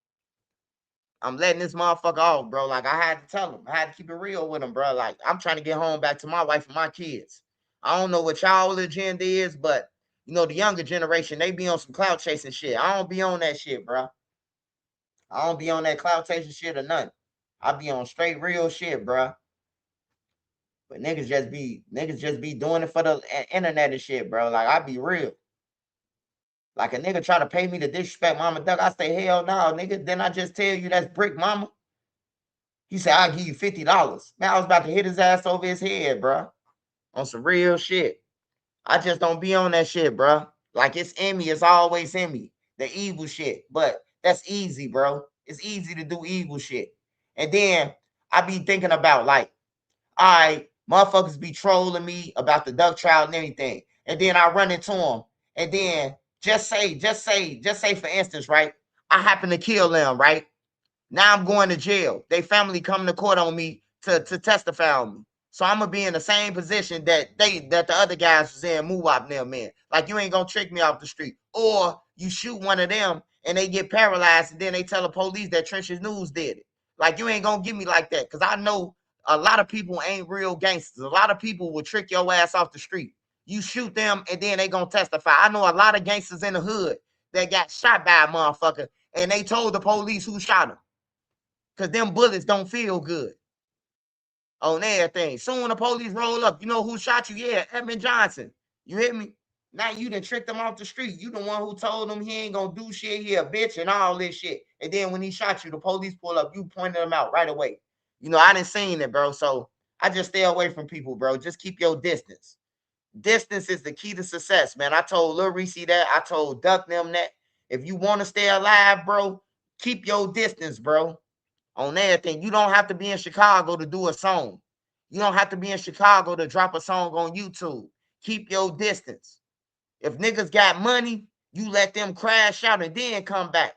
I'm letting this motherfucker off, bro. Like, I had to tell him. I had to keep it real with him, bro. Like, I'm trying to get home back to my wife and my kids. I don't know what y'all agenda is, but, you know, the younger generation, they be on some clout chasing shit. I don't be on that shit, bro. I don't be on that clout chasing shit or nothing. I be on straight real shit, bro. But niggas just be doing it for the internet and shit, bro. Like, I be real. Like a nigga try to pay me to disrespect Mama Duck. I say, hell no, nigga. Then I just tell you that's brick, mama. He said, I'll give you $50. Man, I was about to hit his ass over his head, bro. On some real shit. I just don't be on that shit, bro. Like it's in me. It's always in me. The evil shit. But that's easy, bro. It's easy to do evil shit. And then I be thinking about like, all right, motherfuckers be trolling me about the duck trial and everything. And then I run into them. And then just say, for instance, right? I happen to kill them, right? Now I'm going to jail. They family coming to court on me to testify on me. So I'm gonna be in the same position that the other guys was in, Muwap them in. Like you ain't gonna trick me off the street. Or you shoot one of them and they get paralyzed and then they tell the police that Trenches News did it. Like you ain't gonna get me like that. Cause I know a lot of people ain't real gangsters. A lot of people will trick your ass off the street. You shoot them and then they gonna testify. I know a lot of gangsters in the hood that got shot by a motherfucker and they told the police who shot them. Because them bullets don't feel good on everything. Soon when the police roll up, you know who shot you? Yeah, Edmund Johnson. You hit me? Now you done tricked him off the street. You the one who told him he ain't gonna do shit, he a bitch and all this shit. And then when he shot you, the police pull up, you pointed him out right away. You know, I done seen it, bro. So I just stay away from people, bro. Just keep your distance. Distance is the key to success, man. I told Lil Reese that. I told Duck them that. If you want to stay alive, bro, keep your distance, bro. On everything. You don't have to be in Chicago to do a song. You don't have to be in Chicago to drop a song on YouTube. Keep your distance. If niggas got money, you let them crash out and then come back.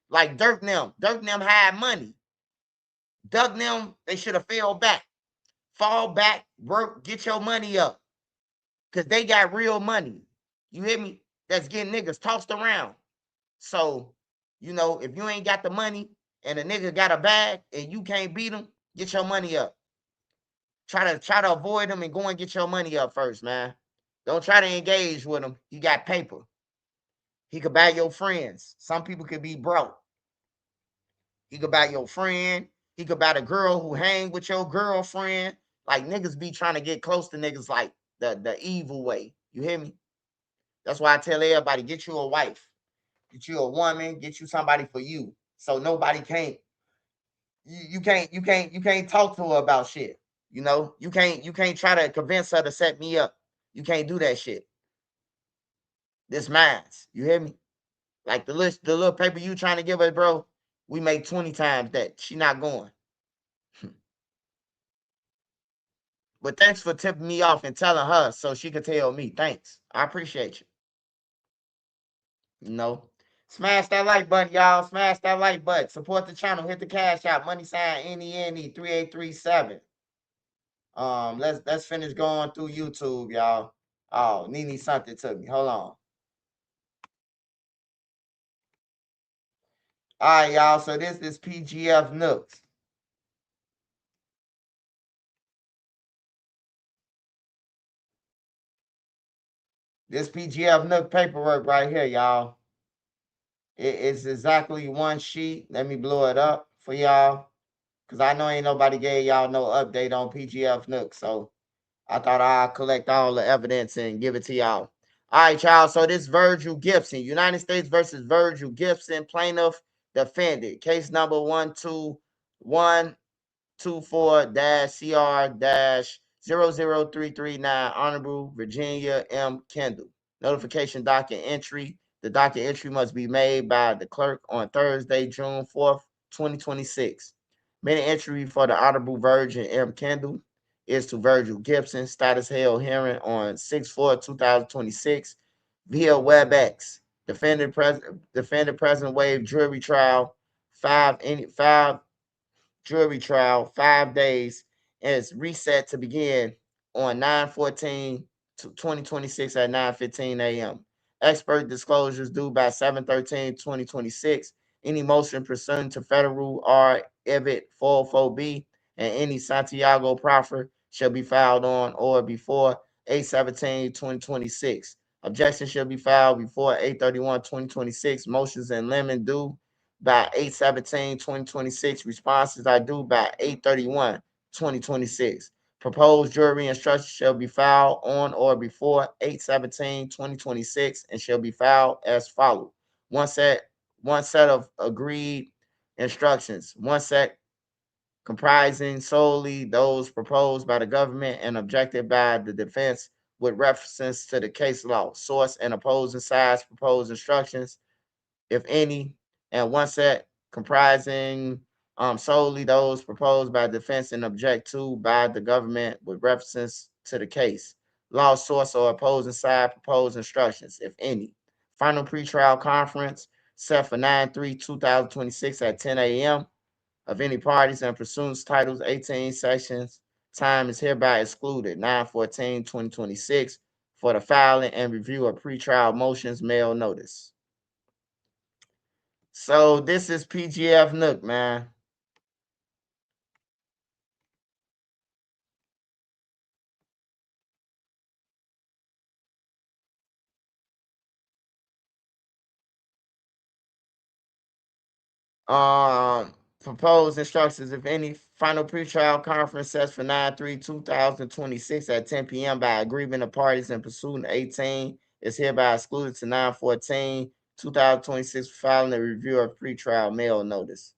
Like Durk them. Durk them had money. Duck them, they should have fell back. Fall back, work, get your money up. Because they got real money. You hear me? That's getting niggas tossed around. So, you know, if you ain't got the money, and a nigga got a bag and you can't beat him, get your money up. Try to avoid him and go and get your money up first, man. Don't try to engage with him. He got paper. He could buy your friends. Some people could be broke. He could buy your friend. He could buy the girl who hang with your girlfriend. Like niggas be trying to get close to niggas like the evil way. You hear me? That's why I tell everybody, get you a wife. Get you a woman. Get you somebody for you. So nobody can't. You can't talk to her about shit. You know, you can't try to convince her to set me up. You can't do that shit. This mine's. You hear me? Like the little paper you trying to give her, bro, we make 20 times that. She not going. But thanks for tipping me off and telling her so she could tell me. Thanks. I appreciate you. You know. Smash that like button, y'all. Smash that like button. Support the channel. Hit the cash out. Money sign NENE 3837. Let's finish going through YouTube, y'all. Oh, Nene sent it to me. Hold on. All right, y'all. So this is PGF Nooks. This PGF Nook paperwork right here, y'all. It's exactly one sheet. Let me blow it up for y'all. Because I know ain't nobody gave y'all no update on PGF Nook. So I thought I'd collect all the evidence and give it to y'all. All right, y'all. So this Virgil Gibson, United States versus Virgil Gibson, plaintiff defended. Case number 12124-CR-00339, Honorable Virginia M. Kendall. Notification docket entry. The docket entry must be made by the clerk on Thursday, June 4th, 2026. Minute entry for the Honorable Virgin M. Kendall is to Virgil Gibson. Status held hearing on 6/4/2026 via WebEx. Defendant present waive jury trial. Five jury trial, 5 days, and it's reset to begin on 9/14/2026 at 9:15 a.m. Expert disclosures due by 7/13/2026. Any motion pursuant to Federal R. Evitt 404B and any Santiago proffer shall be filed on or before 8/17/2026. Objection shall be filed before 8/31/2026. Motions in limine due by 8/17/2026. Responses are due by 8/31/2026. Proposed jury instructions shall be filed on or before 8/17/2026 and shall be filed as follows. One set of agreed instructions. One set comprising solely those proposed by the government and objected by the defense with reference to the case law, source, and opposing sides proposed instructions, if any, and one set comprising solely those proposed by defense and object to by the government with reference to the case, law, source, or opposing side proposed instructions, if any. Final pretrial conference set for 9/3/2026 at 10 a.m. of any parties and pursuant titles 18 sections. Time is hereby excluded 9/14/2026 for the filing and review of pretrial motions mail notice. So this is PGF Nook, man. Proposed instructions, if any, final pretrial conference sets for 9/3/2026 at 10 p.m. by agreement of parties and pursuant 18 is hereby excluded to 9/14/2026 for filing a review of pretrial mail notice.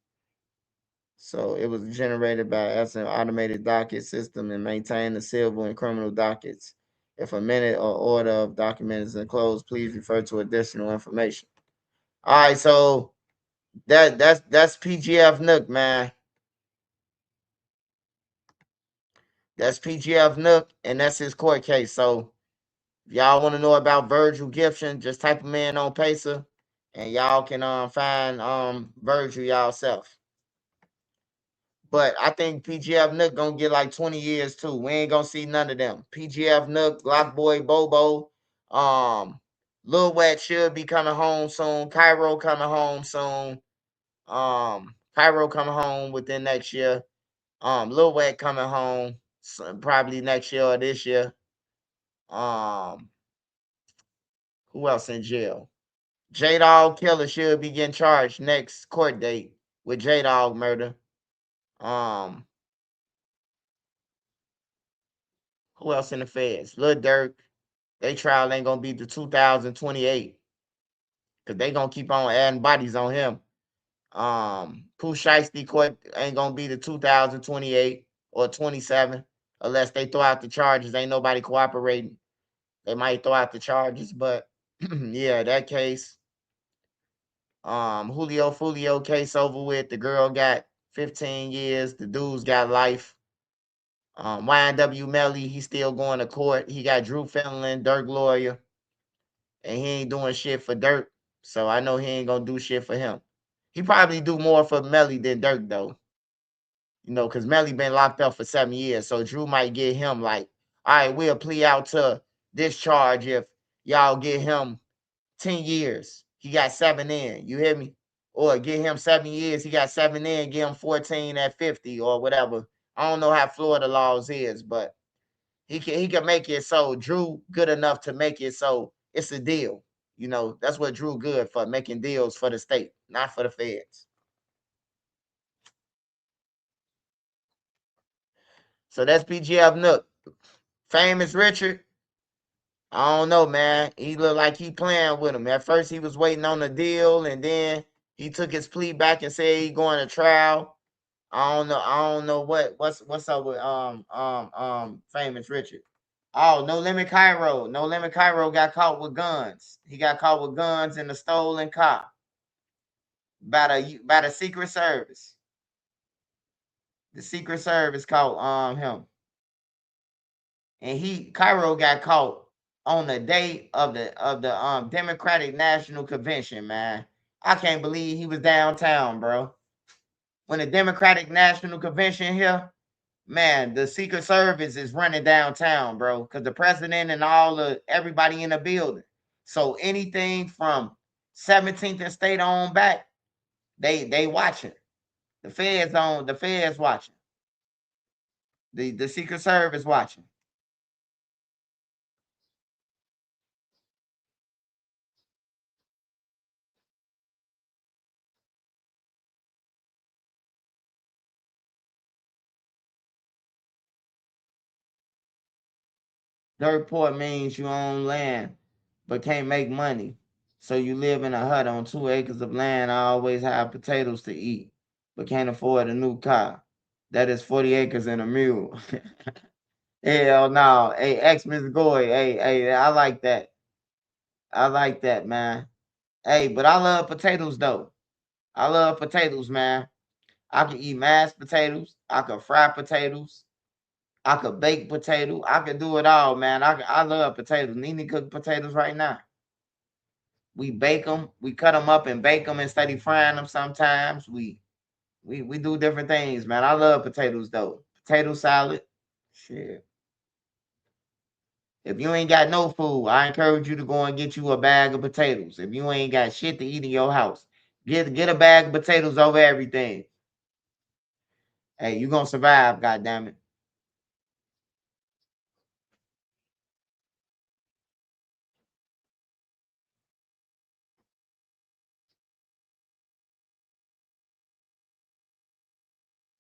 So it was generated by us an automated docket system and maintain the civil and criminal dockets. If a minute or order of document is enclosed, please refer to additional information. All right, so that's PGF Nook, man. That's PGF Nook, and that's his court case. So if y'all want to know about Virgil Gibson, just type him in on Pacer, and y'all can find Virgil y'allself. But I think PGF Nook gonna get like 20 years too. We ain't gonna see none of them. PGF Nook, Glock Boy, Bobo, Lil Wet should be coming home soon. Cairo coming home soon. Cairo coming home within next year. Lil Wet coming home probably next year or this year. Who else in jail? J Dog Killer should be getting charged next court date with J Dog murder. Who else in the feds? Lil Durk. They trial ain't gonna be to 2028. Cause they gonna keep on adding bodies on him. Pooh Shiesty court ain't gonna be to 2028 or 27 unless they throw out the charges. Ain't nobody cooperating. They might throw out the charges, but yeah, that case. Julio Fulio case over with. The girl got 15 years. The dude's got life. YNW Melly, he's still going to court. He got Drew Fenlon, Dirk lawyer, and he ain't doing shit for Dirk. So I know he ain't gonna do shit for him. He probably do more for Melly than Dirk though. You know, because Melly been locked up for 7 years. So Drew might get him like, all right, we'll plea out to this charge if y'all get him 10 years. He got 7 in. You hear me? Or get him 7 years. He got 7 in. Get him 14 at 50 or whatever. I don't know how Florida laws is, but he can make it so Drew good enough to make it so it's a deal. You know, that's what Drew good for, making deals for the state, not for the feds. So that's PGF Nook. Famous Richard. I don't know, man. He looked like he playing with him. At first, he was waiting on the deal, and then he took his plea back and said he going to trial. I don't know. I don't know what's up with Famous Richard. Oh, No Limit Cairo. No Limit Cairo got caught with guns. He got caught with guns in a stolen car by the Secret Service. The Secret Service caught him, and Cairo got caught on the day of the Democratic National Convention. Man, I can't believe he was downtown, bro. When the Democratic National Convention here, man, the Secret Service is running downtown, bro, because the president and everybody in the building. So anything from 17th and State on back, they watching. The feds watching. The Secret Service watching. Dirt poor means you own land, but can't make money. So you live in a hut on 2 acres of land. I always have potatoes to eat, but can't afford a new car. That is 40 acres and a mule. Hell no. Hey, ex Mr. Goy. Hey, I like that. I like that, man. Hey, but I love potatoes though. I love potatoes, man. I can eat mashed potatoes. I can fry potatoes. I could bake potato. I could do it all, man. I love potatoes. Nene cook potatoes right now. We bake them. We cut them up and bake them instead of frying them. Sometimes we do different things, man. I love potatoes though. Potato salad, shit. If you ain't got no food, I encourage you to go and get you a bag of potatoes. If you ain't got shit to eat in your house, get a bag of potatoes over everything. Hey, you gonna survive, goddammit.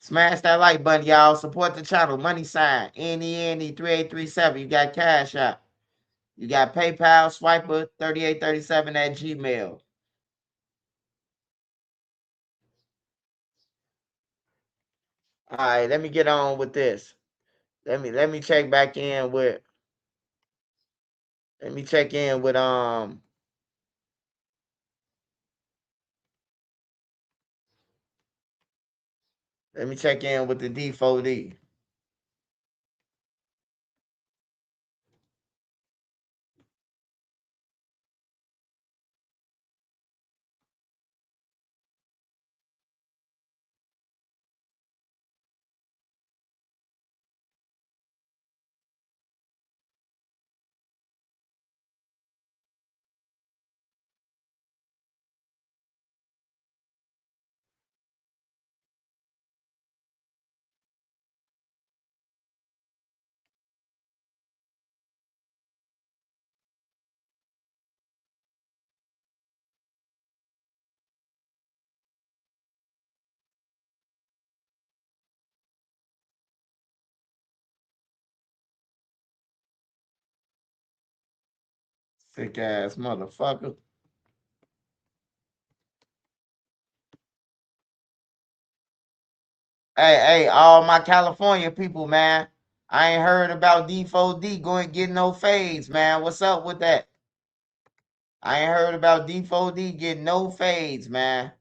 Smash that like button, y'all. Support the channel. Money sign NENE3837. You got Cash App. You got PayPal, Swiper 3837 at Gmail. All right, let me get on with this. Let me check back in with. Let me check in with Let me check in with the D4D. Sick ass motherfucker. Hey, all my California people, man. I ain't heard about D4D going get no fades, man. What's up with that? I ain't heard about D4D getting no fades, man.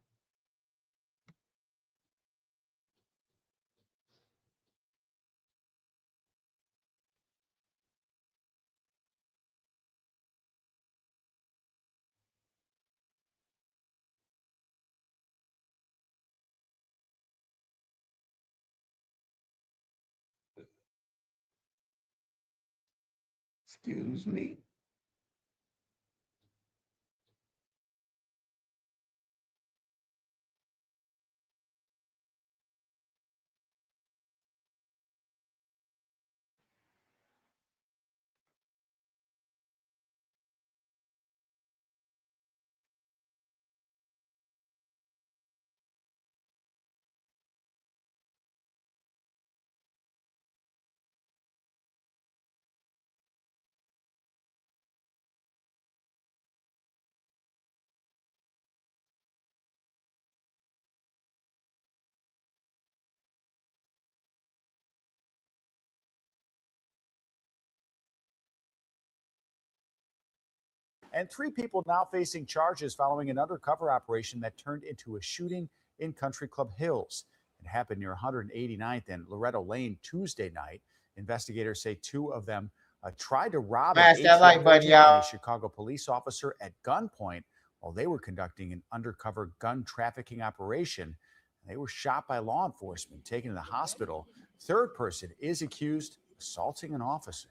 Excuse me. And 3 people now facing charges following an undercover operation that turned into a shooting in Country Club Hills. It happened near 189th and Loretto Lane Tuesday night. Investigators say 2 of them tried to rob an ATM agent and a Chicago police officer at gunpoint while they were conducting an undercover gun trafficking operation. They were shot by law enforcement, taken to the hospital. Third person is accused of assaulting an officer.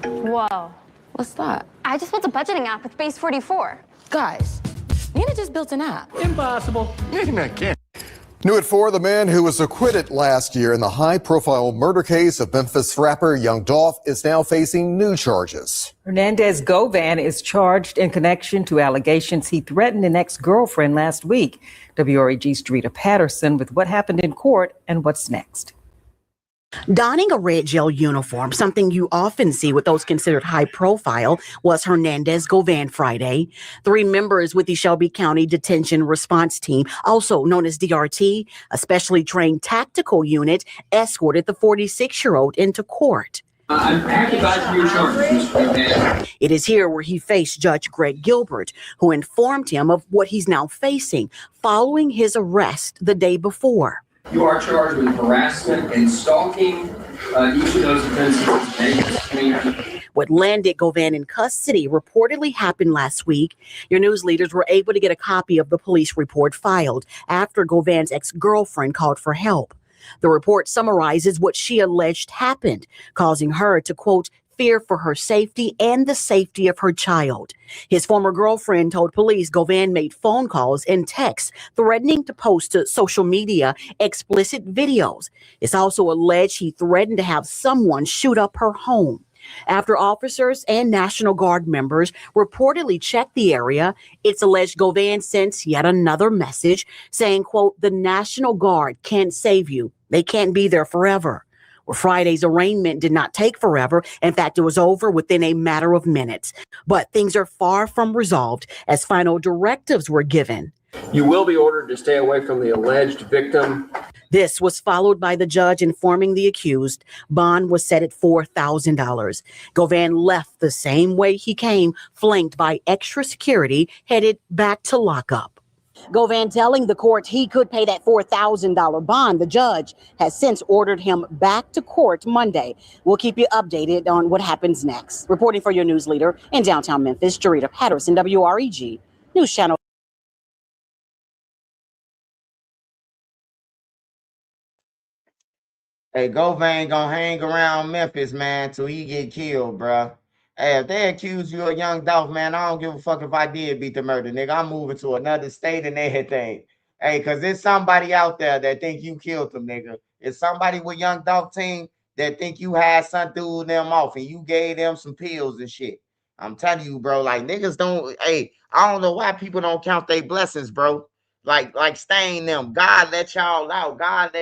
Whoa. What's that? I just built a budgeting app with Base 44. Guys, Nina just built an app. Impossible. Nina can't. New at 4, the man who was acquitted last year in the high-profile murder case of Memphis rapper Young Dolph is now facing new charges. Hernandez Govan is charged in connection to allegations he threatened an ex-girlfriend last week. WREG's Drita Patterson with what happened in court and what's next. Donning a red gel uniform, something you often see with those considered high profile, was Hernandez Govan Friday. 3 members with the Shelby County Detention Response Team, also known as DRT, a specially trained tactical unit, escorted the 46-year-old into court. It is here where he faced Judge Greg Gilbert, who informed him of what he's now facing following his arrest the day before. You are charged with harassment and stalking. Each of those offenses. What landed Govan in custody reportedly happened last week. Your news leaders were able to get a copy of the police report filed after Govan's ex-girlfriend called for help. The report summarizes what she alleged happened, causing her to, quote, fear for her safety and the safety of her child. His former girlfriend told police Govan made phone calls and texts threatening to post to social media explicit videos. It's also alleged he threatened to have someone shoot up her home. After officers and National Guard members reportedly checked the area, it's alleged Govan sent yet another message saying, quote, the National Guard can't save you. They can't be there forever. Well, Friday's arraignment did not take forever. In fact, it was over within a matter of minutes. But things are far from resolved as final directives were given. You will be ordered to stay away from the alleged victim. This was followed by the judge informing the accused bond was set at $4,000. Govan left the same way he came, flanked by extra security, headed back to lockup. Govan telling the court he could pay that $4,000 bond. The judge has since ordered him back to court Monday. We'll keep you updated on what happens next. Reporting for your news leader in downtown Memphis, Drita Patterson, WREG News Channel. Hey, Govan gonna hang around Memphis, man, till he get killed, bro. Hey, if they accuse you of Young Dolph, man, I don't give a fuck if I did beat the murder, nigga. I'm moving to another state and everything. Hey, cause there's somebody out there that think you killed him, nigga. It's somebody with Young Dolph team that think you had something to do with them off and you gave them some pills and shit. I'm telling you, bro, like niggas don't, hey, I don't know why people don't count their blessings, bro. Like staying them. God let y'all out. God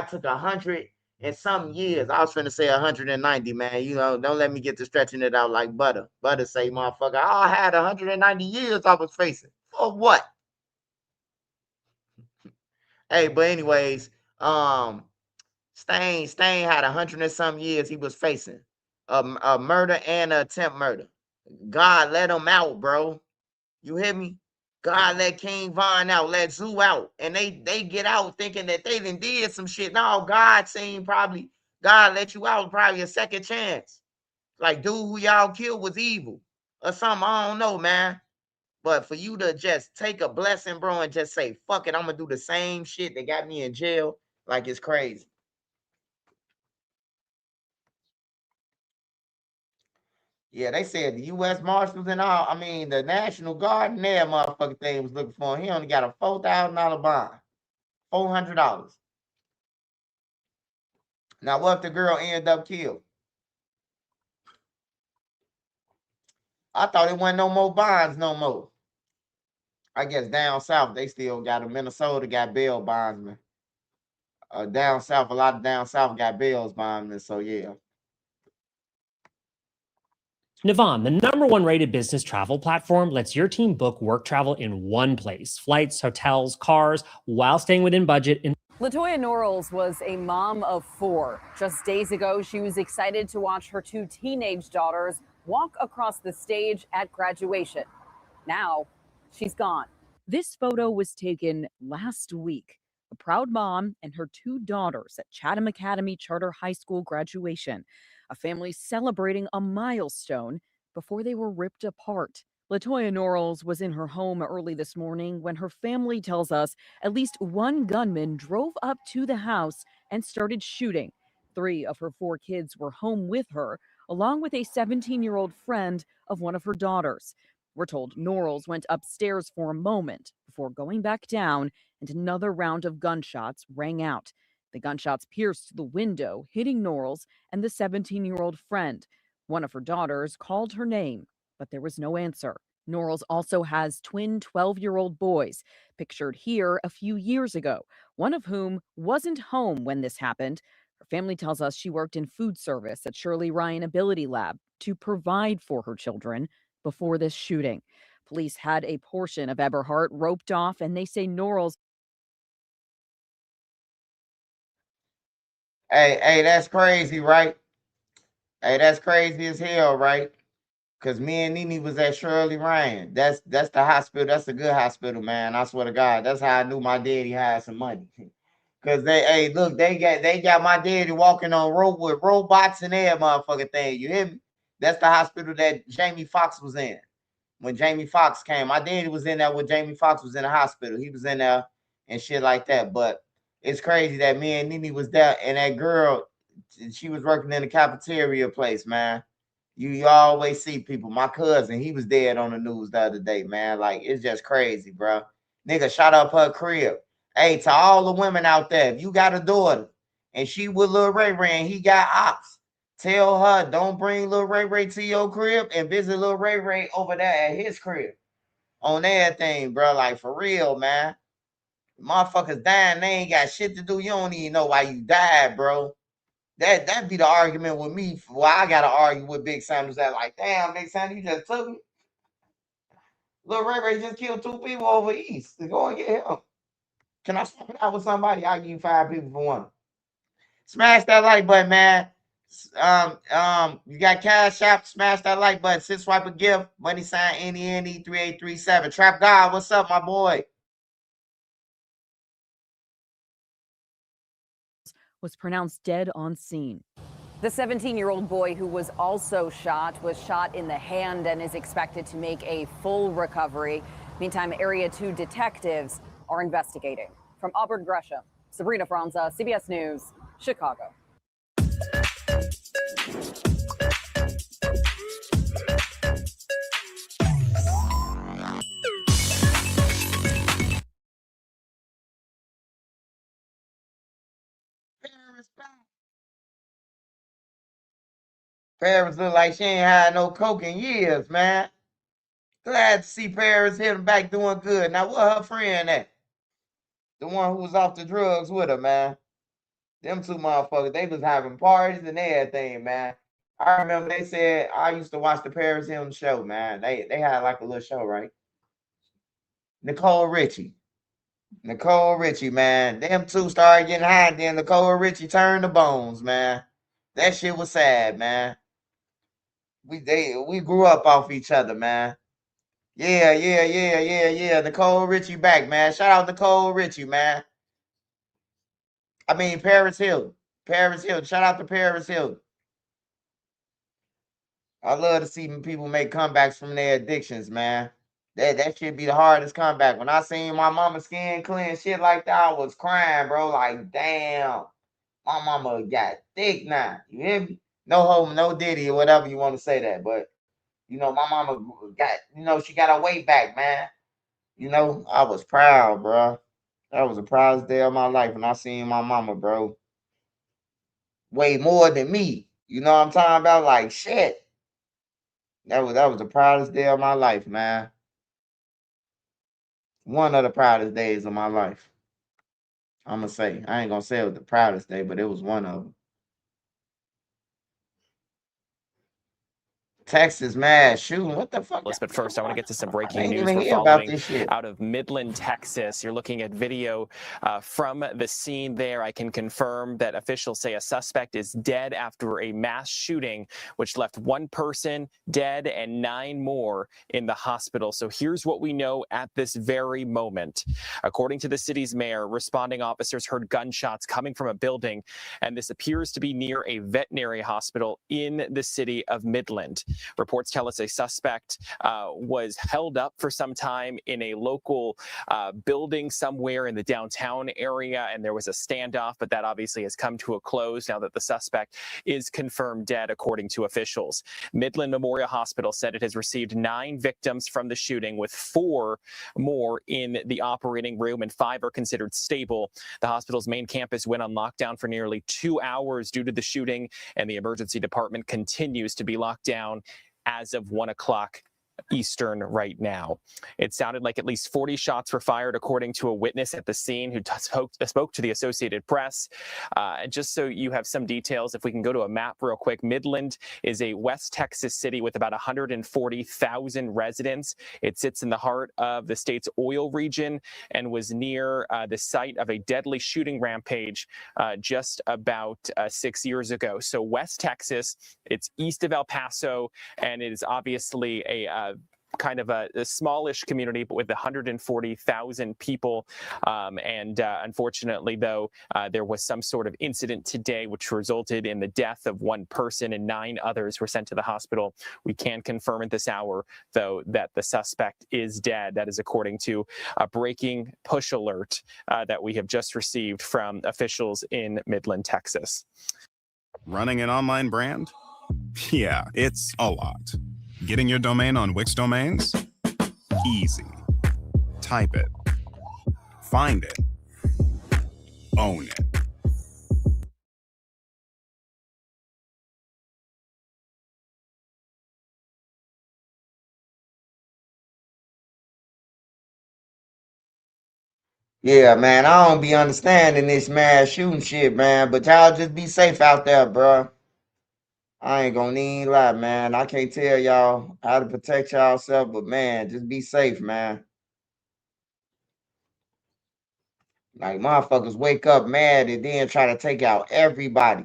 took 100 and some years. I was finna say 190, man. You know, don't let me get to stretching it out like Butter. Butter say, motherfucker, I had 190 years I was facing. For what? Hey, but anyways, Stain had 100 and some years he was facing. A murder and an attempt murder. God let him out, bro. You hear me? God let King Von out, let Zoo out, and they get out thinking that they done did some shit. No, God let you out probably a second chance. Like dude who y'all killed was evil or something. I don't know, man. But for you to just take a blessing, bro, and just say, fuck it, I'm gonna do the same shit that got me in jail, like it's crazy. Yeah, they said the U.S. Marshals and all, I mean, the National Guard and their motherfucking thing was looking for him. He only got a $4,000 bond. $400. Now, what if the girl ended up killed? I thought it wasn't no more bonds no more. I guess down south, they still got a Minnesota got bail bondsmen. Down south, a lot of down south got bail bondsmen, so yeah. Navan, the #1 rated business travel platform, lets your team book work travel in one place. Flights, hotels, cars, while staying within budget. Latoya Norrells was a mom of 4. Just days ago, she was excited to watch her 2 teenage daughters walk across the stage at graduation. Now, she's gone. This photo was taken last week. A proud mom and her 2 daughters at Chatham Academy Charter High School graduation. A family celebrating a milestone before they were ripped apart. Latoya Norrells was in her home early this morning when her family tells us at least 1 gunman drove up to the house and started shooting. 3 of her 4 kids were home with her, along with a 17-year-old friend of one of her daughters. We're told Norrells went upstairs for a moment before going back down, and another round of gunshots rang out. The gunshots pierced the window, hitting Norrells and the 17-year-old friend. One of her daughters called her name, but there was no answer. Norrells also has twin 12-year-old boys, pictured here a few years ago, one of whom wasn't home when this happened. Her family tells us she worked in food service at Shirley Ryan Ability Lab to provide for her children before this shooting. Police had a portion of Eberhart roped off, and they say Norrells. Hey, that's crazy, right? Hey, that's crazy as hell, right? Because me and Nene was at Shirley Ryan. That's the hospital. That's a good hospital, man. I swear to God. That's how I knew my daddy had some money. Cause they got my daddy walking on with robots and every motherfucking thing. You hear me? That's the hospital that Jamie Foxx was in. When Jamie Foxx came, my daddy was in there when Jamie Foxx was in the hospital. He was in there and shit like that. But it's crazy that me and Nene was there, and that girl, she was working in the cafeteria place, man. You always see people. My cousin, he was dead on the news the other day, man. Like, it's just crazy, bro. Nigga shot up her crib. Hey, to all the women out there, if you got a daughter and she with Lil Ray Ray and he got ops, tell her don't bring Lil Ray Ray to your crib and visit Lil Ray Ray over there at his crib. On everything, bro. Like, for real, man. Motherfuckers dying, they ain't got shit to do. You don't even know why you died, bro. That'd be the argument with me. Why I gotta argue with Big Sam. That like, damn, Big Sam, you just took me. Lil Ray Ray just killed 2 people over east. Go and get him. Can I swap it out with somebody? I'll give you 5 people for one. Smash that like button, man. You got Cash App. Smash that like button. Sit swipe a gift. Money sign NENE3837. Trap God, what's up, my boy? Was pronounced dead on scene. The 17-year-old boy who was also shot was shot in the hand and is expected to make a full recovery. Meantime, Area 2 detectives are investigating. From Auburn Gresham, Sabrina Franza, CBS News, Chicago. Paris look like she ain't had no coke in years, man. Glad to see Paris hitting back doing good. Now, what her friend at? The one who was off the drugs with her, man. Them 2 motherfuckers, they was having parties and everything, man. I remember they said I used to watch the Paris Hilton show, man. They had like a little show, right? Nicole Richie, man. Them 2 started getting high, then Nicole Richie turned the bones, man. That shit was sad, man. We grew up off each other, man. Yeah. Nicole Richie back, man. Shout out Nicole Richie, man. I mean, Paris Hilton. Shout out to Paris Hilton. I love to see people make comebacks from their addictions, man. That should be the hardest comeback. When I seen my mama skin clean, shit like that, I was crying, bro. Like, damn. My mama got thick now. You hear me? No home, no diddy, or whatever you want to say that. But, my mama got, she got her weight back, man. I was proud, bro. That was the proudest day of my life when I seen my mama, bro. Way more than me. You know what I'm talking about? Like, shit. That was the proudest day of my life, man. One of the proudest days of my life. I'm going to say. I ain't going to say it was the proudest day, but it was one of them. Texas mass shooting. What the fuck? But first, I want to get to some breaking I ain't news even we're hear about following this shit. out of Midland, Texas. You're looking at video from the scene there. I can confirm that officials say a suspect is dead after a mass shooting, which left 1 person dead and 9 more in the hospital. So here's what we know at this very moment. According to the city's mayor, responding officers heard gunshots coming from a building, and this appears to be near a veterinary hospital in the city of Midland. Reports tell us a suspect was held up for some time in a local building somewhere in the downtown area, and there was a standoff, but that obviously has come to a close now that the suspect is confirmed dead, according to officials. Midland Memorial Hospital said it has received 9 victims from the shooting, with 4 more in the operating room, and 5 are considered stable. The hospital's main campus went on lockdown for nearly 2 hours due to the shooting, and the emergency department continues to be locked down as of 1 o'clock Eastern right now. It sounded like at least 40 shots were fired, according to a witness at the scene who spoke to the Associated Press. And just so you have some details, if we can go to a map real quick, Midland is a West Texas city with about 140,000 residents. It sits in the heart of the state's oil region and was near the site of a deadly shooting rampage just about 6 years ago. So West Texas, it's east of El Paso, and it is obviously a kind of a smallish community, but with 140,000 people. Unfortunately, though, there was some sort of incident today which resulted in the death of 1 person and 9 others were sent to the hospital. We can confirm at this hour, though, that the suspect is dead. That is according to a breaking push alert that we have just received from officials in Midland, Texas. Running an online brand? Yeah, it's a lot. Getting your domain on Wix Domains? Easy. Type it. Find it. Own it. Yeah, man, I don't be understanding this mass shooting shit, man. But y'all just be safe out there, bro. I ain't gonna even lie, man. I can't tell y'all how to protect y'allself, but man, just be safe, man. Like motherfuckers wake up mad and then try to take out everybody.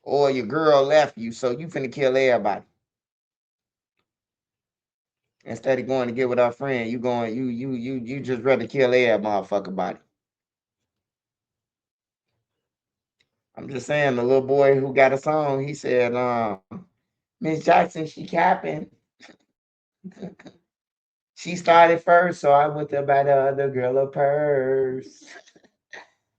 Or your girl left you, so you finna kill everybody. Instead of going to get with her friend, you just rather kill every motherfucker body. I'm just saying, the little boy who got a song, he said, Miss Jackson, she capping. She started first, so I went to buy the other girl a purse.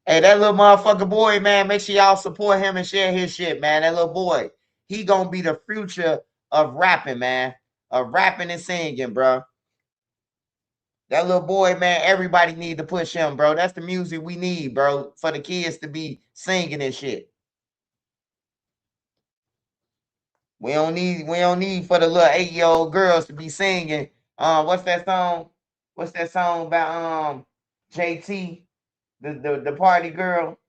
Hey, that little motherfucker boy, man, make sure y'all support him and share his shit, man. That little boy, he gonna be the future of rapping, man. Of rapping and singing, bro. That little boy, man, everybody need to push him, bro. That's the music we need, bro, for the kids to be singing and shit. We don't need for the little 8-year-old girls to be singing. What's that song? What's that song about JT, the party girl?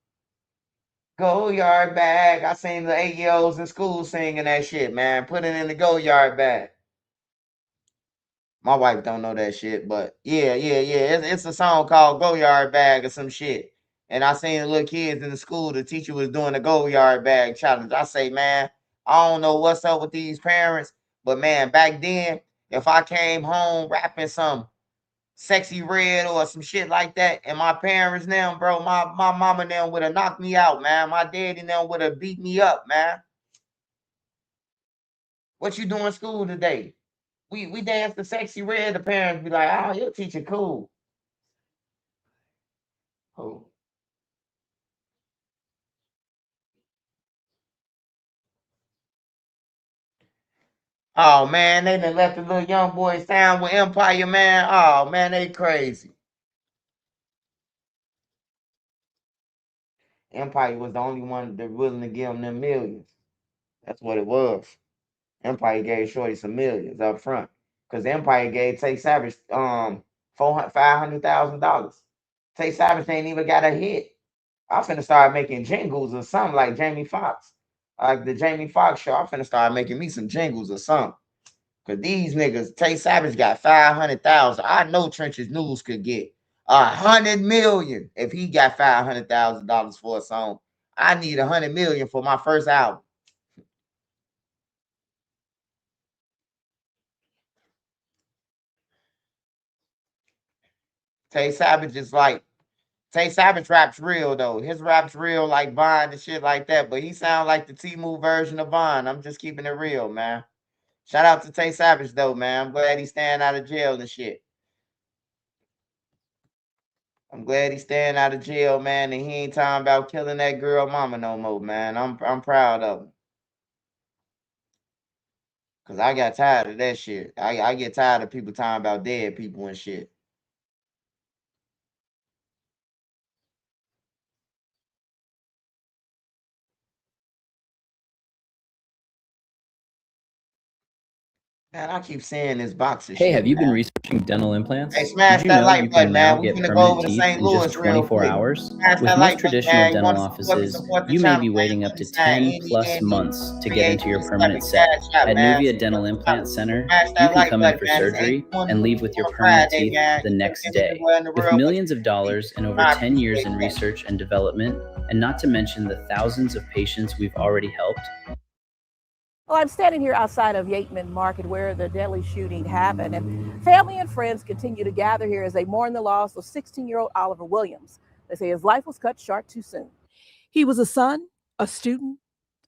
Go yard bag. I seen the 8-year-olds in school singing that shit, man. Put it in the go yard bag. My wife don't know that shit, but yeah. It's a song called Go Yard Bag or some shit. And I seen the little kids in the school, the teacher was doing the Go Yard Bag challenge. I say, man, I don't know what's up with these parents, but man, back then, if I came home rapping some Sexy Red or some shit like that, and my parents now, bro, my mama now would have knocked me out, man. My daddy now would have beat me up, man. What you doing in school today? We dance the Sexy Red. The parents be like, "Oh, your teacher cool." Oh. Oh man, they done left the little young boys down with Empire, man. Oh man, they crazy. Empire was the only one that willing to give them millions. That's what it was. Empire gave Shorty some millions up front. Cause Empire gave Tay Savage $500,000. Tay Savage ain't even got a hit. I'm finna start making jingles or something like Jamie Foxx. Like the Jamie Foxx show. I'm finna start making me some jingles or something. Cause these niggas, Tay Savage got 500,000. I know Trenches News could get 100 million if he got $500,000 for a song. I need 100 million for my first album. Tay Savage is like Tay Savage rap's real though. His rap's real like Vine and shit like that, but he sound like the T-Move version of Vine. I'm just keeping it real, man. Shout out to Tay Savage though, man. I'm glad he's staying out of jail and shit. I'm glad he's staying out of jail, man, and he ain't talking about killing that girl mama no more, man. I'm proud of him. Cause I got tired of that shit. I get tired of people talking about dead people and shit. Man, I keep saying this boxer Hey, shit, have you been man. researching dental implants? Hey, smash Did you that know like you button, can now man. We get finna go permanent over to teeth St. in just Louis real 24 quick. hours? Smash With that most like button, traditional man. You dental want to support me, offices, support the you may channel, be man. waiting up Let me to sign 10 any plus and months to get create into your this permanent stepping set. cash out, At man. Nuvia Support Dental the Implant channel. Center, Smash you that can like come in button, for man. It's surgery 8:20 and leave with your on permanent Friday, teeth man. the You next can day. anywhere in the With world, but millions you of can see. dollars and over I 10 years appreciate in that. research and development, and not to mention the thousands of patients we've already helped. Well, I'm standing here outside of Yateman Market where the deadly shooting happened, and family and friends continue to gather here as they mourn the loss of 16-year-old Oliver Williams. They say his life was cut short too soon. He was a son, a student,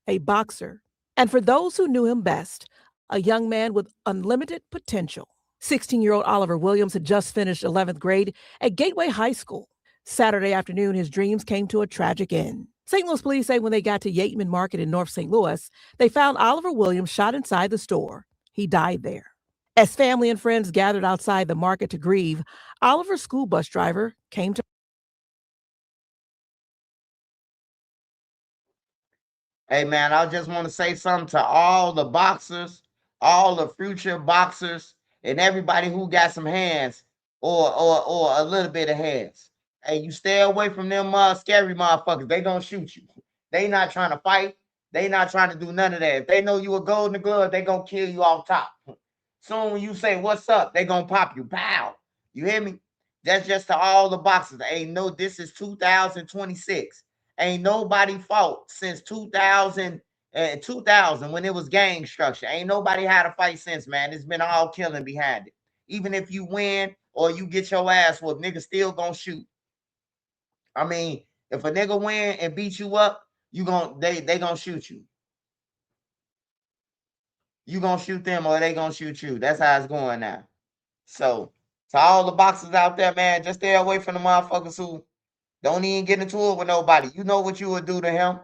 a boxer, and for those who knew him best, a young man with unlimited potential. 16-year-old Oliver Williams had just finished 11th grade at Gateway High School. Saturday afternoon, his dreams came to a tragic end. St. Louis police say when they got to Yateman Market in North St. Louis, they found Oliver Williams shot inside the store. He died there. As family and friends gathered outside the market to grieve, Oliver's school bus driver came to. Hey man, I just want to say something to all the boxers, all the future boxers, and everybody who got some hands or a little bit of hands. Hey, you stay away from them scary motherfuckers. They gonna shoot you. They not trying to fight. They not trying to do none of that. If they know you a golden glove, they gonna kill you off top. Soon when you say what's up, they gonna pop you. Pow. You hear me? That's just to all the boxers. Ain't no, this is 2026. Ain't nobody fought since 2000 when it was gang structure. Ain't nobody had a fight since, man. It's been all killing behind it. Even if you win or you get your ass whooped, niggas still gonna shoot. I mean, if a nigga win and beat you up, they gonna shoot you. You gonna shoot them or they gonna shoot you. That's how it's going now. So to all the boxers out there, man, just stay away from the motherfuckers who don't even get into it with nobody. You know what you would do to him,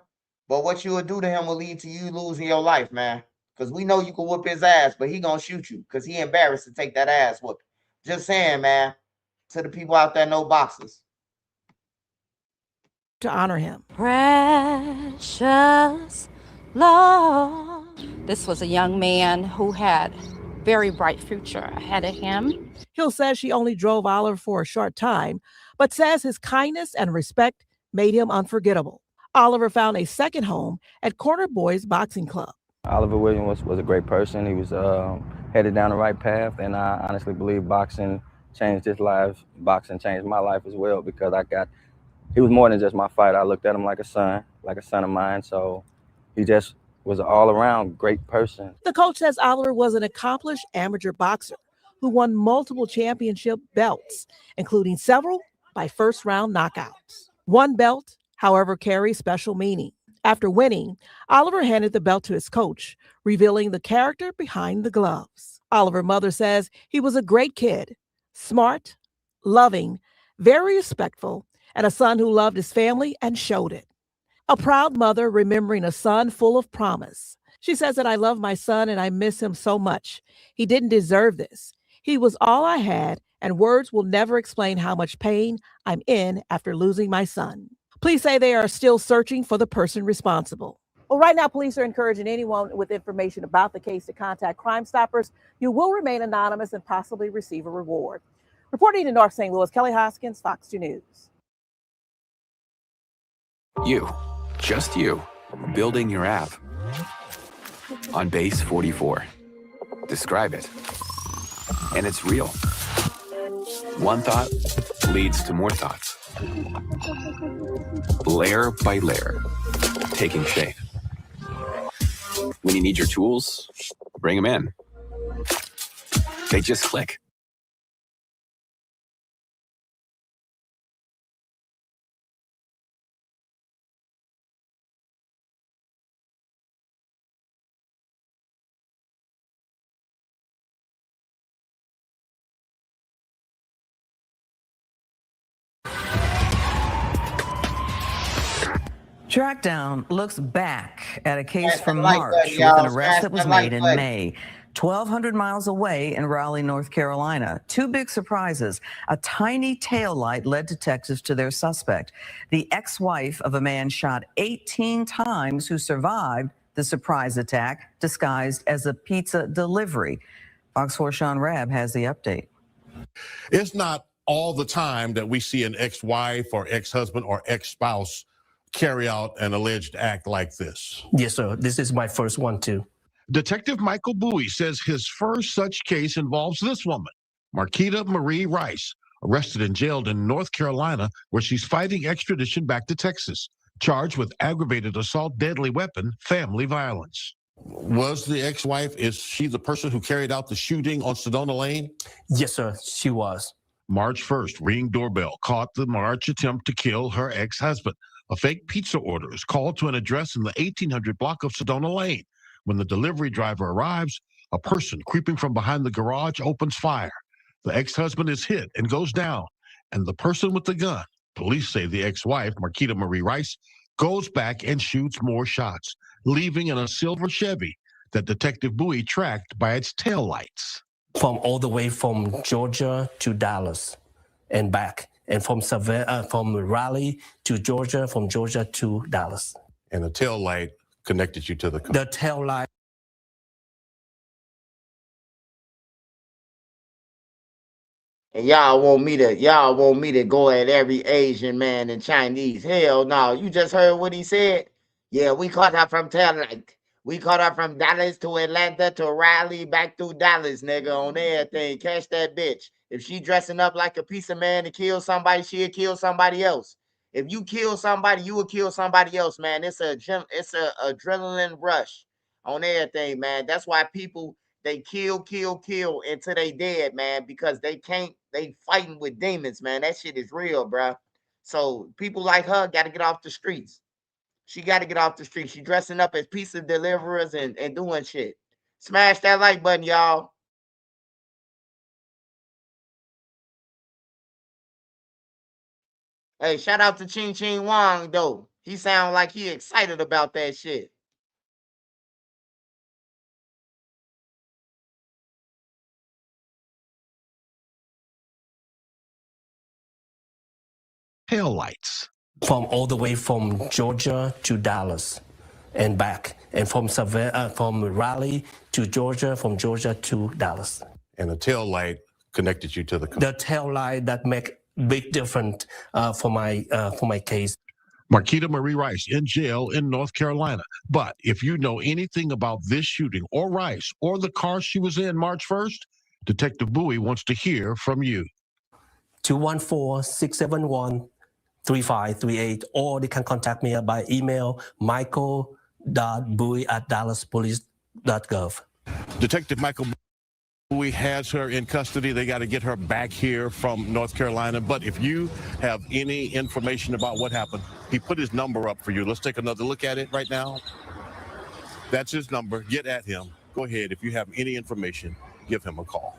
but what you would do to him will lead to you losing your life, man. Because we know you can whoop his ass, but he gonna shoot you because he embarrassed to take that ass whoop. Just saying, man, to the people out there, no boxers. To honor him. Precious Lord. This was a young man who had very bright future ahead of him. Hill says she only drove Oliver for a short time, but says his kindness and respect made him unforgettable. Oliver found a second home at Corner Boys Boxing Club. Oliver Williams was a great person. He was headed down the right path, and I honestly believe boxing changed his life. Boxing changed my life as well because he was more than just my fighter. I looked at him like a son of mine. So he just was an all-around great person. The coach says Oliver was an accomplished amateur boxer who won multiple championship belts, including several by first-round knockouts. One belt, however, carries special meaning. After winning, Oliver handed the belt to his coach, revealing the character behind the gloves. Oliver's mother says he was a great kid, smart, loving, very respectful, and a son who loved his family and showed it. A proud mother remembering a son full of promise. She says that I love my son and I miss him so much. He didn't deserve this. He was all I had, and words will never explain how much pain I'm in after losing my son. Police say they are still searching for the person responsible. Well, right now, police are encouraging anyone with information about the case to contact Crime Stoppers. You will remain anonymous and possibly receive a reward. Reporting in North St. Louis, Kelly Hoskins, Fox 2 News. You, just you, building your app on Base 44. Describe it. And it's real. One thought leads to more thoughts. Layer by layer, taking shape. When you need your tools, bring them in. They just click. Trackdown looks back at a case Smash from that like March button, with y'all. an arrest Smash that was that like made in button. May. 1,200 miles away in Raleigh, North Carolina. Two big surprises. A tiny taillight led detectives to their suspect, the ex-wife of a man shot 18 times who survived the surprise attack disguised as a pizza delivery. Fox 4 Sean Rabb has the update. It's not all the time that we see an ex-wife or ex-husband or ex-spouse carry out an alleged act like this. Yes, sir. This is my first one, too. Detective Michael Bowie says his first such case involves this woman, Marquita Marie Rice, arrested and jailed in North Carolina, where she's fighting extradition back to Texas, charged with aggravated assault, deadly weapon, family violence. Was the ex-wife, is she the person who carried out the shooting on Sedona Lane? Yes, sir. She was. March 1st, Ring doorbell caught the March attempt to kill her ex-husband. A fake pizza order is called to an address in the 1800 block of Sedona Lane. When the delivery driver arrives, a person creeping from behind the garage opens fire. The ex-husband is hit and goes down, and the person with the gun, police say the ex-wife, Marquita Marie Rice, goes back and shoots more shots, leaving in a silver Chevy that Detective Bowie tracked by its taillights. From all the way from Georgia to Dallas and back, and from Raleigh to Georgia, from Georgia to Dallas. And the tail light connected you to the car. The tail light. And y'all want me to go at every Asian man and Chinese. Hell no. You just heard what he said? Yeah, we caught her from taillight. We caught her from Dallas to Atlanta to Raleigh back through Dallas, nigga, on everything. Catch that bitch. If she dressing up like a piece of man to kill somebody, she'll kill somebody else. If you kill somebody, you will kill somebody else, man. It's a adrenaline rush on everything, man. That's why people they kill until they dead, man, because they fighting with demons, man. That shit is real, bro. So people like her got to get off the streets. She got to get off the street. She dressing up as pizza deliverers and doing shit. Smash that like button, y'all. Hey, shout out to Ching Ching Wong, though. He sound like he excited about that shit. Taillights. From all the way from Georgia to Dallas and back, and from Raleigh to Georgia, from Georgia to Dallas. And the tail light connected you to the car. The tail light that make big difference for my case. Marquita Marie Rice in jail in North Carolina. But if you know anything about this shooting or Rice or the car she was in March 1st, Detective Bowie wants to hear from you. 214-671-3538, or they can contact me by email, michael.bowie@dallaspolice.gov. Detective Michael Bowie has her in custody. They got to get her back here from North Carolina. But if you have any information about what happened, he put his number up for you. Let's take another look at it right now. That's his number. Get at him. Go ahead. If you have any information, give him a call.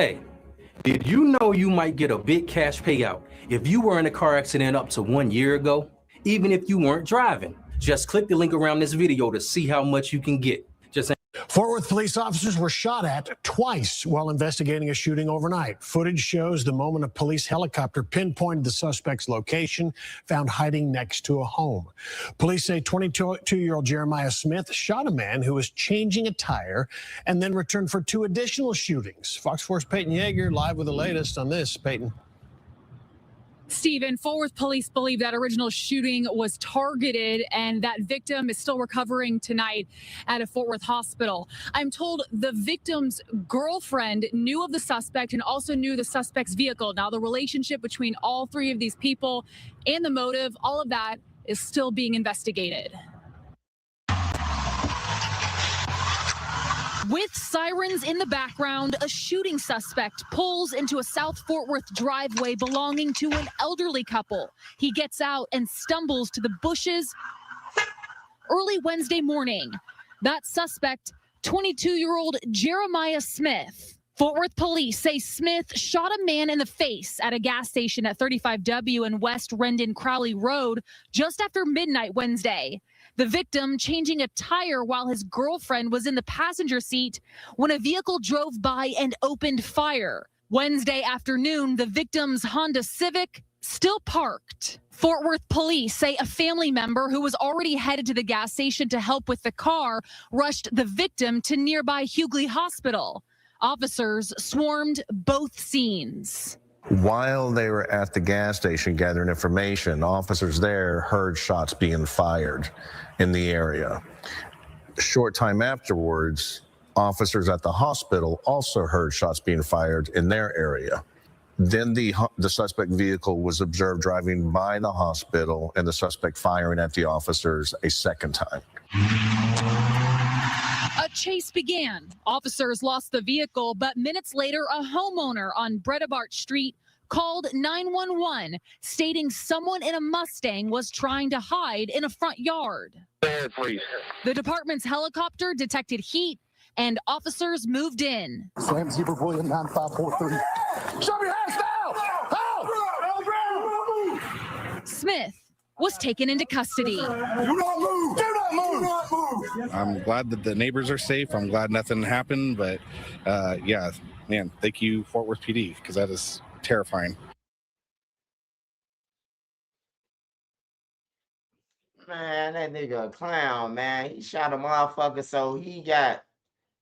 Hey, did you know you might get a big cash payout if you were in a car accident up to 1 year ago? Even if you weren't driving. Just click the link around this video to see how much you can get. Fort Worth police officers were shot at twice while investigating a shooting overnight. Footage shows the moment a police helicopter pinpointed the suspect's location, found hiding next to a home. Police say 22-year-old Jeremiah Smith shot a man who was changing a tire and then returned for 2 additional shootings. Fox 4's Peyton Yeager live with the latest on this. Peyton. Stephen, Fort Worth police believe that original shooting was targeted and that victim is still recovering tonight at a Fort Worth hospital. I'm told the victim's girlfriend knew of the suspect and also knew the suspect's vehicle. Now, the relationship between all 3 of these people and the motive, all of that is still being investigated. With sirens in the background, a shooting suspect pulls into a South Fort Worth driveway belonging to an elderly couple. He gets out and stumbles to the bushes early Wednesday morning. That suspect, 22-year-old Jeremiah Smith. Fort Worth police say Smith shot a man in the face at a gas station at 35W and West Rendon Crowley Road just after midnight Wednesday. The victim changing a tire while his girlfriend was in the passenger seat when a vehicle drove by and opened fire. Wednesday afternoon, the victim's Honda Civic still parked. Fort Worth police say a family member who was already headed to the gas station to help with the car rushed the victim to nearby Hughley Hospital. Officers swarmed both scenes. While they were at the gas station gathering information, officers there heard shots being fired in the area. A short time afterwards, officers at the hospital also heard shots being fired in their area. Then the suspect vehicle was observed driving by the hospital and the suspect firing at the officers a second time. A chase began. Officers lost the vehicle, but minutes later, a homeowner on Bredabart Street called 911, stating someone in a Mustang was trying to hide in a front yard. The department's helicopter detected heat, and officers moved in. Sam Zebra William 9543. Show me hands now! Help! Smith was taken into custody. Do not move! Do not move! Do not move! I'm glad that the neighbors are safe. I'm glad nothing happened, but yeah, man, thank you, Fort Worth PD, because that is terrifying. Man, that nigga a clown, man. He shot a motherfucker, so he got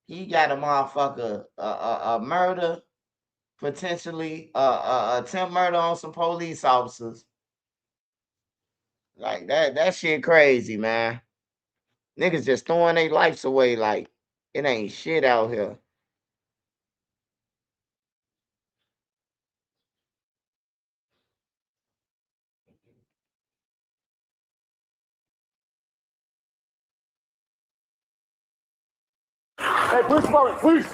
a motherfucker a murder, potentially attempt murder on some police officers. Like that shit crazy, man. Niggas just throwing their lives away like it ain't shit out here. Hey, please follow, please.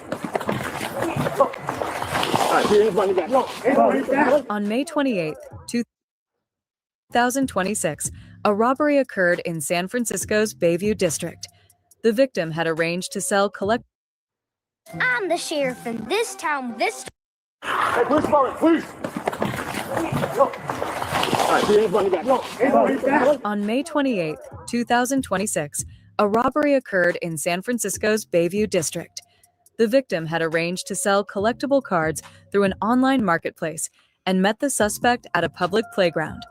On May 28th, 2026, a robbery occurred in San Francisco's Bayview district. The victim had arranged to sell I'm the sheriff in this town. Hey, please follow, please. On May 28th, 2026, a robbery occurred in San Francisco's Bayview district. The victim had arranged to sell collectible cards through an online marketplace and met the suspect at a public playground.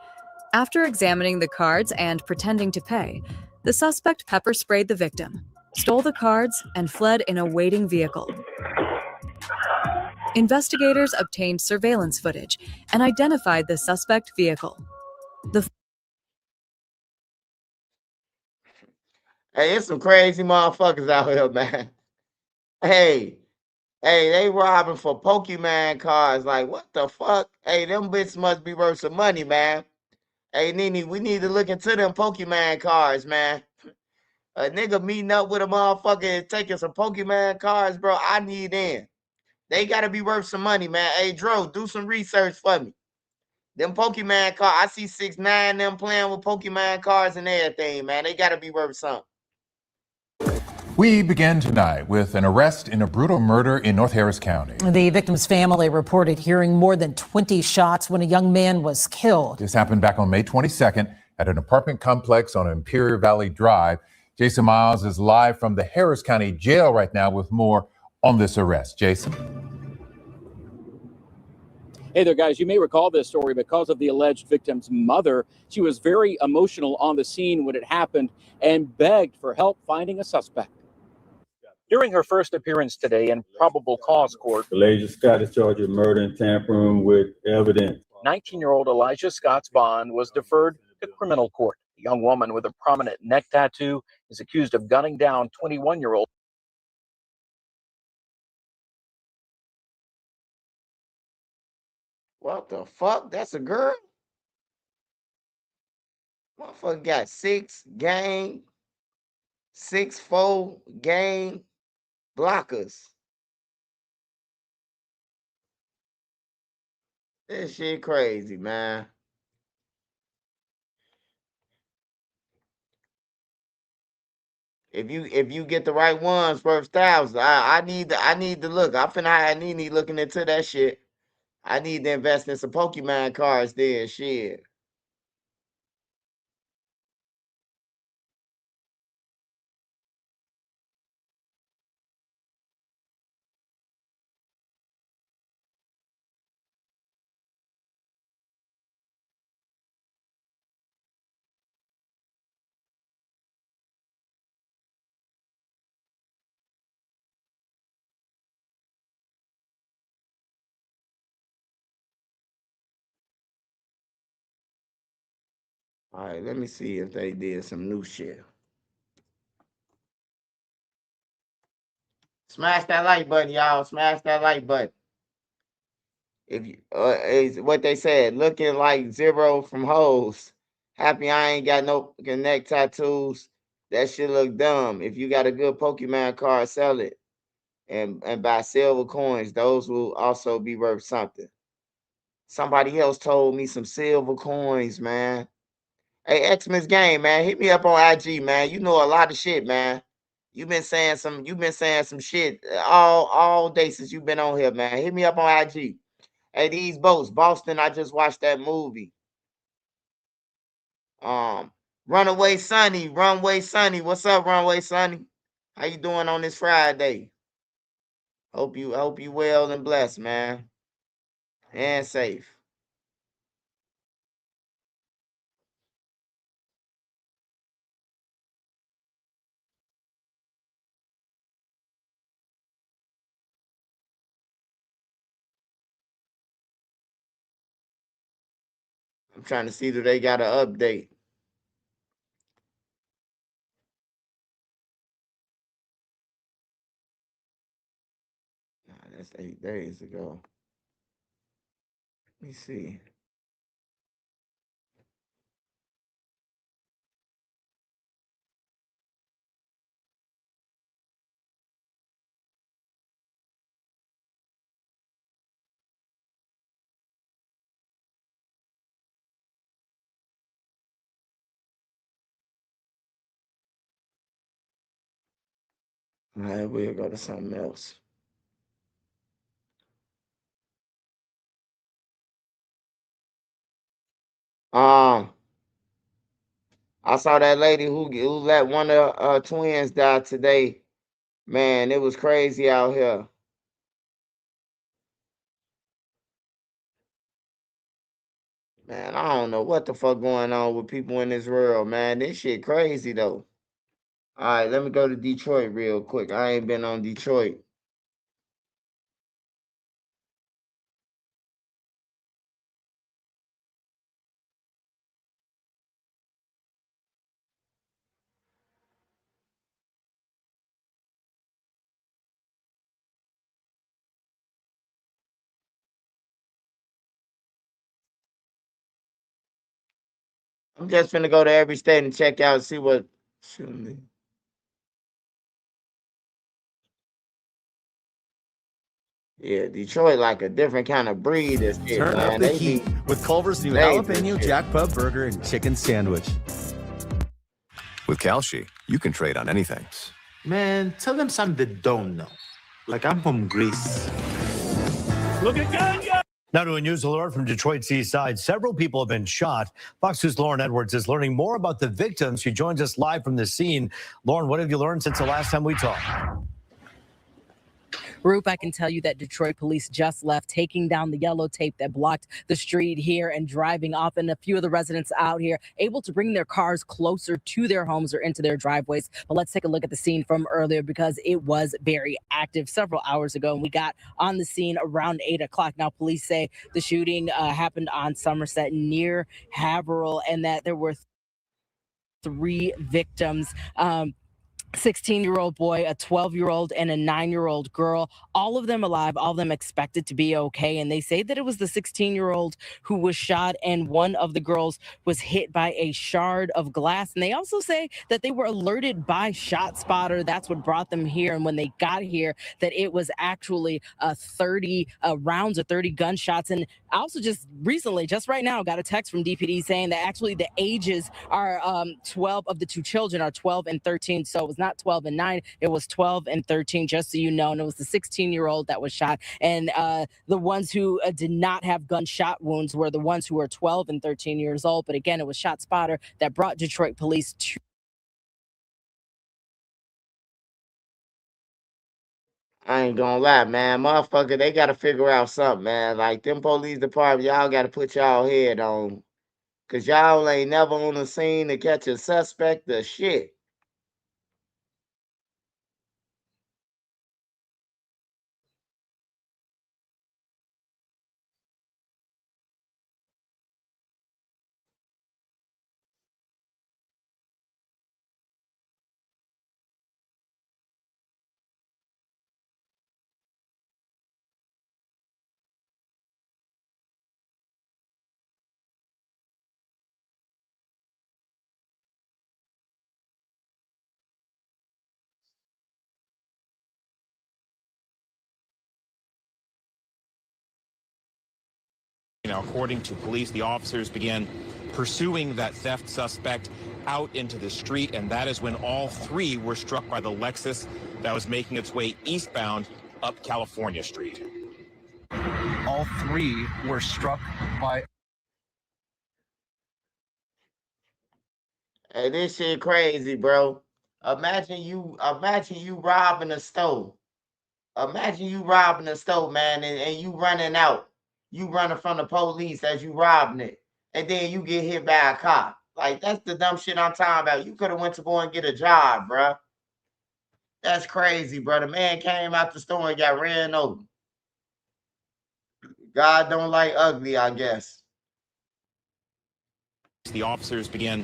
After examining the cards and pretending to pay, the suspect pepper sprayed the victim, stole the cards, and fled in a waiting vehicle. Investigators obtained surveillance footage and identified the suspect vehicle. Hey, it's some crazy motherfuckers out here, man. Hey, they robbing for Pokemon cards. Like, what the fuck? Hey, them bitches must be worth some money, man. Hey, Nene, we need to look into them Pokemon cards, man. A nigga meeting up with a motherfucker and taking some Pokemon cards, bro. I need in. They gotta be worth some money, man. Hey, Dro, do some research for me. Them Pokemon cards, I see 6ix9ine them playing with Pokemon cards and everything, man. They gotta be worth something. We begin tonight with an arrest in a brutal murder in North Harris County. The victim's family reported hearing more than 20 shots when a young man was killed. This happened back on May 22nd at an apartment complex on Imperial Valley Drive. Jason Miles is live from the Harris County Jail right now with more on this arrest. Jason. Hey there, guys. You may recall this story because of the alleged victim's mother. She was very emotional on the scene when it happened and begged for help finding a suspect. During her first appearance today in probable cause court, Elijah Scott is charged with murder and tampering with evidence. 19-year-old Elijah Scott's bond was deferred to criminal court. The young woman with a prominent neck tattoo is accused of gunning down 21-year-old. What the fuck? That's a girl? Motherfucker got 6 gang, 6-4 gang blockers. This shit crazy, man. If you get the right ones, worth thousands. I need to look. I finna have Nene looking into that shit. I need to invest in some Pokemon cards then. Shit. All right, let me see if they did some new shit. Smash that like button, y'all. Smash that like button. If you is what they said, looking like Zero from Hoes. Happy I ain't got no neck tattoos. That shit look dumb. If you got a good Pokemon card, sell it. And buy silver coins. Those will also be worth something. Somebody else told me some silver coins, man. Hey, Xmas Game, man, hit me up on IG, man. You know a lot of shit, man. You've been saying some shit all day since you've been on here, man. Hit me up on IG. Hey, these boats, Boston. I just watched that movie. Runaway Sunny. What's up, Runaway Sunny? How you doing on this Friday? Hope you well and blessed, man, and safe. I'm trying to see do they got an update. Nah, that's 8 days ago. Let me see. All right, we'll go to something else. I saw that lady who let one of her twins die today. Man, it was crazy out here. Man, I don't know what the fuck going on with people in this world, man. This shit crazy though. All right, let me go to Detroit real quick. I ain't been on Detroit. I'm just finna go to every state and check out and see what shooting me. Yeah, Detroit like a different kind of breed. This shit, Turn man. up the They heat be with Culver's new dangerous jalapeno shit. jack pub burger and chicken sandwich. With Kalshi, you can trade on anything, Man, tell them something they don't know. Like, I'm from Greece. Look at Kanye! Now to a news alert from Detroit's east side. Several people have been shot. Fox News' Lauren Edwards is learning more about the victims. She joins us live from the scene. Lauren, what have you learned since the last time we talked? Rupe, I can tell you that Detroit police just left, taking down the yellow tape that blocked the street here and driving off. And a few of the residents out here able to bring their cars closer to their homes or into their driveways. But let's take a look at the scene from earlier because it was very active several hours ago. And we got on the scene around 8 o'clock. Now, police say the shooting happened on Somerset near Haverhill and that there were 3 victims. 16-year-old boy, a 12-year-old, and a 9-year-old girl, all of them alive, all of them expected to be okay. And they say that it was the 16-year-old who was shot and one of the girls was hit by a shard of glass. And they also say that they were alerted by ShotSpotter. That's what brought them here. And when they got here, that it was actually 30 rounds or 30 gunshots. And I also just recently, just right now, got a text from DPD saying that actually the ages are 12 of the 2 children are 12 and 13. So it was not 12 and 9, it was 12 and 13, just so you know. And it was the 16-year-old that was shot. And the ones who did not have gunshot wounds were the ones who were 12 and 13 years old. But again, it was ShotSpotter that brought Detroit police to. I ain't gonna lie, man. Motherfucker, they gotta figure out something, man. Like, them police department, y'all gotta put y'all head on. Cause y'all ain't never on the scene to catch a suspect or shit. Now, according to police, the officers began pursuing that theft suspect out into the street, and that is when all 3 were struck by the Lexus that was making its way eastbound up California Street. All 3 were struck by. Hey, this shit crazy, bro. Imagine you robbing a store. Imagine you robbing a store, man, and you running out. You running from the police as you robbing it, and then you get hit by a cop. Like, that's the dumb shit I'm talking about. You could have went to go and get a job, bro. That's crazy, bro. The man came out the store and got ran over. God don't like ugly, I guess. The officers began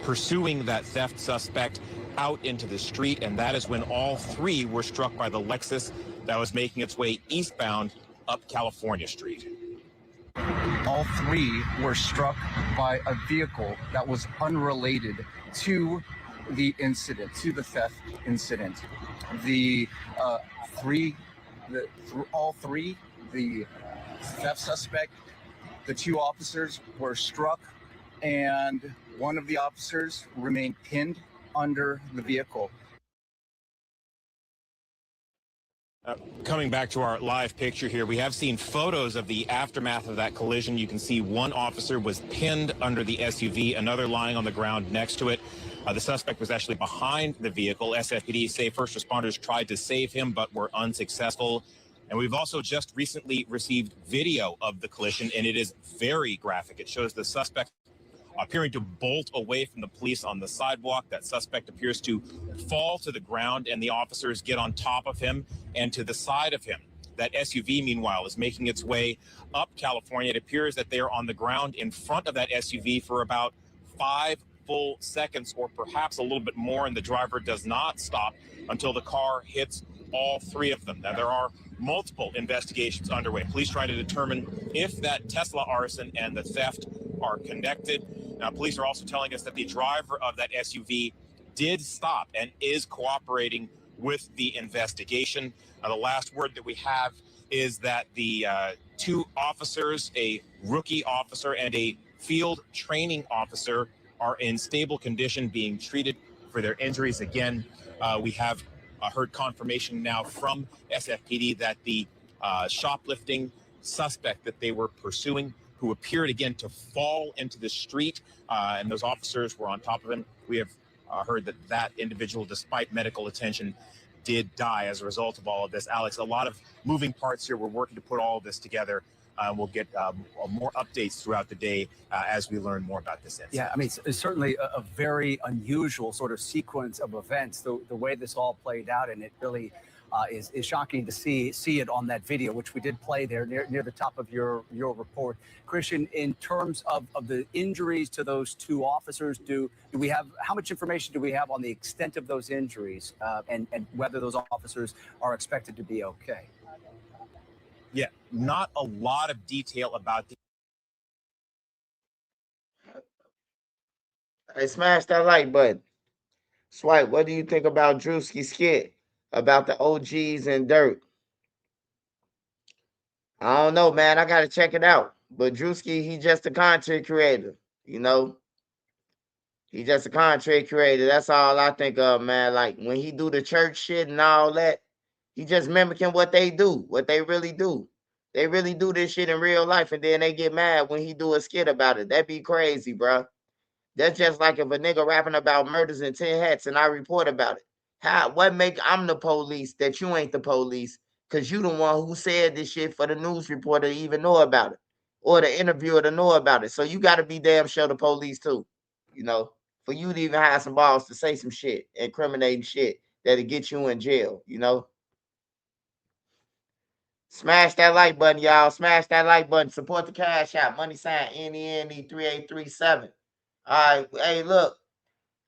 pursuing that theft suspect out into the street, and that is when all 3 were struck by the Lexus that was making its way eastbound up California Street. All 3 were struck by a vehicle that was unrelated to the incident, to the theft incident. All three, the theft suspect, the 2 officers were struck, and one of the officers remained pinned under the vehicle. Coming back to our live picture here, we have seen photos of the aftermath of that collision. You can see one officer was pinned under the SUV, another lying on the ground next to it. The suspect was actually behind the vehicle. SFPD say first responders tried to save him, but were unsuccessful. And we've also just recently received video of the collision, and it is very graphic. It shows the suspect appearing to bolt away from the police on the sidewalk. That suspect appears to fall to the ground, and the officers get on top of him and to the side of him. That SUV, meanwhile, is making its way up California. It appears that they are on the ground in front of that SUV for about 5 full seconds, or perhaps a little bit more, and the driver does not stop until the car hits all 3 of them. Now, there are multiple investigations underway. Police trying to determine if that Tesla arson and the theft are connected. Now, police are also telling us that the driver of that SUV did stop and is cooperating with the investigation. The last word that we have is that the 2 officers, a rookie officer and a field training officer, are in stable condition being treated for their injuries. Again, we have heard confirmation now from SFPD that the shoplifting suspect that they were pursuing, who appeared again to fall into the street, and those officers were on top of him. We have heard that that individual, despite medical attention, did die as a result of all of this. Alex, a lot of moving parts here. We're working to put all of this together. We'll get more updates throughout the day as we learn more about this incident. Yeah, I mean, it's certainly a very unusual sort of sequence of events, the way this all played out, and it really is shocking to see it on that video, which we did play there near the top of your report. Christian, in terms of the injuries to those two officers, do we have, how much information do we have on the extent of those injuries and whether those officers are expected to be okay? Yeah, not a lot of detail about the. Hey, smash that like button. Swipe, what do you think about Drewski's skit about the OGs and Durk? I don't know, man. I gotta check it out. But Drewski, he just a content creator, you know. He just a content creator. That's all I think of, man. Like when he do the church shit and all that, he just mimicking what they do, what they really do. They really do this shit in real life, and then they get mad when he do a skit about it. That'd be crazy, bro. That's just like if a nigga rapping about murders in 10 hats and I report about it. What make I'm the police that you ain't the police? Because you the one who said this shit for the news reporter to even know about it, or the interviewer to know about it. So you got to be damn sure the police too, you know, for you to even have some balls to say some shit, incriminating shit that'll get you in jail, you know. Smash that like button, y'all. Smash that like button. Support the cash out. Money sign NENE3837. All right. Hey, look.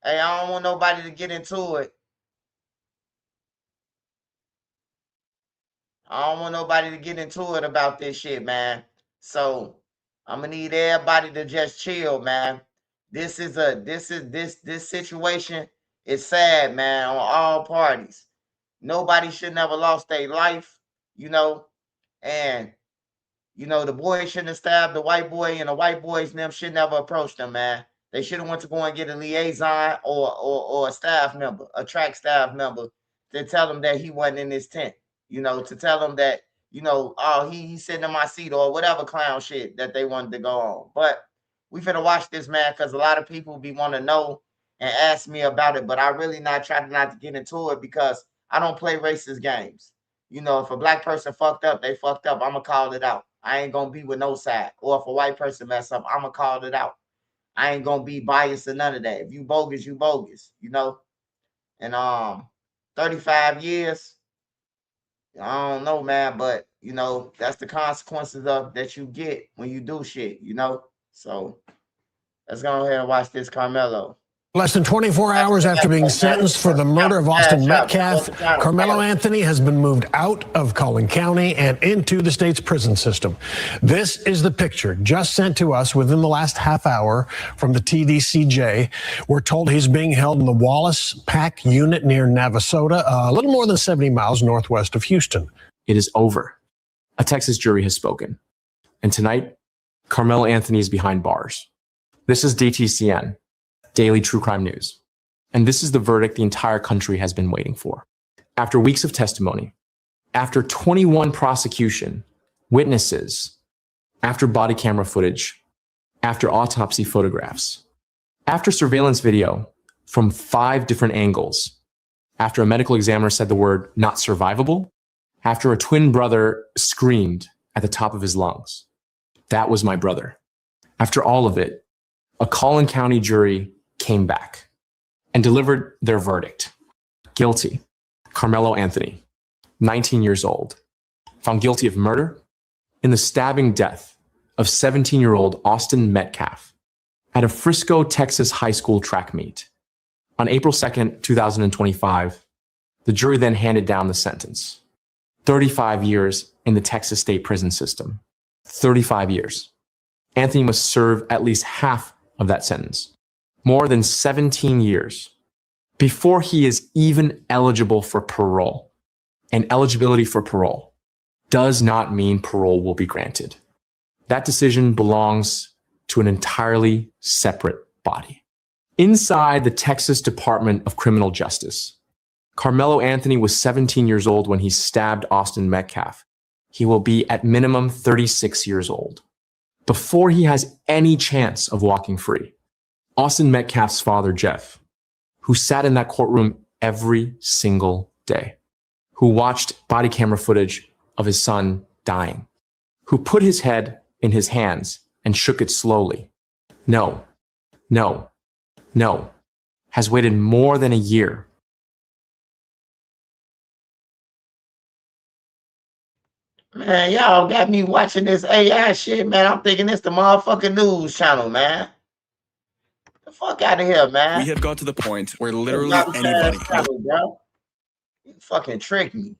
Hey, I don't want nobody to get into it. I don't want nobody to get into it about this shit, man. So I'm gonna need everybody to just chill, man. This situation is sad, man, on all parties. Nobody should never lost their life, you know. And, you know, the boy shouldn't have stabbed the white boy, and the white boys and them should never approach them, man. They should have went to go and get a liaison or a staff member, a track staff member, to tell them that he wasn't in his tent, you know, to tell them that, you know, oh, he's sitting in my seat or whatever clown shit that they wanted to go on. But we finna watch this, man, because a lot of people be want to know and ask me about it, but I really trying not to get into it because I don't play racist games. You know, if a black person fucked up, they fucked up. I'm going to call it out. I ain't going to be with no side. Or if a white person mess up, I'm going to call it out. I ain't going to be biased or none of that. If you bogus, you bogus, you know. And 35 years, I don't know, man. But, you know, that's the consequences of that you get when you do shit, you know. So let's go ahead and watch this, Carmelo. Less than 24 hours after being sentenced for the murder of Austin Metcalf, Carmelo Anthony has been moved out of Collin County and into the state's prison system. This is the picture just sent to us within the last half hour from the TDCJ. We're told he's being held in the Wallace PAC unit near Navasota, a little more than 70 miles northwest of Houston. It is over. A Texas jury has spoken. And tonight, Carmelo Anthony is behind bars. This is DTCN. Daily True Crime News. And this is the verdict the entire country has been waiting for. After weeks of testimony, after 21 prosecution, witnesses, after body camera footage, after autopsy photographs, after surveillance video from 5 different angles, after a medical examiner said the word not survivable, after a twin brother screamed at the top of his lungs, that was my brother. After all of it, a Collin County jury came back and delivered their verdict. Guilty. Carmelo Anthony, 19 years old, found guilty of murder in the stabbing death of 17-year-old Austin Metcalf at a Frisco, Texas high school track meet. On April 2nd, 2025, the jury then handed down the sentence. 35 years in the Texas state prison system. 35 years. Anthony must serve at least half of that sentence. More than 17 years before he is even eligible for parole. And eligibility for parole does not mean parole will be granted. That decision belongs to an entirely separate body. Inside the Texas Department of Criminal Justice, Carmelo Anthony was 17 years old when he stabbed Austin Metcalf. He will be at minimum 36 years old. Before he has any chance of walking free, Austin Metcalf's father, Jeff, who sat in that courtroom every single day, who watched body camera footage of his son dying, who put his head in his hands and shook it slowly. No, has waited more than a year. Man, y'all got me watching this AI shit, man. I'm thinking it's the motherfucking news channel, man. The fuck out of here, man. We have got to the point where It's literally not the anybody. channel, bro. You fucking tricked me.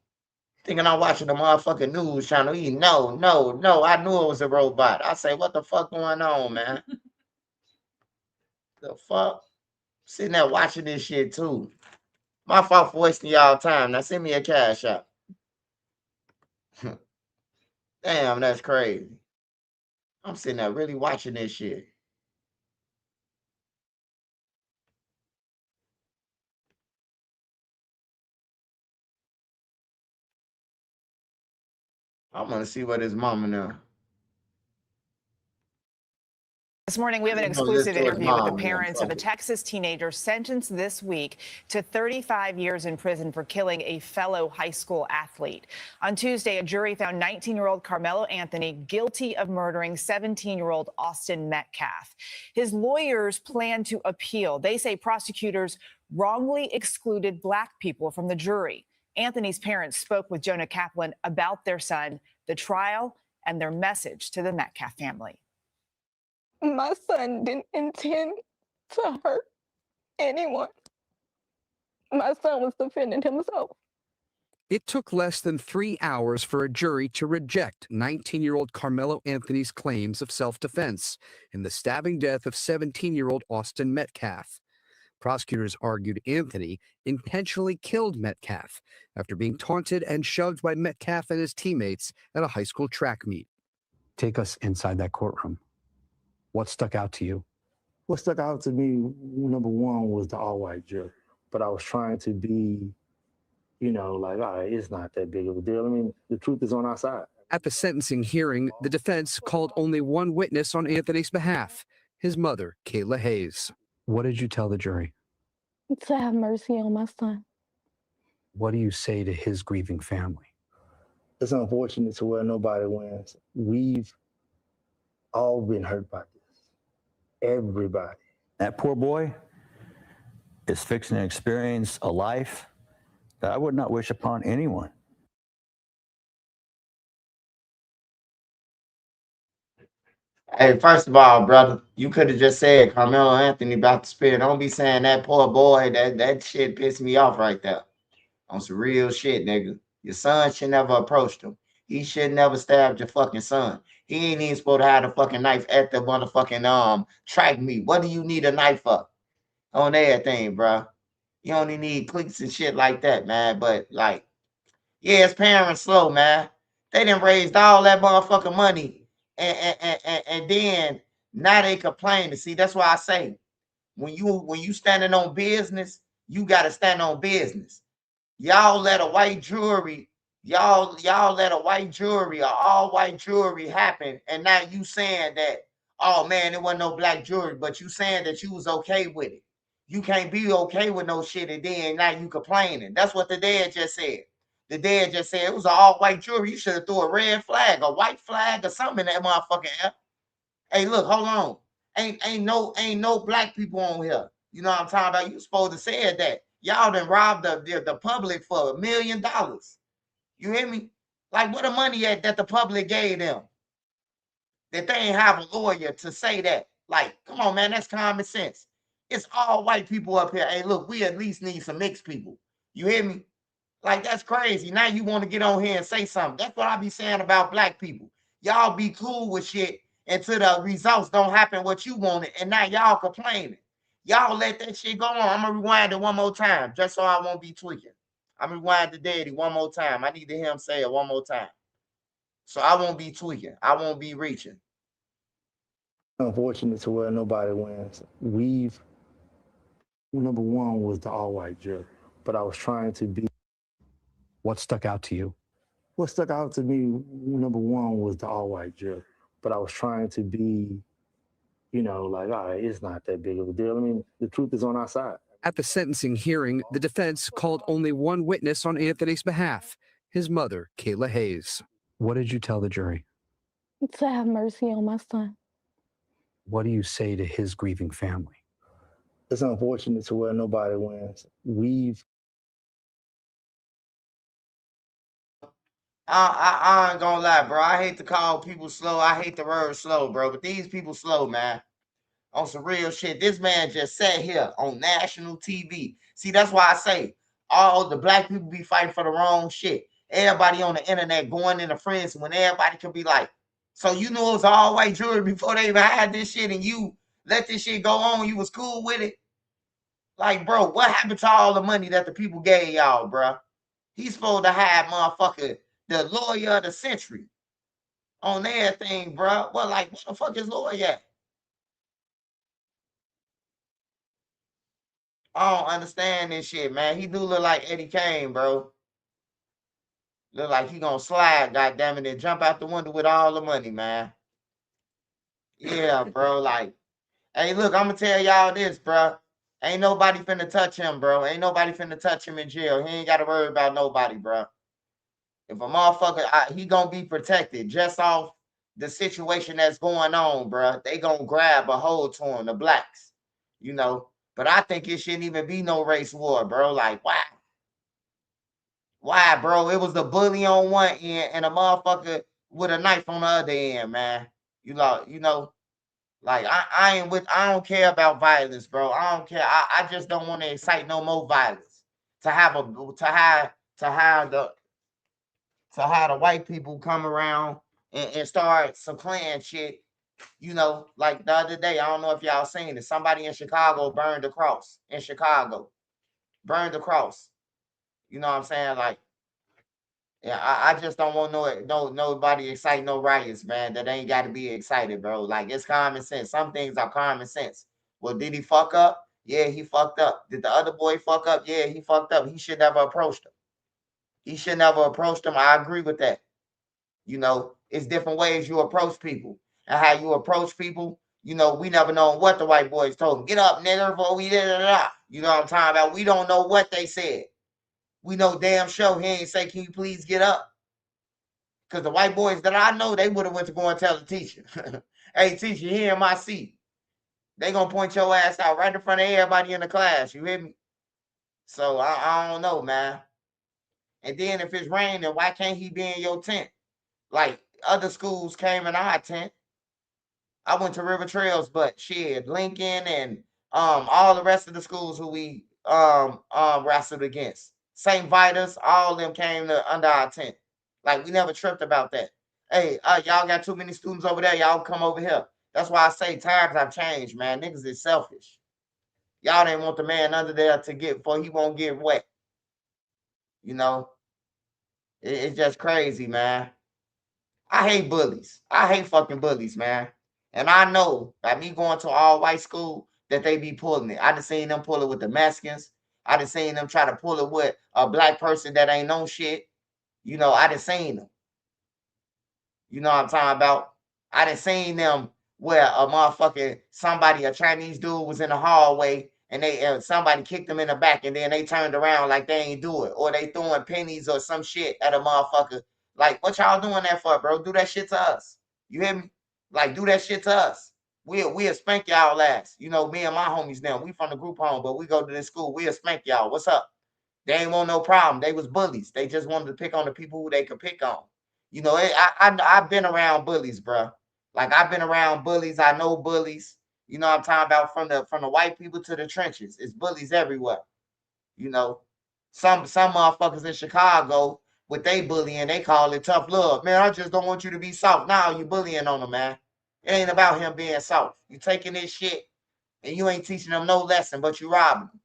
Thinking I'm watching the motherfucking news channel. No. I knew it was a robot. I say, what the fuck going on, man? The fuck? Sitting there watching this shit too. My fault for wasting y'all time. Now send me a cash app. Damn, that's crazy. I'm sitting there really watching this shit. I want to see what his mama now. This morning, we have an exclusive interview with the parents of a Texas teenager sentenced this week to 35 years in prison for killing a fellow high school athlete. On Tuesday, a jury found 19-year-old Carmelo Anthony guilty of murdering 17-year-old Austin Metcalf. His lawyers plan to appeal. They say prosecutors wrongly excluded Black people from the jury. Anthony's parents spoke with Jonah Kaplan about their son, the trial, and their message to the Metcalf family. My son didn't intend to hurt anyone. My son was defending himself. It took less than 3 hours for a jury to reject 19-year-old Carmelo Anthony's claims of self-defense in the stabbing death of 17-year-old Austin Metcalf. Prosecutors argued Anthony intentionally killed Metcalf after being taunted and shoved by Metcalf and his teammates at a high school track meet. Take us inside that courtroom. What stuck out to you? What stuck out to me, number one, was the all-white jury. But I was trying to be, like, all right, it's not that big of a deal. I mean, the truth is on our side. At the sentencing hearing, the defense called only one witness on Anthony's behalf, his mother, Kayla Hayes. What did you tell the jury? To have mercy on my son. What do you say to his grieving family? It's unfortunate to where nobody wins. We've all been hurt by this. Everybody. That poor boy is fixing to experience a life that I would not wish upon anyone. Hey, first of all, brother, you could have just said Carmelo Anthony about to spit. Don't be saying that poor boy. That shit pissed me off right there. On some real shit, nigga. Your son should never approached him. He should never stabbed your fucking son. He ain't even supposed to have the fucking knife at the motherfucking track meet. What do you need a knife for? On everything, bro. You only need clicks and shit like that, man. But like, yeah, his parents slow, man. They done raised all that motherfucking money. And then now they complaining. See, that's why I say when you standing on business, you gotta stand on business. Y'all let a white jury, y'all let a white jury or all white jury happen, and now you saying that, oh man, it wasn't no black jury, but you saying that you was okay with it. You can't be okay with no shit, and then now you complaining. That's what the dad just said. The dad just said it was an all-white jury. You should have threw a red flag, a white flag, or something in that motherfucking air. Hey, look, hold on. Ain't no black people on here. You know what I'm talking about? You supposed to say that. Y'all done robbed the public for $1 million. You hear me? Like, where the money at that the public gave them? That they ain't have a lawyer to say that. Like, come on, man, that's common sense. It's all white people up here. Hey, look, we at least need some mixed people. You hear me? Like, that's crazy. Now you want to get on here and say something. That's what I be saying about black people. Y'all be cool with shit until the results don't happen what you wanted, and now y'all complaining. Y'all let that shit go on. I'm going to rewind it one more time just so I won't be tweaking. I'm going to rewind the daddy one more time. I need to hear him say it one more time. So I won't be tweaking. I won't be reaching. Unfortunate to where nobody wins. Number one was the all-white jury. but I was trying to be. What stuck out to you? What stuck out to me, number one, was the all-white jury. But I was trying to be, like, all right, it's not that big of a deal. I mean, the truth is on our side. At the sentencing hearing, the defense called only one witness on Anthony's behalf, his mother, Kayla Hayes. What did you tell the jury? To have mercy on my son. What do you say to his grieving family? It's unfortunate to where nobody wins. I ain't gonna lie, bro. I hate to call people slow. I hate the word slow, bro. But these people slow, man. On some real shit. This man just sat here on national TV. See, that's why I say all the black people be fighting for the wrong shit. Everybody on the internet going into friends when everybody could be like, so you knew it was all white jury before they even had this shit and you let this shit go on. You was cool with it. Like, bro, what happened to all the money that the people gave y'all, bro? He's supposed to have motherfucker the lawyer of the century on everything, bro. Well, like, what the fuck is lawyer at? I don't understand this shit, man. He do look like Eddie Kane, bro. Look like he gonna slide, goddammit, and jump out the window with all the money, man. Yeah, bro. Like, hey, look, I'm gonna tell y'all this, bro. Ain't nobody finna touch him, bro. Ain't nobody finna touch him in jail. He ain't gotta worry about nobody, bro. If a motherfucker, he gonna be protected just off the situation that's going on, bro. They gonna grab a hold to him, the blacks, But I think it shouldn't even be no race war, bro. Like, why? Why, bro? It was the bully on one end and a motherfucker with a knife on the other end, man. Like I don't care about violence, bro. I don't care. I just don't want to incite no more violence. To have the white people come around and start some Klan shit, like the other day, I don't know if y'all seen it. Somebody in Chicago burned the cross in Chicago. Burned the cross. You know what I'm saying? Like, yeah, I just don't want nobody excite no riots, man. That ain't got to be excited, bro. Like, it's common sense. Some things are common sense. Well, did he fuck up? Yeah, he fucked up. Did the other boy fuck up? Yeah, he fucked up. He should never approached him. I agree with that. It's different ways you approach people. And how you approach people, we never know what the white boys told him. Get up, nigger, before we did it. You know what I'm talking about? We don't know what they said. We know damn sure he ain't say, can you please get up? Because the white boys that I know, they would have went to go and tell the teacher, hey, teacher, here in my seat. They going to point your ass out right in front of everybody in the class. You hear me? So I don't know, man. And then if it's raining, why can't he be in your tent? Like other schools came in our tent. I went to River Trails, but shit, Lincoln and all the rest of the schools who we wrestled against. St. Vitus, all of them came under our tent. Like, we never tripped about that. Hey, y'all got too many students over there. Y'all come over here. That's why I say times have changed, man. Niggas is selfish. Y'all didn't want the man under there to get, for he won't get wet. It's just crazy, man. I hate bullies. I hate fucking bullies, man. And I know by me going to all white school that they be pulling it. I done seen them pull it with the Mexicans. I done seen them try to pull it with a black person that ain't no shit. I done seen them. You know what I'm talking about? I done seen them where a Chinese dude was in the hallway and somebody kicked them in the back and then they turned around like they ain't do it. Or they throwing pennies or some shit at a motherfucker. Like, what y'all doing that for, bro? Do that shit to us. You hear me? Like, do that shit to us. We'll spank y'all ass. Me and my homies now, we from the group home, but we go to this school. We'll spank y'all. What's up? They ain't want no problem. They was bullies. They just wanted to pick on the people who they could pick on. I've been around bullies, bro. Like, I've been around bullies. I know bullies. I'm talking about from the white people to the trenches. It's bullies everywhere. Some motherfuckers in Chicago with they bullying, they call it tough love. Man, I just don't want you to be soft. Now you bullying on them, man. It ain't about him being soft. You taking this shit and you ain't teaching them no lesson, but you robbing them.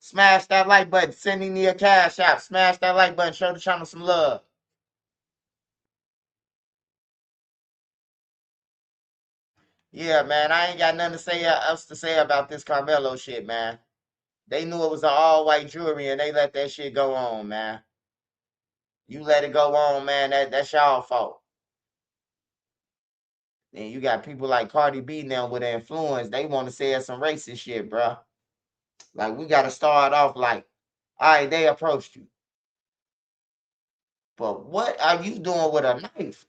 Smash that like button. Sending me a cash out. Smash that like button. Show the channel some love. Yeah, man, I ain't got nothing to say else to say about this Carmelo shit, man. They knew it was an all-white jury and they let that shit go on, man. You let it go on, man. That's y'all fault. And you got people like Cardi B now with influence. They want to say some racist shit, bro. Like, we got to start off like, all right, they approached you. But what are you doing with a knife?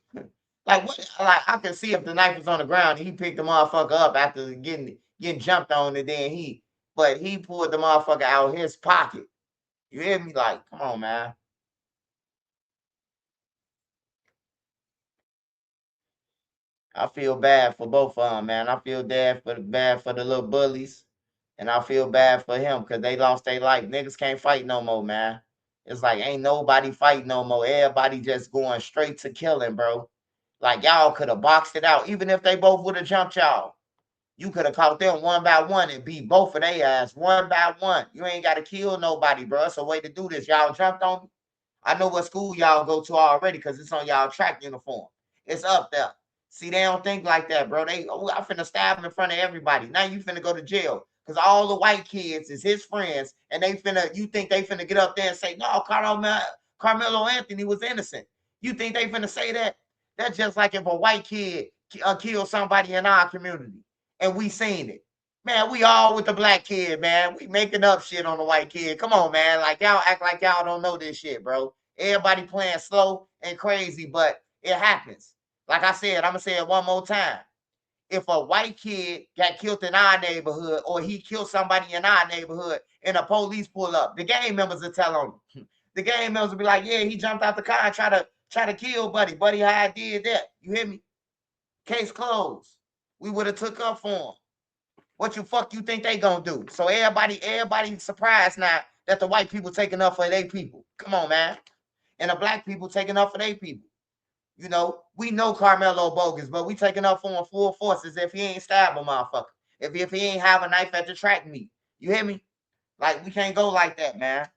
Like, what? Like, I can see if the knife was on the ground, he picked the motherfucker up after getting jumped on, and then but he pulled the motherfucker out of his pocket. You hear me? Like, come on, man. I feel bad for both of them, man. I feel bad for the little bullies, and I feel bad for him because they lost their life. Niggas can't fight no more, man. It's like ain't nobody fighting no more. Everybody just going straight to killing, bro. Like y'all could have boxed it out, even if they both would have jumped y'all. You could have caught them one by one and beat both of their ass one by one. You ain't got to kill nobody, bro. It's a way to do this. Y'all jumped on me. I know what school y'all go to already because it's on y'all track uniform. It's up there. See, they don't think like that, bro. I finna stab him in front of everybody. Now you finna go to jail because all the white kids is his friends, and you think they finna get up there and say, no, Carmelo Anthony was innocent. You think they finna say that? That's just like if a white kid killed somebody in our community, and we seen it. Man, we all with the black kid, man. We making up shit on the white kid. Come on, man. Like, y'all act like y'all don't know this shit, bro. Everybody playing slow and crazy, but it happens. Like I said, I'm going to say it one more time. If a white kid got killed in our neighborhood or he killed somebody in our neighborhood and the police pull up, the gang members will tell on him. The gang members will be like, yeah, he jumped out the car and try to kill Buddy. Buddy, how I did that. You hear me? Case closed. We would have took up for him. What you think they gonna do? So everybody surprised now that the white people taking up for their people. Come on, man. And the black people taking up for their people. You know, we know Carmelo bogus, but we taking up for him full forces if he ain't stab a motherfucker. If he ain't have a knife at the track meet. You hear me? Like, we can't go like that, man.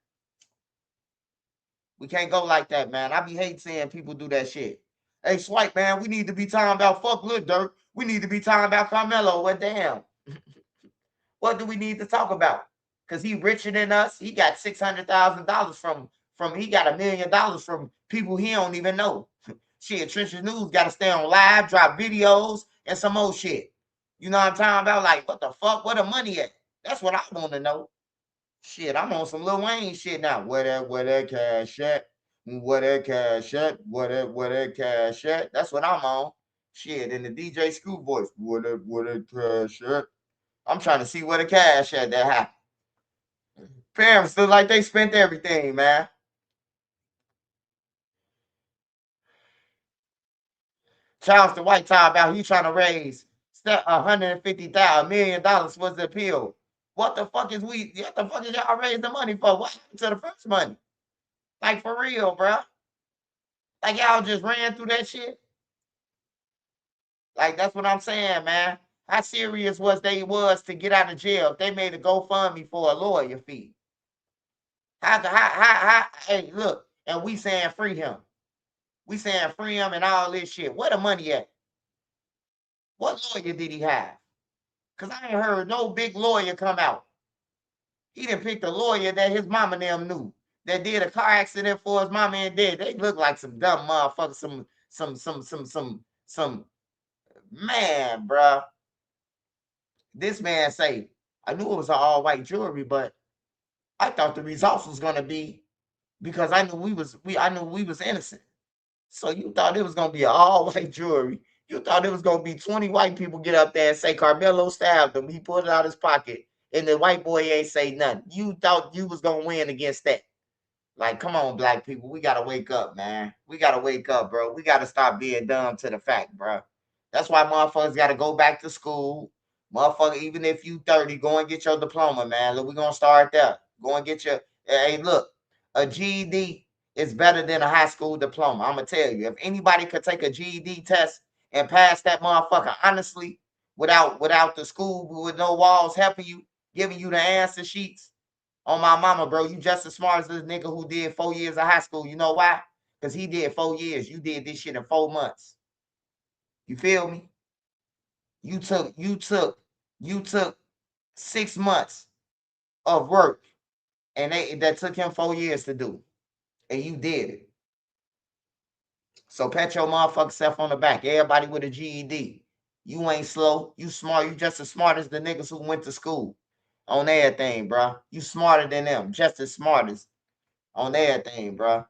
We can't go like that, man. I be hate seeing people do that shit. Hey, Swipe, man, we need to be talking about fuck Lil Durk. We need to be talking about Carmelo. What damn? What do we need to talk about? Because he richer than us. He got $600,000 from he got $1 million from people he don't even know. Shit, Trenches News got to stay on live, drop videos, and some more shit. You know what I'm talking about? Like, what the fuck? Where the money at? That's what I want to know. Shit, I'm on some Lil Wayne shit now. Where that cash at? Where that cash at? Where that cash at? That's what I'm on. Shit, in the DJ Scoop voice. Where that cash at? I'm trying to see where the cash at that happened. Parents look like they spent everything, man. Charleston White talk about he trying to raise $150,000 $1 million was the appeal. What the fuck is y'all raising the money for? What happened to the first money? Like, for real, bro. Like, y'all just ran through that shit. Like, that's what I'm saying, man. How serious was to get out of jail if they made a GoFundMe for a lawyer fee? Hey, look, and we saying free him. We saying free him and all this shit. Where the money at? What lawyer did he have? Because I ain't heard no big lawyer come out. He done picked a lawyer that his mama and them knew that did a car accident for his mama and dad. They look like some dumb motherfuckers, some man, bruh. This man say, I knew it was an all-white jury, but I thought the results was gonna be because I knew we was innocent. So you thought it was gonna be an all-white jury. You thought it was gonna be 20 white people get up there and say Carmelo stabbed him. He pulled it out his pocket, and the white boy ain't say nothing. You thought you was gonna win against that. Like, come on, black people. We gotta wake up, man. We gotta wake up, bro. We gotta stop being dumb to the fact, bro. That's why motherfuckers gotta go back to school. Motherfucker, even if you 30, go and get your diploma, man. Look, we're gonna start there. Go and get your hey, look, a GED is better than a high school diploma. I'm gonna tell you, if anybody could take a GED test and pass that motherfucker honestly, without the school with no walls helping you, giving you the answer sheets. On my mama, bro, you just as smart as this nigga who did 4 years of high school. You know why? Because he did 4 years. You did this shit in 4 months. You feel me? You took 6 months of work, and that took him 4 years to do, and you did it. So pat your motherfucking self on the back. Everybody with a GED. You ain't slow. You smart. You just as smart as the niggas who went to school on everything, bro. You smarter than them. Just as smart as on everything, bro.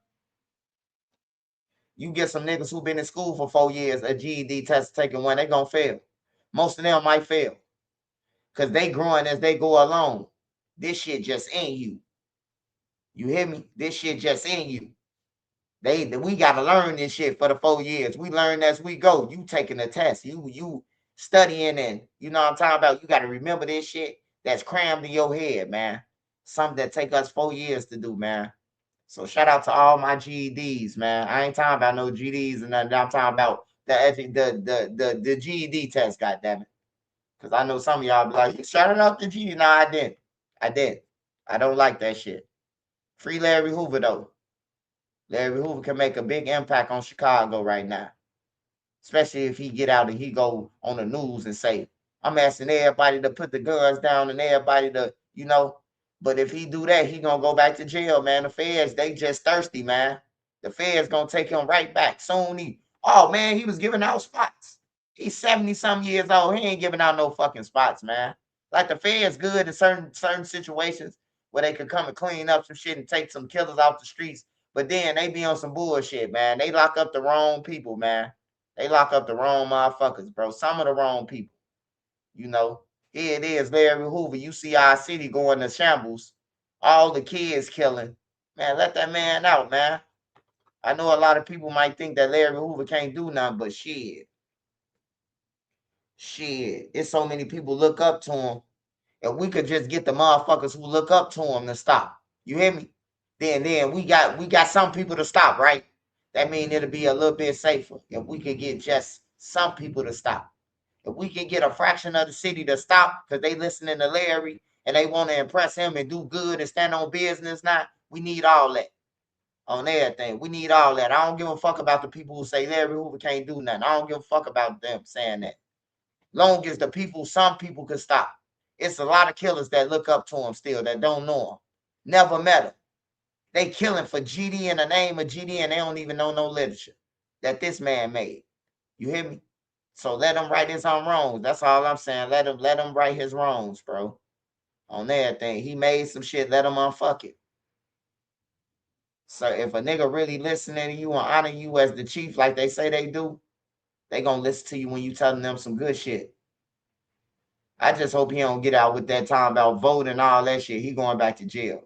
You get some niggas who been in school for 4 years, a GED test taking one, they gonna fail. Most of them might fail. Because they growing as they go along. This shit just in you. You hear me? This shit just in you. We gotta learn this shit for the 4 years. We learn as we go. You taking the test. You studying, and you know what I'm talking about. You gotta remember this shit that's crammed in your head, man. Something that take us 4 years to do, man. So shout out to all my GEDs, man. I ain't talking about no GEDs and nothing. I'm talking about the GED test, goddammit. Because I know some of y'all be like, you shouted out the GED. No, I didn't. I don't like that shit. Free Larry Hoover, though. Larry Hoover can make a big impact on Chicago right now. Especially if he get out and he go on the news and say, I'm asking everybody to put the guns down and everybody to, you know. But if he do that, he gonna go back to jail, man. The feds, they just thirsty, man. The feds gonna take him right back. Soon he was giving out spots. He's 70-some years old. He ain't giving out no fucking spots, man. Like the feds good in certain situations where they could come and clean up some shit and take some killers off the streets. But then they be on some bullshit, man. They lock up the wrong people, man. They lock up the wrong motherfuckers, bro. Some of the wrong people. You know, here it is, Larry Hoover. You see our city going to shambles. All the kids killing. Man, let that man out, man. I know a lot of people might think that Larry Hoover can't do nothing, but shit. It's so many people look up to him. If we could just get the motherfuckers who look up to him to stop. You hear me? Then we got some people to stop, right? That means it'll be a little bit safer if we could get just some people to stop. If we can get a fraction of the city to stop because they listening to Larry and they want to impress him and do good and stand on business now, we need all that on everything. We need all that. I don't give a fuck about the people who say Larry Hoover can't do nothing. I don't give a fuck about them saying that. Long as some people can stop. It's a lot of killers that look up to him still that don't know him. Never met him. They killing for GD in the name of GD and they don't even know no literature that this man made. You hear me? So let him right his own wrongs. That's all I'm saying. Let him right his wrongs, bro. On everything. He made some shit. Let him unfuck it. So if a nigga really listening to you and honor you as the chief like they say they do, they gonna listen to you when you telling them some good shit. I just hope he don't get out with that time about voting and all that shit. He going back to jail.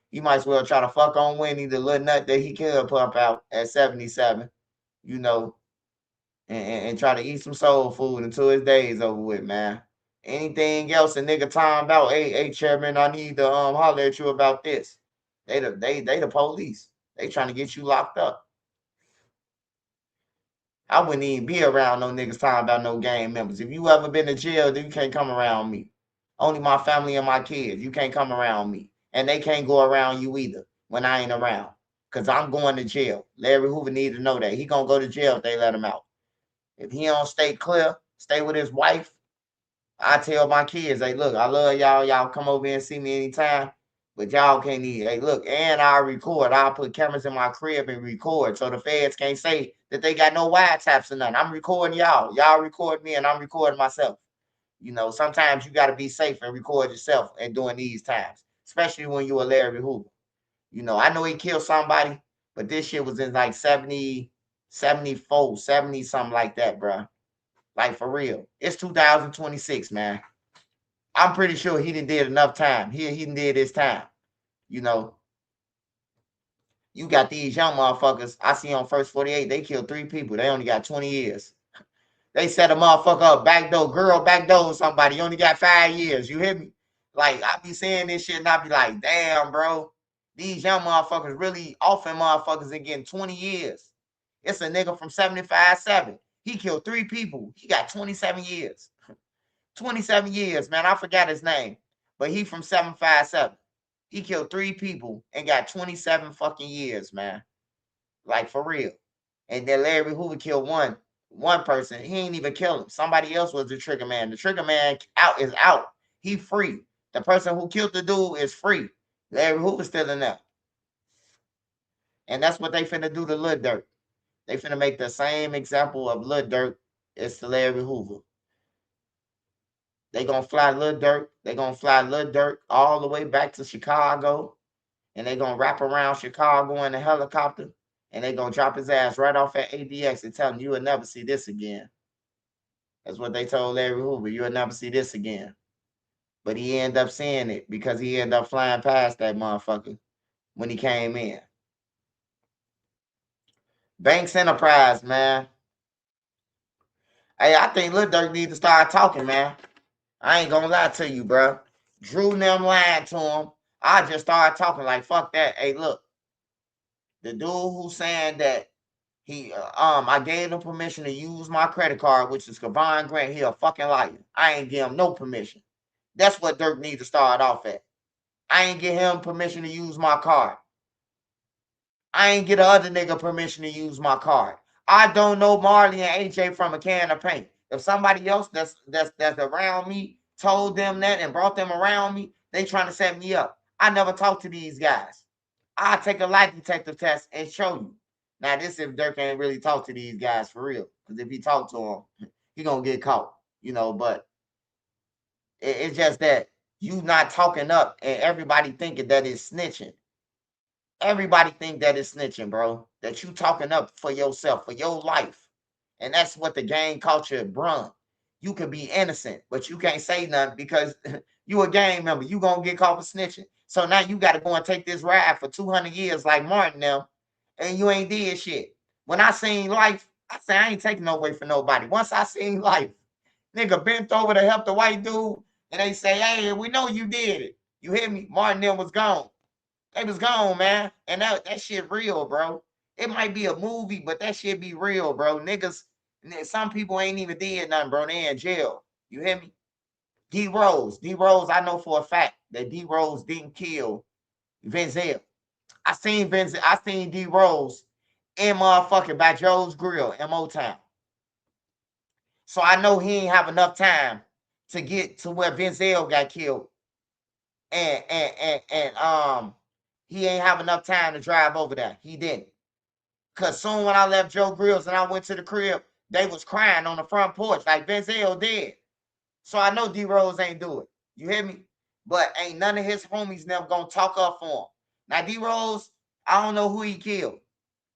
He might as well try to fuck on Winnie, the little nut that he could pump out at 77, you know, and try to eat some soul food until his days over with, man. Anything else a nigga talking about, hey, chairman, I need to holler at you about this. They the police. They trying to get you locked up. I wouldn't even be around no niggas talking about no gang members. If you ever been to jail, then you can't come around me. Only my family and my kids. You can't come around me. And they can't go around you either when I ain't around. Because I'm going to jail. Larry Hoover need to know that. He going to go to jail if they let him out. If he don't stay clear, stay with his wife, I tell my kids, hey, look, I love y'all. Y'all come over and see me anytime. But y'all can't eat. Hey, look, and I'll record. I'll put cameras in my crib and record. So the feds can't say that they got no wiretaps or nothing. I'm recording y'all. Y'all record me and I'm recording myself. You know, sometimes you got to be safe and record yourself and during these times, especially when you're a Larry Hoover. You know, I know he killed somebody, but this shit was in like 70, 74, 70, something like that, bro. Like, for real. It's 2026, man. I'm pretty sure he done did enough time. He done did his time. You know, you got these young motherfuckers. I see on First 48, they killed 3 people. They only got 20 years. They set a motherfucker up, backdoor somebody. You only got 5 years. You hear me? Like, I be saying this shit and I be like, damn, bro. These young motherfuckers really offing motherfuckers and getting 20 years. It's a nigga from 75-7. He killed 3 people. He got 27 years. 27 years, man. I forgot his name. But he from 757. He killed 3 people and got 27 fucking years, man. Like, for real. And then Larry Hoover killed 1. one person. He ain't even kill him. Somebody else was the trigger man. The trigger man is out. He free. The person who killed the dude is free. Larry Hoover's still in there. And that's what they finna do to Lil Durk. They finna make the same example of Lil Durk as to Larry Hoover. They gonna fly Lil Durk. They gonna fly Lil Durk all the way back to Chicago. And they gonna wrap around Chicago in a helicopter. And they gonna drop his ass right off at ADX and tell him you will never see this again. That's what they told Larry Hoover. You'll never see this again. But he ended up seeing it because he ended up flying past that motherfucker when he came in. Banks Enterprise, man. Hey, I think Lil Durk needs to start talking, man. I ain't gonna lie to you, bro. Drew and them lying to him. I just started talking like, fuck that. Hey, look. The dude who's saying that I gave him permission to use my credit card, which is Kavon Grant, he a fucking liar. I ain't give him no permission. That's what Durk needs to start off at. I ain't give him permission to use my card. I ain't get the other nigga permission to use my card. I don't know Marley and AJ from a can of paint. If somebody else that's around me told them that and brought them around me, they trying to set me up. I never talked to these guys. I'll take a lie detector test and show you. Now, this if Durk ain't really talk to these guys for real. Because if he talk to them, he gonna get caught. But it's just that you not talking up and everybody thinking that it's snitching. Everybody think that it's snitching, bro. That you talking up for yourself, for your life. And that's what the gang culture brung. You could be innocent, but you can't say nothing because you a gang member. You gonna get caught for snitching. So now you got to go and take this ride for 200 years like Martin now, and you ain't did shit. When I seen Life, I said I ain't taking no way for nobody. Once I seen Life, nigga bent over to help the white dude, and they say, hey, we know you did it. You hear me? Martin then was gone. They was gone, man. And that shit real, bro. It might be a movie, but that shit be real, bro. Niggas, some people ain't even did nothing, bro. They in jail. You hear me? D Rose, I know for a fact that D Rose didn't kill Vinzel. I seen D Rose in motherfucking by Joe's Grill in Motown. So I know he ain't have enough time to get to where Vinzel got killed. And he ain't have enough time to drive over there. He didn't. Cause soon when I left Joe Grill's and I went to the crib, they was crying on the front porch like Vinzel did. So I know D Rose ain't do it. You hear me? But ain't none of his homies never gonna talk up for him. Now D Rose, I don't know who he killed.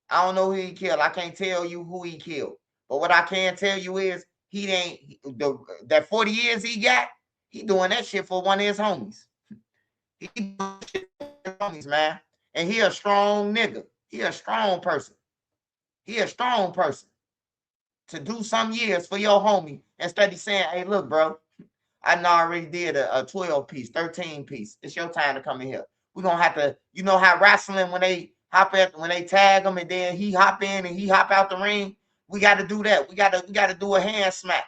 I can't tell you who he killed. But what I can tell you is that 40 years he got, he doing that shit for one of his homies. He doing shit for his homies, man. And he a strong nigga. He a strong person. To do some years for your homie instead of saying, hey, look, bro, I know I already did a 12 piece, 13 piece. It's your time to come in here. We're gonna have to, you know how wrestling when they tag him and then he hop in and he hop out the ring. We gotta do that. We gotta do a hand smack.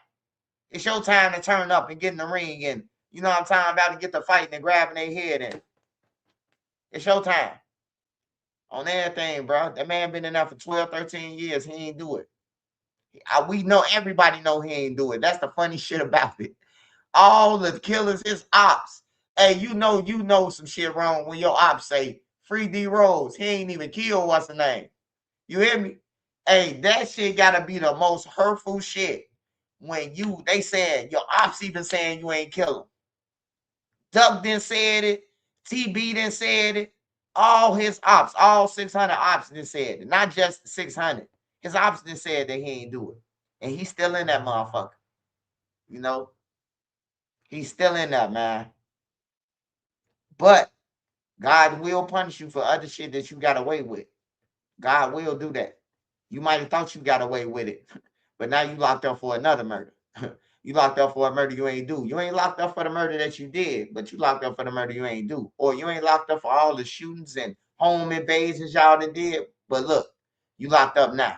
It's your time to turn up and get in the ring and you know what I'm talking about to get the fighting and grabbing their head in. It's your time. On everything, bro. That man been in there for 12, 13 years. He ain't do it. We know, everybody know he ain't do it. That's the funny shit about it. All the killers is ops. Hey, you know some shit wrong when your ops say, free D Rose. He ain't even killed what's the name. You hear me? Hey, that shit gotta be the most hurtful shit. When they saying, your ops even saying you ain't kill him. Duck done said it. TB done said it. All his ops, all 600 ops done said it. Not just 600. His ops done said that he ain't do it. And he's still in that motherfucker. You know? He's still in that, man. But God will punish you for other shit that you got away with. God will do that. You might have thought you got away with it, but now you locked up for another murder. You locked up for a murder you ain't do. You ain't locked up for the murder that you did, but you locked up for the murder you ain't do. Or you ain't locked up for all the shootings and home invasions y'all done did. But look, you locked up now.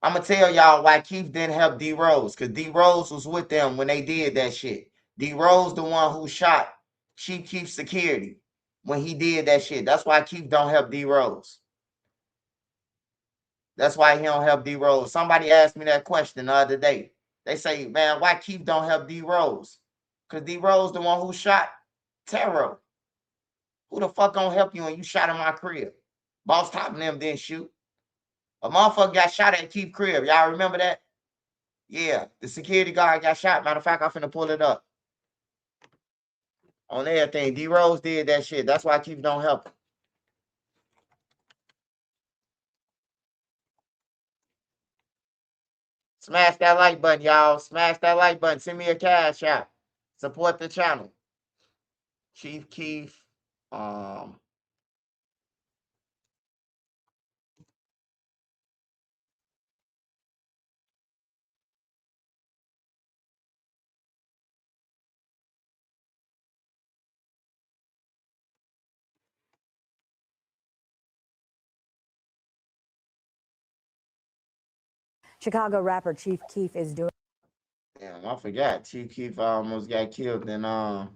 I'm going to tell y'all why Keith didn't help D Rose, because D Rose was with them when they did that shit. D Rose the one who shot Chief Keef security when he did that shit. That's why Keith don't help D Rose. That's why he don't help D Rose. Somebody asked me that question the other day. They say, man, why Keith don't help D Rose? Because D Rose the one who shot Taro. Who the fuck gonna help you when you shot in my crib? Boss Top and them didn't shoot. A motherfucker got shot at Keith crib. Y'all remember that? Yeah, the security guard got shot. Matter of fact, I'm finna pull it up. On everything. D Rose did that shit. That's why Keith don't help him. Smash that like button, y'all. Smash that like button. Send me a cash app. Support the channel. Chief Keef. Chicago rapper Chief Keef is doing. Damn, I forgot. Chief Keef almost got killed in oh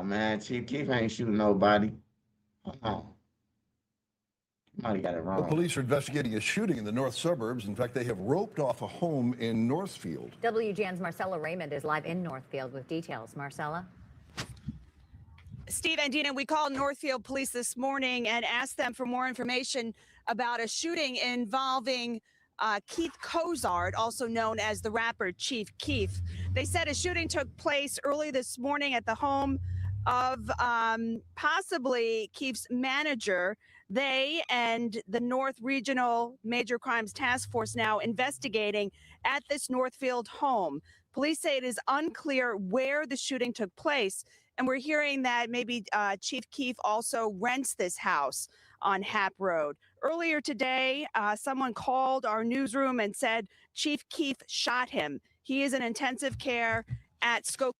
man, Chief Keef ain't shooting nobody. Hold on. Somebody got it The wrong. police are investigating a shooting in the north suburbs. In fact, they have roped off a home in Northfield. WGN's Marcella Raymond is live in Northfield with details. Marcella? Steve and Dina, we called Northfield Police this morning and asked them for more information about a shooting involving Keith Cozart, also known as the rapper Chief Keef. They said a shooting took place early this morning at the home of possibly Keef's manager. They and the North Regional Major Crimes Task Force now investigating at this Northfield home. Police say it is unclear where the shooting took place, and we're hearing that maybe Chief Keef also rents this house on Hap Road. Earlier today, someone called our newsroom and said Chief Keef shot him. He is in intensive care at Scope.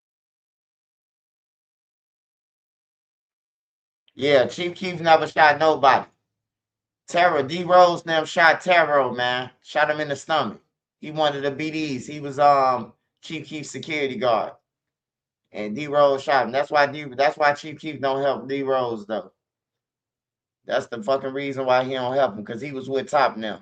Yeah, Chief Keef never shot nobody. Taro, D Rose them shot Taro, man. Shot him in the stomach. He wanted the BDs. He was Chief Keef's security guard. And D Rose shot him. That's why Chief Keef don't help D Rose though. That's the fucking reason why he don't help him, because he was with Top now.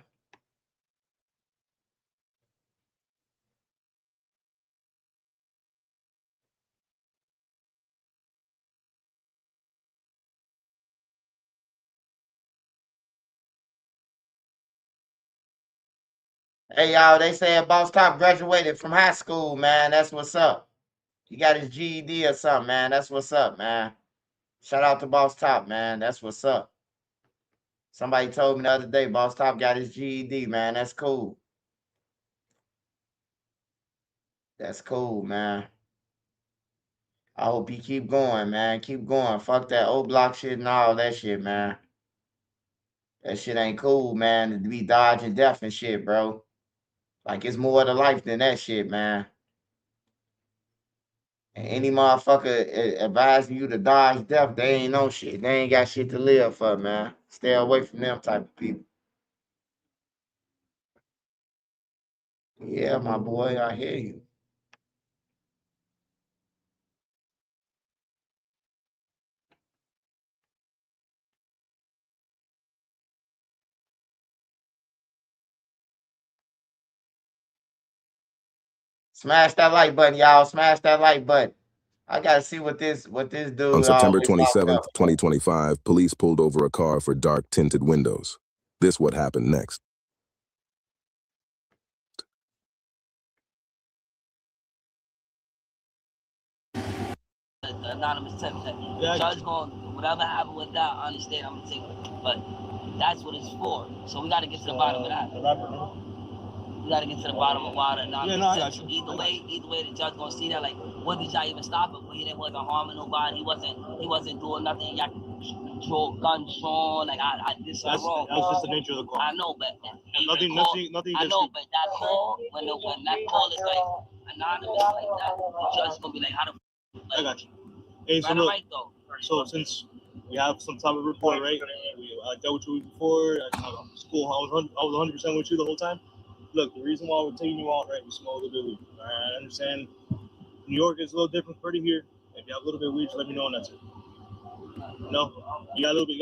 Hey y'all, they said Boss Top graduated from high school, man. That's what's up. He got his GED or something, man. That's what's up, man. Shout out to Boss Top, man. That's what's up. Somebody told me the other day, Boss Top got his GED, man. That's cool. That's cool, man. I hope he keep going, man. Keep going. Fuck that O Block shit and all that shit, man. That shit ain't cool, man. To be dodging death and shit, bro. Like, it's more to life than that shit, man. And any motherfucker advising you to dodge death, they ain't no shit. They ain't got shit to live for, man. Stay away from them type of people. Yeah, my boy, I hear you. Smash that like button, y'all. Smash that like button. I gotta see what this dude. On September always talk 27th, about. 2025, police pulled over a car for dark tinted windows. This what happened next. Anonymous tip that judge going whatever happened with that, I understand I'm gonna take it. But That's what it's for. So we got to get to the bottom of that. We got to get to the bottom of why the anonymous. Yeah, no, I got you. Either way, the judge gonna see that. Like, what did y'all even stop him? He wasn't harming nobody. He wasn't doing nothing. Y'all draw guns drawn. Like, I did something wrong. That's just the nature of the call. I know, but Nothing. I know, but that call, when that call is like anonymous like that, the judge gonna be like, how the I got you. Hey, so look, so since we have some type of report, right? I dealt with you before. School, I was 100% with you the whole time. Look, the reason why we're taking you out, right? We smoke a little bit of weed. All right, I understand. New York is a little different pretty here. If you have a little bit of weed, just let me know, and that's it. No, you got a little bit.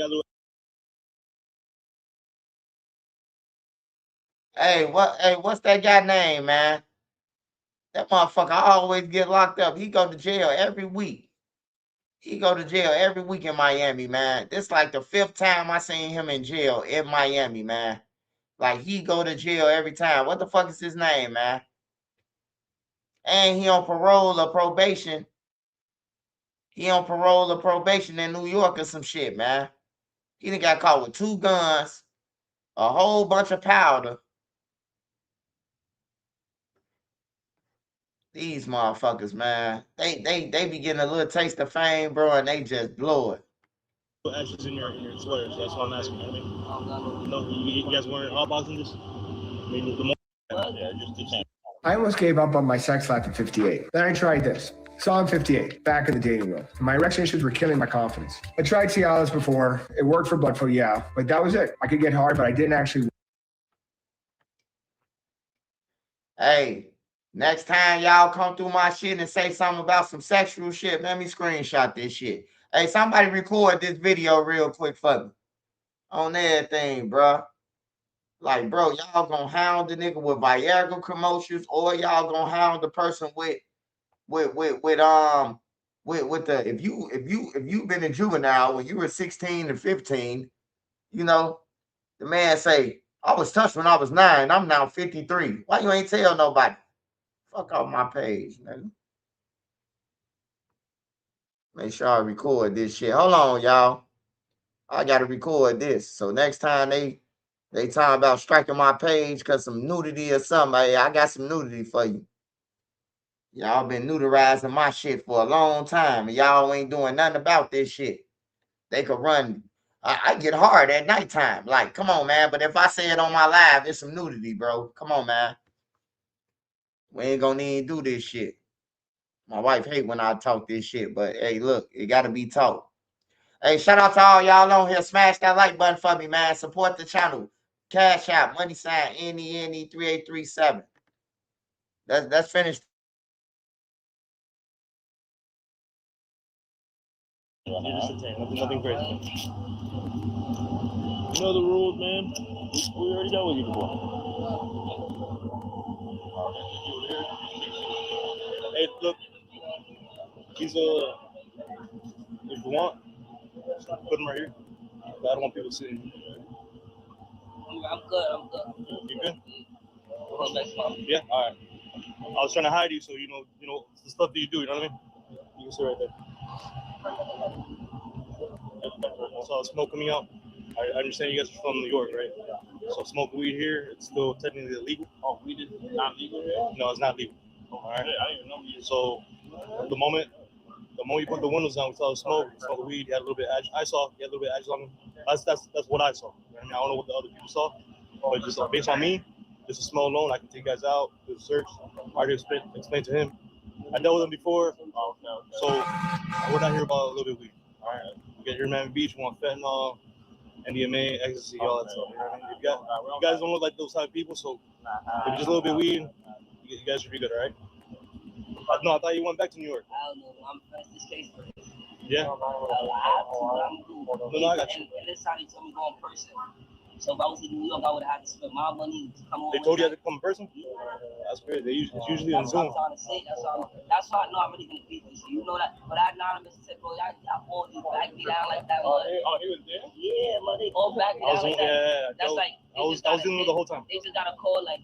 Hey, what's that guy name, man? That motherfucker always get locked up. He go to jail every week. He go to jail every week in Miami, man. This like the 5th time I seen him in jail in Miami, man. Like, he go to jail every time. What the fuck is his name, man? And he on parole or probation. He on parole or probation in New York or some shit, man. He done got caught with 2 guns, a whole bunch of powder. These motherfuckers, man. They be getting a little taste of fame, bro, and they just blow it. Ashes in your sweaters. That's what I'm asking. I mean, you guys weren't hot boxing this? I mean, the more, yeah, just the same. I almost gave up on my sex life at 58. Then I tried this. Solid 58, back in the dating world. My erection issues were killing my confidence. I tried Cialis before. It worked for blood flow, yeah, but that was it. I could get hard, but I didn't actually. Hey, next time y'all come through my shit and say something about some sexual shit, let me screenshot this shit. Hey, somebody record this video real quick for me. On everything, bro. Like, bro, y'all gonna hound the nigga with Viagra commercials, or y'all gonna hound the person with the if you been in juvenile when you were 16 and 15, you know, the man say, I was touched when I was 9, I'm now 53. Why you ain't tell nobody? Fuck off my page, nigga. Make sure I record this shit. Hold on, y'all. I gotta record this. So next time they talk about striking my page because some nudity or something, hey, I got some nudity for you. Y'all been neuterizing my shit for a long time, and y'all ain't doing nothing about this shit. They could run. I get hard at nighttime. Like, come on, man. But if I say it on my live, it's some nudity, bro. Come on, man. We ain't gonna even do this shit. My wife hate when I talk this shit, but hey, look, it gotta be talked. Hey, shout out to all y'all on here. Smash that like button for me, man. Support the channel. Cash out, money sign, NENE 3837. That's finished. Nothing crazy. You know the rules, man. We already dealt with you before. Hey, look. These if you want, put them right here. I don't want people sitting. I'm good. You good? Yeah. All right. I was trying to hide you, so you know the stuff that you do. You know what I mean? You can sit right there. I saw smoke coming out. I understand you guys are from New York, right? So smoking weed here, it's still technically illegal. Oh, weed is not legal here? No, it's not legal. All right. I didn't even know. So the moment you put the windows down, we saw the smoke, the weed, you had a little bit of I saw you had a little bit of on him. That's what I saw. I mean, I don't know what the other people saw, but just based on me, just a small loan, I can take you guys out, do the search. I already explain to him. I dealt with him before, so we're not here about a little bit of weed. All right. You get here in Miami Beach, you want fentanyl, MDMA, ecstasy, all that stuff. You know what I mean? You guys don't look like those type of people, so if just a little bit of weed, you guys should be good, all right? No, I thought you went back to New York. I don't know. I'm pressing this case for this. Yeah. I have to, but I'm cool. No, I got you. And this time he told me to go in person. So if I was in New York, I would have had to spend my money to come over. They told you to come in person? That's great. It's usually on Zoom. That's what I'm trying to say. That's why I know I'm really going to beat this. You know that. But that anonymous said, bro, I all these back me down like that. Oh, he was there? Yeah, man, they all back me down like that. Yeah. That's like, I was dealing with the whole time. They just got a call like,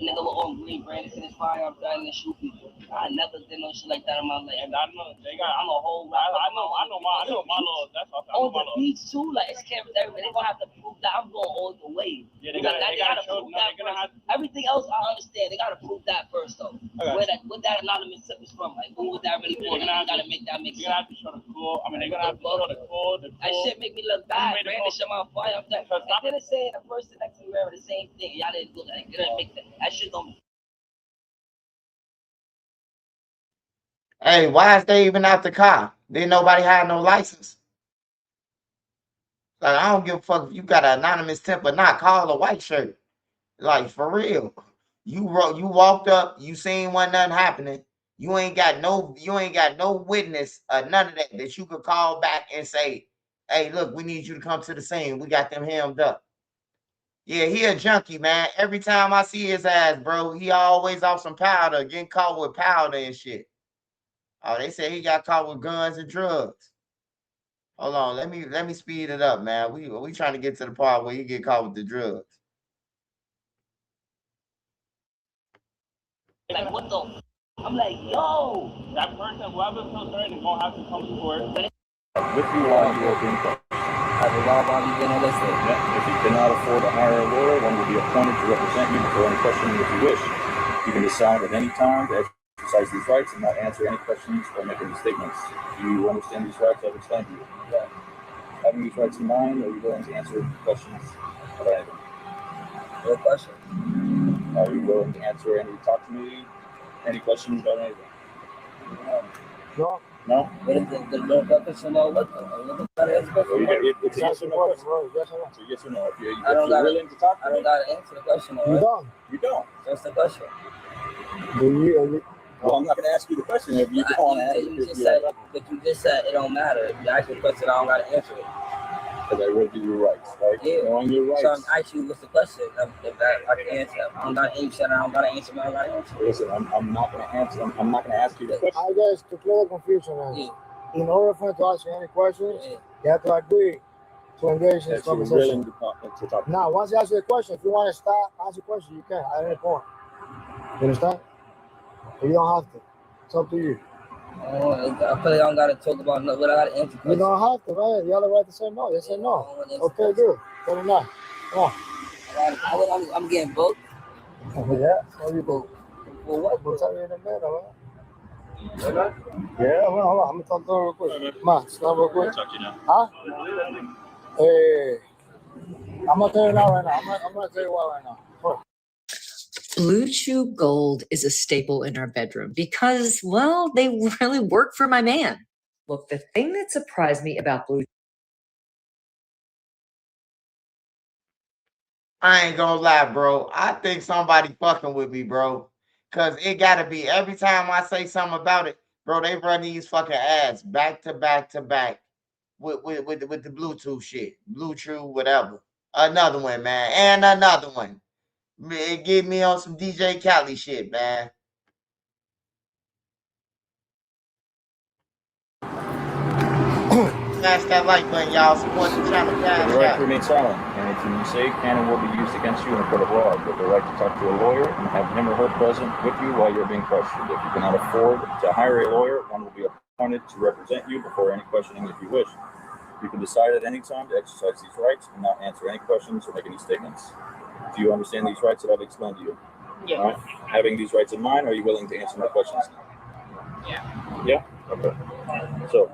nigga was on green, Brandon his firearm, trying to shoot people. I never did no shit like that in my life. And I know they got. I'm a whole. I know my laws. That's all. On the beach too, like it's cameras everywhere. They gonna have to prove that I'm going all the way. Yeah, they gotta prove that first. Everything else I understand. They gotta prove that first though. What that anonymous tip is from? Like who was that really for? They gotta make that make sense. You're gonna have to show the call. I mean, they're gonna have to show the call. That shit make me look bad. Brandish my fire. I'm like, I didn't say the person next to me wearing the same thing. Y'all didn't do that. It didn't make sense. That shit don't. Hey, why is they even out the car? Didn't nobody have no license. Like, I don't give a fuck if you got an anonymous tip or not. Call a white shirt. Like, for real. You walked up, you seen wasn't nothing happening. You ain't got no witness or none of that you could call back and say, hey, look, we need you to come to the scene. We got them hemmed up. Yeah, he a junkie, man. Every time I see his ass, bro, he always off some powder, getting caught with powder and shit. Oh, they say he got caught with guns and drugs. Hold on, let me speed it up, man. We trying to get to the part where he get caught with the drugs. Like what the? I'm like, yo, that person, whoever feels threatened, is gonna have to come to court. With you while you are being questioned. As a law body, you know, let's say. Yeah, if you cannot afford to hire a lawyer, one will be appointed to represent you before any questioning if you wish. You can decide at any time to exercise these rights and not answer any questions or make any statements. Do you understand these rights I've explained to you? Yeah. Having these rights in mind, are you willing to answer questions about anything? No question. Are you willing to answer talk to me, any questions about anything? No. No? What is the question about what? It's a yes or no question. Yes or no? It's a yes or no. If you're willing to talk to me, I don't gotta answer the question. You don't. You don't. That's the question. Well, I'm not going to ask you the question if you don't answer it. But you just said it don't matter. If you ask me a question, I don't gotta answer it. Because I read you your rights, right? Yeah. Knowing your rights. So I'm asking you what's the question. If I can answer, I don't gotta answer. I don't gotta answer. I don't gotta answer. Listen, I'm not going to answer. I'm not going to ask you the question. I guess to clear the confusion, in order for him to ask you any questions, you have to agree to engage in this conversation. To talk. Now, once you ask you a question, if you want to stop, ask a question, you can at any point. You understand? But you don't have to. It's up to you. I feel like I don't gotta talk about what I gotta answer. You don't have to, right? You have the right to say no. Yes or no. Okay, good. Tell me now. Come on. I'm getting booked. Yeah. So you booked. For what? We'll tell you in a minute, all right? Yeah, well, hold on. I'm gonna talk to her real quick. Come on, stop real quick. Talk to you now. Huh? Hey, I'm gonna tell you now right now. I'm gonna tell you what right now. Blue Chew Gold is a staple in our bedroom because, well, they really work for my man. Look, the thing that surprised me about Blue I ain't gonna lie, bro. I think somebody fucking with me, bro. Cause it gotta be every time I say something about it, bro, they run these fucking ads back to back to back with the Bluetooth shit. Bluetooth, whatever. Another one, man. And another one. It give me on some DJ Khaled shit, man. Smash that like button, y'all. Support the channel. The right to remain silent. Anything you say can and will be used against you in a court of law. You have the right to talk to a lawyer and have him or her present with you while you're being questioned. If you cannot afford to hire a lawyer, one will be appointed to represent you before any questioning if you wish. You can decide at any time to exercise these rights and not answer any questions or make any statements. Do you understand these rights that I've explained to you? Yeah. All right. Having these rights in mind, are you willing to answer my questions now? Yeah. Yeah? Okay. So,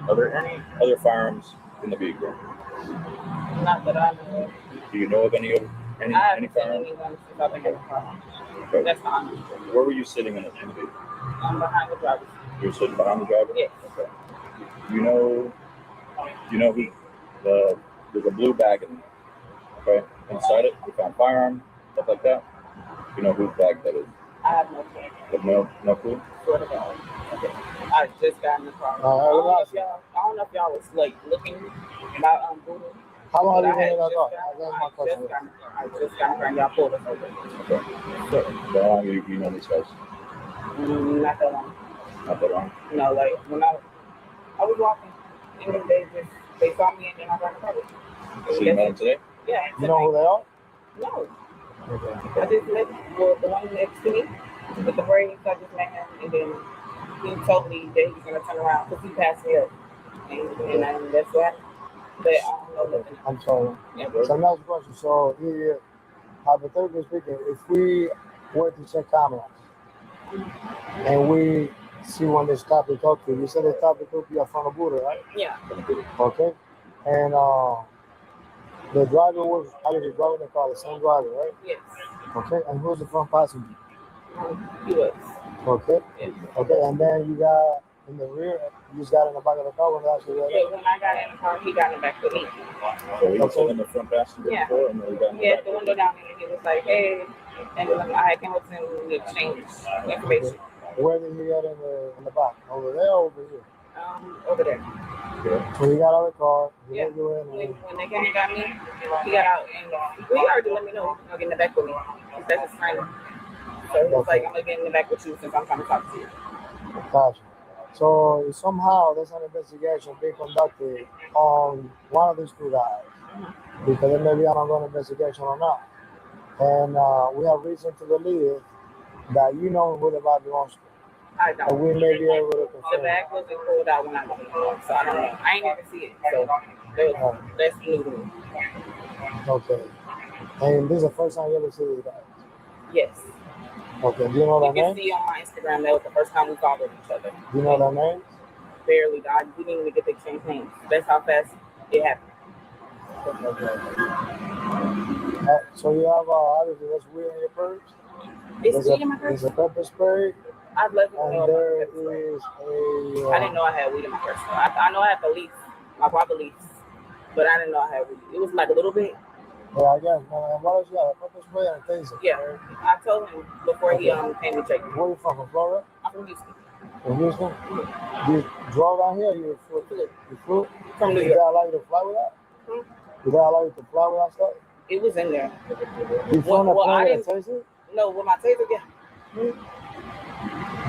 are there any other firearms in the vehicle? Not that I know. Do you know of any firearms? Okay. That's not. Where were you sitting in the vehicle? I'm behind the driver. You were sitting behind the driver? Yes. Okay. Do you know who there's a blue bag in there. Okay. Inside it, you found firearm, stuff like that. Do you know whose bag that is? I have no clue. You have no clue? Swear to God. Okay. I just got in the car. I don't know if y'all was like looking about Google. How long have you been in that car? That's my question. I just got in the car and y'all pulled us over. Okay. So, how long have you known these guys? Not that long. Not that long? No, like when I was walking, and then they saw me and then I got in the car. So you met them today? Yeah. You know who they are? No. Okay. I just met the one next to me. with the braids. I just met him, and then he told me that he was gonna turn around because he passed me up, and that's what. But I don't know nothing. I'm sorry. Yeah, So next question. So here, hypothetically speaking, if we were to check cameras and we see when they stop to talk to you, said they stop to talk to you in front of Buddha, right? Yeah. Okay. And the driver was either driving the car, the same driver, right? Yes. Okay. And who's the front passenger? He was. Okay. Yes. Okay. And then you got in the rear, you just got in the back of the car when that's the Yeah, when I got in the car, he got in the back with me. So he was in the front passenger Yeah. before, and then he got in the He had back. the window down and he was like, hey. And then I came up to him and we exchanged information. Where did he get in the back? Over there or over here? Over there. So he got out of the car, he Yeah. let you in, When they came and got me, he got out and he already let me know he's gonna get in the back with me. That's his friend. So he was like, I'm gonna get in the back with you since I'm trying to talk to you. Gotcha. So somehow there's an investigation being conducted on one of these two guys because there may be an ongoing investigation or not. And we have reason to believe that you know who the bag belongs to. I don't. And we may be able to The confirm. bag wasn't pulled out when I got in the car, so I don't know. I ain't even see it. So that's new to me. Okay. And this is the first time you ever see these guys? Yes. Okay. Do you know You their can name? see on my Instagram that was the first time we followed each other. Do you know their names? Barely. We didn't even get to exchange names. That's how fast it happened. So you have obviously that's weed in your purse? It's weed in my purse? There's a pepper spray. I'd love to know And about there the pepper spray. is a. I didn't know I had weed in my purse. I know I had the leaf, my guava leaf, but I didn't know I had weed. It was like a little bit. Yeah, I guess. And what else you have? A pepper spray and a taser. Yeah, I told him before he came to check me. Where you from Florida? I'm from Houston. From Houston? You drove down here? You flew? You flew? From New Did York. they allow you to fly with that? Did they allow you to fly with that stuff? It was in there. You flew on a I plane with a didn't. taser? No, with my taser, yeah.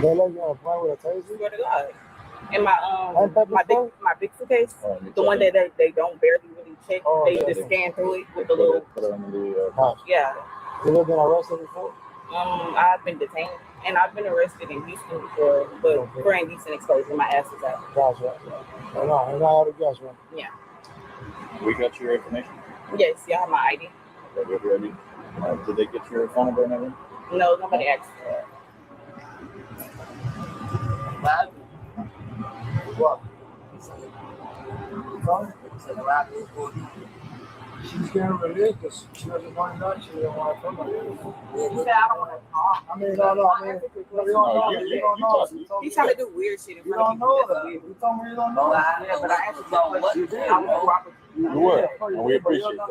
They let you on a plane with a taser? Swear to God. And my And pepper my spray? big suitcase, the one that they don't barely really check. Oh, They okay. just scan through it with the little. Put it on the Gotcha. Yeah. You ever been arrested before? I've been detained and I've been arrested in Houston before, but for indecent exposure, my ass is out. Gotcha. I know. I know how to guess, man. Yeah. We got your information. Yes, y'all have my ID. Okay, we have your ID. Did they get your phone number and everything? No, nobody asked for that. What? She's getting released because she doesn't want to. She doesn't want to come here. He said I don't want to talk. I mean, no, I mean, you don't know. You don't know. He's trying to do weird shit in You front don't of people. know that. You told me you don't know. Yeah, but I asked you what you did. I want to rock with you. You were, and we appreciate that.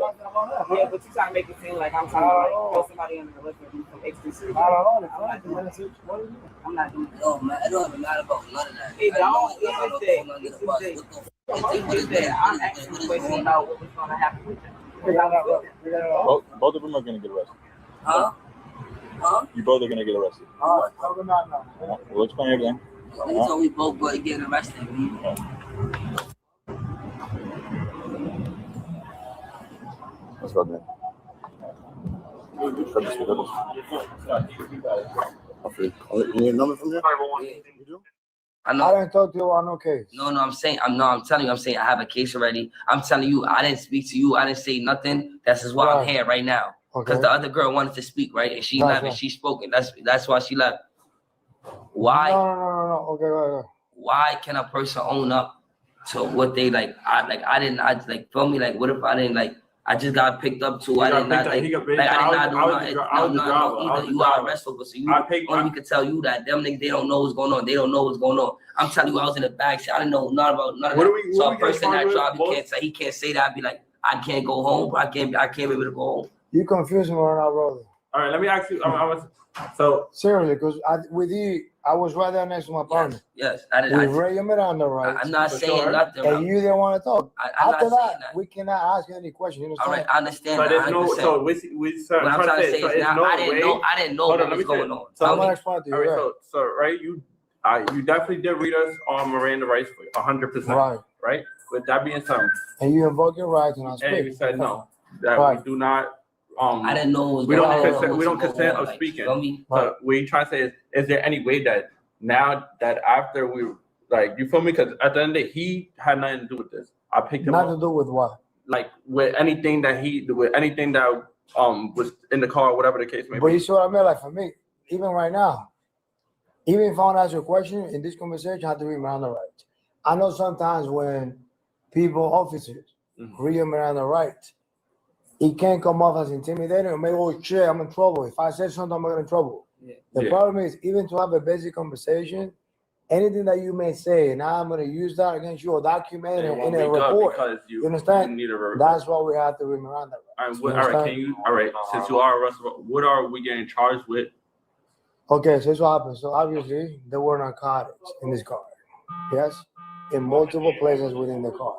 Yeah, but you trying to make it seem like I'm trying to like throw somebody under the lift and do some extra shit. I don't know. I'm not doing that. What is it? I'm not doing that. No, man, it don't even matter about none of that. It don't. It's just that I'm asking questions about what was going to happen with them. Both of them are going to get arrested. Huh? You both are going to get arrested. All right, tell them not now. We'll explain everything. They told me both boys getting arrested. Let's go, man. You need a number from there? I know. I didn't talk to you on no case. No, I'm saying, I'm telling you, I have a case already. I'm telling you, I didn't speak to you. I didn't say nothing. That's just why I'm here right now. Because the other girl wanted to speak, right? And she left and she spoke. And that's why she left. Why? No. Okay, right. Why can a person own up to what they like? I didn't feel me? Like, what if I didn't like? I just got picked up to. I did not like. I did not do nothing. No, you are arrested, so you only we could tell you that them niggas they don't know what's going on. They don't know what's going on. I'm telling you, I was in the back seat. I didn't know none about none of that. So a person that drive, he can't say that. I'd be like, I can't go home, but I can't be able to go home. You confuse me right now, brother. All right, let me ask you. So seriously, because with you, I was right there next to my partner. Yes, with Ray Miranda, right? I'm not saying nothing. And you didn't want to talk. I'm After not that, saying that. we cannot ask you any questions. You understand? All right, I understand. So there's no. 100%. So what I'm trying to say is now, I didn't know what was going on. So I'm gonna explain to you. All right, so right, you definitely did read us on Miranda rights for 100%. Right. With that being said, and you invoke your rights and I speak. and we said no, that we do not I didn't know it was we going don't on. consent. We don't consent of speaking. So we try to say, is there any way that now that after we like, you feel me? Because at the end of the day, he had nothing to do with this. I picked him up. Nothing to do with what? Like with anything that was in the car, or whatever the case may be. But you see what I mean? Like for me, even right now, even if I want to ask you a question in this conversation, I have to read Miranda rights. I know sometimes when officers read Miranda rights, it can't come off as intimidating or make, oh shit, I'm in trouble. If I say something, I'm gonna get in trouble. Yeah. The problem is, even to have a basic conversation, anything that you may say, now I'm gonna use that against you or document it in a report. You understand? You need a report. That's why we have to read Miranda rights. All right, since you are arrested, what are we getting charged with? Okay, so this what happened. So obviously there were narcotics in this car. Yes, in multiple places within the car.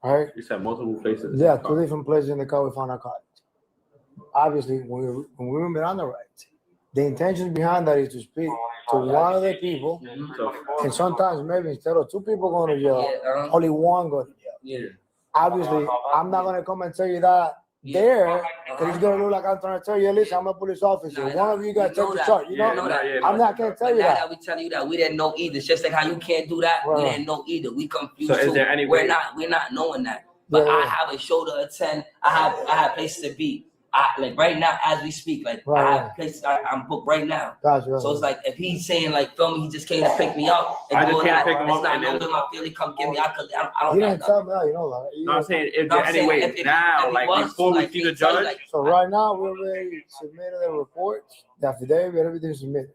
All right. You said multiple places. Yeah, 2 different places in the car we found narcotics. Obviously, when we were Miranda rights, the intention behind that is to speak to one of the people, and sometimes maybe instead of 2 people going to jail, only one go to jail. Yeah. Obviously, I'm not gonna come and tell you that there, because it's gonna look like I'm trying to tell you, listen, I'm a police officer. One of you got to take the charge. You know, I'm not gonna tell you now that. that we telling you that, we didn't know either. It's just like how you can't do that. We didn't know either. We confused. So is there any way? We're not knowing that. But I have a show to attend. I have places to be. Like right now, as we speak, like I have places I'm booked right now. So it's like if he's saying like, feel me, he just came to pick me up. And I just can't pick him it's up. not no them. I feel he come get me. I don't. You didn't tell me that, you know that. No, I'm saying, is there any way now, like before we see the judge? So right now, we already submitted a report, the affidavit, everything's submitted.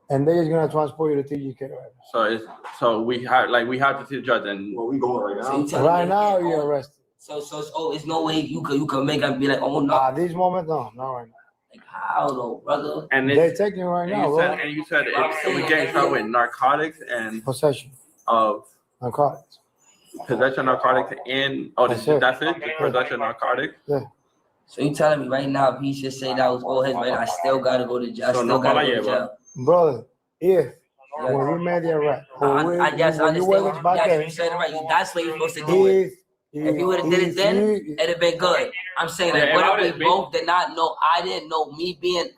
And they're just gonna transport you to TGK right now. So we have to see the judge, and we going right now. Right now, you're arrested. So it's no way you could make and be like, oh no. At this moment, no, not right now. Like how though, brother? And they're taking you right now, bro. And you said if we get in trouble with narcotics and possession of narcotics. Possession of narcotics and that's it? Possession of narcotics? Yeah. So you telling me right now, if he should say that was all his, man, I still gotta go to jail. I still gotta go to jail. Brother, if when we made the arrest, I guess I understand. You said it right. That's what you're supposed to do it. If you would have did it then, it'd have been good. I'm saying like, what if we both did not know? I didn't know me being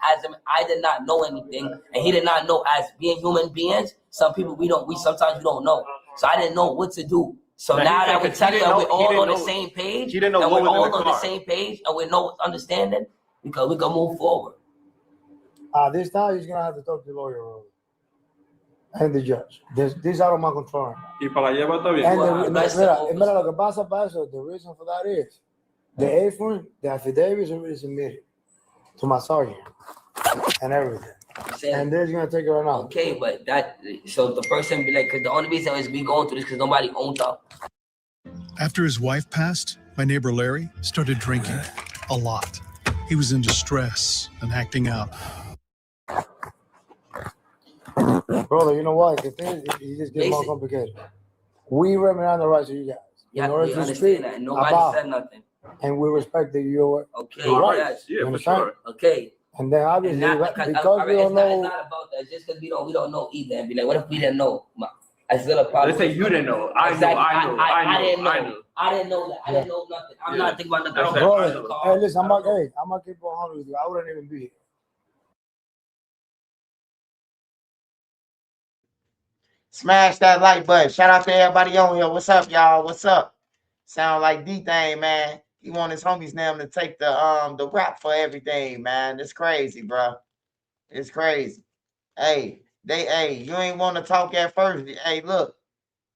I did not know anything, and he did not know as being human beings. Some people sometimes we don't know. So I didn't know what to do. So now that we tell you that we're all on the same page, and we're all on the same page, and we're no understanding, because we can move forward. This time he's gonna have to talk to the lawyer and the judge. This out of my control right now. Y para la lleva está bien. And mira, lo que pasa para eso, the reason for that is the A-form, the affidavit is already submitted to my sergeant and everything. And they're gonna take it right now. Okay, but so the person be like, because the only reason is we going through this because nobody owns up. After his wife passed, my neighbor Larry started drinking a lot. He was in distress and acting out. Brother, you know what? The thing is, it just gets more complicated. We remain the rights of you guys. Yeah, we understand that. Nobody said nothing. And we respect your rights. Yeah, for sure. Okay. And then obviously, because we don't know. It's not about that. Just because we don't know either. And be like, what if we didn't know? I still a problem. Let's say you didn't know. I didn't know. I didn't know that. I didn't know nothing. I'm not thinking about nothing. Brother, hey, listen, I'm gonna keep on 100 with you. I wouldn't even be here. Smash that like button. Shout out to everybody on here. What's up, y'all? What's up? Sound like D-Thing, man. He want his homies now to take the rap for everything, man. It's crazy, bro. It's crazy. Hey, you ain't want to talk at first. Hey, look,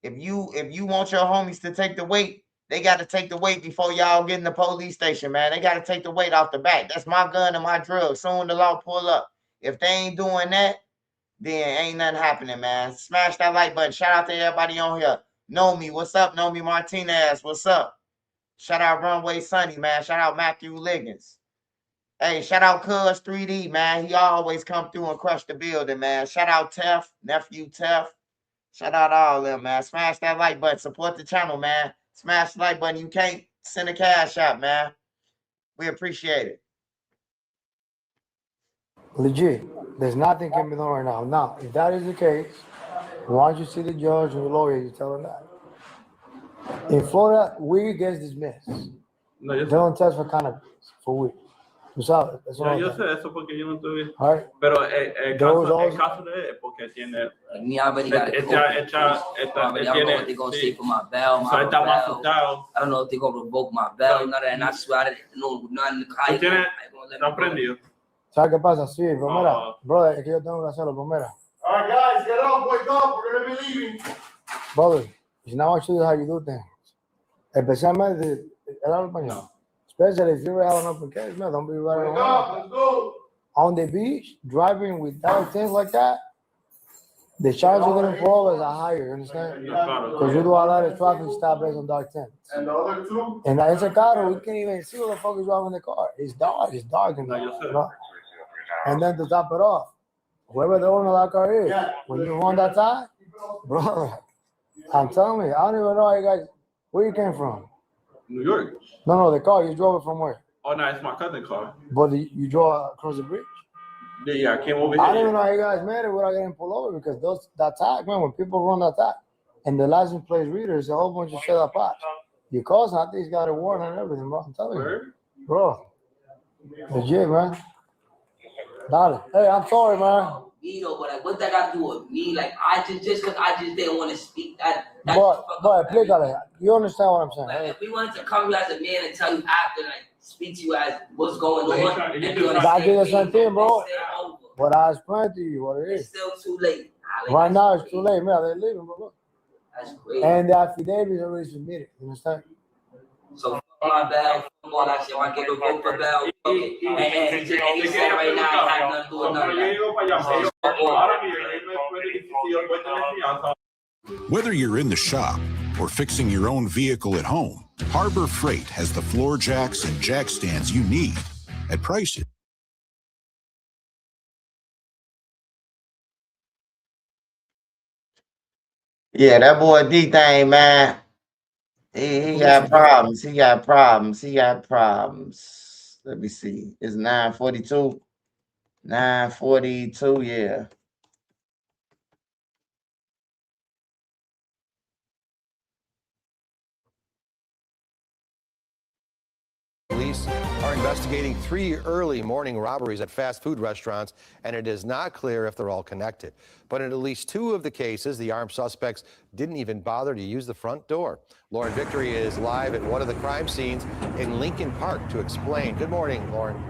if you want your homies to take the weight, they got to take the weight before y'all get in the police station, man. They got to take the weight off the back. That's my gun and my drill. Soon the law pull up. If they ain't doing that, then ain't nothing happening, man. Smash that like button. Shout out to everybody on here. Know me. What's up? Know me Martinez. What's up? Shout out Runway Sunny, man. Shout out Matthew Liggins. Hey, shout out Cuz 3D, man. He always come through and crush the building, man. Shout out Tef, nephew Tef. Shout out all of them, man. Smash that like button. Support the channel, man. Smash the like button. You can't send a cash out, man. We appreciate it. Legit. There's nothing can be done right now. Now, if that is the case, once you see the judge and the lawyer, you tell them that. In Florida, weed gets dismissed. They don't test for cannabis for weed. Tú sabes, eso no Yo está. sé eso porque yo no tuve. Right. Pero el caso de él es porque tiene. Me already got it. Él what they're gonna say for my bail. So él está más asustado. I don't know if they're gonna revoke my bail. None of that. And I swear I didn't know nothing. ¿Está aprendido? ¿Sabes qué pasa? Sí, pues mira, brother, es que yo tengo que hacerlo, pues mira. All right, guys, get up, wake up. We're going to be leaving. Brother, it's now actually how you do things. Especialmente, el habla español. Especially if you're out on open case, man, don't be running Wake up, let's go. On the beach, driving without things like that, the chances of getting paroled are higher, you understand? Because you do a lot of traffic stop based on dark tints. And the other two? And it's a car, we can't even see what the fuck is driving the car. It's dark in there, you know? And then to top it off, whoever the owner of that car is, when you run that side, brother, I'm telling you, I don't even know how you guys, where you came from? New York. No, the car, you drove it from where? Oh, no, it's my cousin's car. But you drove across the bridge? Yeah, I came over here. I don't even know how you guys made it without getting pulled over because that tag, man, when people run that tag, and the license plate reader is a whole bunch of shit that pops. Your cousin, I think he's got a warrant and everything, bro. I'm telling you. Bro. Legit, man. Darling. Hey, I'm sorry, man. You know, but like, what that got to do with me? Like, I just didn't want to speak that. But explícale. You understand what I'm saying? Like, if we wanted to come to you as a man and tell you after, like, speak to you as what's going on. That did the same thing, bro. But I explained to you what it is. It's still too late. Right now, it's too late, man. They're leaving, bro. Look. That's crazy. And the affidavit is already submitted. You understand? So, my bail, all that shit. I get a vote for bail. Okay. And he said right now, I have nothing to do with none of that. Whether you're in the shop or fixing your own vehicle at home, Harbor Freight has the floor jacks and jack stands you need at prices. Yeah, that boy D-Thing, man. He got problems. He got problems. Let me see. It's 9:42. 9:42, yeah. Police are investigating 3 early morning robberies at fast food restaurants, and it is not clear if they're all connected. But in at least 2 of the cases, the armed suspects didn't even bother to use the front door. Lauren Victory is live at one of the crime scenes in Lincoln Park to explain. Good morning, Lauren.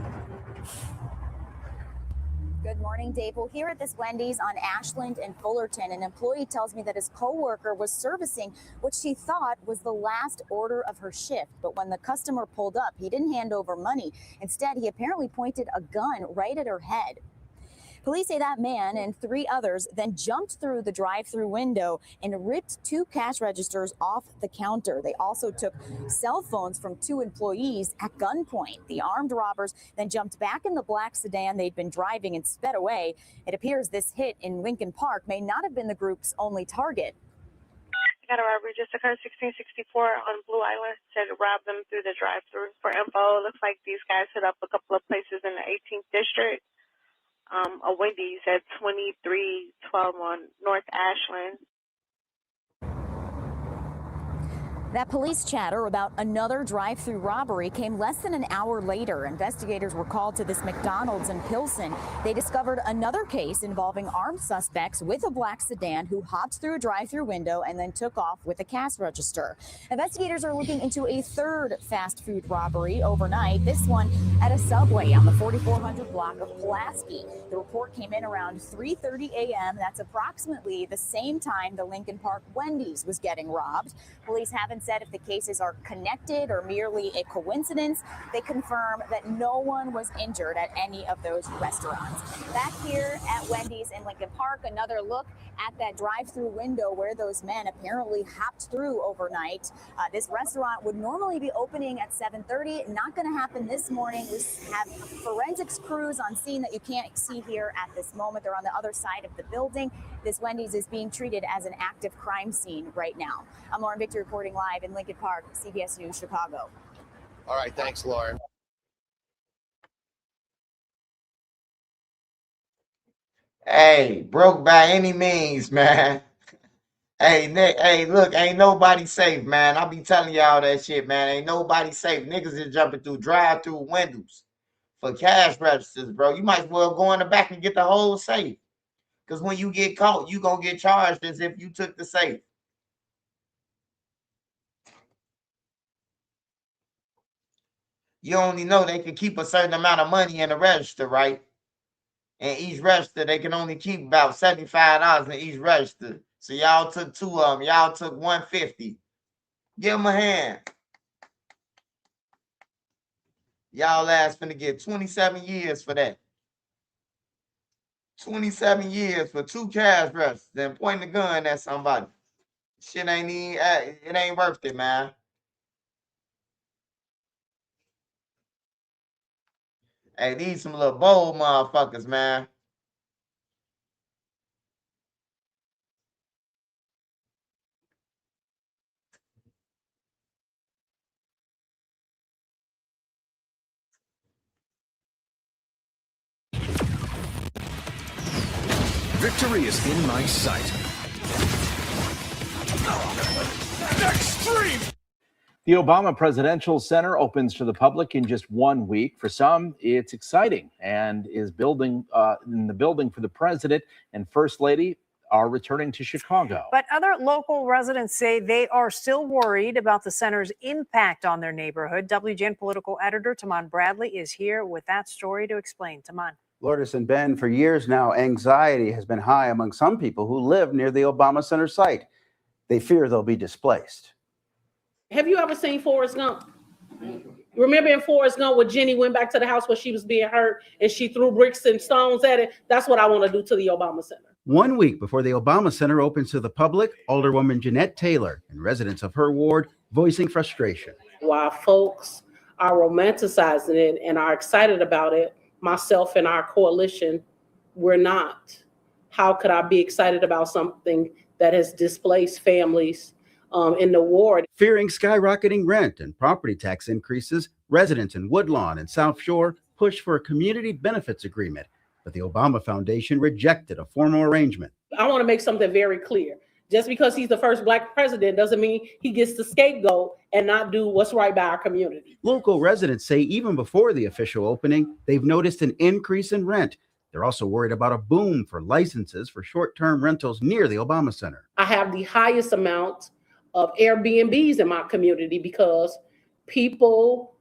Good morning, Dave. Well, here at this Wendy's on Ashland and Fullerton, an employee tells me that his coworker was servicing what she thought was the last order of her shift. But when the customer pulled up, he didn't hand over money. Instead, he apparently pointed a gun right at her head. Police say that man and 3 others then jumped through the drive-through window and ripped 2 cash registers off the counter. They also took cell phones from 2 employees at gunpoint. The armed robbers then jumped back in the black sedan they'd been driving and sped away. It appears this hit in Lincoln Park may not have been the group's only target. Got a robbery just occurred 1664 on Blue Island. Said to rob them through the drive-through. For info, looks like these guys hit up a couple of places in the 18th district. A Wendy's at 2312 on North Ashland. That police chatter about another drive-through robbery came less than an hour later. Investigators were called to this McDonald's in Pilsen. They discovered another case involving armed suspects with a black sedan who hopped through a drive-through window and then took off with a cash register. Investigators are looking into a third fast food robbery overnight, this one at a Subway on the 4400 block of Pulaski. The report came in around 3:30 a.m. That's approximately the same time the Lincoln Park Wendy's was getting robbed. Police haven't said if the cases are connected or merely a coincidence. They confirm that no one was injured at any of those restaurants. Back here at Wendy's in Lincoln Park, another look at that drive-through window where those men apparently hopped through overnight. This restaurant would normally be opening at 7:30. Not going to happen this morning. We have forensics crews on scene that you can't see here at this moment. They're on the other side of the building. This Wendy's is being treated as an active crime scene right now. I'm Lauren Victor reporting live in Lincoln Park, CBS News, Chicago. All right, thanks, Lauren. Hey, broke by any means, man. Hey, Nick, hey, look, ain't nobody safe, man. I be telling y'all that shit, man. Ain't nobody safe. Niggas is jumping through drive-through windows for cash registers, bro. You might as well go in the back and get the whole safe. Because when you get caught, you going to get charged as if you took the safe. You only know they can keep a certain amount of money in the register, right? And each register, they can only keep about $75 in each register. So y'all took 2 of them. Y'all took $150. Give them a hand. Y'all ass finna get 27 years for that. 27 years for 2 cash registers and pointing the gun at somebody. Shit ain't even, it ain't worth it, man. Hey, these some little bold motherfuckers, man. Victory is in my sight. Extreme! The Obama Presidential Center opens to the public in just 1 week. For some, it's exciting and is building in the building for the president and first lady are returning to Chicago. But other local residents say they are still worried about the center's impact on their neighborhood. WGN political editor Taman Bradley is here with that story to explain. Taman. Lourdes and Ben, for years now, anxiety has been high among some people who live near the Obama Center site. They fear they'll be displaced. Have you ever seen Forrest Gump? Remember in Forrest Gump where Jenny went back to the house where she was being hurt and she threw bricks and stones at it? That's what I want to do to the Obama Center. 1 week before the Obama Center opens to the public, Alderwoman Jeanette Taylor and residents of her ward voicing frustration. While folks are romanticizing it and are excited about it, myself and our coalition, we're not. How could I be excited about something that has displaced families in the ward? Fearing skyrocketing rent and property tax increases, residents in Woodlawn and South Shore pushed for a community benefits agreement, but the Obama Foundation rejected a formal arrangement. I want to make something very clear. Just because he's the first Black president doesn't mean he gets to scapegoat and not do what's right by our community. Local residents say even before the official opening, they've noticed an increase in rent. They're also worried about a boom for licenses for short-term rentals near the Obama Center. I have the highest amount of Airbnbs in my community because people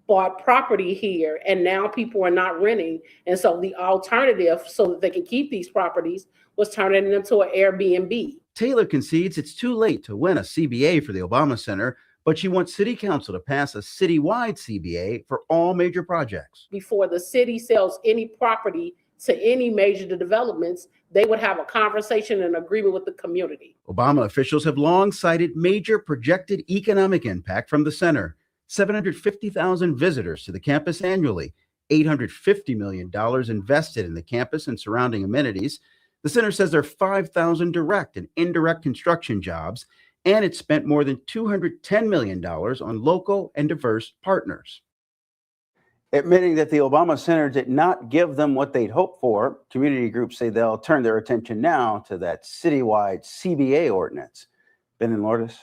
bought property here and now people are not renting. And so the alternative so that they can keep these properties was turning them into an Airbnb. Taylor concedes it's too late to win a CBA for the Obama Center, but she wants City Council to pass a citywide CBA for all major projects. Before the city sells any property to any major developments, they would have a conversation and agreement with the community. Obama officials have long cited major projected economic impact from the center. 750,000 visitors to the campus annually, $850 million invested in the campus and surrounding amenities. The center says there are 5,000 direct and indirect construction jobs, and it spent more than $210 million on local and diverse partners. Admitting that the Obama Center did not give them what they'd hoped for, community groups say they'll turn their attention now to that citywide CBA ordinance. Ben and Lourdes.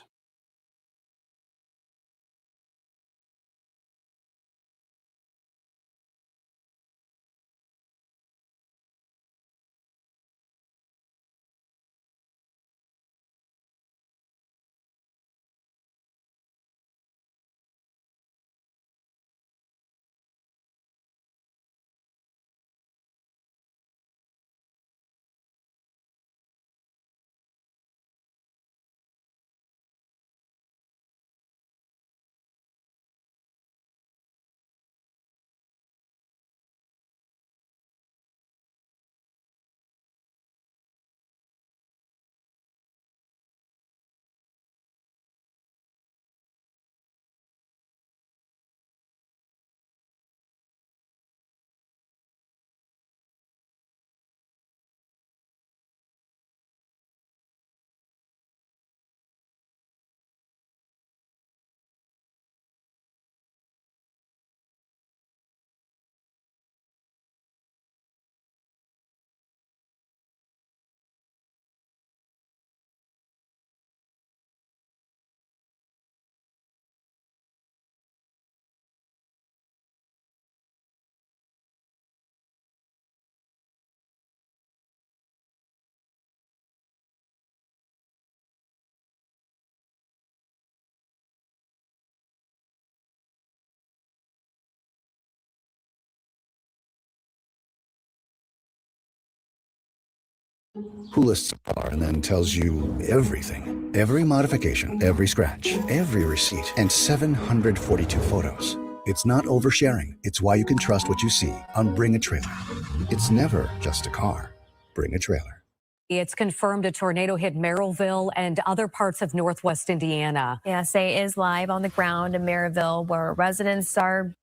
who lists a car and then tells you everything. Every modification, every scratch, every receipt, and 742 photos. It's not oversharing. It's why you can trust what you see on Bring a Trailer. It's never just a car. Bring a trailer. It's confirmed a tornado hit Merrillville and other parts of northwest Indiana. ASA is live on the ground in Maryville, where residents are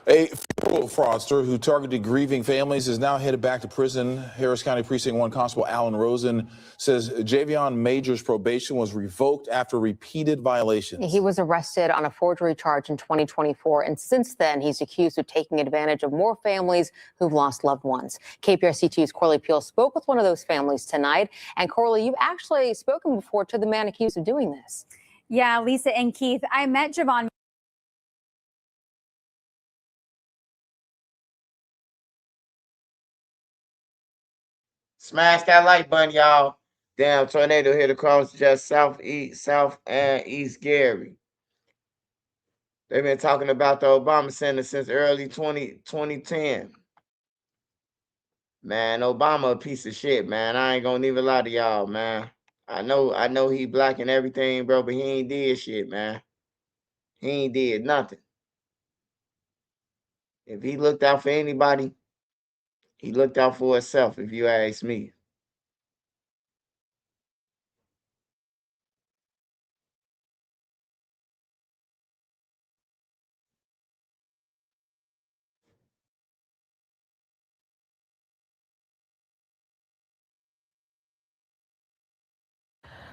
A funeral fraudster who targeted grieving families is now headed back to prison. Harris County Precinct 1 Constable Alan Rosen says Javion Major's probation was revoked after repeated violations. He was arrested on a forgery charge in 2024, and since then, he's accused of taking advantage of more families who've lost loved ones. KPRC2's Corley Peel spoke with one of those families tonight. And Corley, you've actually spoken before to the man accused of doing this. Yeah, Lisa and Keith, I met Javon. Smash that like button, y'all. Damn, tornado hit across just south and east Gary. They've been talking about the Obama Center since early 2010. Man, Obama a piece of shit, man. I ain't gonna even lie to y'all, man. I know he black and everything, bro, but he ain't did shit, man. He ain't did nothing. If he looked out for anybody, he looked out for himself, if you ask me.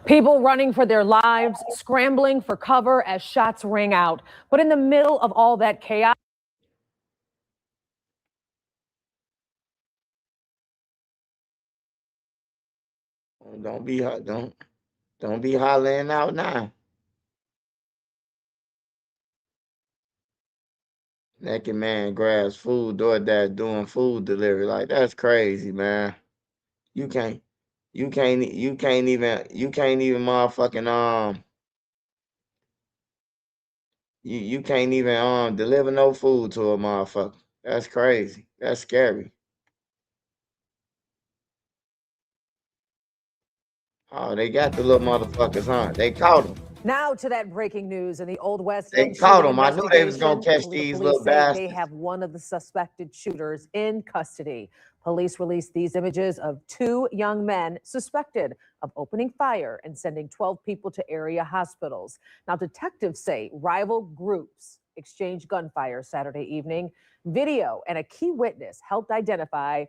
People running for their lives, scrambling for cover as shots ring out. But in the middle of all that chaos, Don't be hollering out now. Naked man grabs food, DoorDash doing food delivery. Like, that's crazy, man. You can't even motherfucking you can't even deliver no food to a motherfucker. That's crazy. That's scary. Oh, they got the little motherfuckers, huh? They caught them. now to that breaking news in the Old West They gun caught shooting them. I knew they was gonna catch investigation. these Police little say they bastards. have one of the suspected shooters in custody. Police released these images of two young men suspected of opening fire and sending 12 people to area hospitals. Now, detectives say rival groups exchanged gunfire Saturday evening. Video and a key witness helped identify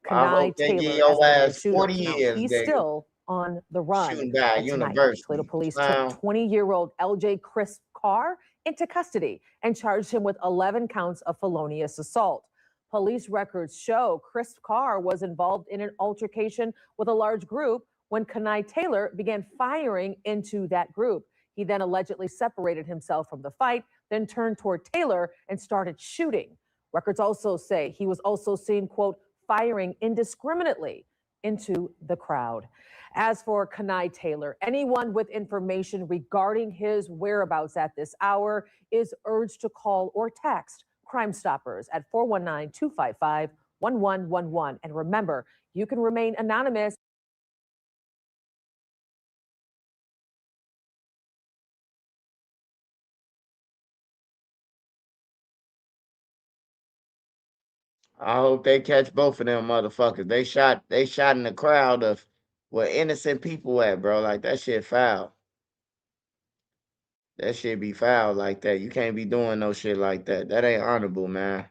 I Kanai hope they give Taylor as your one of the ass 40 shooters. Now, years, he's nigga. still on the run. Shooting by And tonight, university. Toledo police Clown. took 20-year-old LJ Chris Carr into custody and charged him with 11 counts of felonious assault. Police records show Chris Carr was involved in an altercation with a large group when Kanai Taylor began firing into that group. He then allegedly separated himself from the fight, then turned toward Taylor and started shooting. Records also say he was also seen, quote, firing indiscriminately into the crowd. As for Kanai Taylor, anyone with information regarding his whereabouts at this hour is urged to call or text Crime Stoppers at 419-255-1111. And remember, you can remain anonymous. I hope they catch both of them motherfuckers. They shot in the crowd of where innocent people at, bro. Like, that shit foul. That shit be foul like that. You can't be doing no shit like that. That ain't honorable, man.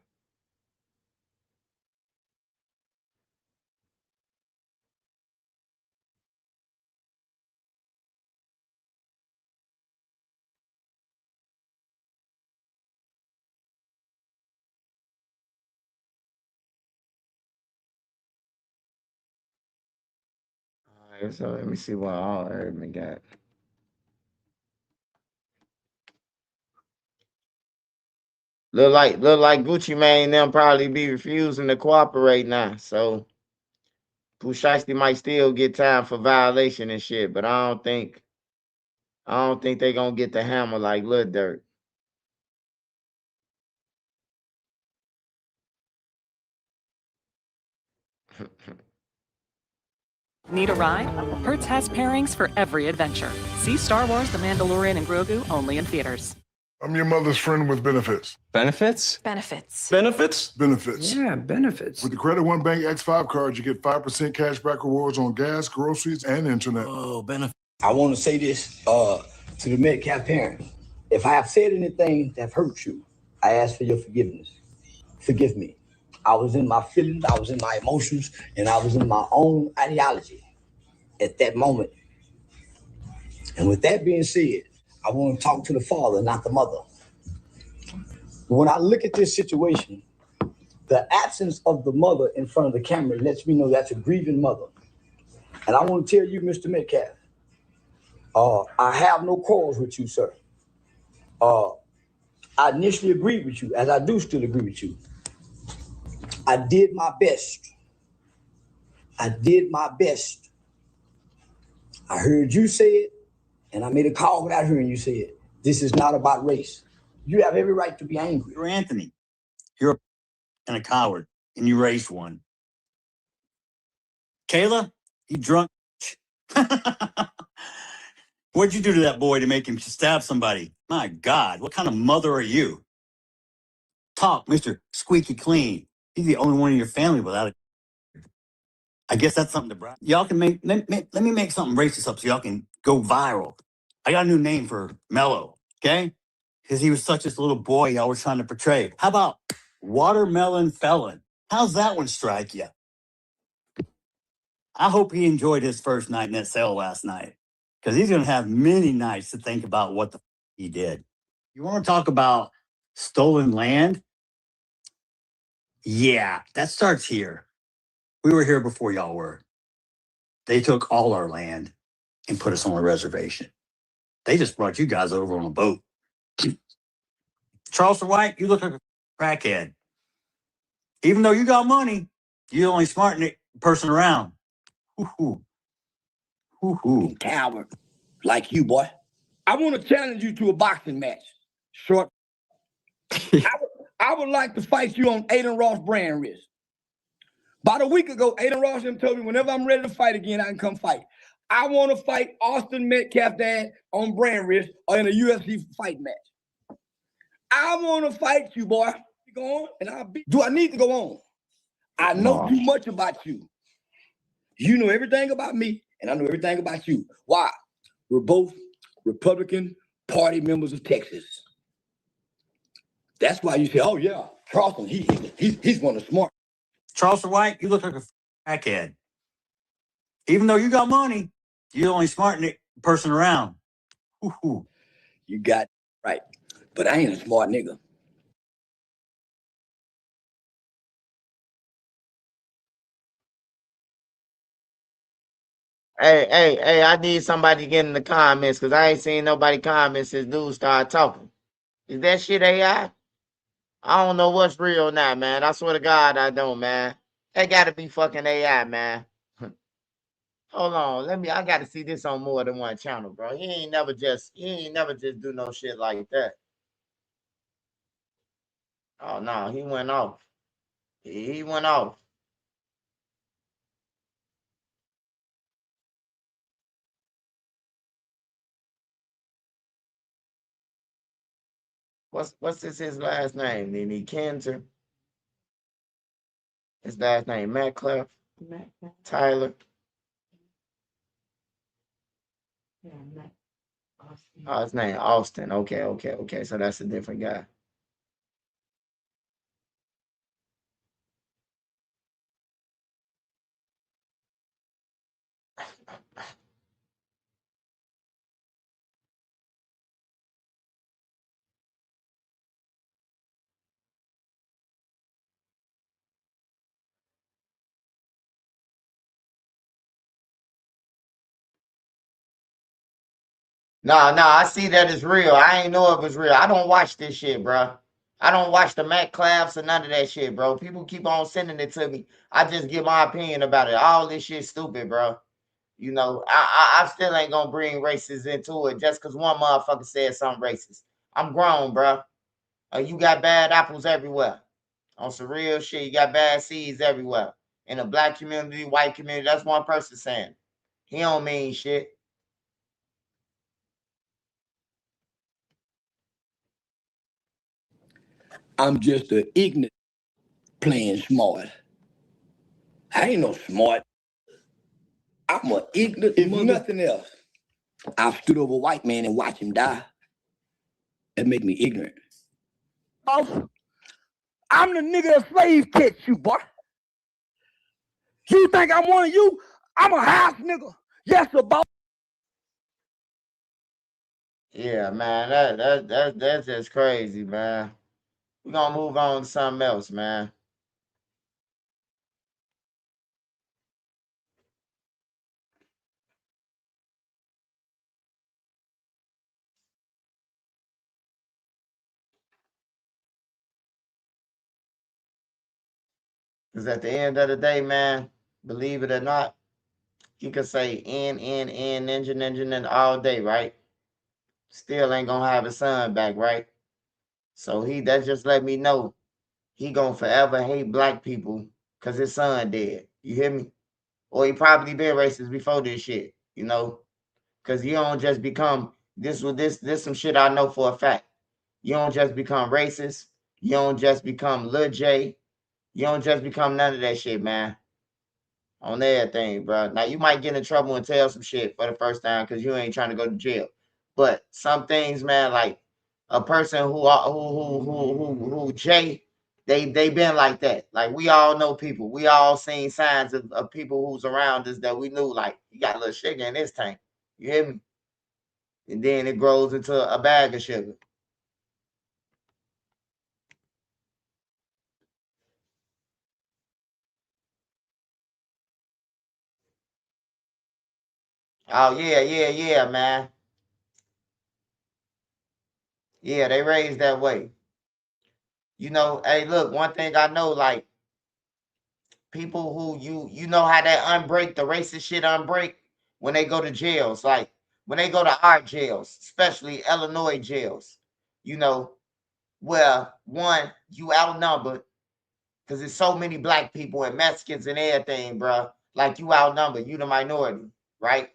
All right, so let me see what all Erdman got. Look like Gucci Mane them probably be refusing to cooperate now. So Pooh Shiesty might still get time for violation and shit, but I don't think they gonna get the hammer like Lil Durk. Need a ride? Hertz has pairings for every adventure. See Star Wars, The Mandalorian, and Grogu only in theaters. I'm your mother's friend with benefits. Benefits? Benefits. Benefits? Benefits. Yeah, benefits. With the Credit One Bank X5 card, you get 5% cash back rewards on gas, groceries, and internet. Oh, benefits. I want to say this to the Metcalf parents. If I have said anything that hurt you, I ask for your forgiveness. Forgive me. I was in my feelings, I was in my emotions, and I was in my own ideology at that moment. And with that being said, I want to talk to the father, not the mother. When I look at this situation, the absence of the mother in front of the camera lets me know that's a grieving mother. And I want to tell you, Mr. Metcalf, I have no quarrels with you, sir. I initially agreed with you, as I do still agree with you. I did my best. I did my best. I heard you say it, and I made a call without hearing you say it. This is not about race. You have every right to be angry. You're Anthony. You're a coward, and you raised one. Kayla, you drunk. What'd you do to that boy to make him stab somebody? My God, what kind of mother are you? Talk, Mr. Squeaky Clean. He's the only one in your family without it. I guess that's something to brag. Y'all can let me make something racist up so y'all can go viral. I got a new name for Mello, okay? Because he was such this little boy y'all were trying to portray. How about Watermelon Felon? How's that one strike you? I hope he enjoyed his first night in that cell last night, because he's going to have many nights to think about what the he did. You want to talk about stolen land? Yeah, that starts here. We were here before y'all were. They took all our land and put us on a reservation. They just brought you guys over on a boat. Charleston White, you look like a crackhead. Even though you got money, you're the only smart person around. Coward, like you, boy. I want to challenge you to a boxing match. Short. I would like to fight you on Aiden Ross brand wrist. About a week ago, Aiden Ross told me whenever I'm ready to fight again, I can come fight. I want to fight Austin Metcalf dad on brand wrist or in a UFC fight match. I want to fight you, boy. You go on, and I'll beat. Do I need to go on? I know too much about you. You know everything about me, and I know everything about you. Why? We're both Republican Party members of Texas. That's why you say, "Oh yeah, Charleston, he's one of the smart." Charleston White, you look like a crackhead. Even though you got money, you're the only smart person around. You got right, but I ain't a smart nigga. Hey, I need somebody to get in the comments because I ain't seen nobody comment since dude started talking. Is that shit AI? I don't know what's real now, man. I swear to God, I don't, man. That gotta be fucking AI, man. Hold on, I gotta see this on more than one channel, bro. He ain't never just do no shit like that. Oh no, he went off. He went off. What's his last name? Nene Kenzer. His last name Metcalf. Tyler. Oh, his name Austin. Okay. So that's a different guy. No, I see that it's real. I ain't know it was real. I don't watch this shit, bro. I don't watch the Mac claps or none of that shit, bro. People keep on sending it to me. I just give my opinion about it. All this shit stupid, bro. You know, I still ain't gonna bring races into it just because one motherfucker said something racist. I'm grown, bro. You got bad apples everywhere. On some real shit, you got bad seeds everywhere. In the black community, white community, that's one person saying. He don't mean shit. I'm just an ignorant playing smart. I ain't no smart. I'm an ignorant, if nothing else. I've stood over a white man and watched him die. That make me ignorant. Oh, I'm the nigga that slave catch you, boy. You think I'm one of you? I'm a house nigga. Yes, a boss. Yeah, man, that's just crazy, man. We're gonna move on to something else, man. Because at the end of the day, man, believe it or not, you can say engine, and all day, right? Still ain't gonna have his son back, right? So that just let me know he gonna forever hate black people because his son dead. You hear me? Or he probably been racist before this shit, you know? Because you don't just become this some shit I know for a fact. You don't just become racist. You don't just become Lil J. You don't just become none of that shit, man. On everything, bro. Now you might get in trouble and tell some shit for the first time because you ain't trying to go to jail. But some things, man, like a person who Jay, they been like that. Like we all know people. We all seen signs of people who's around us that we knew. Like you got a little sugar in this tank. You hear me? And then it grows into a bag of sugar. Oh yeah, man. Yeah, they raised that way. You know, hey, look, one thing I know, like people who you know how that unbreak, the racist shit unbreak when they go to jails, like when they go to our jails, especially Illinois jails, you know, where one, you outnumbered because there's so many black people and Mexicans and everything, bro. Like you outnumbered, you the minority, right?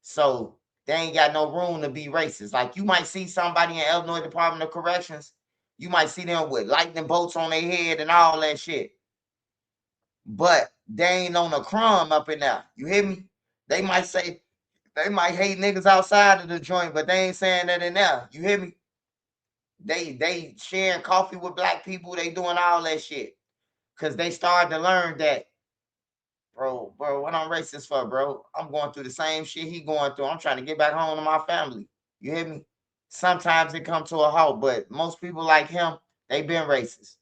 So they ain't got no room to be racist. Like you might see somebody in Illinois Department of Corrections, you might see them with lightning bolts on their head and all that shit. But they ain't on a crumb up in there. You hear me? They might hate niggas outside of the joint, but they ain't saying that in there. You hear me? They sharing coffee with black people. They doing all that shit. Cause they started to learn that, bro, what I'm racist for, bro? I'm going through the same shit he going through. I'm trying to get back home to my family. You hear me? Sometimes it come to a halt, but most people like him, they been racist.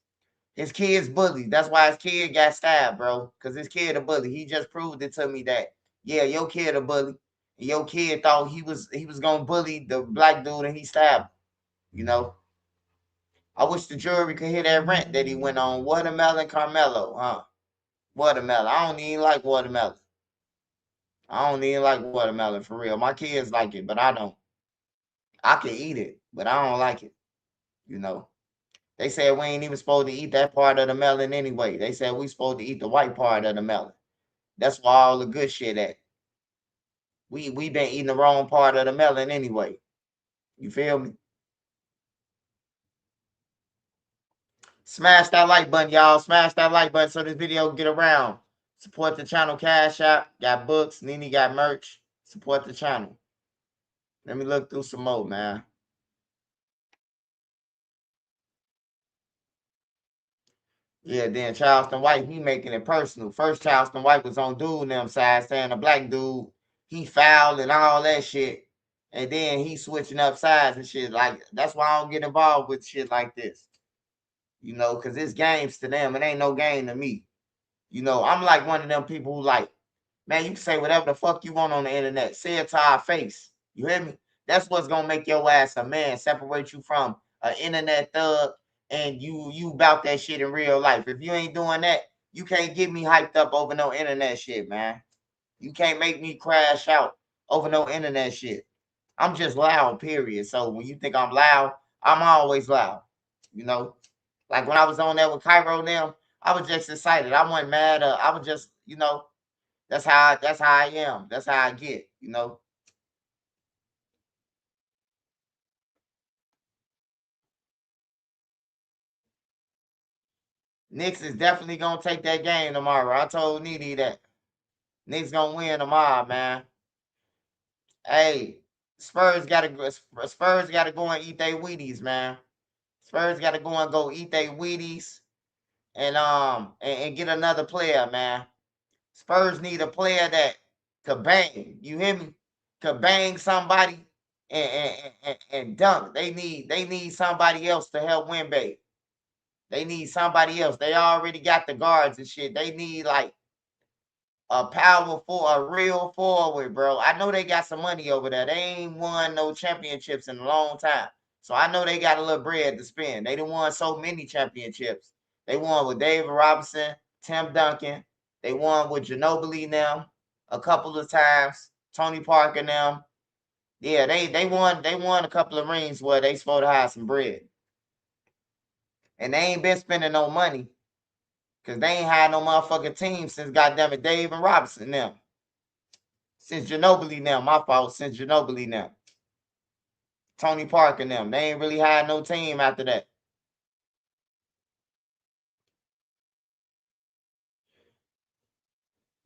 His kid's bullied. That's why his kid got stabbed, bro. Because his kid a bully. He just proved it to me that, yeah, your kid a bully. And your kid thought he was gonna bully the black dude and he stabbed him, you know. I wish the jury could hear that rant that he went on. Watermelon Carmelo, huh? Watermelon. I don't even like watermelon. I don't even like watermelon for real. My kids like it, but I don't. I can eat it, but I don't like it, you know. They said we ain't even supposed to eat that part of the melon anyway. They said we supposed to eat the white part of the melon. That's where all the good shit at. We been eating the wrong part of the melon anyway. You feel me? Smash that like button, y'all. Smash that like button so this video can get around. Support the channel. Cash App. Got books. Nene got merch. Support the channel. Let me look through some more, man. Yeah, then Charleston White, he making it personal. First, Charleston White was on dude them side saying a black dude, he fouled and all that shit. And then he switching up sides and shit. Like, that's why I don't get involved with shit like this. You know, because it's games to them. It ain't no game to me. You know, I'm like one of them people who like, man, you can say whatever the fuck you want on the internet. Say it to our face. You hear me? That's what's going to make your ass a man, separate you from an internet thug and you about that shit in real life. If you ain't doing that, you can't get me hyped up over no internet shit, man. You can't make me crash out over no internet shit. I'm just loud, period. So when you think I'm loud, I'm always loud. You know, like when I was on there with Cairo now, I was just excited. I wasn't mad. I was just, you know, that's how I am. That's how I get, you know. Knicks is definitely gonna take that game tomorrow. I told Needy that. Knicks gonna win tomorrow, man. Hey, Spurs gotta go and eat their Wheaties, man. Spurs gotta go eat their Wheaties and get another player, man. Spurs need a player that could bang. You hear me? Could bang somebody and dunk. They need somebody else to help win, babe. They need somebody else. They already got the guards and shit. They need like a real forward, bro. I know they got some money over there. They ain't won no championships in a long time. So I know they got a little bread to spend. They done won so many championships. They won with David Robinson, Tim Duncan. They won with Ginobili now a couple of times. Tony Parker now. Yeah, they won a couple of rings where they supposed to have some bread. And they ain't been spending no money. Because they ain't had no motherfucking team since goddamn it David Robinson now. Since Ginobili now, my fault. Since Ginobili now. Tony Parker them. They ain't really had no team after that.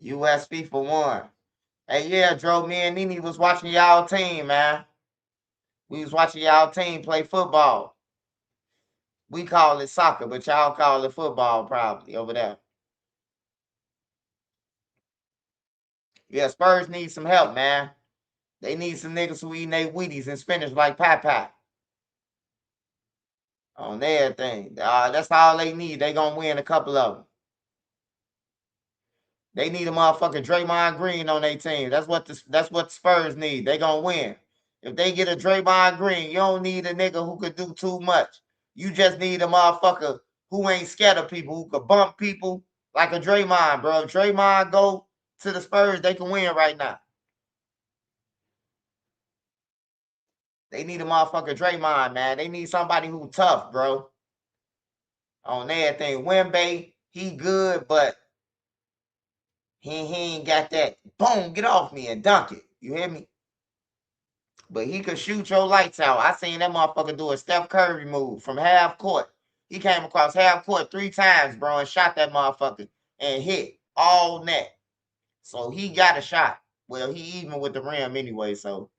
USB for one. Hey, yeah, Dro, me and Nene was watching y'all team, man. We was watching y'all team play football. We call it soccer, but y'all call it football probably over there. Yeah, Spurs need some help, man. They need some niggas who eat their Wheaties and spinach like Popeye. On everything. That's all they need. They gonna win a couple of them. They need a motherfucking Draymond Green on their team. That's what the Spurs need. They gonna win. If they get a Draymond Green, you don't need a nigga who could do too much. You just need a motherfucker who ain't scared of people, who could bump people like a Draymond, bro. If Draymond go to the Spurs, they can win right now. They need a motherfucker Draymond, man. They need somebody who tough, bro. On everything. Wemby, he good, but he ain't got that boom, get off me and dunk it. You hear me? But he could shoot your lights out. I seen that motherfucker do a Steph Curry move from half court. He came across half court 3 times, bro, and shot that motherfucker and hit all net. So he got a shot. Well, he even with the rim anyway, so.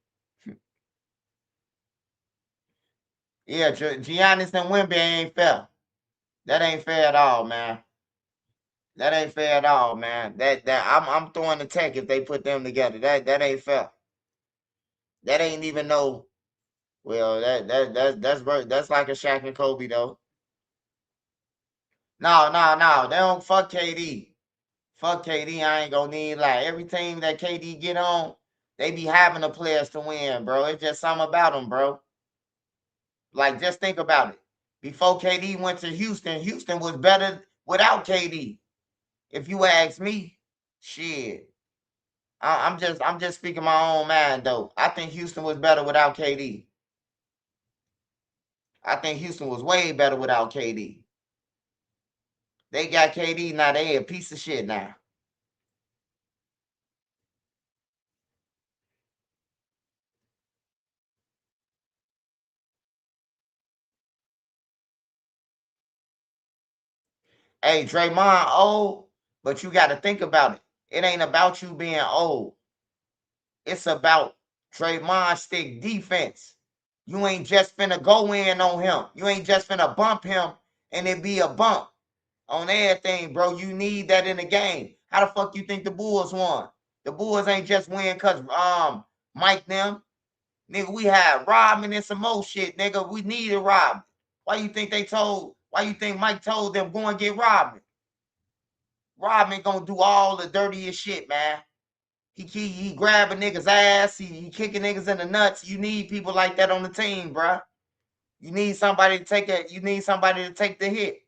Yeah, Giannis and Wemby ain't fair. That ain't fair at all, man. That ain't fair at all, man. I'm throwing the tech if they put them together. That ain't fair. That ain't even no. Well, that's like a Shaq and Kobe though. No. They don't fuck KD. Fuck KD. I ain't gonna need like every team that KD get on, they be having the players to win, bro. It's just something about them, bro. Like just think about it. Before KD went to Houston, Houston was better without KD. If you ask me, shit. I'm just speaking my own mind though. I think Houston was better without KD. I think Houston was way better without KD. They got KD now. They a piece of shit now. Hey, Draymond old, but you got to think about it. It ain't about you being old. It's about Draymond stick defense. You ain't just finna go in on him. You ain't just finna bump him and it be a bump on everything, bro. You need that in the game. How the fuck you think the Bulls won? The Bulls ain't just win because Mike them. Nigga, we had Rodman and some more shit, nigga. We needed Rodman. Why you think Mike told them go and get Rodman? Rodman gonna do all the dirtiest shit, man. He grabbing niggas' ass. He kicking niggas in the nuts. You need people like that on the team, bruh. You need somebody to take it. You need somebody to take the hit.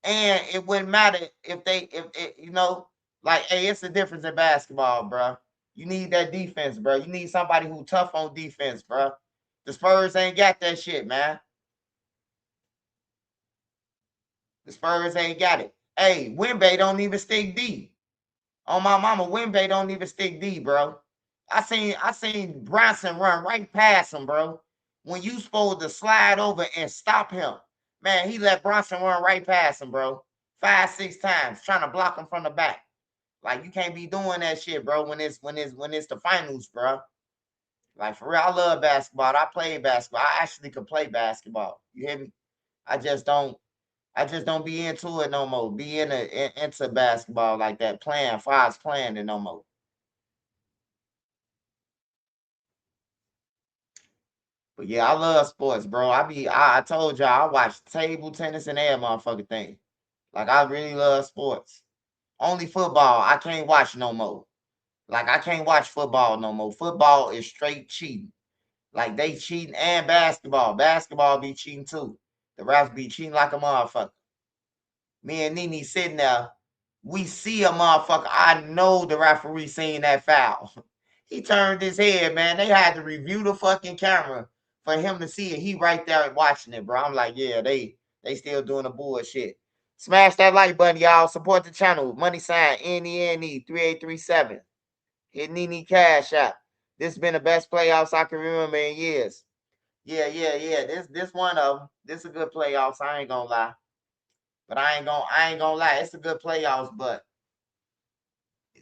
And it wouldn't matter if you know, like, hey, it's the difference in basketball, bro. You need that defense, bro. You need somebody who tough on defense, bro. The Spurs ain't got that shit, man. The Spurs ain't got it. Hey, Wimby don't even stick D. On my mama, Wimby don't even stick D, bro. I seen Bronson run right past him, bro. When you supposed to slide over and stop him, man, he let Bronson run right past him, bro. 5, 6 times, trying to block him from the back. Like, you can't be doing that shit, bro. When it's the finals, bro. Like, for real, I love basketball. I play basketball. I actually could play basketball. You hear me? I just don't be into it no more. Into basketball like that. Playing, Fox playing it no more. But yeah, I love sports, bro. I told y'all I watch table tennis and every motherfucking thing. Like, I really love sports. Only football I can't watch no more. Like, I can't watch football no more. Football is straight cheating. Like, they cheating, and basketball. Basketball be cheating too. The refs be cheating like a motherfucker. Me and Nene sitting there. We see a motherfucker. I know the referee seen that foul. He turned his head, man. They had to review the fucking camera for him to see it. He right there watching it, bro. I'm like, yeah, they still doing the bullshit. Smash that like button, y'all. Support the channel. Money sign NENE 3837. Hit Nene Cash App. This has been the best playoffs I can remember in years. Yeah. This one of them. This is a good playoffs. I ain't gonna lie. But I ain't gonna lie. It's a good playoffs, but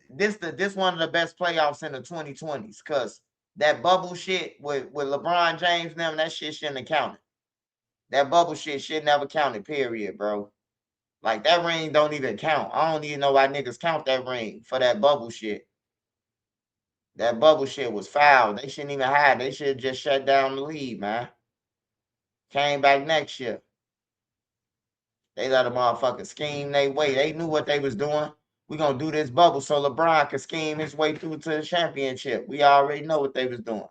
this one of the best playoffs in the 2020s, because that bubble shit with LeBron James and them, that shit shouldn't have counted. That bubble shit should never counted, period, bro. Like, that ring don't even count. I don't even know why niggas count that ring for that bubble shit. That bubble shit was foul. They shouldn't even have. They should have just shut down the league, man. Came back next year. They let a motherfucker scheme their way. They knew what they was doing. We gonna do this bubble so LeBron could scheme his way through to the championship. We already know what they was doing.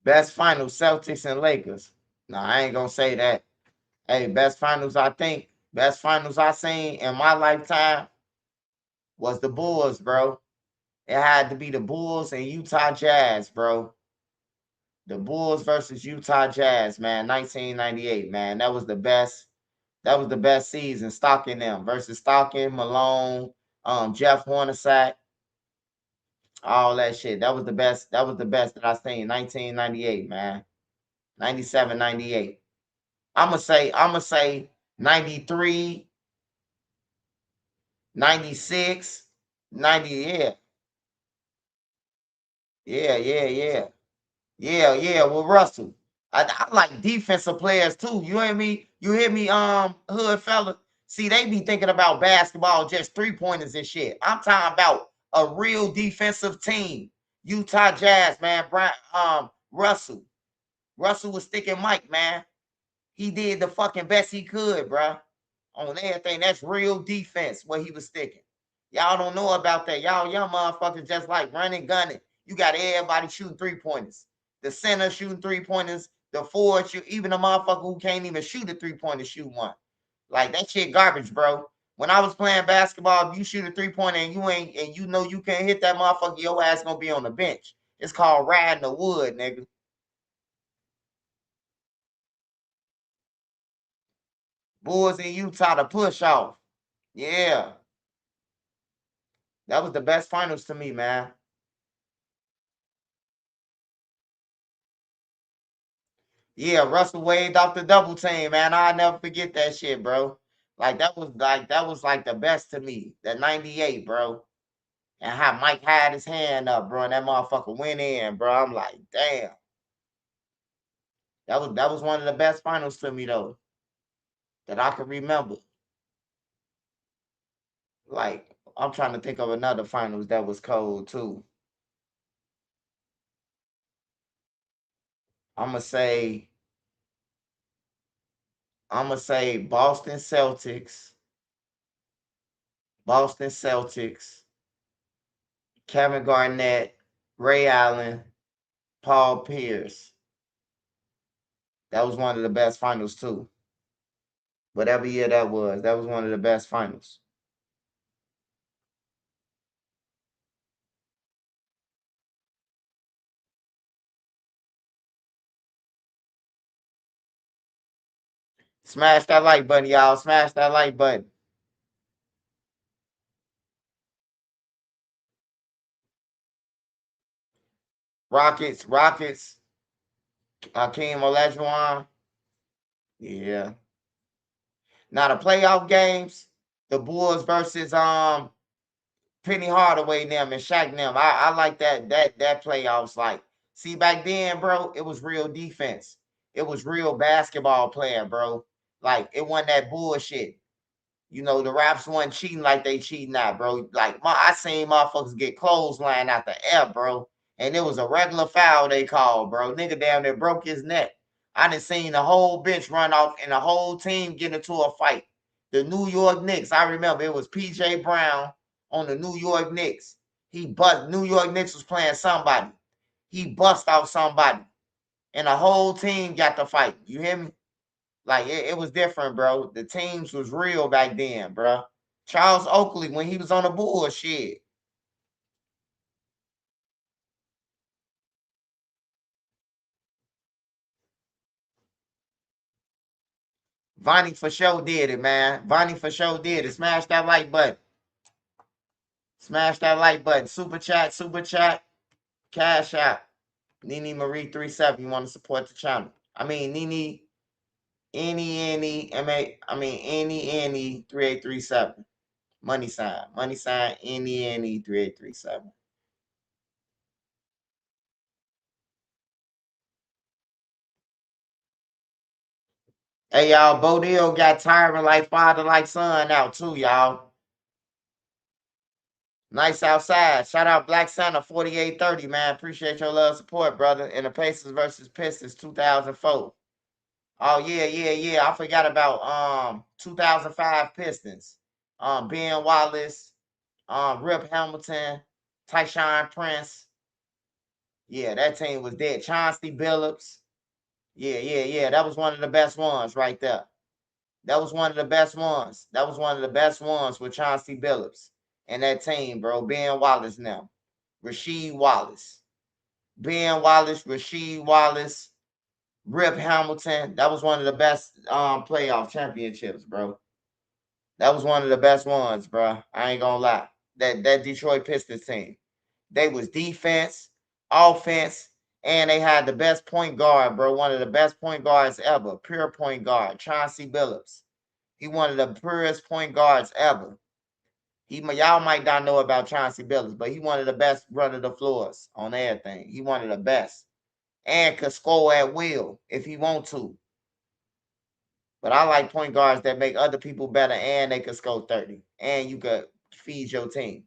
Best finals, Celtics and Lakers. No, I ain't gonna say that. Hey, best finals I seen in my lifetime was the Bulls, bro. It had to be the Bulls and Utah Jazz, bro. The Bulls versus Utah Jazz, man. 1998, man. That was the best. That was the best season. Stockton them versus Stockton, Malone, Jeff Hornacek, all that shit. That was the best. That was the best that I seen. 1998, man. 97, 98. I'ma say 93, 96, 90, yeah. Yeah, with Russell. I like defensive players too. You hear me? Hood fella. See, they be thinking about basketball, just 3-pointers and shit. I'm talking about a real defensive team. Utah Jazz, man. Russell. Russell was sticking Mike, man. He did the fucking best he could, bro. On everything. That's real defense, what he was sticking. Y'all don't know about that. Y'all young motherfuckers just like running, gunning. You got everybody shooting 3-pointers. The center shooting 3-pointers. The forward, even a motherfucker who can't even shoot a 3-pointer shoot one. Like, that shit garbage, bro. When I was playing basketball, if you shoot a 3-pointer and you know you can't hit that motherfucker, your ass gonna be on the bench. It's called riding the wood, nigga. Bulls in Utah to push off. Yeah. That was the best finals to me, man. Yeah, Russell waved off the double team, man. I'll never forget that shit, bro. That was like the best to me. That 98, bro. And how Mike had his hand up, bro, and that motherfucker went in, bro. I'm like, damn. That was one of the best finals to me though, that I can remember. Like, I'm trying to think of another finals that was cold too. I'ma say Boston Celtics. Boston Celtics, Kevin Garnett, Ray Allen, Paul Pierce. That was one of the best finals too. Whatever year that was one of the best finals. Smash that like button, y'all. Smash that like button. Rockets, Hakeem Olajuwon. Yeah. Now the playoff games, the Bulls versus Penny Hardaway them and Shaq them. I like that playoffs. Like, see, back then, bro, it was real defense. It was real basketball playing, bro. Like, it wasn't that bullshit. You know, the Raps wasn't cheating like they cheating now, bro. Like, I seen motherfuckers get clothesline out the air, bro. And it was a regular foul they called, bro. Nigga down there broke his neck. I done seen the whole bench run off and the whole team get into a fight. The New York Knicks, I remember it was P.J. Brown on the New York Knicks. New York Knicks was playing somebody. He bust out somebody. And the whole team got to fight. You hear me? Like, it was different, bro. The teams was real back then, bro. Charles Oakley, when he was on the Bulls, shit. Vonnie for sure did it, man. Vonnie for sure did it. Smash that like button. Smash that like button. Super chat, cash out. Nene Marie 37. You want to support the channel? I mean, Nene, Annie, Annie 3837. Money sign, Annie 3837. Hey, y'all, Bodil got Tyrant like father, like son out too, y'all. Nice outside. Shout out Black Santa 4830, man. Appreciate your love support, brother. In the Pacers versus Pistons 2004. Oh, yeah. I forgot about 2005 Pistons. Ben Wallace, Rip Hamilton, Tyshawn Prince. Yeah, that team was dead. Chauncey Billups. Yeah. That was one of the best ones right there. That was one of the best ones. That was one of the best ones with Chauncey Billups and that team, bro. Ben Wallace now. Rasheed Wallace. Ben Wallace, Rasheed Wallace, Rip Hamilton. That was one of the best playoff championships, bro. That was one of the best ones, bro. I ain't gonna lie. That Detroit Pistons team. They was defense, offense, and they had the best point guard, bro. One of the best point guards ever. Pure point guard. Chauncey Billups. He one of the purest point guards ever. Y'all might not know about Chauncey Billups, but he one of the best run of the floors on everything. He one of the best. And could score at will if he want to. But I like point guards that make other people better and they could score 30. And you could feed your team.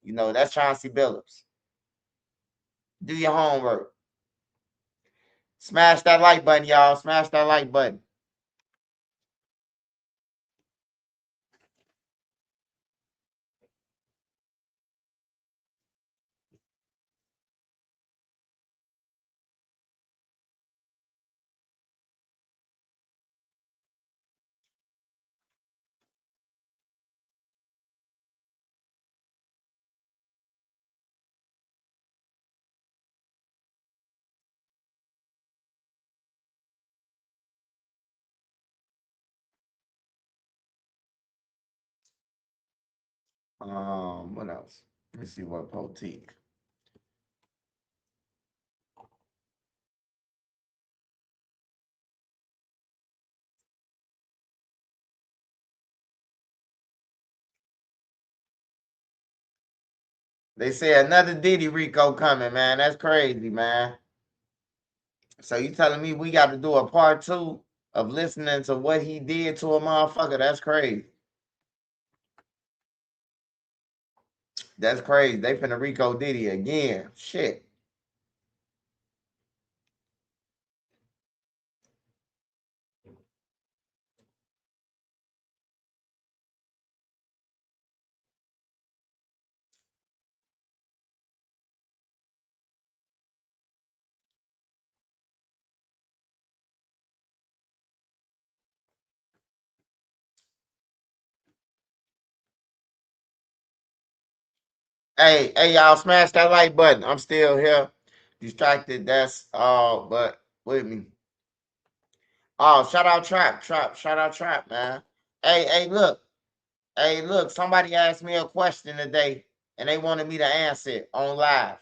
You know, that's Chauncey Billups. Do your homework. Smash that like button, y'all. Smash that like button. What else? Let's see what boutique. They say another Diddy Rico coming, man. That's crazy, man. So you telling me we got to do a part 2 of listening to what he did to a motherfucker? That's crazy. That's crazy. They finna Rico Diddy again. Shit. Hey, y'all, smash that like button. I'm still here. Distracted. That's all, but with me. Oh, shout out Trap. Shout out Trap, man. Hey, look. Hey, look, somebody asked me a question today and they wanted me to answer it on live.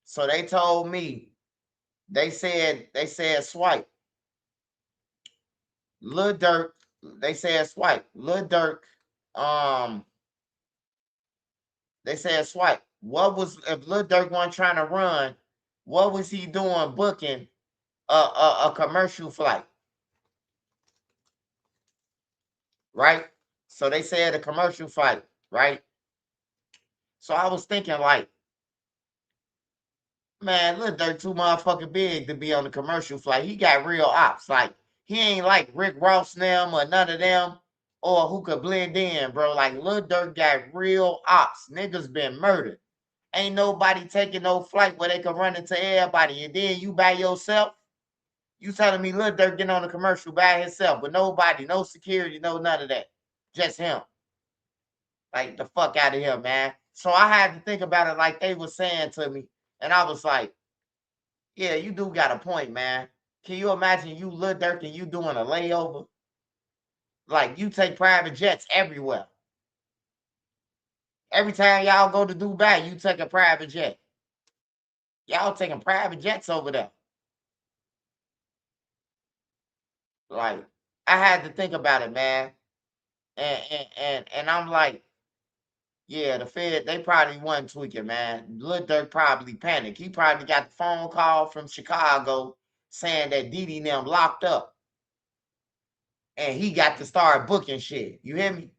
So they told me, they said swipe. Lil Durk, they said swipe. Lil Durk, they said swipe. What was, if Lil Durk wasn't trying to run, what was he doing booking a commercial flight? Right? So they said a commercial flight, right? So I was thinking like, man, Lil Durk too motherfucking big to be on the commercial flight. He got real ops. Like, he ain't like Rick Ross them or none of them, or who could blend in, bro. Like, Lil Durk got real ops. Niggas been murdered. Ain't nobody taking no flight where they can run into everybody. And then you by yourself? You telling me Lil Durk getting on the commercial by himself with nobody, no security, no none of that. Just him. Like, the fuck out of here, man. So I had to think about it like they were saying to me. And I was like, yeah, you do got a point, man. Can you imagine you Lil Durk and you doing a layover? Like, you take private jets everywhere. Every time y'all go to Dubai, you take a private jet. Y'all taking private jets over there. Like, I had to think about it, man. And I'm like, yeah, the Fed, they probably wasn't tweaking, man. Lil Durk probably panicked. He probably got the phone call from Chicago saying that Didi and them locked up. And he got to start booking shit. You hear me?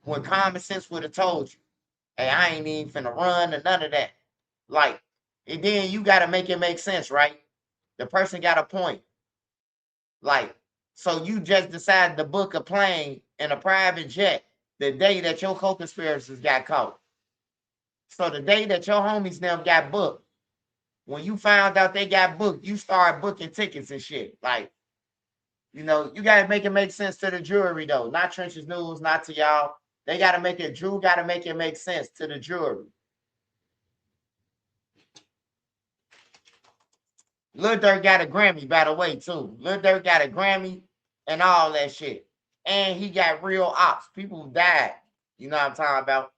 When common sense would have told you, hey, I ain't even finna run or none of that. Like, and then you gotta make it make sense, right? The person got a point. Like, so you just decided to book a plane in a private jet the day that your co-conspirators got caught. So the day that your homies now got booked, when you found out they got booked, you started booking tickets and shit. Like, you know, you gotta make it make sense to the jury though, not Trenches News, not to y'all. They gotta make it, Drew gotta make it make sense to the jury. Lil Durk got a Grammy, by the way, too. Lil Durk got a Grammy and all that shit. And he got real ops. People died. You know what I'm talking about?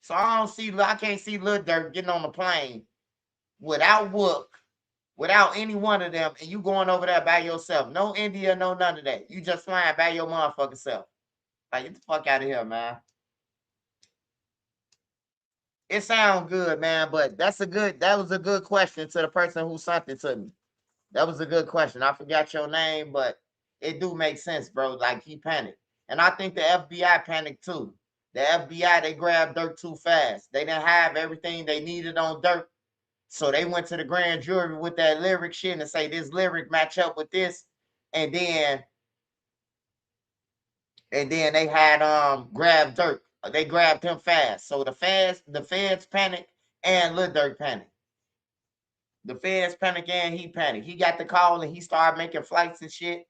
So I can't see Lil Durk getting on the plane without Wook, without any one of them, and you going over there by yourself. No India, no none of that. You just flying by your motherfucking self. Like, get the fuck out of here, man. It sounds good, man, but that was a good question to the person who sent it to me. That was a good question. I forgot your name, but it do make sense, bro. Like, he panicked. And I think the FBI panicked too. The FBI, they grabbed Durk too fast. They didn't have everything they needed on Durk. So they went to the grand jury with that lyric shit and say this lyric match up with this. And then they had grabbed Durk. They grabbed him fast. So the feds panicked and Lil Durk panicked. The feds panic and he panicked. He got the call and he started making flights and shit.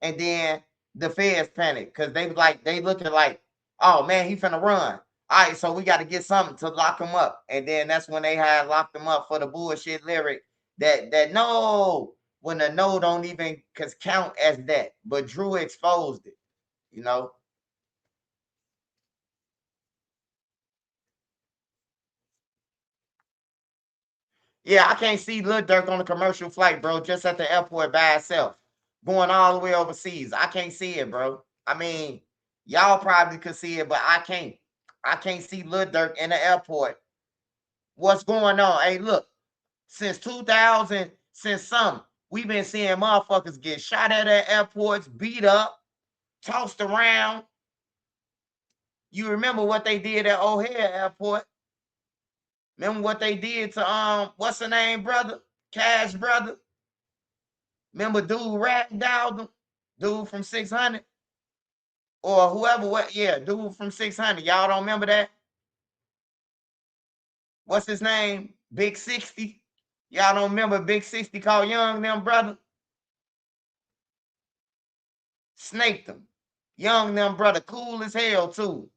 And then the feds panicked because they looking like, oh man, he finna run. All right, so we got to get something to lock him up. And then that's when they had locked him up for the bullshit lyric that no, when the no don't even count as that. But Drew exposed it, you know. Yeah, I can't see Lil Durk on a commercial flight, bro, just at the airport by itself, going all the way overseas. I can't see it, bro. I mean, y'all probably could see it, but I can't. I can't see Lil Durk in the airport. What's going on? Hey, look, Since 2000, since some, we've been seeing motherfuckers get shot at airports, beat up, tossed around. You remember what they did at O'Hare Airport? Remember what they did to what's the name, brother? Cash brother. Remember dude ragdolled him? Dude from 600? Or whoever, what? Yeah, dude from 600. Y'all don't remember that? What's his name? Big 60. Y'all don't remember Big 60 called Young them, brother? Snaked him. Young them, brother, cool as hell, too.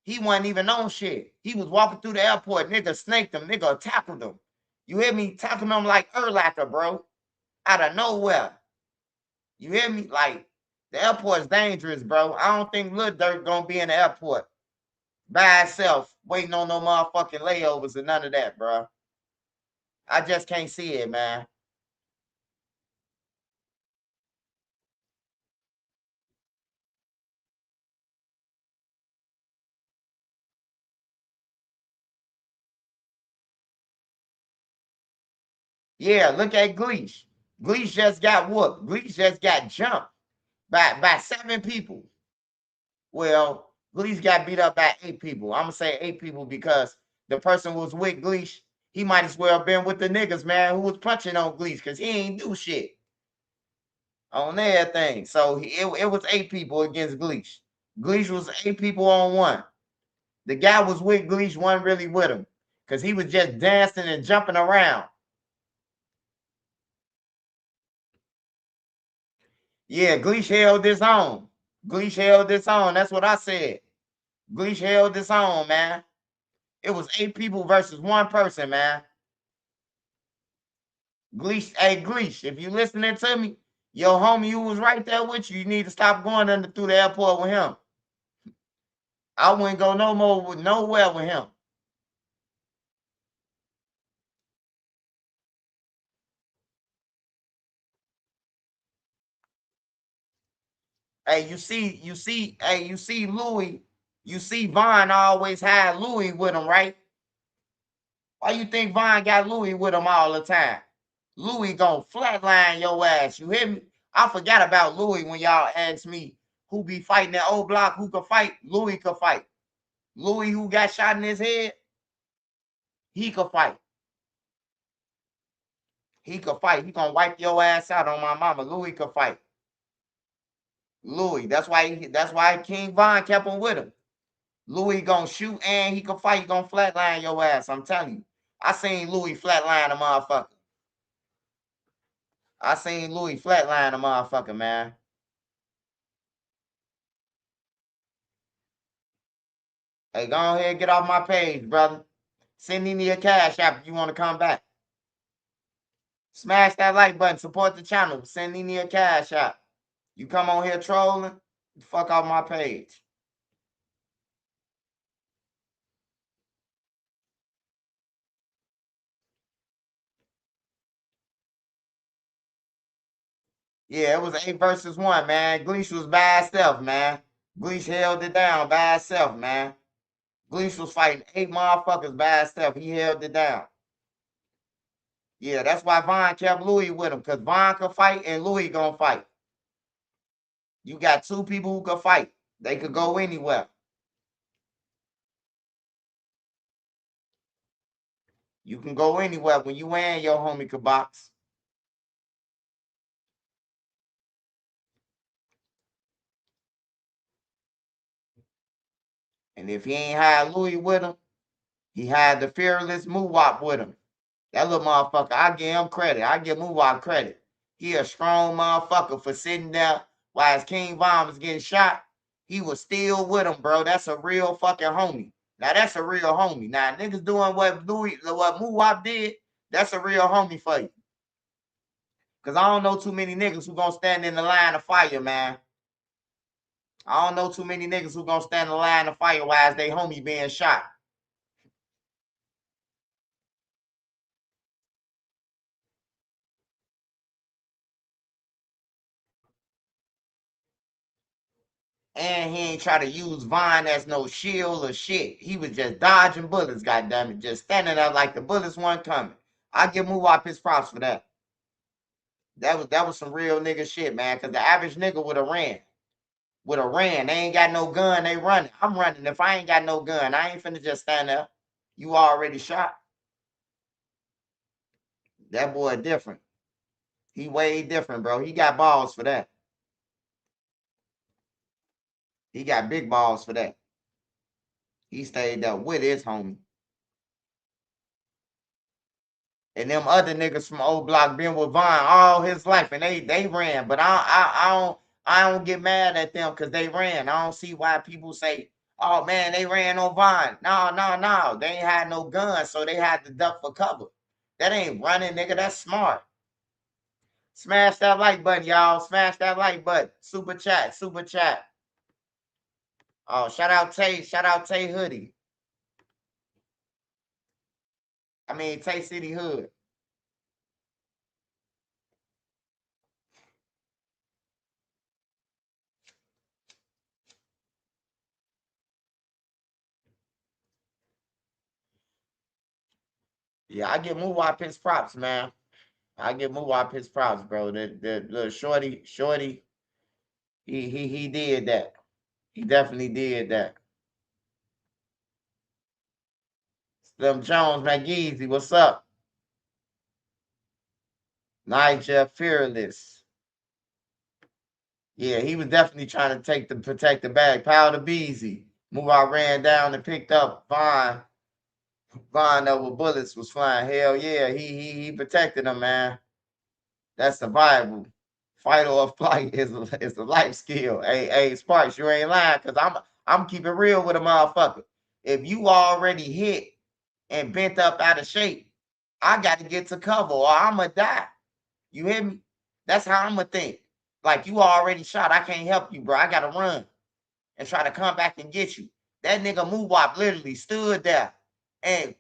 He wasn't even on shit. He was walking through the airport. Nigga snaked him. Nigga tackled him. You hear me? Tackling him like Urlacher, bro. Out of nowhere. You hear me? Like, the airport's dangerous, bro. I don't think Lil Durk gonna be in the airport by himself, waiting on no motherfucking layovers and none of that, bro. I just can't see it, man. Yeah, look at Gleesh. Gleesh just got whooped. Gleesh just got jumped by 7 people. Well, Gleesh got beat up by 8 people. I'm gonna say 8 people because the person who was with Gleesh, he might as well have been with the niggas, man, who was punching on Gleesh because he ain't do shit on everything. So it was 8 people against Gleesh. Gleesh was 8 people on 1. The guy was with Gleesh, wasn't really with him because he was just dancing and jumping around. Yeah, Gleesh held this on. Gleesh held this on. That's what I said. Gleesh held this on, man. It was 8 people versus 1 person, man. Gleesh, hey Gleesh, if you listening to me, your homie who was right there with you, you need to stop going through the airport with him. I wouldn't go no more with nowhere with him. Hey, you see Louis, you see Von always had Louis with him, right? Why you think Von got Louis with him all the time? Louis gonna flatline your ass. You hear me? I forgot about Louis when y'all asked me who be fighting that old block, who could fight. Louis could fight. Louis who got shot in his head, he could fight. He could fight. He gonna wipe your ass out on my mama. Louis could fight. Louis. That's why King Von kept him with him. Louis gonna shoot and he can fight. He gonna flatline your ass. I'm telling you. I seen Louis flatline a motherfucker. I seen Louis flatline a motherfucker, man. Hey, go ahead and get off my page, brother. Send me a cash app if you want to come back. Smash that like button. Support the channel. Send me a cash app. You come on here trolling, fuck off my page. Yeah, it was 8 versus 1, man. Gleesh was by himself, man. Gleesh held it down by himself, man. Gleesh was fighting 8 motherfuckers by himself. He held it down. Yeah, that's why Von kept Louis with him, because Von could fight and Louis gonna fight. You got 2 people who could fight. They could go anywhere. You can go anywhere when you and your homie could box. And if he ain't had Louis with him, he had the fearless Muwop with him. That little motherfucker, I give him credit. I give Muwop credit. He a strong motherfucker for sitting there while his King Von was getting shot. He was still with him, bro. That's a real fucking homie. Now that's a real homie. Now niggas doing what Muwop did, that's a real homie for you. Cause I don't know too many niggas who gonna stand in the line of fire, man. I don't know too many niggas who gonna stand in the line of fire while they homie being shot. And he ain't try to use Von as no shield or shit. He was just dodging bullets, goddammit. Just standing there like the bullets weren't coming. I give Muwap his props for that. That was some real nigga shit, man. Cause the average nigga would have ran. They ain't got no gun, they running. I'm running. If I ain't got no gun, I ain't finna just stand there. You already shot. That boy different. He way different, bro. He got balls for that. He got big balls for that. He stayed there with his homie. And them other niggas from old block been with Vaughn all his life, and they ran. But I don't get mad at them because they ran. I don't see why people say, "Oh man, they ran on Vaughn." No. They ain't had no guns, so they had to duck for cover. That ain't running, nigga. That's smart. Smash that like button, y'all. Smash that like button. Super chat. Oh, shout out Tay Hoodie. I mean Tay City Hood. Yeah, I give Muwap his props, man. I give Muwap his props, bro. The little shorty, he did that. He definitely did that. Slim Jones, McGeezy, what's up? Nigel Fearless. Yeah, he was definitely trying to protect the bag. Powder Beezy. Muwap ran down and picked up Vaughn. Vaughn with bullets was flying. Hell yeah, he protected him, man. That's survival. Fight or flight is a life skill. Hey, Sparks, you ain't lying, because I'm keeping real with a motherfucker. If you already hit and bent up out of shape, I got to get to cover or I'm going to die. You hear me? That's how I'm going to think. Like, you already shot. I can't help you, bro. I got to run and try to come back and get you. That nigga Muwap literally stood there and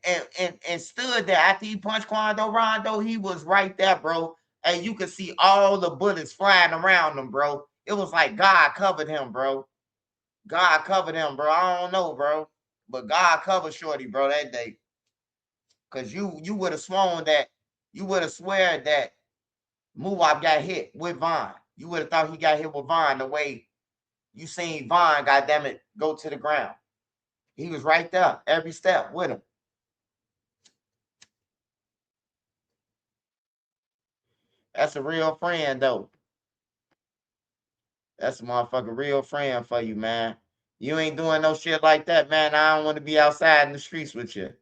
stood there. After he punched Quando Rondo, he was right there, bro. And you could see all the bullets flying around him, bro. It was like God covered him, bro. God covered him, bro. I don't know, bro. But God covered Shorty, bro, that day. Because you would have sworn that, you would have swear that Muwap got hit with Vaughn. You would have thought he got hit with Vaughn the way you seen Vaughn, goddammit, go to the ground. He was right there, every step with him. That's a real friend, though. That's a motherfucking real friend for you, man. You ain't doing no shit like that, man. I don't want to be outside in the streets with you.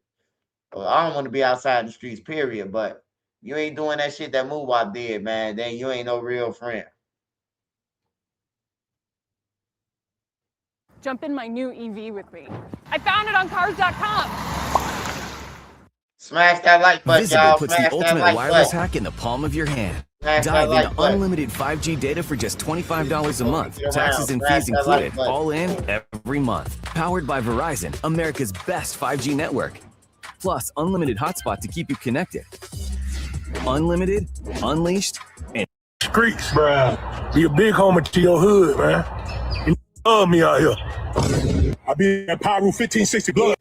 Well, I don't want to be outside in the streets, period. But you ain't doing that shit that Muwap did, man. Then you ain't no real friend. Jump in my new EV with me. I found it on cars.com. Smash that like button, Visible y'all. puts Smash the that ultimate like wireless button. hack in the palm of your hand. Smash that Dive like into button. unlimited 5G data for just $25 a month. Get around. Taxes and Smash fees that like included, button. all in every month. Powered by Verizon, America's best 5G network. Plus, unlimited hotspot to keep you connected. Unlimited, unleashed, and streets, bruh. Be a big homie to your hood, man. You love me out here. I be at Power 1560 blood.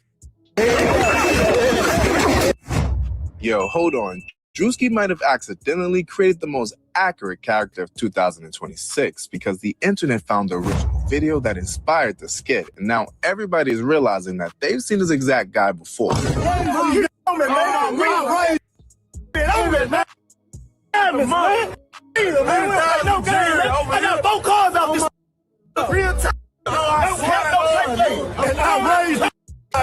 Yo, hold on. Drewski might have accidentally created the most accurate character of 2026 because the internet found the original video that inspired the skit, and now everybody is realizing that they've seen this exact guy before. I got 4 cars out this real time. And I raised it. I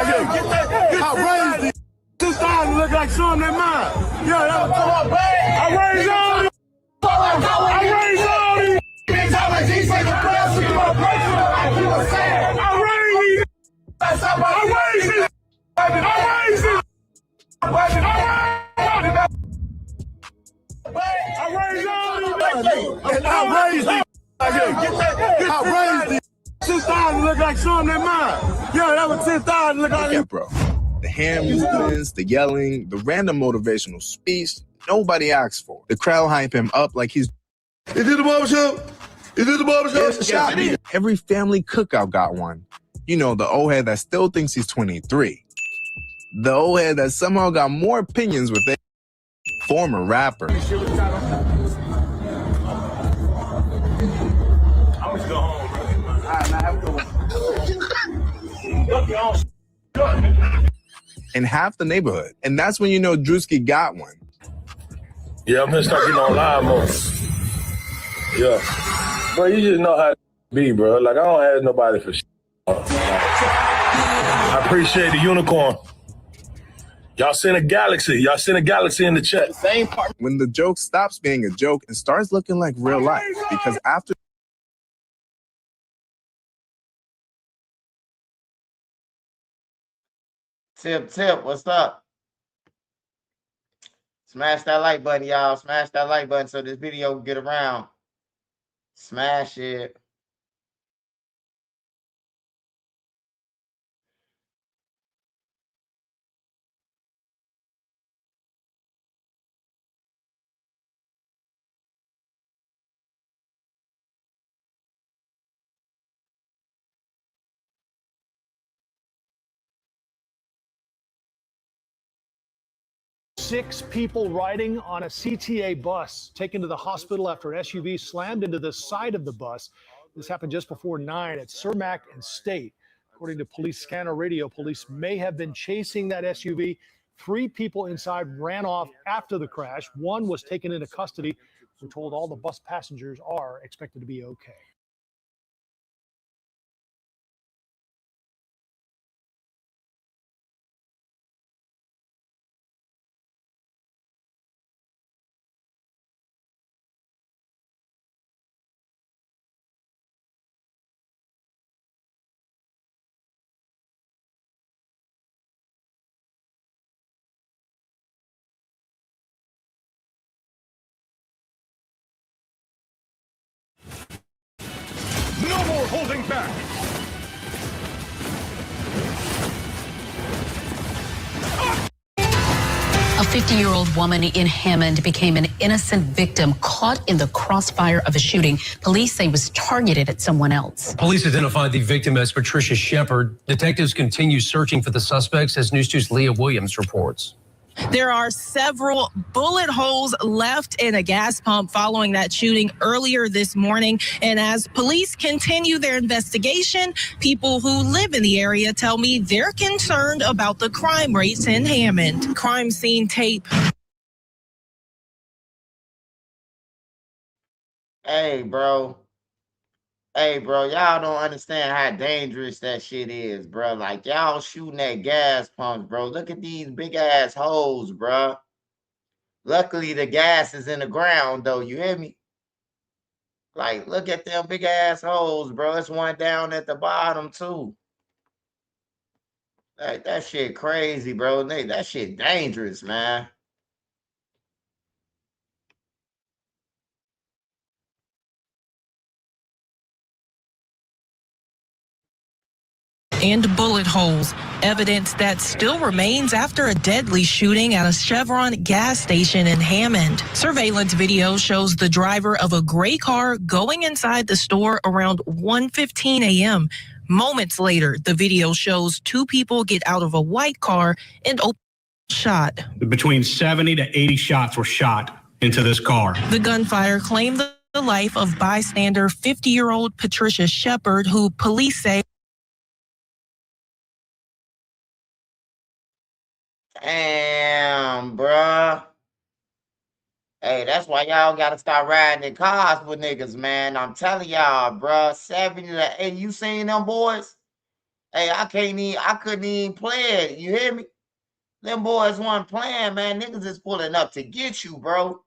raised it. 2000 look like something in mine. Yeah, that was I raised all these. I raised all these. I raised these. I raised these. 10,000 look like something in mine. Yeah, that was 10,000 look like. Yeah, bro. The hand movements, the yelling, the random motivational speech, nobody asks for. The crowd hype him up like he's. Is it the barbershop? Is it the barbershop? Yes, every family cookout got one. You know, the old head that still thinks he's 23. The old head that somehow got more opinions with it. former rapper. I'm just go home, bro. All right, man, have a good one. In half the neighborhood. And that's when you know Drewski got one. Yeah, I'm gonna start getting on live more. Yeah. Bro, you just know how it be, bro. Like, I don't ask nobody for shit. I appreciate the unicorn. Y'all send a galaxy. Y'all send a galaxy in the chat. Same part. When the joke stops being a joke and starts looking like real life. Because after Tip, what's up? Smash that like button, y'all. Smash that like button so this video can get around. Smash it. Six people riding on a CTA bus taken to the hospital after an SUV slammed into the side of the bus. This happened just before 9 at Cermak and State. According to police scanner radio, police may have been chasing that SUV. 3 people inside ran off after the crash. 1 was taken into custody. We're told all the bus passengers are expected to be okay. No more holding back. A 50-year-old woman in Hammond became an innocent victim caught in the crossfire of a shooting police say was targeted at someone else. Police identified the victim as Patricia Shepard. Detectives continue searching for the suspects, as News 2's Leah Williams reports. There are several bullet holes left in a gas pump following that shooting earlier this morning. And as police continue their investigation, people who live in the area tell me they're concerned about the crime rates in Hammond. Crime scene tape. Hey, bro. Hey, bro, y'all don't understand how dangerous that shit is, bro. Like, y'all shooting at gas pumps, bro. Look at these big-ass holes, bro. Luckily, the gas is in the ground, though. You hear me? Like, look at them big-ass holes, bro. It's one down at the bottom, too. Like, that shit crazy, bro. That shit dangerous, man. And bullet holes, evidence that still remains after a deadly shooting at a Chevron gas station in Hammond. Surveillance video shows the driver of a gray car going inside the store around 1:15 a.m. Moments later, the video shows 2 people get out of a white car and open shot. Between 70 to 80 shots were shot into this car. The gunfire claimed the life of bystander 50-year-old Patricia Shepard, who police say Damn, bruh. Hey, that's why y'all gotta start riding in cars with niggas, man. I'm telling y'all, bruh. 70 to 80. You seen them boys? Hey, I couldn't even play it. You hear me? Them boys weren't playing, man. Niggas is pulling up to get you, bro.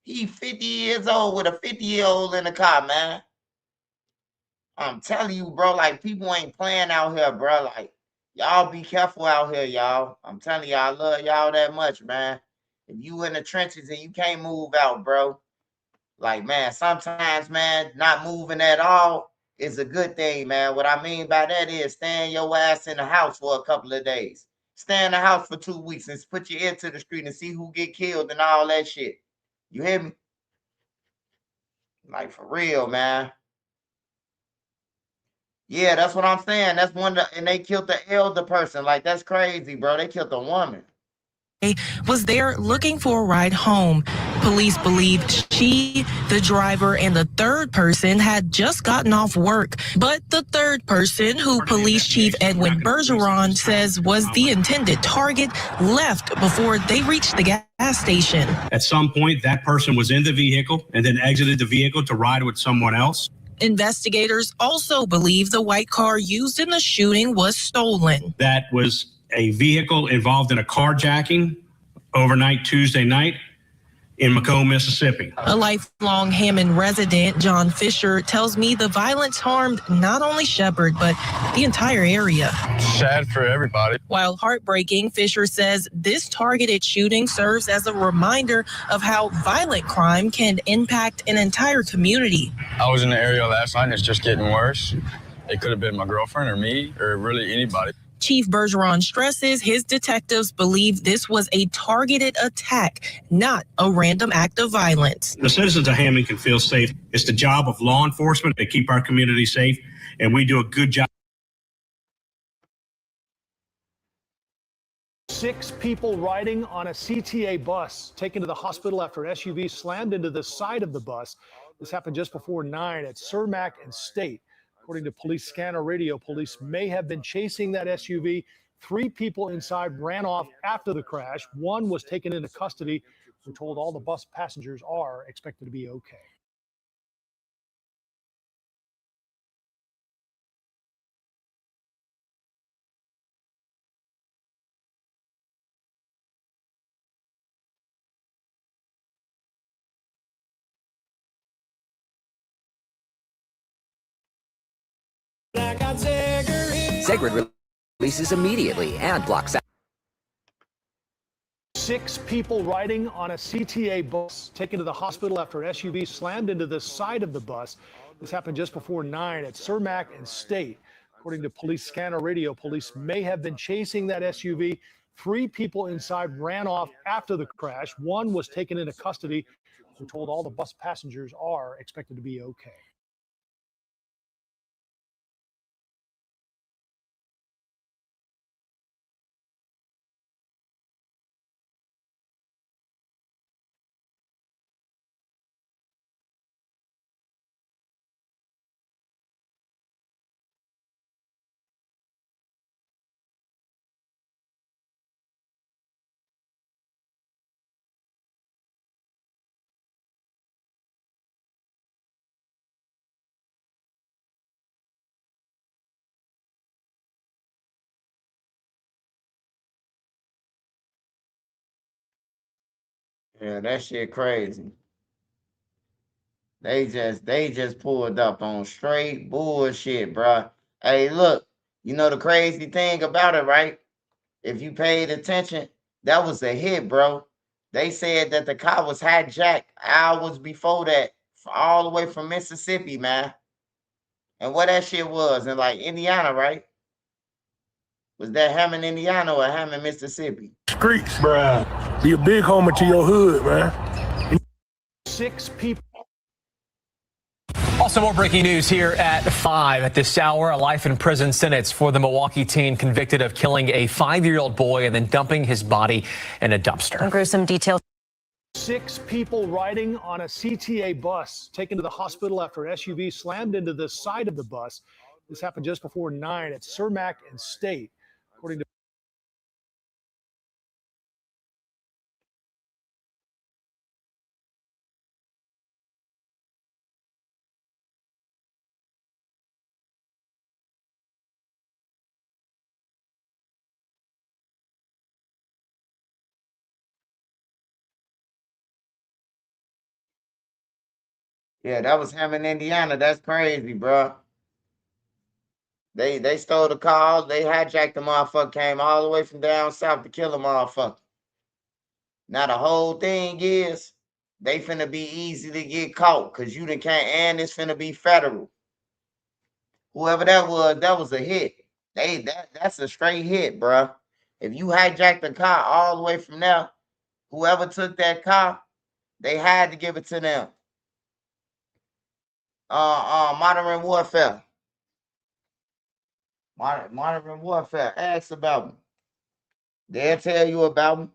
He 50 years old with a 50-year-old in the car, man. I'm telling you, bro, like, people ain't playing out here, bro. Like, y'all be careful out here, y'all. I'm telling y'all, I love y'all that much, man. If you in the trenches and you can't move out, bro, like, man, sometimes, man, not moving at all is a good thing, man. What I mean by that is staying your ass in the house for a couple of days. Stay in the house for 2 weeks and put your ear to the street and see who get killed and all that shit. You hear me? Like, for real, man. Yeah, that's what I'm saying. That's one, and they killed the elder person. Like, that's crazy, bro. They killed a woman. was there looking for a ride home. Police believe she, the driver, and the third person had just gotten off work. But the third person, who Police Chief Edwin Bergeron says was the intended target, left before they reached the gas station. At some point, that person was in the vehicle and then exited the vehicle to ride with someone else. Investigators also believe the white car used in the shooting was stolen. That was a vehicle involved in a carjacking overnight Tuesday night in Macomb, Mississippi. A lifelong Hammond resident, John Fisher, tells me the violence harmed not only Shepherd, but the entire area. Sad for everybody. While heartbreaking, Fisher says this targeted shooting serves as a reminder of how violent crime can impact an entire community. I was in the area last night and it's just getting worse. It could have been my girlfriend or me or really anybody. Chief Bergeron stresses his detectives believe this was a targeted attack, not a random act of violence. The citizens of Hammond can feel safe. It's the job of law enforcement to keep our community safe, and we do a good job. 6 people riding on a CTA bus taken to the hospital after an SUV slammed into the side of the bus. This happened just before 9 at Cermak and State. According to police scanner radio, police may have been chasing that SUV. 3 people inside ran off after the crash. 1 was taken into custody. We're told all the bus passengers are expected to be okay. Segrid releases immediately and blocks out. 6 people riding on a CTA bus taken to the hospital after an SUV slammed into the side of the bus. This happened just before 9 at Cermak and State. According to police scanner radio, police may have been chasing that SUV. 3 people inside ran off after the crash. 1 was taken into custody. We're told all the bus passengers are expected to be okay. Yeah, that shit crazy. They just pulled up on straight bullshit, bruh. Hey, look, you know the crazy thing about it, right? If you paid attention, that was a hit, bro. They said that the car was hijacked hours before that, all the way from Mississippi, man. And what that shit was in like Indiana, right? Was that Hammond, Indiana, or Hammond, Mississippi? Streets, bruh. Be a big homer to your hood, man. 6 people. Also, more breaking news here at 5 at this hour. A life in prison sentence for the Milwaukee teen convicted of killing a 5-year-old boy and then dumping his body in a dumpster. Gruesome details. 6 people riding on a CTA bus taken to the hospital after an SUV slammed into the side of the bus. This happened just before 9 at Cermak and State. According to Yeah, that was Hammond, Indiana. That's crazy, bro. They stole the car. They hijacked the motherfucker. Came all the way from down south to kill the motherfucker. Now the whole thing is they finna be easy to get caught because you done can't, and it's finna be federal. Whoever that was a hit. That's a straight hit, bro. If you hijacked the car all the way from there, whoever took that car, they had to give it to them. Modern warfare. Modern warfare. Ask about them. They'll tell you about them.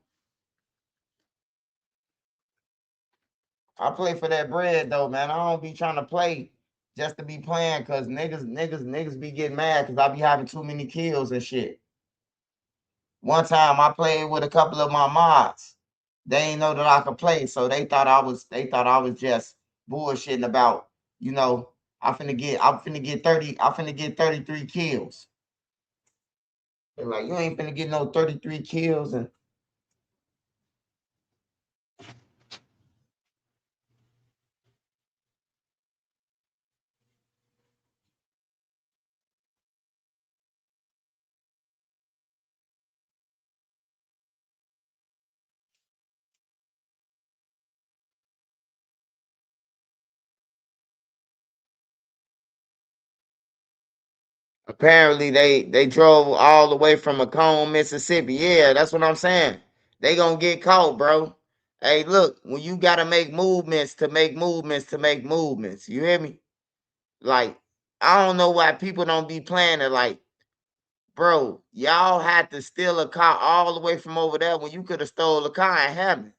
I play for that bread though, man. I don't be trying to play just to be playing because niggas be getting mad because I be having too many kills and shit. One time I played with a couple of my mods. They ain't know that I could play, so they thought I was just bullshitting about, you know, I'm finna get 33 kills. They're like, you ain't finna get no 33 kills and apparently they drove all the way from Macomb, Mississippi. Yeah, that's what I'm saying. They gonna get caught, bro. Hey, look, when you gotta make movements to make movements to make movements, you hear me? Like, I don't know why people don't be playing it. Like, bro, y'all had to steal a car all the way from over there when you could have stole a car in Hammond.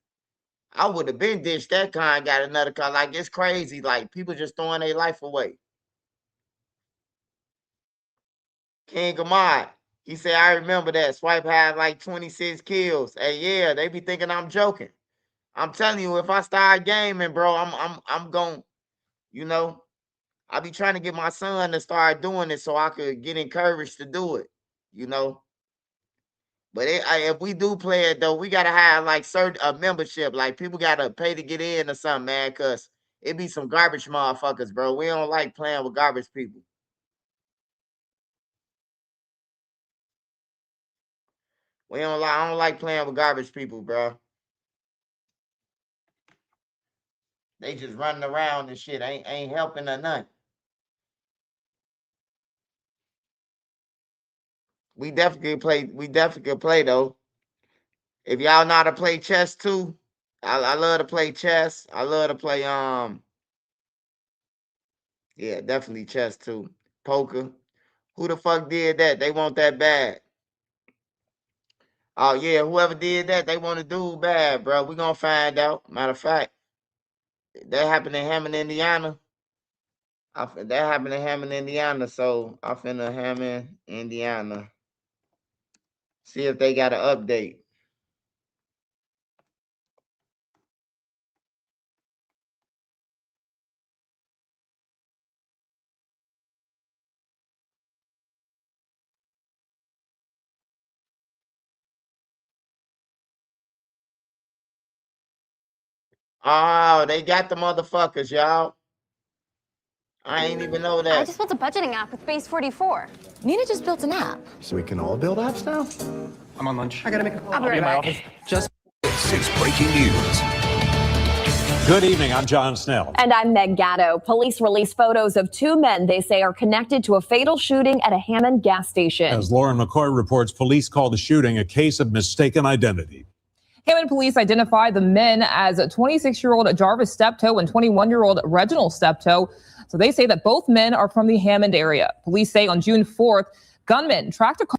I would have been ditched that car and got another car. Like, it's crazy. Like, people just throwing their life away. King Ahmad, he said, I remember that. Swipe had like 26 kills. Hey, yeah, they be thinking I'm joking. I'm telling you, if I start gaming, bro, I'm going, you know, I be trying to get my son to start doing it so I could get encouraged to do it, you know. But if we do play it though, we gotta have like certain membership. Like people gotta pay to get in or something, man. Cause it be some garbage motherfuckers, bro. We don't like playing with garbage people. I don't like playing with garbage people, bro. They just running around and shit. Ain't helping or nothing. We definitely could play though. If y'all know how to play chess too, I love to play chess. I love to play yeah, definitely chess too. Poker. Who the fuck did that? They want that bad. Oh yeah, whoever did that, they want to do bad, bro. We gonna find out. Matter of fact, that happened in Hammond, Indiana. That happened in Hammond, Indiana. So I finna Hammond, Indiana. See if they got an update. Oh, they got the motherfuckers, y'all. I ain't even know that. I just built a budgeting app with Base 44. Nina just built an app. So we can all build apps now? I'm on lunch. I gotta make a call. I'll be right back. Just this is breaking news. Good evening. I'm John Snell. And I'm Meg Gatto. Police released photos of two men they say are connected to a fatal shooting at a Hammond gas station. As Lauren McCoy reports, police call the shooting a case of mistaken identity. Hammond police identified the men as 26-year-old Jarvis Steptoe and 21-year-old Reginald Steptoe. So they say that both men are from the Hammond area. Police say on June 4th, gunmen tracked a car.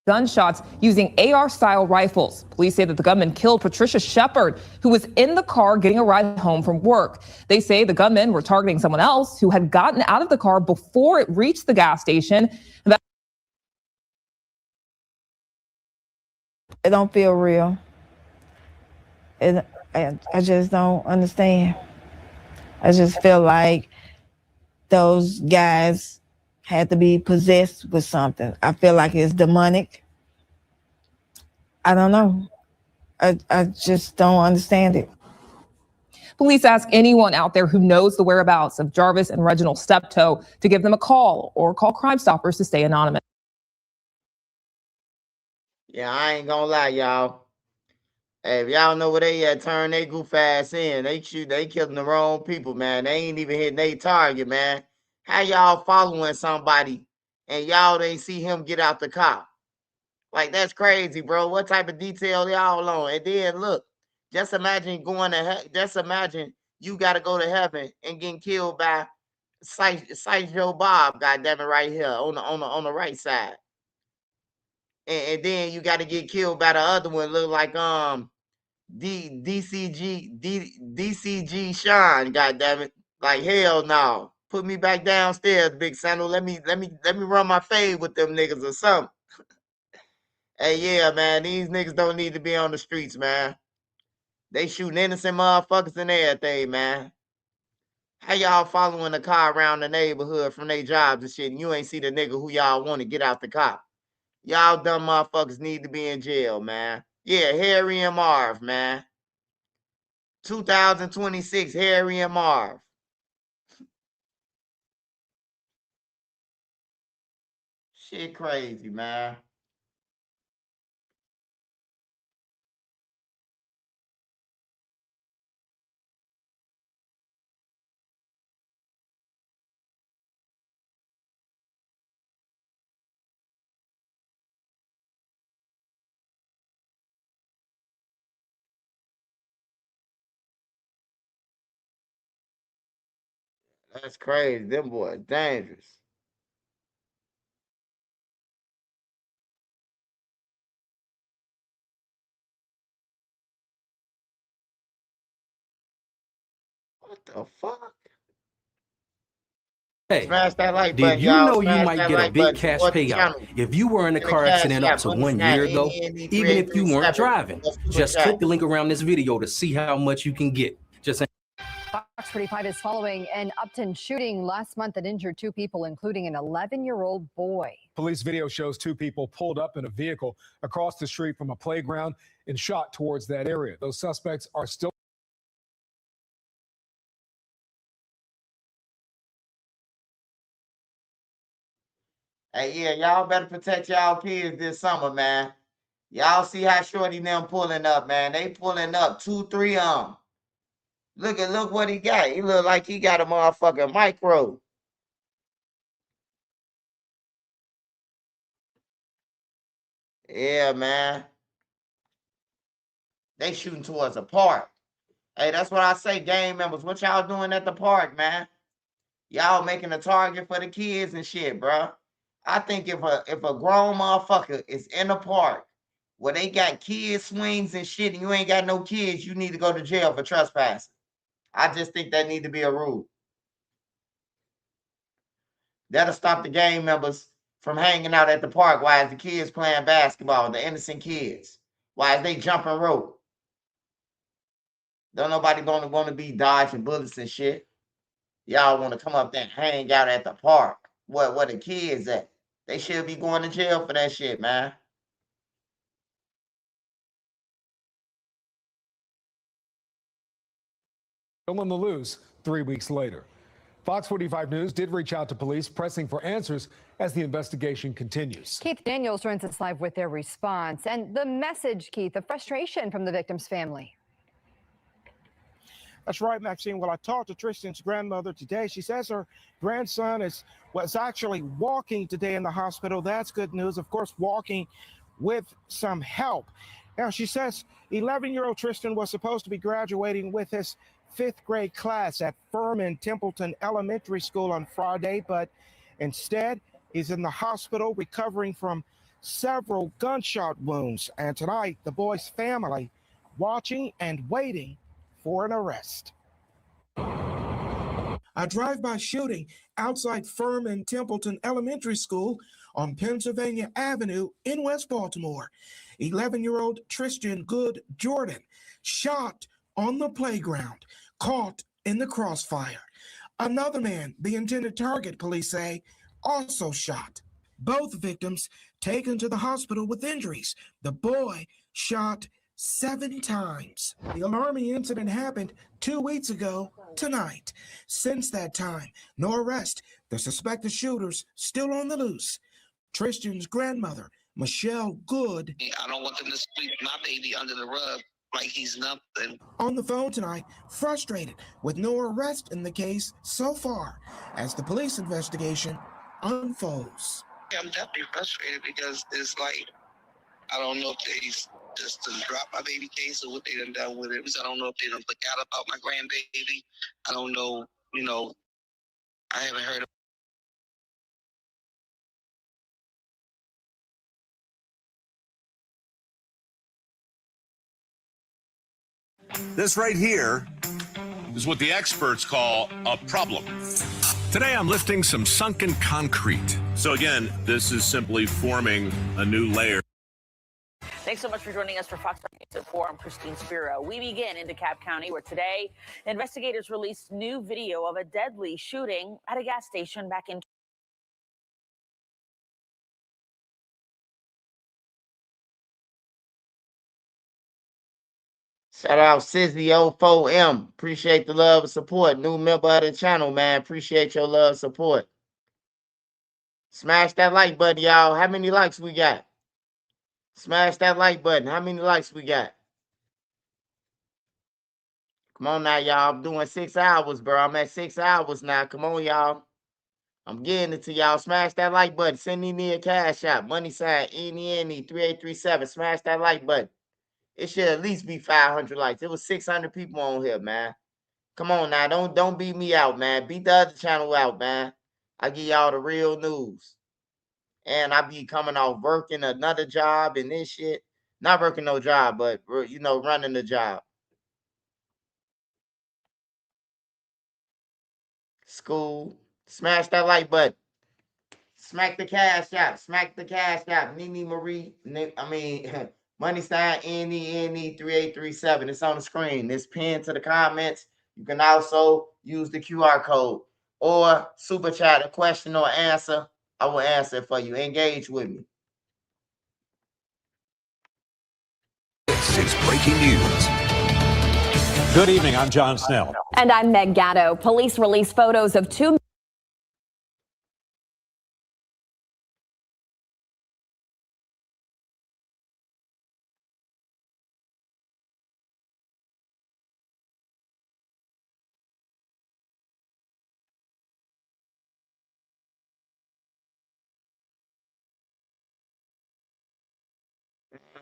Gunshots using AR-style rifles. Police say that the gunman killed Patricia Shepard, who was in the car getting a ride home from work. They say the gunmen were targeting someone else who had gotten out of the car before it reached the gas station. It don't feel real. I just don't understand. I just feel like those guys had to be possessed with something. I feel like it's demonic. I don't know. I just don't understand it. Police ask anyone out there who knows the whereabouts of Jarvis and Reginald Steptoe to give them a call or call Crime Stoppers to stay anonymous. Yeah, I ain't gonna lie, y'all. Hey, if y'all know where they at, turn they goof ass in. They killing the wrong people, man. They ain't even hitting their target, man. How y'all following somebody and y'all didn't see him get out the car? Like, that's crazy, bro. What type of detail y'all on? And then look, just imagine just imagine you gotta go to heaven and getting killed by Joe Bob, goddamn it, right here on the right side. and then you got to get killed by the other one. Look like DCG Sean. Goddamn it! Like hell no. Put me back downstairs, Big Sandal. Let me run my fade with them niggas or something. Hey, yeah, man. These niggas don't need to be on the streets, man. They shooting innocent motherfuckers and everything, man. How y'all following the car around the neighborhood from their jobs and shit, and you ain't see the nigga who y'all want to get out the car? Y'all dumb motherfuckers need to be in jail, man. Yeah, Harry and Marv, man. 2026, Harry and Marv. Shit crazy, man. That's crazy. Them boys dangerous. What the fuck? Hey, Smash that like did button, you y'all. know you Smash might that get a like big button. cash Support the payout channel. if you were in a In the car cash accident up app, to money 1 sign, year ago, even if you weren't 3837. driving? Just click the link around this video to see how much you can get. Just Fox 45 is following an Upton shooting last month that injured 2 people, including an 11-year-old boy. Police video shows 2 people pulled up in a vehicle across the street from a playground and shot towards that area. Those suspects are still. Hey, yeah, y'all better protect y'all kids this summer, man. Y'all see how Shorty them pulling up, man. They pulling up 2, 3 Look what he got. He look like he got a motherfucking micro. Yeah, man. They shooting towards a park. Hey, that's what I say, gang members. What y'all doing at the park, man? Y'all making a target for the kids and shit, bro. I think if a grown motherfucker is in a park where they got kids swings and shit, and you ain't got no kids, you need to go to jail for trespassing. I just think that need to be a rule. That'll stop the gang members from hanging out at the park while the kids playing basketball, the innocent kids, while they jumping rope. Don't nobody gonna want to be dodging bullets and shit. Y'all want to come up there and hang out at the park. Where the kids at? They should be going to jail for that shit, man. Still on the loose 3 weeks later. Fox 45 News did reach out to police, pressing for answers as the investigation continues. Keith Daniels joins us live with their response and the message, Keith, the frustration from the victim's family. That's right, Maxine. Well, I talked to Tristan's grandmother today. She says her grandson was actually walking today in the hospital. That's good news. Of course, walking with some help. Now, she says 11-year-old Tristan was supposed to be graduating with his 5th grade class at Furman Templeton Elementary School on Friday, but instead he's in the hospital recovering from several gunshot wounds. And tonight, the boy's family watching and waiting for an arrest. A drive-by shooting outside Furman Templeton Elementary School on Pennsylvania Avenue in West Baltimore. 11-year-old Tristan Good Jordan shot on the playground, caught in the crossfire. Another man, the intended target, police say, also shot. Both victims taken to the hospital with injuries. The boy shot 7 times. The alarming incident happened 2 weeks ago tonight. Since that time, no arrest. The suspected shooters still on the loose. Tristan's grandmother, Michelle Good, I don't want them to sweep my baby under the rug like he's nothing. on the phone tonight, frustrated with no arrest in the case so far as the police investigation unfolds. I'm definitely frustrated because it's like, I don't know if they just drop my baby case or what they done with it. I don't know if they done forgot about my grandbaby. I don't know, I haven't heard This right here is what the experts call a problem. Today I'm lifting some sunken concrete. So again, this is simply forming a new layer. Thanks so much for joining us for Fox News at 4. I'm Christine Spiro. We begin in DeKalb County, where today investigators released new video of a deadly shooting at a gas station back in. Shout out Sizzy04M. Appreciate the love and support. New member of the channel, man. Appreciate your love and support. Smash that like button, y'all. How many likes we got? Smash that like button. How many likes we got? Come on now, y'all. I'm doing 6 hours, bro. I'm at 6 hours now. Come on, y'all. I'm getting it to y'all. Smash that like button. Send me a cash out. Money sign NENE3837. Smash that like button. It should at least be 500 likes. It was 600 people on here, man. Come on now. Don't beat me out, man. Beat the other channel out, man. I give y'all the real news. And I be coming off working another job and this shit. Not working no job, but, you know, running the job. School. Smash that like button. Smack the cash out. Smack the cash out. Nene Marie. Money sign NENE3837. It's on the screen. It's pinned to the comments. You can also use the QR code or super chat a question or answer. I will answer it for you. Engage with me. This is breaking news. Good evening. I'm John Snell. And I'm Meg Gatto. Police released photos of two.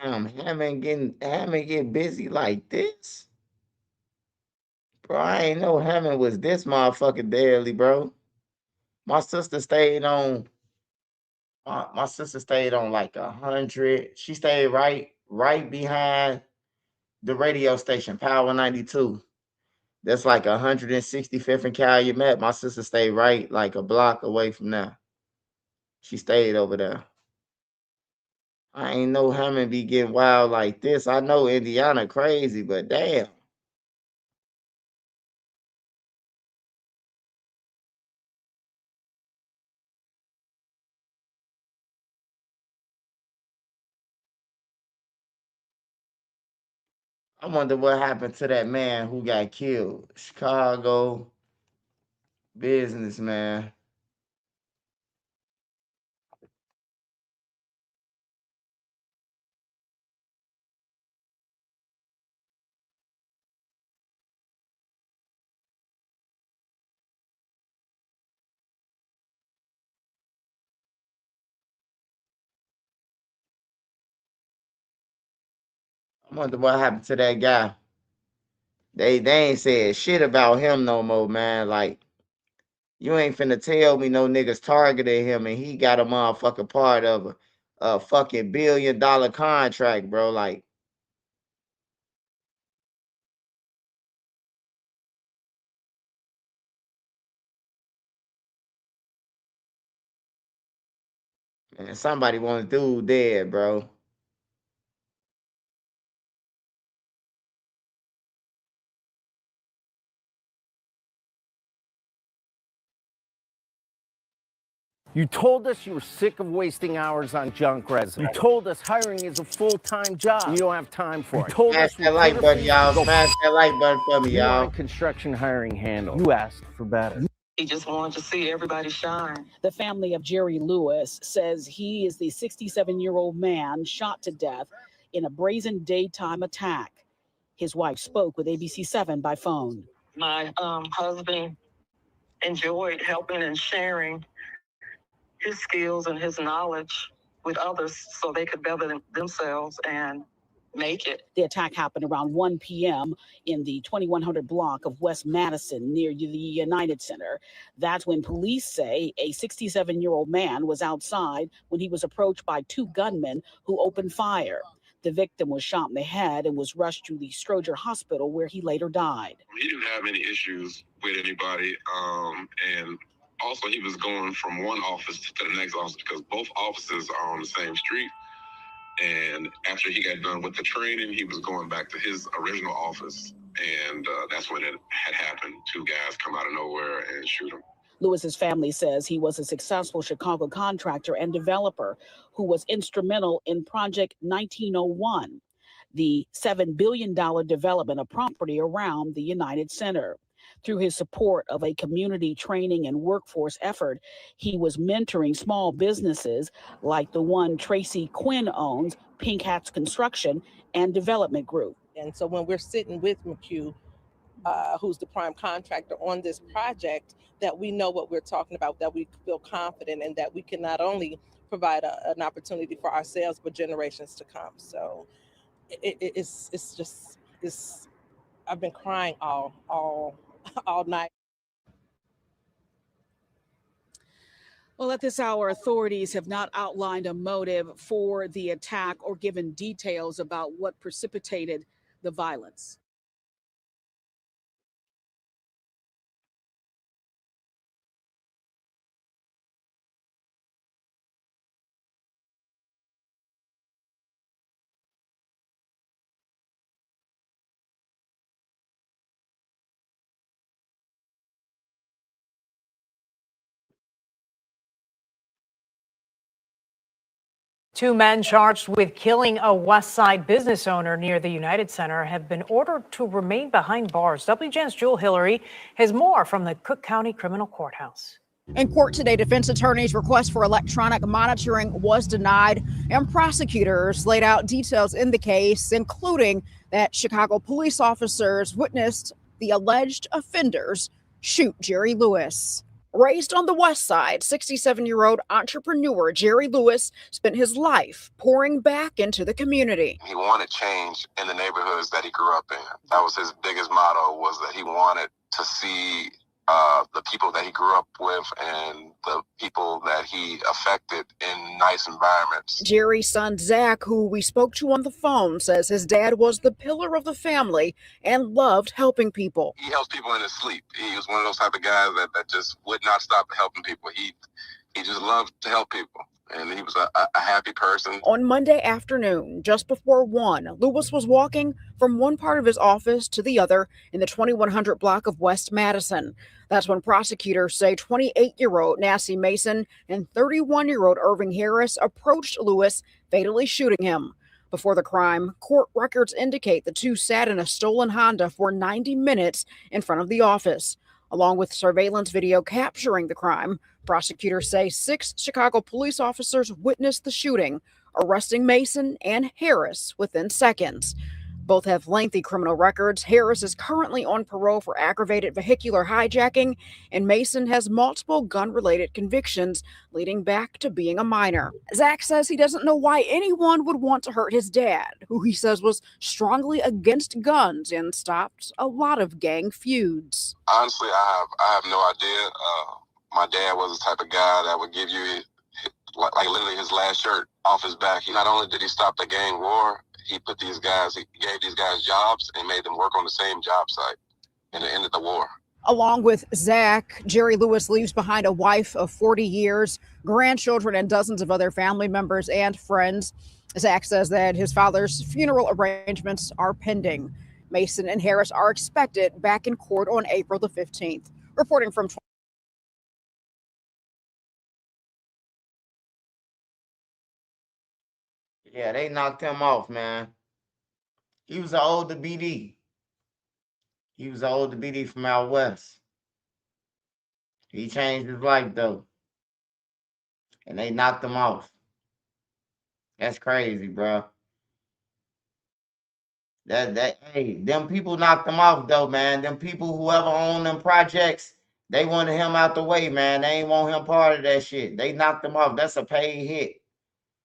Damn, Hammond get busy like this? Bro, I ain't know Hammond was this motherfucking deadly, bro. My sister stayed on like 100. She stayed right behind the radio station, Power 92. That's like 165th and Calumet. My sister stayed right like a block away from there. She stayed over there. I ain't know Hammond be getting wild like this. I know Indiana crazy, but damn. I wonder what happened to that man who got killed. Chicago businessman. I wonder what happened to that guy. They ain't said shit about him no more, man. Like, you ain't finna tell me no niggas targeted him and he got a motherfucking part of a fucking $1 billion contract, bro. Like, man, somebody want to dude dead, bro. You told us you were sick of wasting hours on junk resumes. You told us hiring is a full-time job. You don't have time for it. You told us Smash that like button, y'all. Smash that like button for me, you y'all. want construction hiring handle. You asked for better. He just wanted to see everybody shine. The family of Jerry Lewis says he is the 67-year-old man shot to death in a brazen daytime attack. His wife spoke with ABC7 by phone. My husband enjoyed helping and sharing his skills and his knowledge with others so they could better themselves and make it. The attack happened around 1 p.m. in the 2100 block of West Madison near the United Center. That's when police say a 67-year-old man was outside when he was approached by two gunmen who opened fire. The victim was shot in the head and was rushed to the Stroger Hospital, where he later died. He didn't have any issues with anybody, and also he was going from one office to the next office because both offices are on the same street. And after he got done with the training, he was going back to his original office, and that's when it had happened. Two guys come out of nowhere and shoot him. Lewis's family says he was a successful Chicago contractor and developer who was instrumental in Project 1901, the $7 billion development of property around the United Center. Through his support of a community training and workforce effort, he was mentoring small businesses like the one Tracy Quinn owns, Pink Hats Construction and Development Group. And so when we're sitting with McHugh, who's the prime contractor on this project, that we know what we're talking about, that we feel confident, and that we can not only provide an opportunity for ourselves, but generations to come. So it's just this. I've been crying all night. Well, at this hour, authorities have not outlined a motive for the attack or given details about what precipitated the violence. Two men charged with killing a West Side business owner near the United Center have been ordered to remain behind bars. WGN's Jewel Hillary has more from the Cook County Criminal Courthouse. In court today, defense attorneys' request for electronic monitoring was denied, and prosecutors laid out details in the case, including that Chicago police officers witnessed the alleged offenders shoot Jerry Lewis. Raised on the West Side, 67-year-old entrepreneur Jerry Lewis spent his life pouring back into the community. He wanted change in the neighborhoods that he grew up in. That was his biggest motto, was that he wanted to see the people that he grew up with and the people that he affected in nice environments. Jerry's son, Zach, who we spoke to on the phone, says his dad was the pillar of the family and loved helping people. He helps people in his sleep. He was one of those type of guys that just would not stop helping people. He just loved to help people. And he was a happy person. On Monday afternoon, just before 1, Lewis was walking from one part of his office to the other in the 2100 block of West Madison. That's when prosecutors say 28-year-old Nassie Mason and 31-year-old Irving Harris approached Lewis, fatally shooting him. Before the crime, court records indicate the two sat in a stolen Honda for 90 minutes in front of the office. Along with surveillance video capturing the crime, prosecutors say 6 Chicago police officers witnessed the shooting, arresting Mason and Harris within seconds. Both have lengthy criminal records. Harris is currently on parole for aggravated vehicular hijacking, and Mason has multiple gun-related convictions leading back to being a minor. Zach says he doesn't know why anyone would want to hurt his dad, who he says was strongly against guns and stopped a lot of gang feuds. Honestly, I have no idea. My dad was the type of guy that would give you like literally his last shirt off his back. Not only did he stop the gang war, he gave these guys jobs and made them work on the same job site, and it ended the war. Along with Zach, Jerry Lewis leaves behind a wife of 40 years, grandchildren, and dozens of other family members and friends. Zach says that his father's funeral arrangements are pending. Mason and Harris are expected back in court on April the 15th. Reporting from Yeah, they knocked him off, man. He was an older BD. He was an older BD from out west. He changed his life, though. And they knocked him off. That's crazy, bro. Hey, them people knocked him off, though, man. Them people, whoever owned them projects, they wanted him out the way, man. They ain't want him part of that shit. They knocked him off. That's a paid hit.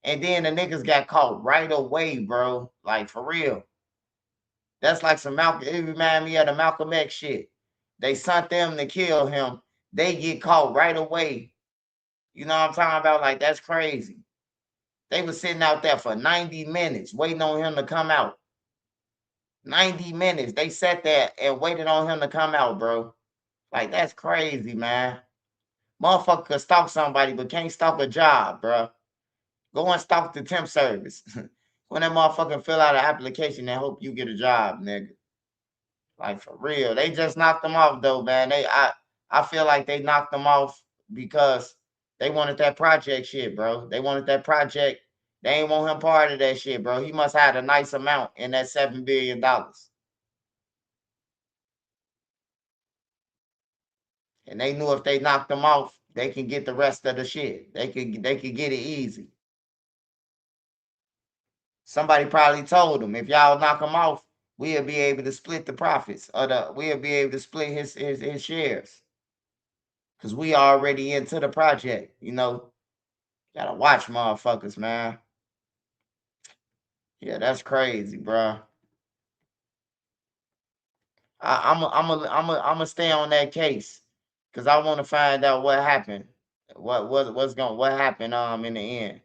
And then the niggas got caught right away, bro. Like, for real. That's like some Malcolm. It reminded me of the Malcolm X shit. They sent them to kill him. They get caught right away. You know what I'm talking about? Like, that's crazy. They was sitting out there for 90 minutes waiting on him to come out. 90 minutes. They sat there and waited on him to come out, bro. Like, that's crazy, man. Motherfucker could stalk somebody, but can't stalk a job, bro. Go and stalk the temp service. When that motherfucker fill out an application and hope you get a job, nigga. Like, for real. They just knocked them off, though, man. I feel like they knocked them off because they wanted that project shit, bro. They wanted that project. They ain't want him part of that shit, bro. He must have had a nice amount in that $7 billion. And they knew if they knocked them off, they can get the rest of the shit. They could get it easy. Somebody probably told him, if y'all knock him off, we'll be able to split the profits, or we'll be able to split his shares. Cause we already into the project, you know. Gotta watch motherfuckers, man. Yeah, that's crazy, bro. I'm gonna stay on that case, cause I want to find out what happened. What happened in the end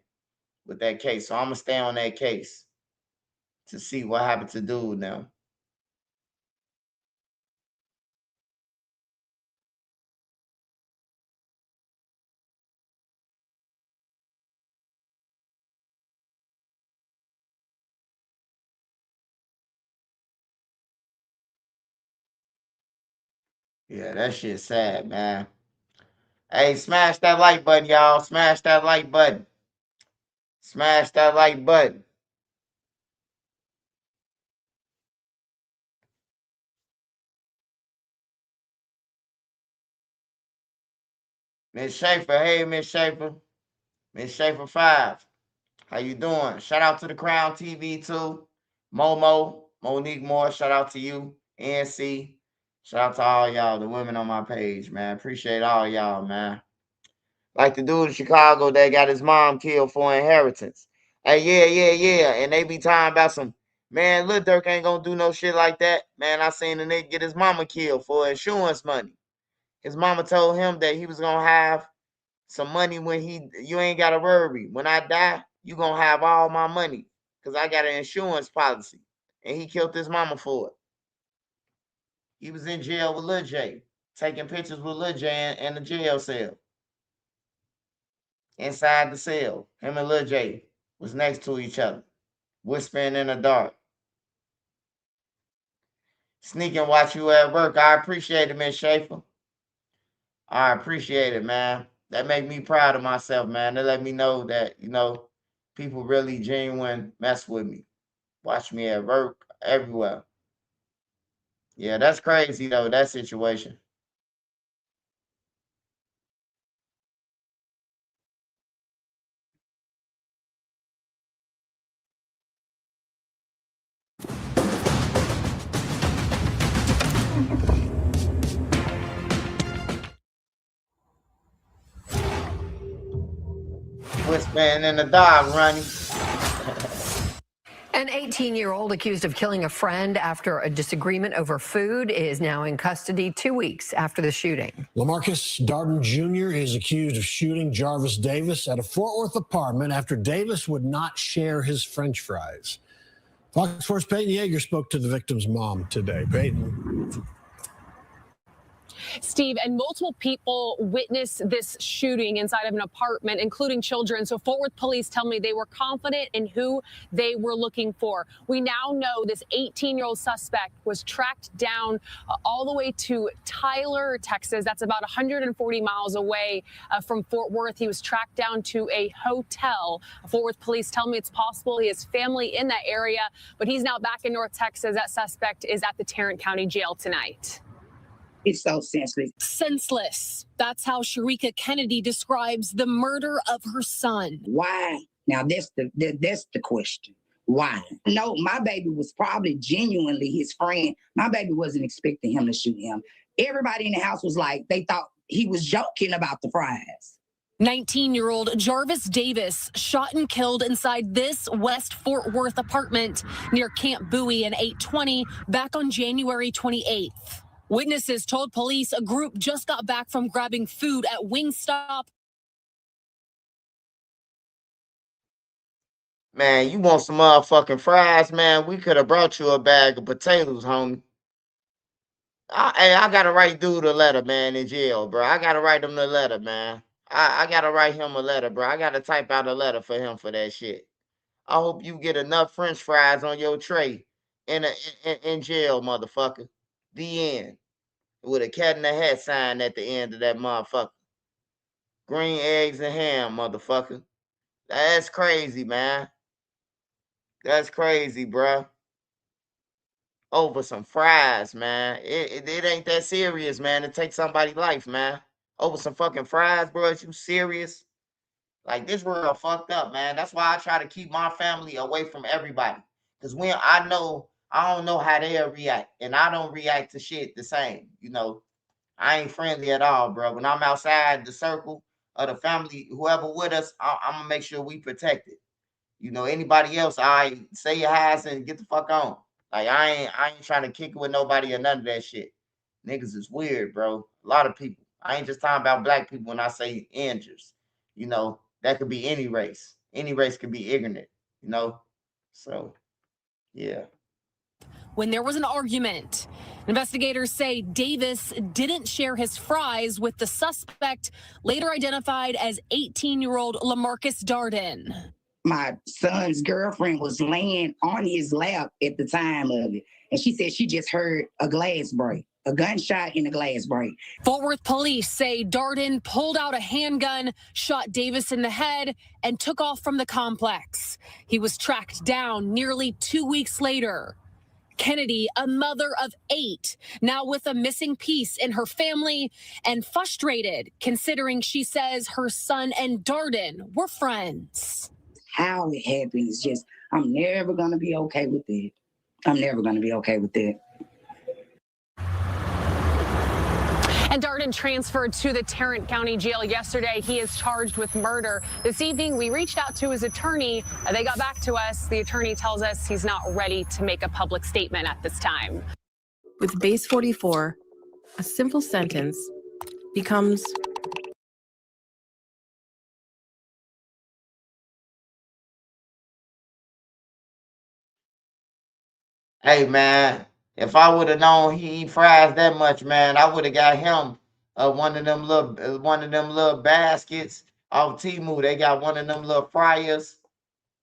with that case. So I'm gonna stay on that case to see what happened to dude now. Yeah, that shit's sad, man. Hey, smash that like button, y'all. Smash that like button. Smash that like button. Miss Schaefer, hey, Miss Schaefer. Miss Schaefer 5. How you doing? Shout out to the Crown TV too. Momo, Monique Moore, shout out to you. NC. Shout out to all y'all, the women on my page, man. Appreciate all y'all, man. Like the dude in Chicago that got his mom killed for inheritance. Hey, yeah. And they be talking about some, man, Lil Durk ain't gonna do no shit like that. Man, I seen the nigga get his mama killed for insurance money. His mama told him that he was gonna have some money when you ain't gotta worry. When I die, you gonna have all my money. Cause I got an insurance policy. And he killed his mama for it. He was in jail with Lil J, taking pictures with Lil J in the jail cell. Inside the cell, him and Lil J was next to each other, whispering in the dark. Sneak and watch you at work. I appreciate it, Miss Schaefer. I appreciate it, man. That make me proud of myself, man. They let me know that, you know, people really genuine mess with me. Watch me at work, everywhere. Yeah, that's crazy, though, that situation. Whispering in the dark, running. An 18-year-old accused of killing a friend after a disagreement over food is now in custody 2 weeks after the shooting. LaMarcus Darden Jr. is accused of shooting Jarvis Davis at a Fort Worth apartment after Davis would not share his French fries. Fox 4's Peyton Yeager spoke to the victim's mom today. Peyton. Steve, and multiple people witnessed this shooting inside of an apartment, including children. So Fort Worth police tell me they were confident in who they were looking for. We now know this 18-year-old suspect was tracked down all the way to Tyler, Texas. That's about 140 miles away from Fort Worth. He was tracked down to a hotel. Fort Worth police tell me it's possible he has family in that area, but he's now back in North Texas. That suspect is at the Tarrant County Jail tonight. It's so senseless. Senseless. That's how Sharika Kennedy describes the murder of her son. Why? Now that's the question. Why? No, my baby was probably genuinely his friend. My baby wasn't expecting him to shoot him. Everybody in the house was like, they thought he was joking about the fries. 19-year-old Jarvis Davis shot and killed inside this West Fort Worth apartment near Camp Bowie in 820 back on January 28th. Witnesses told police a group just got back from grabbing food at Wingstop Man, you want some motherfucking fries, man? We could have brought you a bag of potatoes, homie. Hey, I gotta write dude a letter, man, in jail, bro. I gotta write him a letter, man. I gotta write him a letter, bro. I gotta type out a letter for him for that shit. I hope you get enough French fries on your tray in jail, motherfucker. The end. With a cat in the hat sign at the end of that motherfucker. Green eggs and ham, motherfucker. That's crazy, man. That's crazy, bruh. Over some fries, man. It ain't that serious, man. To take somebody's life, man. Over some fucking fries, bro. Is you serious? Like, this world fucked up, man. That's why I try to keep my family away from everybody. Because when I don't know how they'll react. And I don't react to shit the same. You know, I ain't friendly at all, bro. When I'm outside the circle of the family, whoever with us, I'm going to make sure we protect it. You know, anybody else, I say your highs and get the fuck on. Like, I ain't trying to kick it with nobody or none of that shit. Niggas is weird, bro. A lot of people. I ain't just talking about black people when I say injures. You know, that could be any race. Any race could be ignorant, you know? So, yeah. When there was an argument, investigators say Davis didn't share his fries with the suspect, later identified as 18-year-old LaMarcus Darden. My son's girlfriend was laying on his lap at the time of it. And she said she just heard a glass break, a gunshot and a glass break. Fort Worth police say Darden pulled out a handgun, shot Davis in the head, and took off from the complex. He was tracked down nearly 2 weeks later. Kennedy, a mother of 8, now with a missing piece in her family and frustrated considering she says her son and Darden were friends. How it happened is just, I'm never going to be okay with it. I'm never going to be okay with it. And Darden transferred to the Tarrant County Jail yesterday. He is charged with murder. This evening, we reached out to his attorney. They got back to us. The attorney tells us he's not ready to make a public statement at this time. With base 44, a simple sentence becomes Hey, man, if I would have known he eat fries that much, man, I would have got him one of them little baskets off Temu. They got one of them little fryers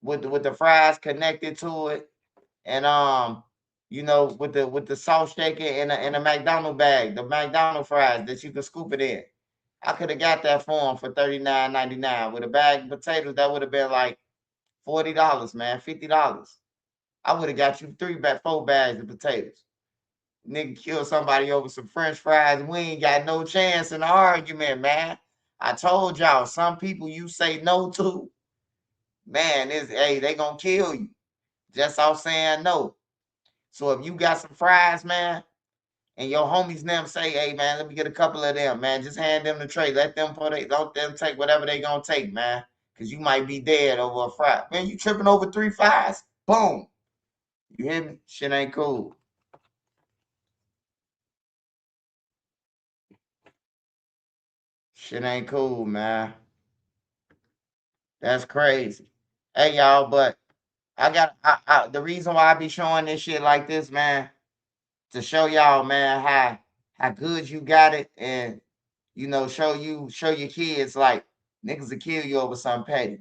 with the fries connected to it, and you know, with the salt shaker in a McDonald's bag, the McDonald's fries that you can scoop it in. I could have got that for him for $39.99 with a bag of potatoes. That would have been like $40, man, $50. I would have got you 4 bags of potatoes. Nigga kill somebody over some French fries. We ain't got no chance in the argument, man. I told y'all, some people you say no to, man, they gonna kill you just off saying no. So if you got some fries, man, and your homies them say, hey, man, let me get a couple of them, man. Just hand them the tray. Let them don't them take whatever they gonna take, man. Because you might be dead over a fry. Man, you tripping over 3 fries? Boom. You hear me? Shit ain't cool. Shit ain't cool, man. That's crazy. Hey, y'all, but the reason why I be showing this shit like this, man, to show y'all, man, how good you got it, and you know, show your kids like niggas will kill you over something petty.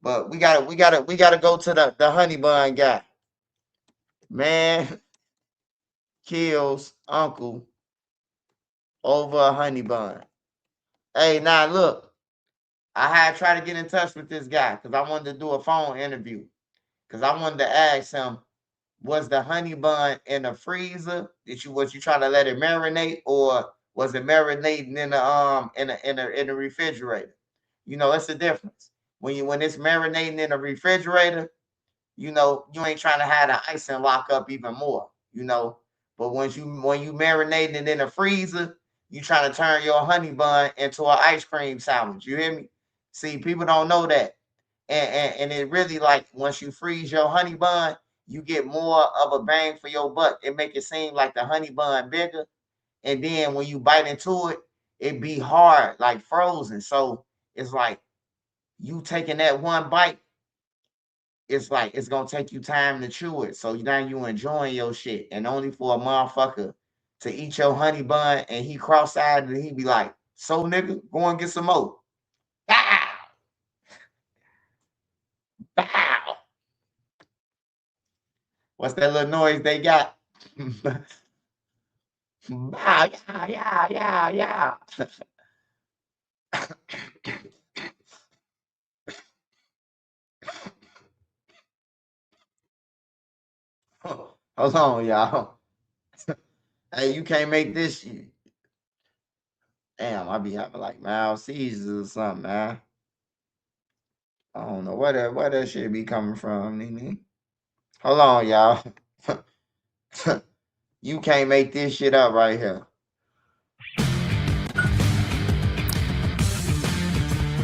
But we gotta go to the honey bun guy. Man kills uncle over a honey bun. Hey, now look, I had tried to get in touch with this guy because I wanted to do a phone interview. Because I wanted to ask him, was the honey bun in the freezer? Was you trying to let it marinate, or was it marinating in the refrigerator? You know, it's a difference. When it's marinating in the refrigerator, you know, you ain't trying to have the icing lock up even more, you know. But when you marinating it in the freezer, you trying to turn your honey bun into an ice cream sandwich. You hear me? See, people don't know that. And it really, like, once you freeze your honey bun, you get more of a bang for your buck. It make it seem like the honey bun bigger. And then when you bite into it, it be hard, like frozen. So it's like you taking that one bite it's like it's gonna take you time to chew it. So now you enjoying your shit, and only for a motherfucker to eat your honey bun and he cross-eyed and he be like, "So nigga, go and get some more." Bow, bow. What's that little noise they got? Bow, yeah, yeah, yeah, yeah. Hold on, y'all. Hey, you can't make this shit. Damn, I be having like mild seizures or something, man. I don't know where that shit be coming from, Nene. Hold on, y'all. You can't make this shit up right here.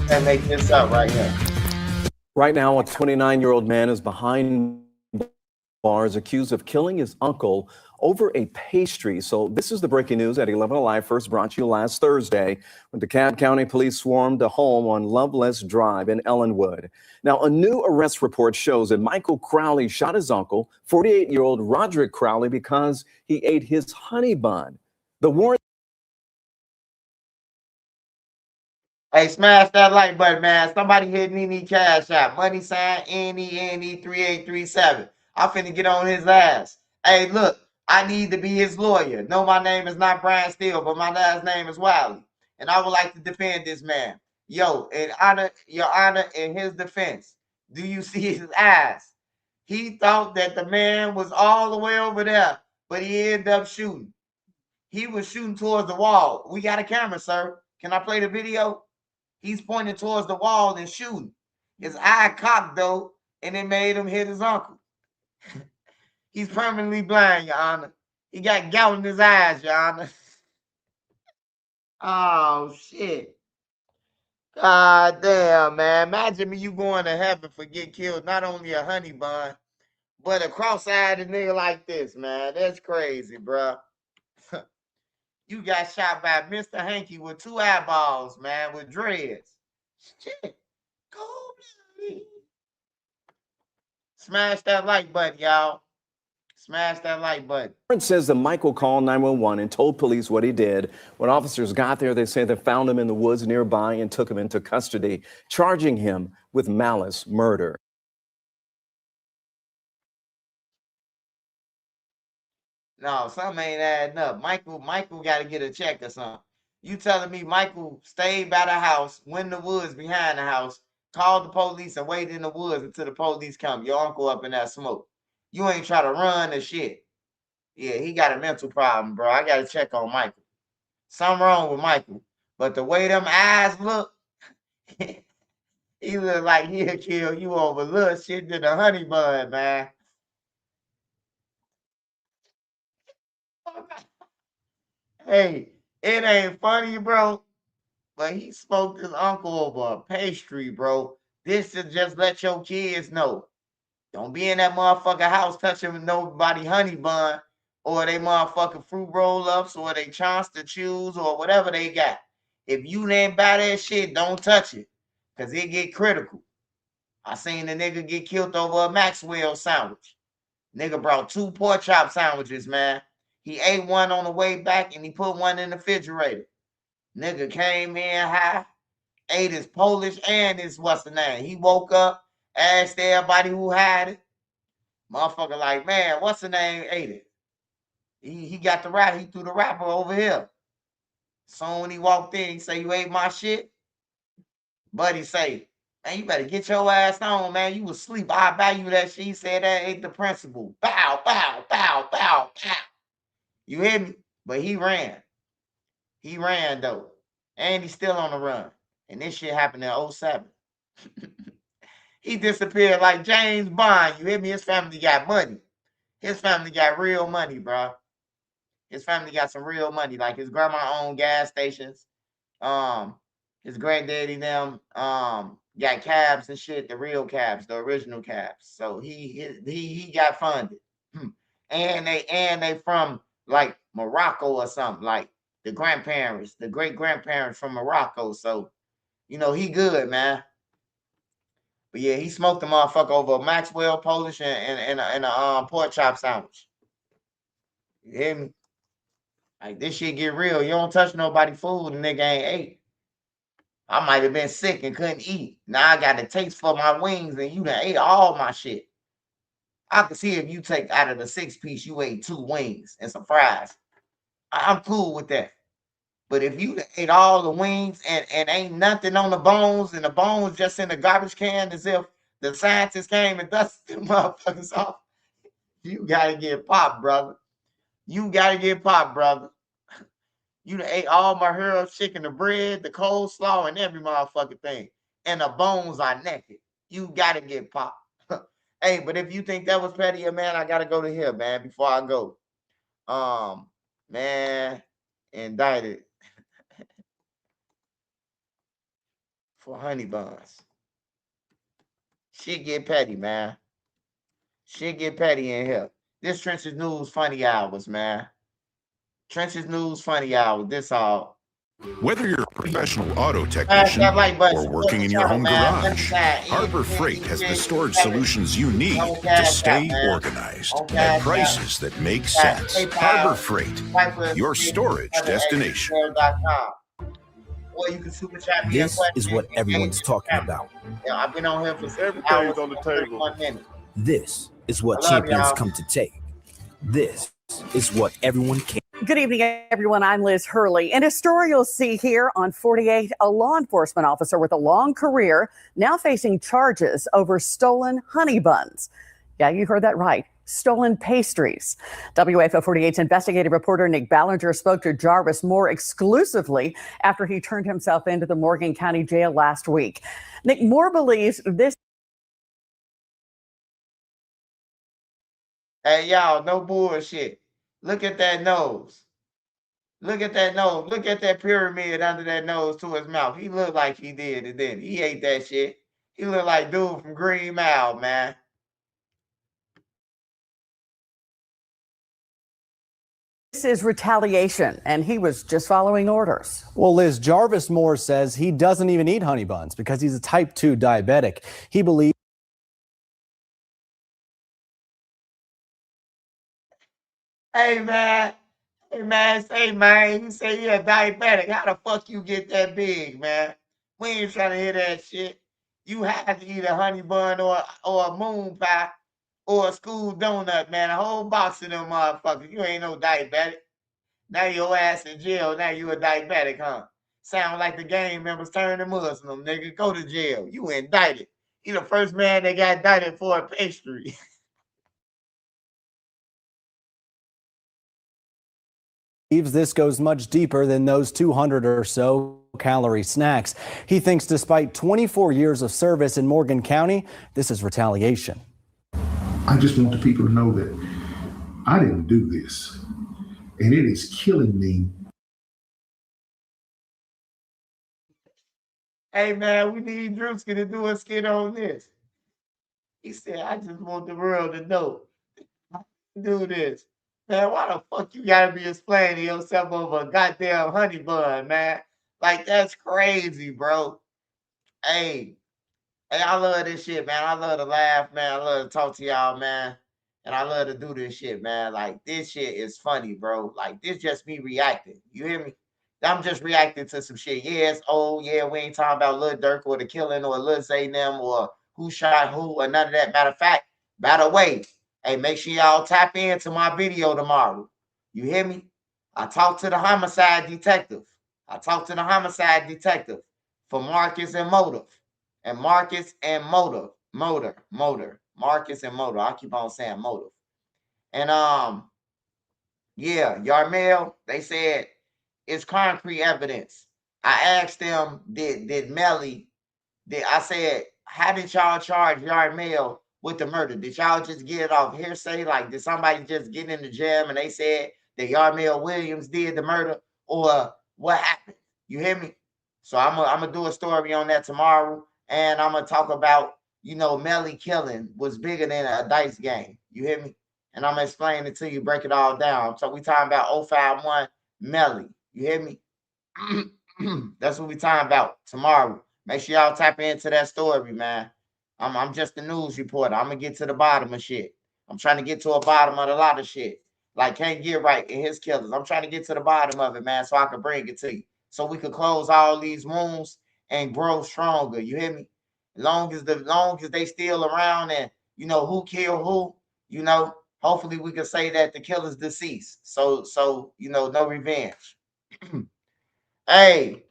Can't make this up right here. Right now, a 29-year-old man is behind bars accused of killing his uncle over a pastry. So this is the breaking news at 11 Alive, first brought to you last Thursday when DeKalb County Police swarmed a home on Loveless Drive in Ellenwood. Now, a new arrest report shows that Michael Crowley shot his uncle, 48-year-old Roderick Crowley, because he ate his honey bun. The warrant. Hey, smash that like button, man. Somebody hit Nene Cash App. Money sign NENE3837. I'm finna get on his ass. Hey, look, I need to be his lawyer. No, my name is not Brian Steele, but my last name is Wiley. And I would like to defend this man. Yo, Your Honor, in his defense, do you see his eyes? He thought that the man was all the way over there, but he ended up shooting. He was shooting towards the wall. We got a camera, sir. Can I play the video? He's pointing towards the wall and shooting. His eye cocked, though, and it made him hit his uncle. He's permanently blind, Your Honor. He got gout in his eyes, Your Honor. Oh, shit. God damn, man. Imagine me you going to heaven for getting killed, not only a honey bun, but a cross-eyed nigga like this, man. That's crazy, bro. You got shot by Mr. Hanky with 2 eyeballs, man, with dreads. Shit. Cold-blooded. Smash that like button, y'all. Smash that like button. Warrant says that Michael called 911 and told police what he did. When officers got there, they say they found him in the woods nearby and took him into custody, charging him with malice murder. No, something ain't adding up. Michael got to get a check or something. You telling me Michael stayed by the house, went in the woods behind the house, called the police and waited in the woods until the police come. Your uncle up in that smoke. You ain't try to run or shit. Yeah, he got a mental problem, bro. I got to check on Michael. Something wrong with Michael. But the way them eyes look, he look like he'll kill you over little shit than a honey bun, man. Hey, it ain't funny, bro, but he smoked his uncle over a pastry, bro. This to just let your kids know. Don't be in that motherfucker house touching nobody honey bun or they motherfucking fruit roll-ups or they Chonster chews or whatever they got. If you didn't buy that shit, don't touch it. Cause it get critical. I seen the nigga get killed over a Maxwell sandwich. Nigga brought 2 pork chop sandwiches, man. He ate one on the way back and he put one in the refrigerator. Nigga came in high, ate his Polish and his what's the name. He woke up, asked everybody who had it. Motherfucker like, man, what's the name ate it? He got the rap, he threw the rapper over here. So when he walked in, he say, you ate my shit? Buddy say, man, you better get your ass on, man. You was asleep. I buy you that shit. He said that ain't the principle. Bow, bow, bow, bow, bow. You hear me? But he ran. He ran though. And he's still on the run. And this shit happened in 07. He disappeared like James Bond. You hear me? His family got money. His family got real money, bro. His family got some real money. Like his grandma owned gas stations. His granddaddy them got cabs and shit, the real cabs, the original cabs. So he got funded. And they from like Morocco or something, like the grandparents, the great grandparents from Morocco. So, you know, he good, man. But yeah, he smoked the motherfucker over a Maxwell Polish and a pork chop sandwich. You hear me? Like, this shit get real. You don't touch nobody food, and nigga ain't ate. I might have been sick and couldn't eat. Now I got a taste for my wings, and you done ate all my shit. I can see if you take out of the 6-piece, you ate 2 wings and some fries. I'm cool with that. But if you ate all the wings and ain't nothing on the bones, and the bones just in the garbage can as if the scientists came and dusted them motherfuckers off, you gotta get popped, brother. You gotta get popped, brother. You done ate all my Harold chicken, the bread, the coleslaw, and every motherfucking thing. And the bones are naked. You gotta get popped. Hey, but if you think that was petty, man, I gotta go to here, man, before I go. Man, indicted for honey buns. Shit get petty, man. Shit get petty in here. This Trenches News Funny Hours, man. Trenches News Funny Hours. This all. Whether you're a professional auto technician or working in your home garage, Harbor Freight has the storage solutions you need to stay organized at prices that make sense. Harbor Freight, your storage destination. Or you can super chat me. This is what everyone's talking about. Yeah, I've been on here for 6 Everything's hours on the table. 31 minutes. This is what I love champions y'all. come to take. This is what everyone can. Good evening, everyone. I'm Liz Hurley. In a story you'll see here on 48, a law enforcement officer with a long career now facing charges over stolen honey buns. Yeah, you heard that right. Stolen pastries. WFO 48's investigative reporter Nick Ballinger spoke to Jarvis Moore exclusively after he turned himself into the Morgan County Jail last week. Nick Moore believes this. Hey, y'all, no bullshit. Look at that nose. Look at that nose. Look at that pyramid under that nose to his mouth. He looked like he did it, didn't he? He ate that shit. He looked like dude from Green Mile, man. This is retaliation, and he was just following orders. Well, Liz, Jarvis Moore says he doesn't even eat honey buns because he's a type 2 diabetic. He believes. Hey, man. Hey, man. Say, man. You say you're a diabetic. How the fuck you get that big, man? We ain't trying to hear that shit. You have to eat a honey bun or a moon pie or a school donut, man. A whole box of them motherfuckers. You ain't no diabetic. Now your ass in jail. Now you a diabetic, huh? Sound like the gang members turning Muslim, nigga. Go to jail. You indicted. You the first man that got indicted for a pastry. believes this goes much deeper than those 200 or so calorie snacks. He thinks despite 24 years of service in Morgan County, this is retaliation. I just want the people to know that I didn't do this, and it is killing me. Hey, man, we need Drewski to do a skit on this. He said, I just want the world to know. Do this. Man, why the fuck you gotta be explaining yourself over a goddamn honey bun, man? Like, that's crazy, bro. Hey, I love this shit, man. I love to laugh, man. I love to talk to y'all, man. And I love to do this shit, man. Like, this shit is funny, bro. Like, this just me reacting. You hear me? I'm just reacting to some shit. Yes, oh, yeah, we ain't talking about Lil Durk or the killing or Lil Zay them or who shot who or none of that. Matter of fact, by the way, hey, make sure y'all tap into my video tomorrow. You hear me? I talked to the homicide detective. For Marcus and Motive. And Marcus and Motive. Marcus and Motive. I keep on saying Motive. And yeah, Yarmel, they said it's concrete evidence. I asked them, did Melly, I said, how did y'all charge Yarmel with the murder? Did y'all just get it off hearsay? Like, did somebody just get in the gym and they said that Yarmel Williams did the murder? Or what happened? You hear me? So I'm gonna do a story on that tomorrow. And I'm gonna talk about, you know, Melly killing was bigger than a dice game. You hear me? And I'm gonna explain it to you, break it all down. So we talking about 051 Melly. You hear me? That's what we talking about tomorrow. Make sure y'all tap into that story, man. I'm just a news reporter. I'm gonna get to the bottom of shit. I'm trying to get to a bottom of a lot of shit. Like can't get right in his killers. I'm trying to get to the bottom of it, man, so I can bring it to you. So we could close all these wounds and grow stronger. You hear me? Long as they still around and you know who killed who, you know, hopefully we can say that the killer's deceased. So you know, no revenge. Hey,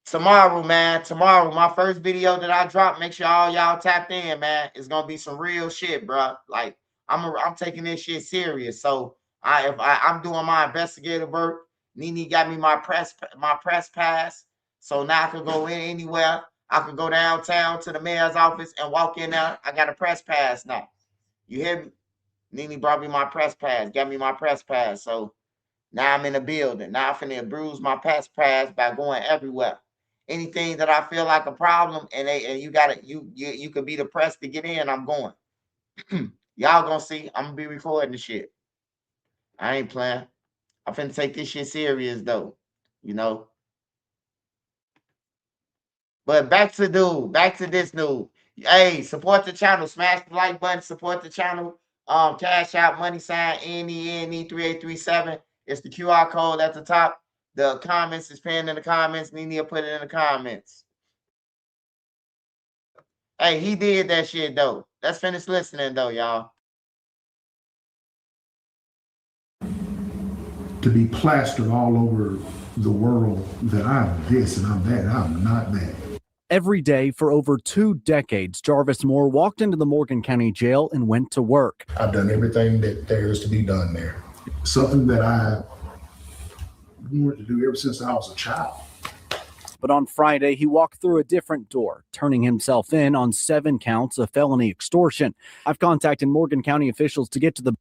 tomorrow, man. Tomorrow, my first video that I drop, make sure all y'all tapped in, man. It's gonna be some real shit, bro. Like I'm taking this shit serious. So I'm doing my investigative work. Nene got me my press pass. So now I can go in anywhere. I can go downtown to the mayor's office and walk in there. I got a press pass now. You hear me? Nene brought me my press pass, got me my press pass. So now I'm in the building. Now I'm finna bruise my press pass by going everywhere. Anything that I feel like a problem and you gotta you could be the press to get in, I'm going. Y'all gonna see. I'm gonna be recording the shit. I ain't playing. I'm finna take this shit serious though. You know. But back to this dude. Hey, support the channel. Smash the like button. Support the channel. Cash out money sign NENE 3837. It's the QR code at the top. The comments is pinned in the comments. Nene will put it in the comments. Hey, he did that shit though. Let's finish listening though, y'all. To be plastered all over the world that I'm this and I'm that, I'm not that. Every day for over 2 decades, Jarvis Moore walked into the Morgan County Jail and went to work. I've done everything that there is to be done there. Something that I wanted to do ever since I was a child. But on Friday, he walked through a different door, turning himself in on 7 counts of felony extortion. I've contacted Morgan County officials to get to the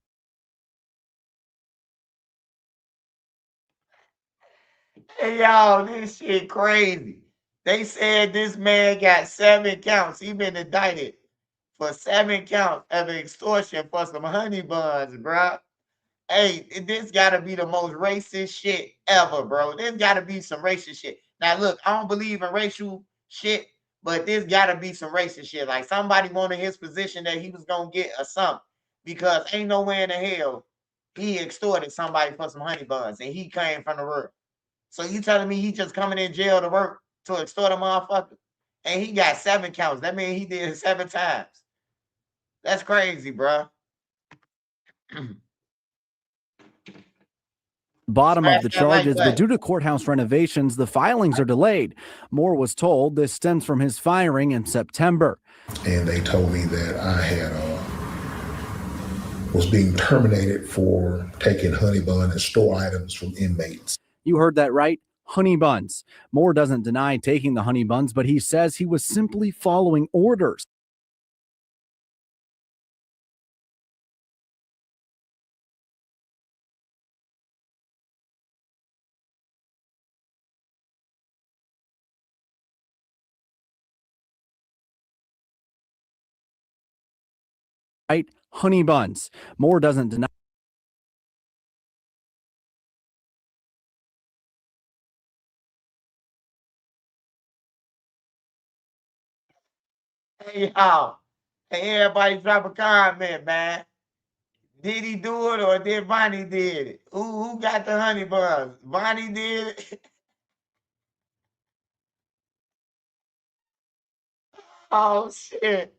Hey, y'all, this shit crazy. They said this man got 7 counts. He been indicted for 7 counts of extortion for some honey buns, bro. Hey, this gotta be the most racist shit ever, bro. This gotta be some racist shit. Now, look, I don't believe in racial shit, but this gotta be some racist shit. Like somebody wanted his position that he was gonna get or something, because ain't nowhere in the hell he extorted somebody for some honey buns and he came from the world. So you telling me he just coming in jail to work to extort a motherfucker? And he got 7 counts. That means he did it 7 times. That's crazy, bro. bottom of the charges, but due to courthouse renovations, the filings are delayed. Moore was told this stems from his firing in September. And they told me that I had was being terminated for taking honey bun and store items from inmates. You heard that right. Honey buns. Moore doesn't deny taking the honey buns, but he says he was simply following orders. Right? Honey buns. Moore doesn't deny. Hey, y'all. Hey, everybody drop a comment, man. Did he do it or did Vonnie did it? Who got the honey buns? Vonnie did it? Oh, shit.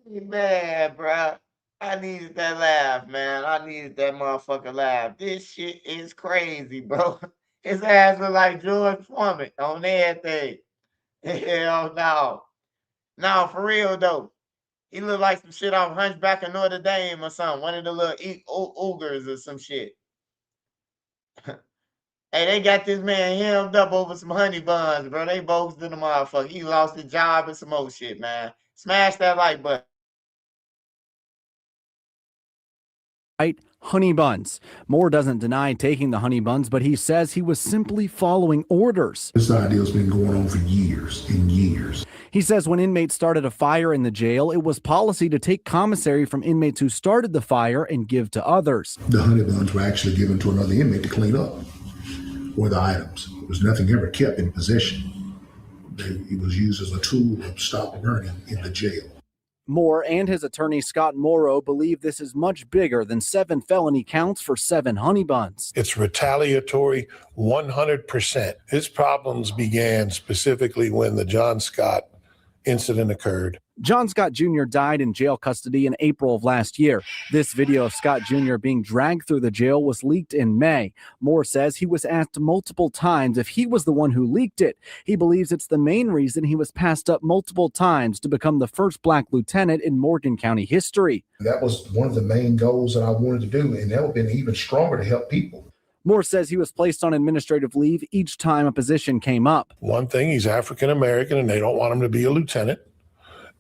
Man, bro. I needed that laugh, man. I needed that motherfucking laugh. This shit is crazy, bro. His ass look like George Foreman on everything. Hell no. No, for real, though. He looked like some shit off Hunchback of Notre Dame or something. One of the little ogres or some shit. Hey, they got this man hemmed up over some honey buns, bro. They both did the motherfucker. He lost his job and some old shit, man. Smash that like button. Right? Honey buns. Moore doesn't deny taking the honey buns, but he says he was simply following orders. This idea's been going on for years and years. He says when inmates started a fire in the jail, it was policy to take commissary from inmates who started the fire and give to others. The honey buns were actually given to another inmate to clean up, or the items. There was nothing ever kept in possession. It was used as a tool to stop burning in the jail. Moore and his attorney Scott Morrow believe this is much bigger than 7 felony counts for 7 honey buns. It's retaliatory 100%. His problems began specifically when the John Scott incident occurred. John Scott Jr. died in jail custody in April of last year. This video of Scott Jr. being dragged through the jail was leaked in May. Moore says he was asked multiple times if he was the one who leaked it. He believes it's the main reason he was passed up multiple times to become the first black lieutenant in Morgan County history. That was one of the main goals that I wanted to do, and that would have been even stronger to help people. Moore says he was placed on administrative leave each time a position came up. One thing, he's African American, and they don't want him to be a lieutenant.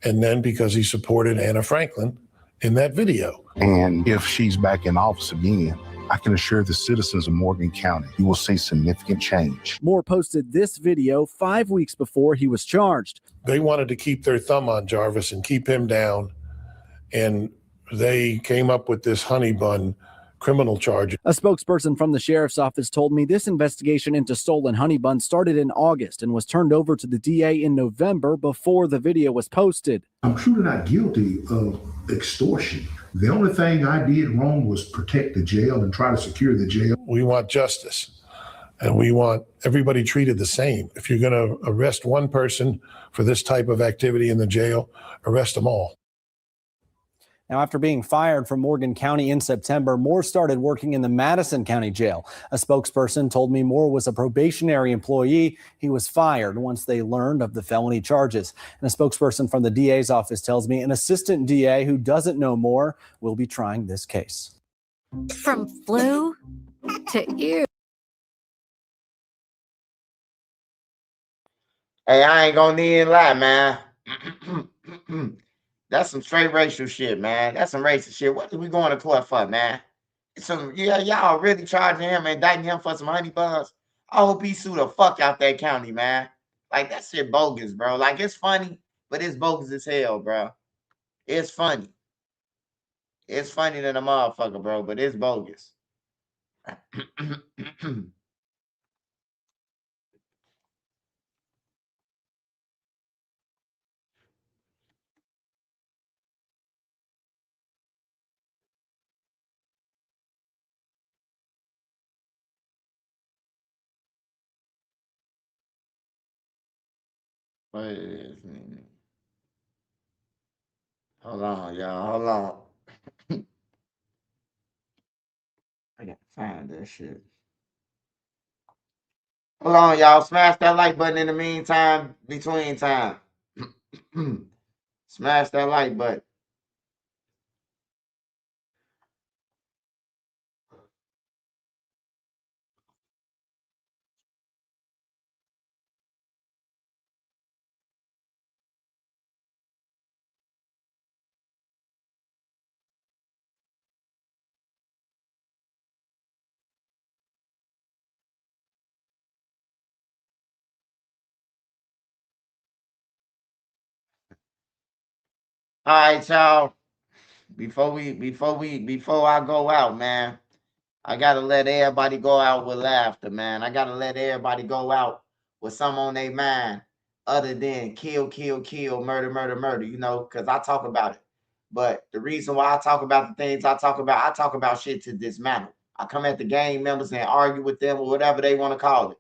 And then because he supported Anna Franklin in that video. And if she's back in office again, I can assure the citizens of Morgan County you will see significant change. Moore posted this video 5 weeks before he was charged. They wanted to keep their thumb on Jarvis and keep him down. And they came up with this honey bun criminal charge. A spokesperson from the sheriff's office told me this investigation into stolen honey buns started in August and was turned over to the DA in November before the video was posted. I'm truly not guilty of extortion. The only thing I did wrong was protect the jail and try to secure the jail. We want justice, and we want everybody treated the same. If you're going to arrest one person for this type of activity in the jail, arrest them all. Now, after being fired from Morgan County in September, Moore started working in the Madison County Jail. A spokesperson told me Moore was a probationary employee. He was fired once they learned of the felony charges. And a spokesperson from the DA's office tells me an assistant DA who doesn't know Moore will be trying this case. From flu to ear. Hey, I ain't gonna need to lie, man. That's some straight racial shit, man. That's some racist shit. What are we going to court for, man? Y'all really charging him and indicting him for some honey buns? I hope he sue the fuck out that county, man. Like, that shit bogus, bro. Like, it's funny, but it's bogus as hell, bro. It's funny. It's funny than a motherfucker, bro, but it's bogus. What is it? Hold on, y'all. Hold on. I gotta find that shit. Hold on, y'all. Smash that like button in the meantime, between time. Smash that like button. All right, y'all. Before I go out, man, I gotta let everybody go out with laughter, man. I gotta let everybody go out with something on their mind other than kill, kill, kill, murder, murder, murder, you know, because I talk about it. But the reason why I talk about the things I talk about shit to dismantle. I come at the gang members and argue with them or whatever they want to call it.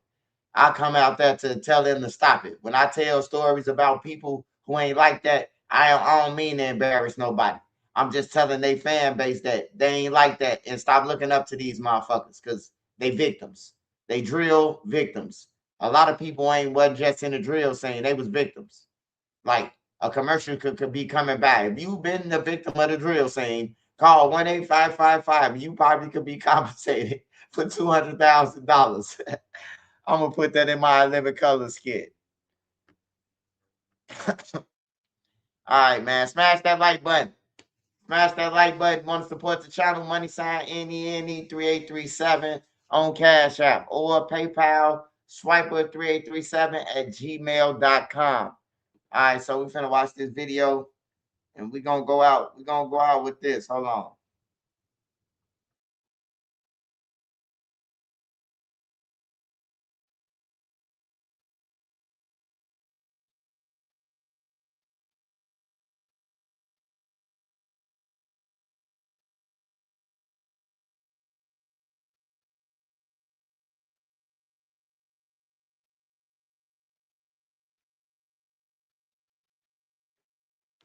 I come out there to tell them to stop it. When I tell stories about people who ain't like that, I don't mean to embarrass nobody. I'm just telling they fan base that they ain't like that and stop looking up to these motherfuckers because they victims. They drill victims. A lot of people wasn't just in the drill saying they was victims. Like a commercial could be coming back. If you've been the victim of the drill scene, call 1-855-5. You probably could be compensated for $200,000. I'm gonna put that in my Living Color skit. All right, man. Smash that like button. Smash that like button. Want to support the channel? Money sign NENE3837 on Cash App or PayPal swiper3837@gmail.com. All right, so we're finna watch this video and we're gonna go out. We're gonna go out with this. Hold on.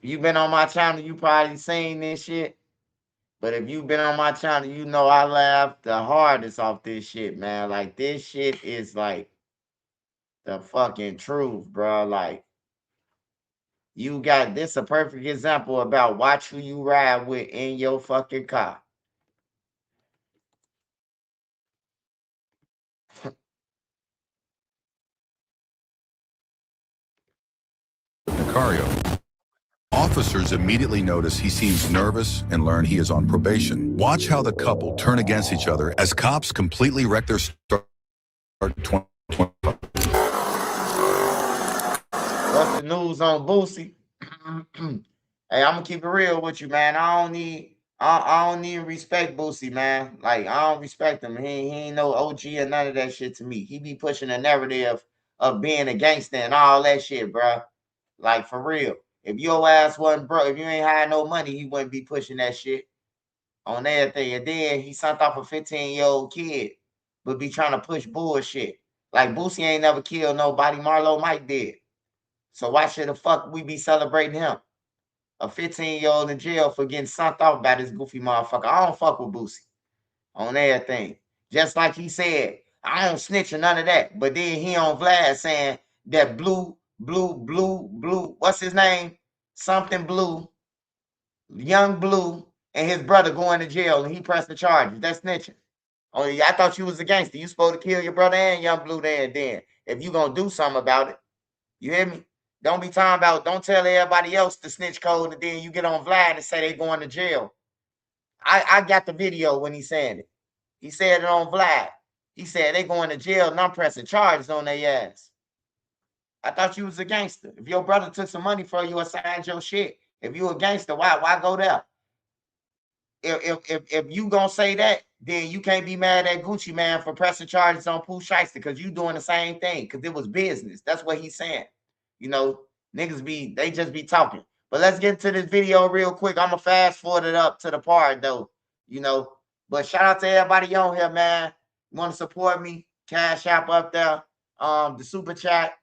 You been on my channel, you probably seen this shit. But if you've been on my channel, you know I laugh the hardest off this shit, man. Like, this shit is like the fucking truth, bro. Like, you got this a perfect example about watch who you ride with in your fucking car. Nicario. Officers immediately notice he seems nervous and learn he is on probation. Watch how the couple turn against each other as cops completely wreck their start 2025. What's the news on Boosie? Hey, I'm gonna keep it real with you, man. I don't even respect Boosie, man. Like, I don't respect him. He ain't no OG or none of that shit to me. He be pushing a narrative of being a gangster and all that shit, bro. Like, for real. If your ass wasn't broke, if you ain't had no money, he wouldn't be pushing that shit on everything. And then he sent off a 15-year-old kid, but be trying to push bullshit. Like, Boosie ain't never killed nobody. Marlo Mike did. So why should the fuck we be celebrating him? A 15-year-old in jail for getting sent off by this goofy motherfucker. I don't fuck with Boosie on everything. Just like he said, I don't snitch or none of that. But then he on Vlad saying that blue, what's his name? Something Blue, Young Blue, and his brother going to jail and he pressed the charges. That's snitching. Oh, yeah, I thought you was a gangster. You supposed to kill your brother and Young Blue there and then. If you gonna do something about it. You hear me? Don't be talking about, don't tell everybody else the snitch code and then you get on Vlad and say they going to jail. I got the video when he said it. He said it on Vlad. He said they going to jail and I'm pressing charges on their ass. I thought you was a gangster. If your brother took some money from you or signed your shit, if you a gangster, why go there? If you gonna say that, then you can't be mad at Gucci Man for pressing charges on Pooh Shiesty because you doing the same thing because it was business. That's what he's saying. You know, niggas they just be talking. But let's get into this video real quick. I'm gonna fast forward it up to the part though, you know. But shout out to everybody on here, man. You want to support me? Cash App up there. The super chat,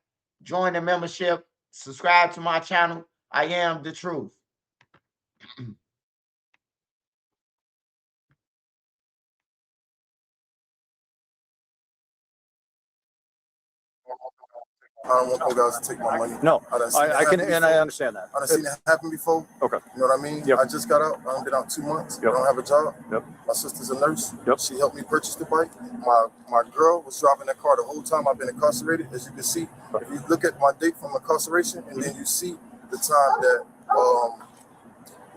join the membership, subscribe to my channel. I am the truth. I don't want those guys to take my money. No, I can, and I understand that. I've seen it happen before. Okay. You know what I mean? Yep. I just got out. I've been out 2 months. Yep. I don't have a job. Yep. My sister's a nurse. Yep. She helped me purchase the bike. My girl was driving that car the whole time I've been incarcerated. As you can see, if you look at my date from incarceration, and then you see the time that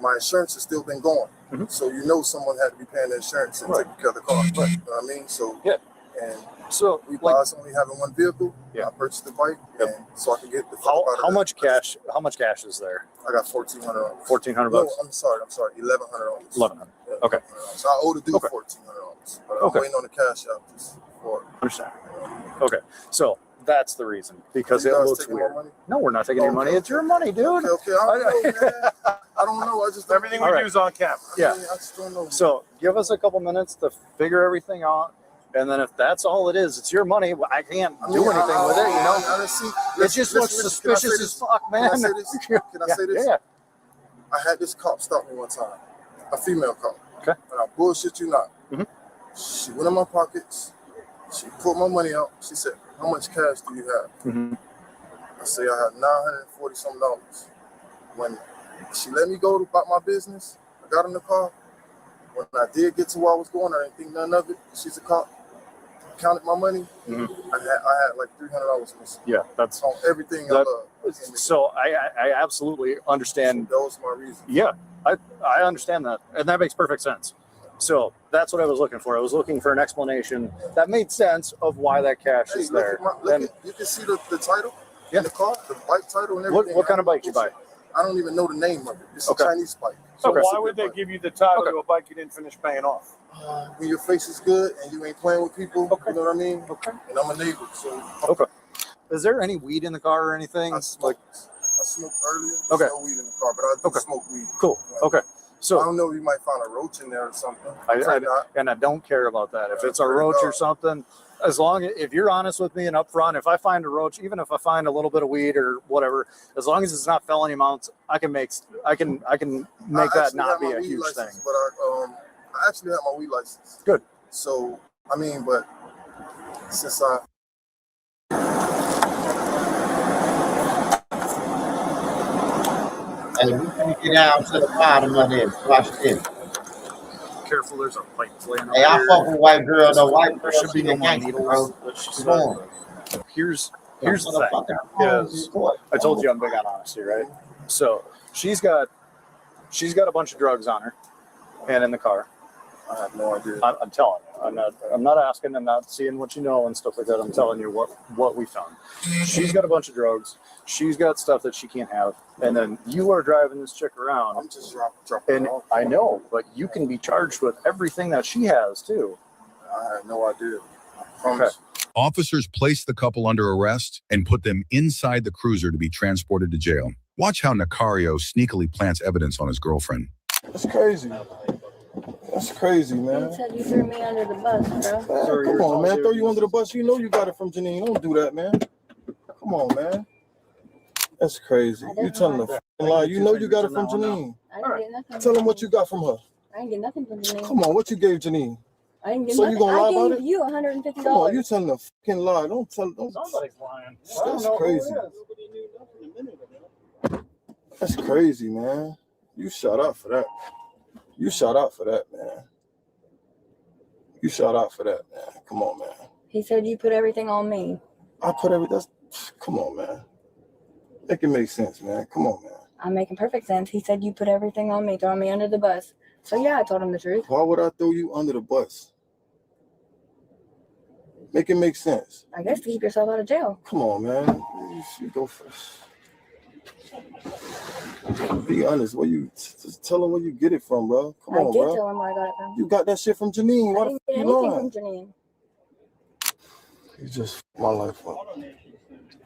my insurance has still been going. Mm-hmm. So you know someone had to be paying the insurance and taking care of the car. Right. You know what I mean? So yeah. And so we us only having one vehicle. Yeah. I purchased the bike, and so I can get the how much cash? How much cash is there? I got $1,400. $1,400. No, I'm sorry. $1,100. $1,100. Yeah, okay. So I owe the dude $1,400, but I'm waiting on the cash out for. Understand. Okay, so that's the reason because it looks weird. No, we're not taking your money. It's your money, dude. Okay. I don't know, man. I don't know. I just everything we do is on camera. Yeah. I just don't know. So give us a couple minutes to figure everything out. And then if that's all it is, it's your money. I can't do anything with it, you know? It just looks suspicious as fuck, man. Can I say this? Can I say this? Yeah. I had this cop stop me one time, a female cop. Okay. And I bullshit you not. Mm-hmm. She went in my pockets. She pulled my money out. She said, "How much cash do you have?" Mm-hmm. I say, "I have $940-some." When she let me go about my business, I got in the car. When I did get to where I was going, I didn't think none of it. She's a cop. Counted my money. Mm-hmm. I had like $300 missing. Yeah, that's on everything I love. So I absolutely understand. So those are my reasons. Yeah, I understand that, and that makes perfect sense. So that's what I was looking for. I was looking for an explanation that made sense of why that cash is there. You can see the title in the car, the bike title and everything. What kind of bike you buy? I don't even know the name of it. It's a Chinese bike. So why would they give you the title to a bike you didn't finish paying off? When your face is good and you ain't playing with people, you know what I mean? Okay. And I'm a neighbor, so. Okay. Is there any weed in the car or anything? I smoked earlier. Okay. There's no weed in the car, but I do smoke weed. Cool. Okay. So I don't know if you might find a roach in there or something. I don't care about that. If it's a roach or something, as long as if you're honest with me and upfront, if I find a roach, even if I find a little bit of weed or whatever, as long as it's not felony amounts, I can make that not be a huge thing. But I actually have my weed license. Good. So I mean, but since I Hey, we can get down to the bottom of this. Watch this. Careful, there's a pipe laying up Hey, I here. fuck with white girl. The white There girl should be she no a more gangster, needles. bro. Let's just Come on. Here's the thing. Is I told you I'm big on honesty, right? So she's got a bunch of drugs on her and in the car. I have no idea. I'm telling you. I'm not asking. I'm not seeing what you know and stuff like that. I'm telling you what we found. She's got a bunch of drugs. She's got stuff that she can't have. And then you are driving this chick around. I'm just dropping And off. I know, but you can be charged with everything that she has too. I have no idea. I promise. Okay. Officers placed the couple under arrest and put them inside the cruiser to be transported to jail. Watch how Nicario sneakily plants evidence on his girlfriend. That's crazy. That's crazy, man. You said you threw me under the bus, bro. Sorry, come on, man. Throw you under the bus. You know you got it from Janine. Don't do that, man. Come on, man. That's crazy. You telling a fucking lie. You know you got it from Janine. I didn't get nothing. Tell them what you got from her. I didn't get nothing from Janine. Come on, what you gave Janine? I didn't get So nothing. you gonna lie I about gave it? you $150. Come on, you telling a fucking lie. Don't tell. Somebody's lying. That's crazy. That's crazy, man. You shot out for that. You shot out for that, man. You shot out for that, man. Come on, man. He said you put everything on me. I put everything. Come on, man. Make it make sense, man. Come on, man. I'm making perfect sense. He said you put everything on me, throwing me under the bus. So yeah, I told him the truth. Why would I throw you under the bus? Make it make sense. I guess to keep yourself out of jail. Come on, man. You go first. Be honest. Where you just tell him where you get it from, bro? Come on, I did bro. tell him where I got it from. You got that shit from Janine. I Why didn't the get fuck you anything lying? from Janine. You just f***ed my life up.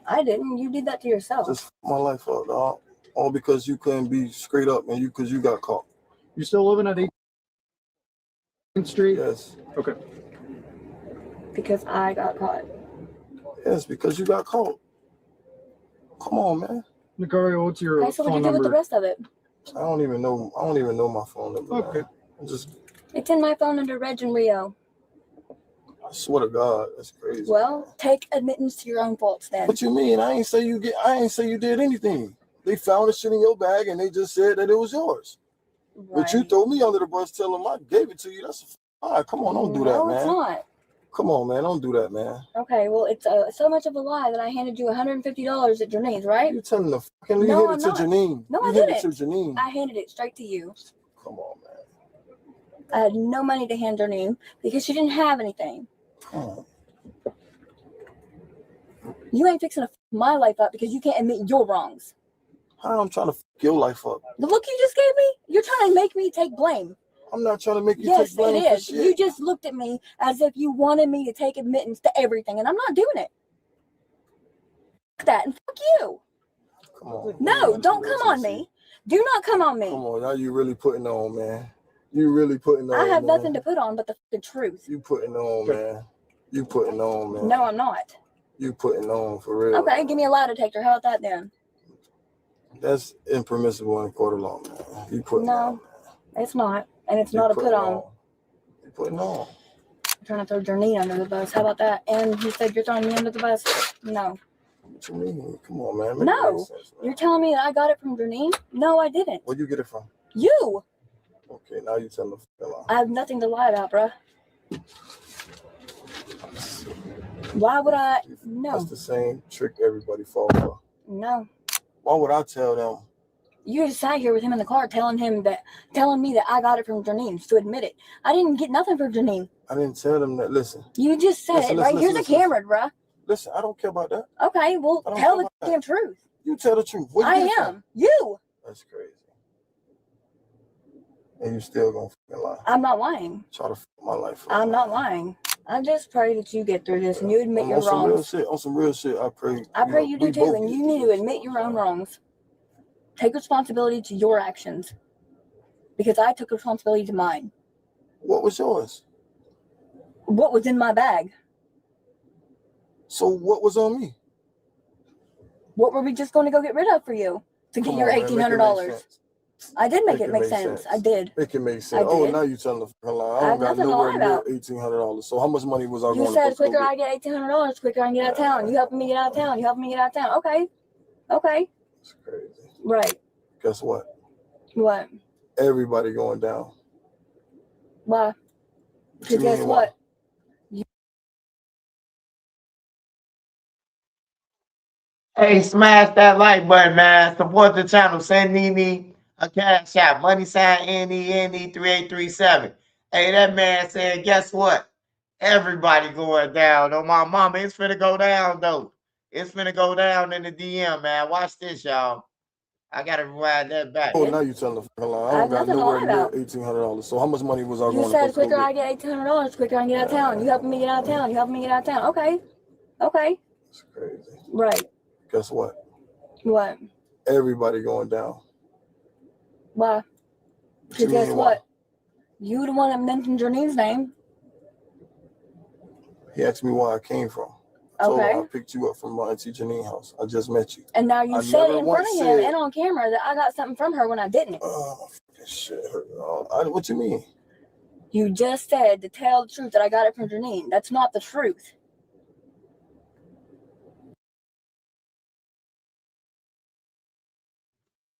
I didn't. You did that to yourself. Just f***ed my life up, dog. All because you couldn't be straight up and because you got caught. You still living at 18th Street? Yes. Okay. Because I got caught. Yes, because you got caught. Come on, man. Nicario, what's your Okay, so what phone you do with the number? rest of it? I don't even know my phone number. Okay. Man. It's in my phone under Reg and Rio. I swear to God, that's crazy. Well, take admittance to your own faults then. What you mean? I ain't say you did anything. They found the shit in your bag and they just said that it was yours. Right. But you threw me under the bus telling them I gave it to you. That's all right. Come on, don't do that, No, man. it's not. Come on, man, don't do that, man. Okay, well, it's so much of a lie that I handed you $150 at Janine's, right? You telling the fucking you No, handed it I'm to not. Janine. No, you I handed didn't. it to Janine. I handed it straight to you. Come on, man. I had no money to hand Janine because she didn't have anything. Oh. You ain't fixing to f my life up because you can't admit your wrongs. How I'm trying to f your life up? The look you just gave me, you're trying to make me take blame. I'm not trying to make you Yes, take blame it for is. shit. You just looked at me as if you wanted me to take admittance to everything, and I'm not doing it. Fuck that, and fuck you. Come on. No, don't come on me. Do not come on me. Come on, now you really putting on, man. You really putting on. I have man. nothing to put on but the truth. You putting on, man. You putting on, man. No, I'm not. You putting on for real. Okay, give me a lie detector. How about that then? That's impermissible in court of law, man. You putting on. No, it's not. And it's You not a putting put on. You putting on. I'm trying to throw Janine under the bus. How about that? And you said you're throwing me under the bus? No. What you mean? Come on, man. Make it No. make sense, man. You're telling me that I got it from Janine? No, I didn't. Where'd you get it from? You. Okay, now you telling the lie. I have nothing to lie about, bruh. Why would I? No. That's the same trick everybody falls for. No. Why would I tell them? You just sat here with him in the car telling me that I got it from Janine to admit it. I didn't get nothing from Janine. I didn't tell them that. Listen. You just said Listen, it, right? listen, Here's listen, a camera, bruh. Listen, I don't care about that. Okay, well, I don't tell care the about damn truth. You tell the truth. Where you I get it from? am. You. That's crazy. And you still gonna fucking lie. I'm not lying. Try to fuck my life up. I'm not lying. I just pray that you get through this and you admit your on some real wrongs. shit. On some real shit, I pray. I pray you do we too, both and get you through need to admit your own wrongs. Take responsibility to your actions. Because I took responsibility to mine. What was yours? What was in my bag? So what was on me? What were we just going to go get rid of for you to get your $1,800? I did make it make sense. I did. It can make sense. Oh, now you're telling the fucking lie. I don't got nowhere near $1,800. So how much money was I going to? You said quicker I get $1,800, quicker I can get out of town. You helping me get out of town. You helping me get out of town. Okay. Okay. It's crazy. Right. Guess what? What? Everybody going down. Why? Because guess what? Hey, smash that like button, man. Support the channel. Send Nene a cash out. Money sign NENE3837. Hey, that man said, guess what? Everybody going down. On my mama, it's finna go down, though. It's finna go down in the DM, man. Watch this, y'all. I gotta rewind that back. Oh, now you're telling the fucking lie. I don't got nowhere near $1,800. So how much money was I going to? You said quicker I get $1,800, quicker I can get out of town. You helping me get out of town. You helping me get out of town. Okay. Okay. It's crazy. Right. Guess what? What? Everybody going down. Why? Because guess what? You the one that mentioned Janine's name. He asked me where I came from. I told him I picked you up from my auntie Janine's house. I just met you. And now you said it in front of him and on camera that I got something from her when I didn't. Oh, shit. What you mean? You just said to tell the truth that I got it from Janine. That's not the truth.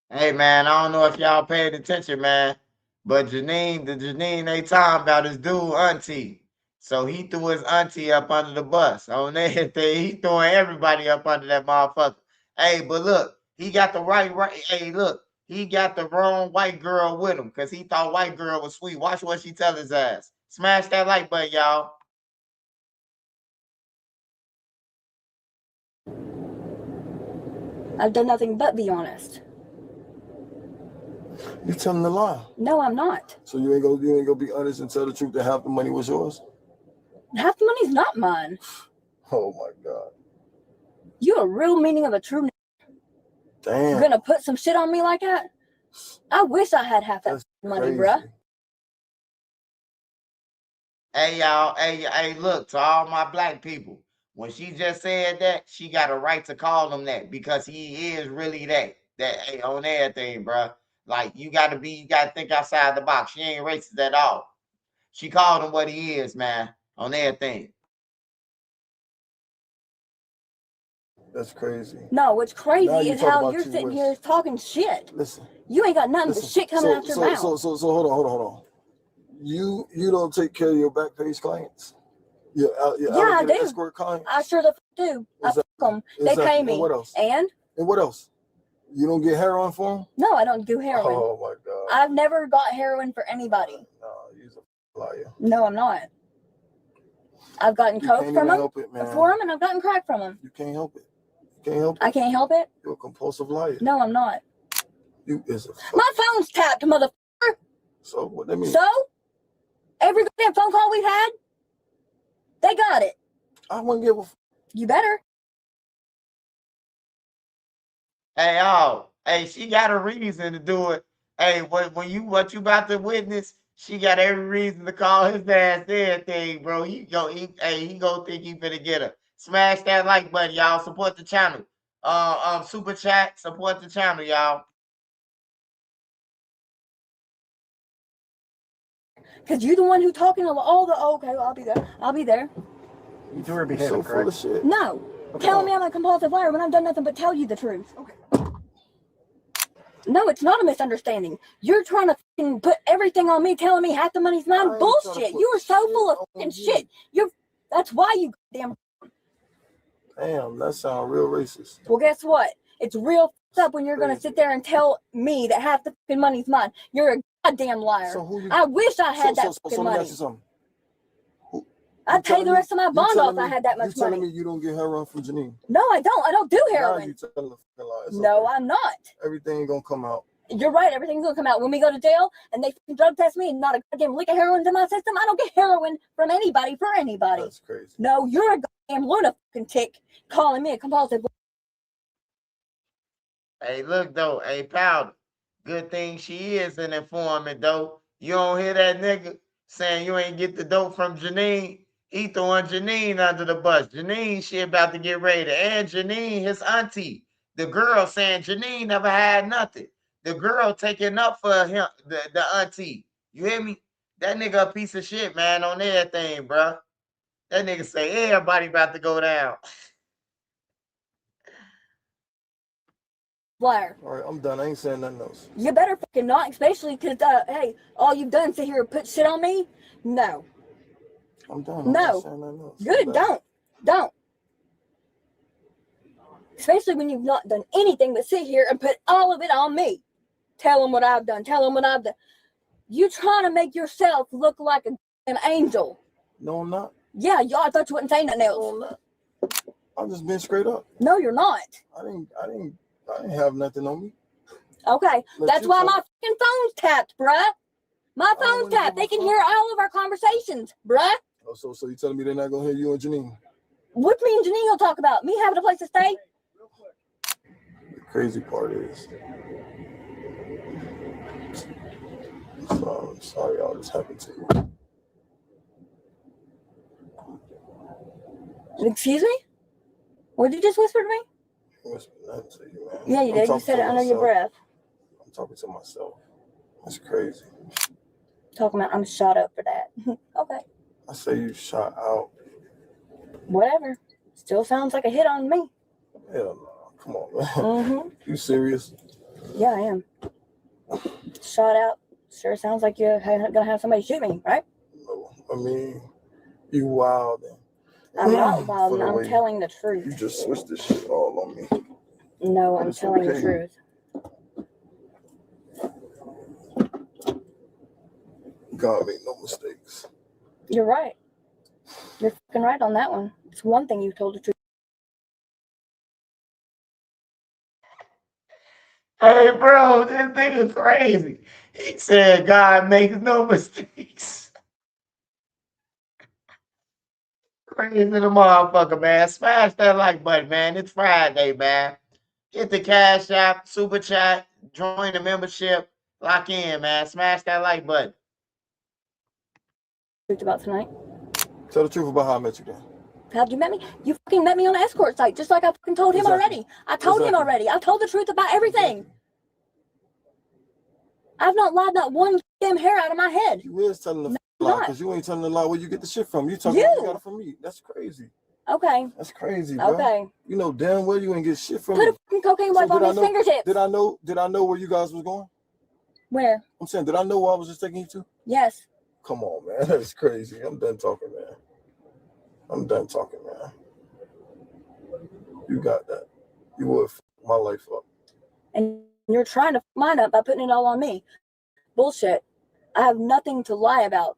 Hey, man, I don't know if y'all paid attention, man, but Janine they talking about his dude auntie. So he threw his auntie up under the bus. On everything, he throwing everybody up under that motherfucker. Hey, but look, he got the right. Hey, look, he got the wrong white girl with him because he thought white girl was sweet. Watch what she tell his ass. Smash that like button, y'all. I've done nothing but be honest. You telling the lie? No, I'm not. So you ain't gonna be honest and tell the truth that half the money was yours? Half the money's not mine. Oh my God. You a real meaning of a true. Damn. You're gonna put some shit on me like that? I wish I had half that money, bruh. Hey, y'all. Hey, look, to all my black people. When she just said that, she got a right to call him that because he is really that hey, on everything, bruh. Like, you gotta think outside the box. She ain't racist at all. She called him what he is, man, on everything. That's crazy. No, what's crazy is how you're sitting here talking shit. Listen. You ain't got nothing but shit coming out your mouth. So hold on. You don't take care of your back page clients? Yeah, I do. Escort clients? I sure the do. I fuck them. They pay me. And what else? And what else? You don't get heroin for them? No, I don't do heroin. Oh my God. I've never got heroin for anybody. No, you're a liar. No, I'm not. I've gotten coke from them before them, and I've gotten crack from them. You can't help it. You can't help it. I can't help it? You're a compulsive liar. No, I'm not. You is a My phone's tapped, motherfucker. So what that mean? So? Every goddamn phone call we've had, they got it. I wouldn't give a You better. Hey, hey, she got a reason to do it. Hey, what you about to witness, she got every reason to call his ass everything, bro. He go think he finna get her. Smash that like button, y'all. Support the channel. Super chat, support the channel, y'all. Because you're the one who talking about all the, okay, well, I'll be there. You two are behaving, correct? Shit. No. Telling me I'm a compulsive liar when I've done nothing but tell you the truth. Okay. No, it's not a misunderstanding. You're trying to put everything on me, telling me half the money's mine. Bullshit. You are so full of fucking shit. That's why you damn. Damn, that sounds real racist. Well, guess what? It's real up when you're going to sit there and tell me that half the fucking money's mine. You're a goddamn liar. I wish I had that fucking money. I'd pay the rest of my bond off if I had that much money. You telling me you don't get heroin from Janine? No, I don't. I don't do heroin. No, okay. I'm not. Everything gonna come out. You're right. Everything's gonna come out. When we go to jail and they drug test me and not a goddamn lick of heroin in my system, I don't get heroin from anybody for anybody. That's crazy. No, you're a goddamn lunatic calling me a compulsive. Hey, look though. Hey, Powder. Good thing she is an informant though. You don't hear that nigga saying you ain't get the dope from Janine. He throwing Janine under the bus. Janine, she about to get ready. And Janine, his auntie. The girl saying Janine never had nothing. The girl taking up for him, the auntie. You hear me? That nigga a piece of shit, man, on everything, bro. That nigga say everybody about to go down. Blair. All right, I'm done. I ain't saying nothing else. You better fucking not, especially because, hey, all you've done is sit here and put shit on me? No. I'm done. No. Good, don't. Especially when you've not done anything but sit here and put all of it on me. Tell them what I've done. Tell them what I've done. You trying to make yourself look like an angel. No, I'm not. Yeah, I thought you wouldn't say nothing else. No, I'm not. I'm just being straight up. No, you're not. I didn't have nothing on me. Okay, that's why my fucking phone's tapped, bruh. My phone's tapped. They can hear all of our conversations, bruh. Oh, so you telling me they're not gonna hear you and Janine? What me and Janine gonna talk about? Me having a place to stay? The crazy part is, I'm sorry all this happened to you. Excuse me? What did you just whisper to me? I whispered nothing to you, man. Yeah, you did. You said it under your breath. I'm talking to myself. That's crazy. Talking about I'm shot up for that. Okay. I say you shot out. Whatever. Still sounds like a hit on me. Hell no. Come on, man. You serious? Yeah, I am. Shot out. Sure sounds like you're gonna have somebody shoot me, right? No. I mean, you wild. I'm not wild. I'm telling the truth. You just switched this shit all on me. No, I'm telling the truth. God made no mistakes. You're right. You're fucking right on that one. It's one thing you told the truth. Hey, bro, this nigga crazy. He said God makes no mistakes. Crazy the motherfucker, man. Smash that like button, man. It's Friday, man. Hit the Cash App, Super Chat, join the membership, lock in, man. Smash that like button. Truth about tonight. Tell the truth about how I met you, then. How'd you met me? You fucking met me on the escort site, just like I fucking told him already. I told him already. I told the truth about everything. I've not lied not one damn hair out of my head. You is telling the lie, because you ain't telling the lie where you get the shit from. You talking about you got it from me. That's crazy. Okay. That's crazy, bro. Okay. You know damn well you ain't get shit from Put me. a fucking cocaine wipe on his fingertips. Did I know where you guys was going? Where? I'm saying, did I know where I was just taking you to? Yes. Come on, man. That's crazy. I'm done talking, man. I'm done talking, man. You got that. You would f my life up. And you're trying to f mine up by putting it all on me. Bullshit. I have nothing to lie about.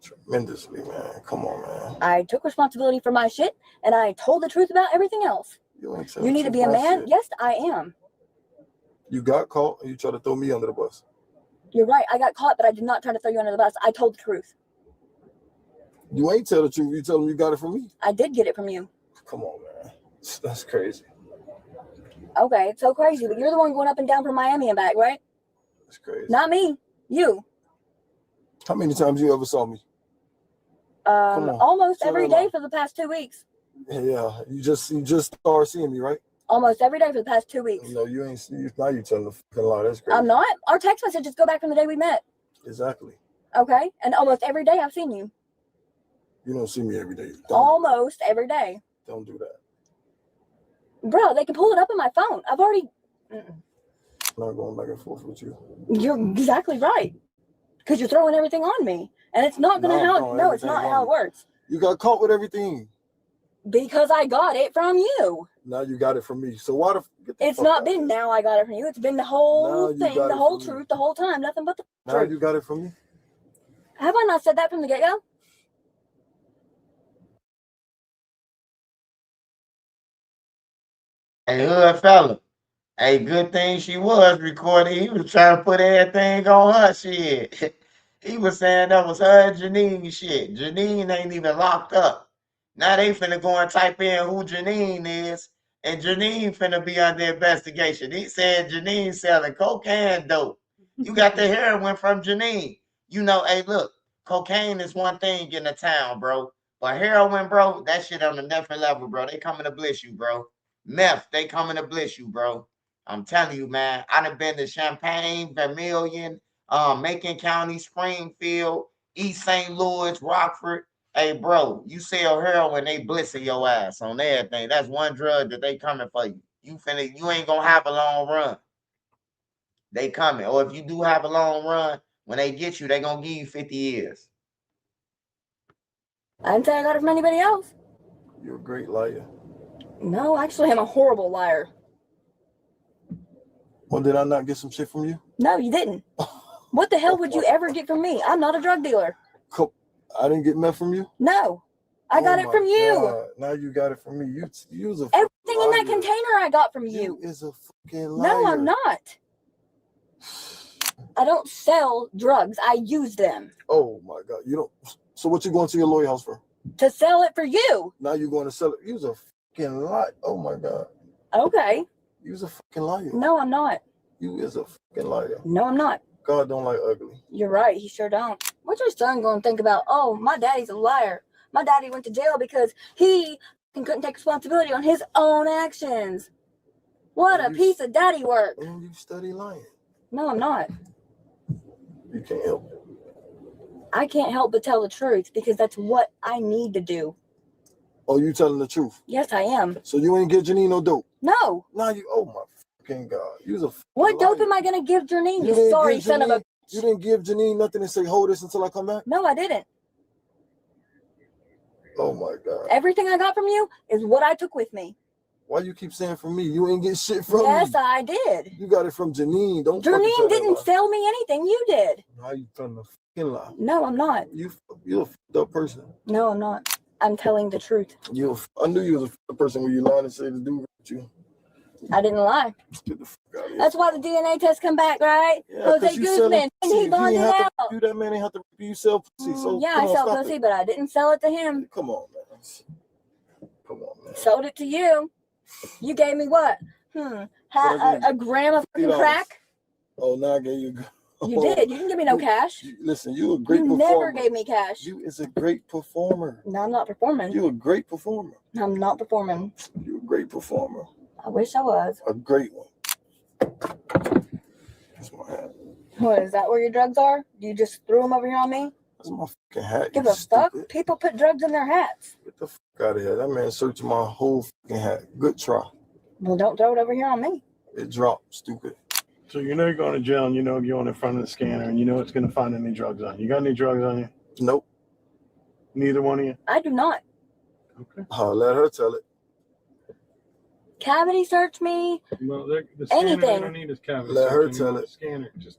Tremendously, man. Come on, man. I took responsibility for my shit, and I told the truth about everything else. You need to be a man? Shit. Yes, I am. You got caught, and you tried to throw me under the bus. You're right. I got caught, but I did not try to throw you under the bus. I told the truth. You ain't tell the truth. You tell them you got it from me. I did get it from you. Come on, man. That's crazy. Okay, it's so crazy, but you're the one going up and down from Miami and back, right? That's crazy. Not me. You. How many times you ever saw me? Almost every day for the past 2 weeks. Yeah, you just started seeing me, right? Almost every day for the past 2 weeks. No, you ain't. Now you telling the fucking lie. That's crazy. I'm not. Our text messages go back from the day we met. Exactly. Okay, and almost every day I've seen you. You don't see me every day. Almost every day. Don't do that. Bro, they can pull it up on my phone. I've already. I'm not going back and forth with you. You're exactly right. Because you're throwing everything on me. And it's not going to No, it's not how it works. You got caught with everything. Because I got it from you. Now you got it from me. So why the it's not been now I got it from you. It's been the whole thing, the whole truth, the whole time. Nothing but the truth. Now truth. you got it from me? Have I not said that from the get-go? Hey, hood fella. Hey, good thing she was recording. He was trying to put everything on her shit. He was saying that was her and Janine shit. Janine ain't even locked up. Now they finna go and type in who Janine is, and Janine finna be under investigation. He said Janine selling cocaine dope. You got the heroin from Janine. You know, hey, look, cocaine is one thing in the town, bro. But heroin, bro, that shit on a different level, bro. They coming to bliss you, bro. Meth, they coming to bliss you, bro. I'm telling you, man. I done been to Champaign, Vermilion, Macon County, Springfield, East St. Louis, Rockford. Hey, bro, you sell heroin, they blissing your ass on everything. That's one drug that they coming for you. You ain't gonna have a long run. They coming. Or if you do have a long run, when they get you, they gonna give you 50 years. I didn't say I got it from anybody else. You're a great liar. No, actually, I'm a horrible liar. Well, did I not get some shit from you? No, you didn't. What the hell would you ever get from me? I'm not a drug dealer. I didn't get meth from you? No, I got it from you. God. Now you got it from me. You was a everything in that container I got from you. You is a fucking liar. No, I'm not. I don't sell drugs. I use them. Oh my God. You don't. So what you going to your lawyer house for? To sell it for you. Now you're going to sell it. You was a fucking liar. Oh my God. Okay. You was a fucking liar. No, I'm not. You is a fucking liar. No, I'm not. God don't like ugly. You're right. He sure don't. What's your son going to think about? Oh, my daddy's a liar. My daddy went to jail because he couldn't take responsibility on his own actions. What a piece of daddy work. And you study lying. No, I'm not. You can't help it. I can't help but tell the truth because that's what I need to do. Oh, you telling the truth? Yes, I am. So you ain't give Janine no dope? No. Now you, oh my fucking God. You was a What dope am I going to give Janine, you sorry son of a... You didn't give Janine nothing and say, hold this until I come back? No, I didn't. Oh my God. Everything I got from you is what I took with me. Why you keep saying from me? You ain't get shit from me. Yes, I did. You got it from Janine. Don't Janine didn't sell me anything. You did. Now you telling the fucking lie. No, I'm not. You're a fucked up person. No, I'm not. I'm telling the truth. I knew you was a fucked up person when you lied and said to do with you. I didn't lie. Get the fuck out of here. That's why the DNA test come back, right? Yeah, Jose Guzman, and he bonded out. You that man ain't have to you sell pussy. So yeah, I sell pussy, but I didn't sell it to him. Come on, man. Come on, man. Sold it to you. You gave me what? A gram of fucking crack? Oh, now I gave you. You did. You didn't give me no cash. Listen, you a great performer. You never gave me cash. You is a great performer. No, I'm not performing. You a great performer. I'm not performing. You a great performer. I wish I was. A great one. That's my hat. What, is that where your drugs are? You just threw them over here on me? That's my fucking hat. Give a fuck? People put drugs in their hats. Get the fuck out of here. That man searched my whole fucking hat. Good try. Well, don't throw it over here on me. It dropped, stupid. So you know you're going to jail and you know you're going in front of the scanner and you know it's going to find any drugs on you. You got any drugs on you? Nope. Neither one of you? I do not. Okay. Let her tell it. Cavity search me. Well, the scanner, anything. They don't need his cavity. Let her tell it. The scanner just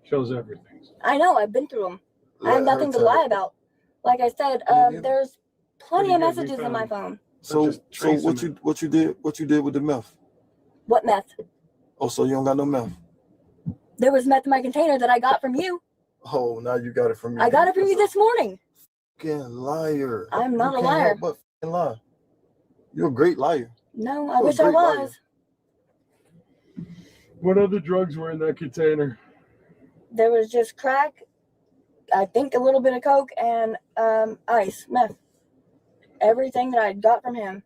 shows everything. I know. I've been through them. I have nothing to lie about. Like I said, there's plenty of messages in my phone. So what you did with the meth? What meth? Oh, so you don't got no meth? There was meth in my container that I got from you. Oh, now you got it from me. I got it from you this morning. Fucking liar. I'm not a You can't liar. help but fucking lie. You're a great liar. No, I wish I was. What other drugs were in that container? There was just crack, I think a little bit of coke, and ice, meth. Everything that I got from him.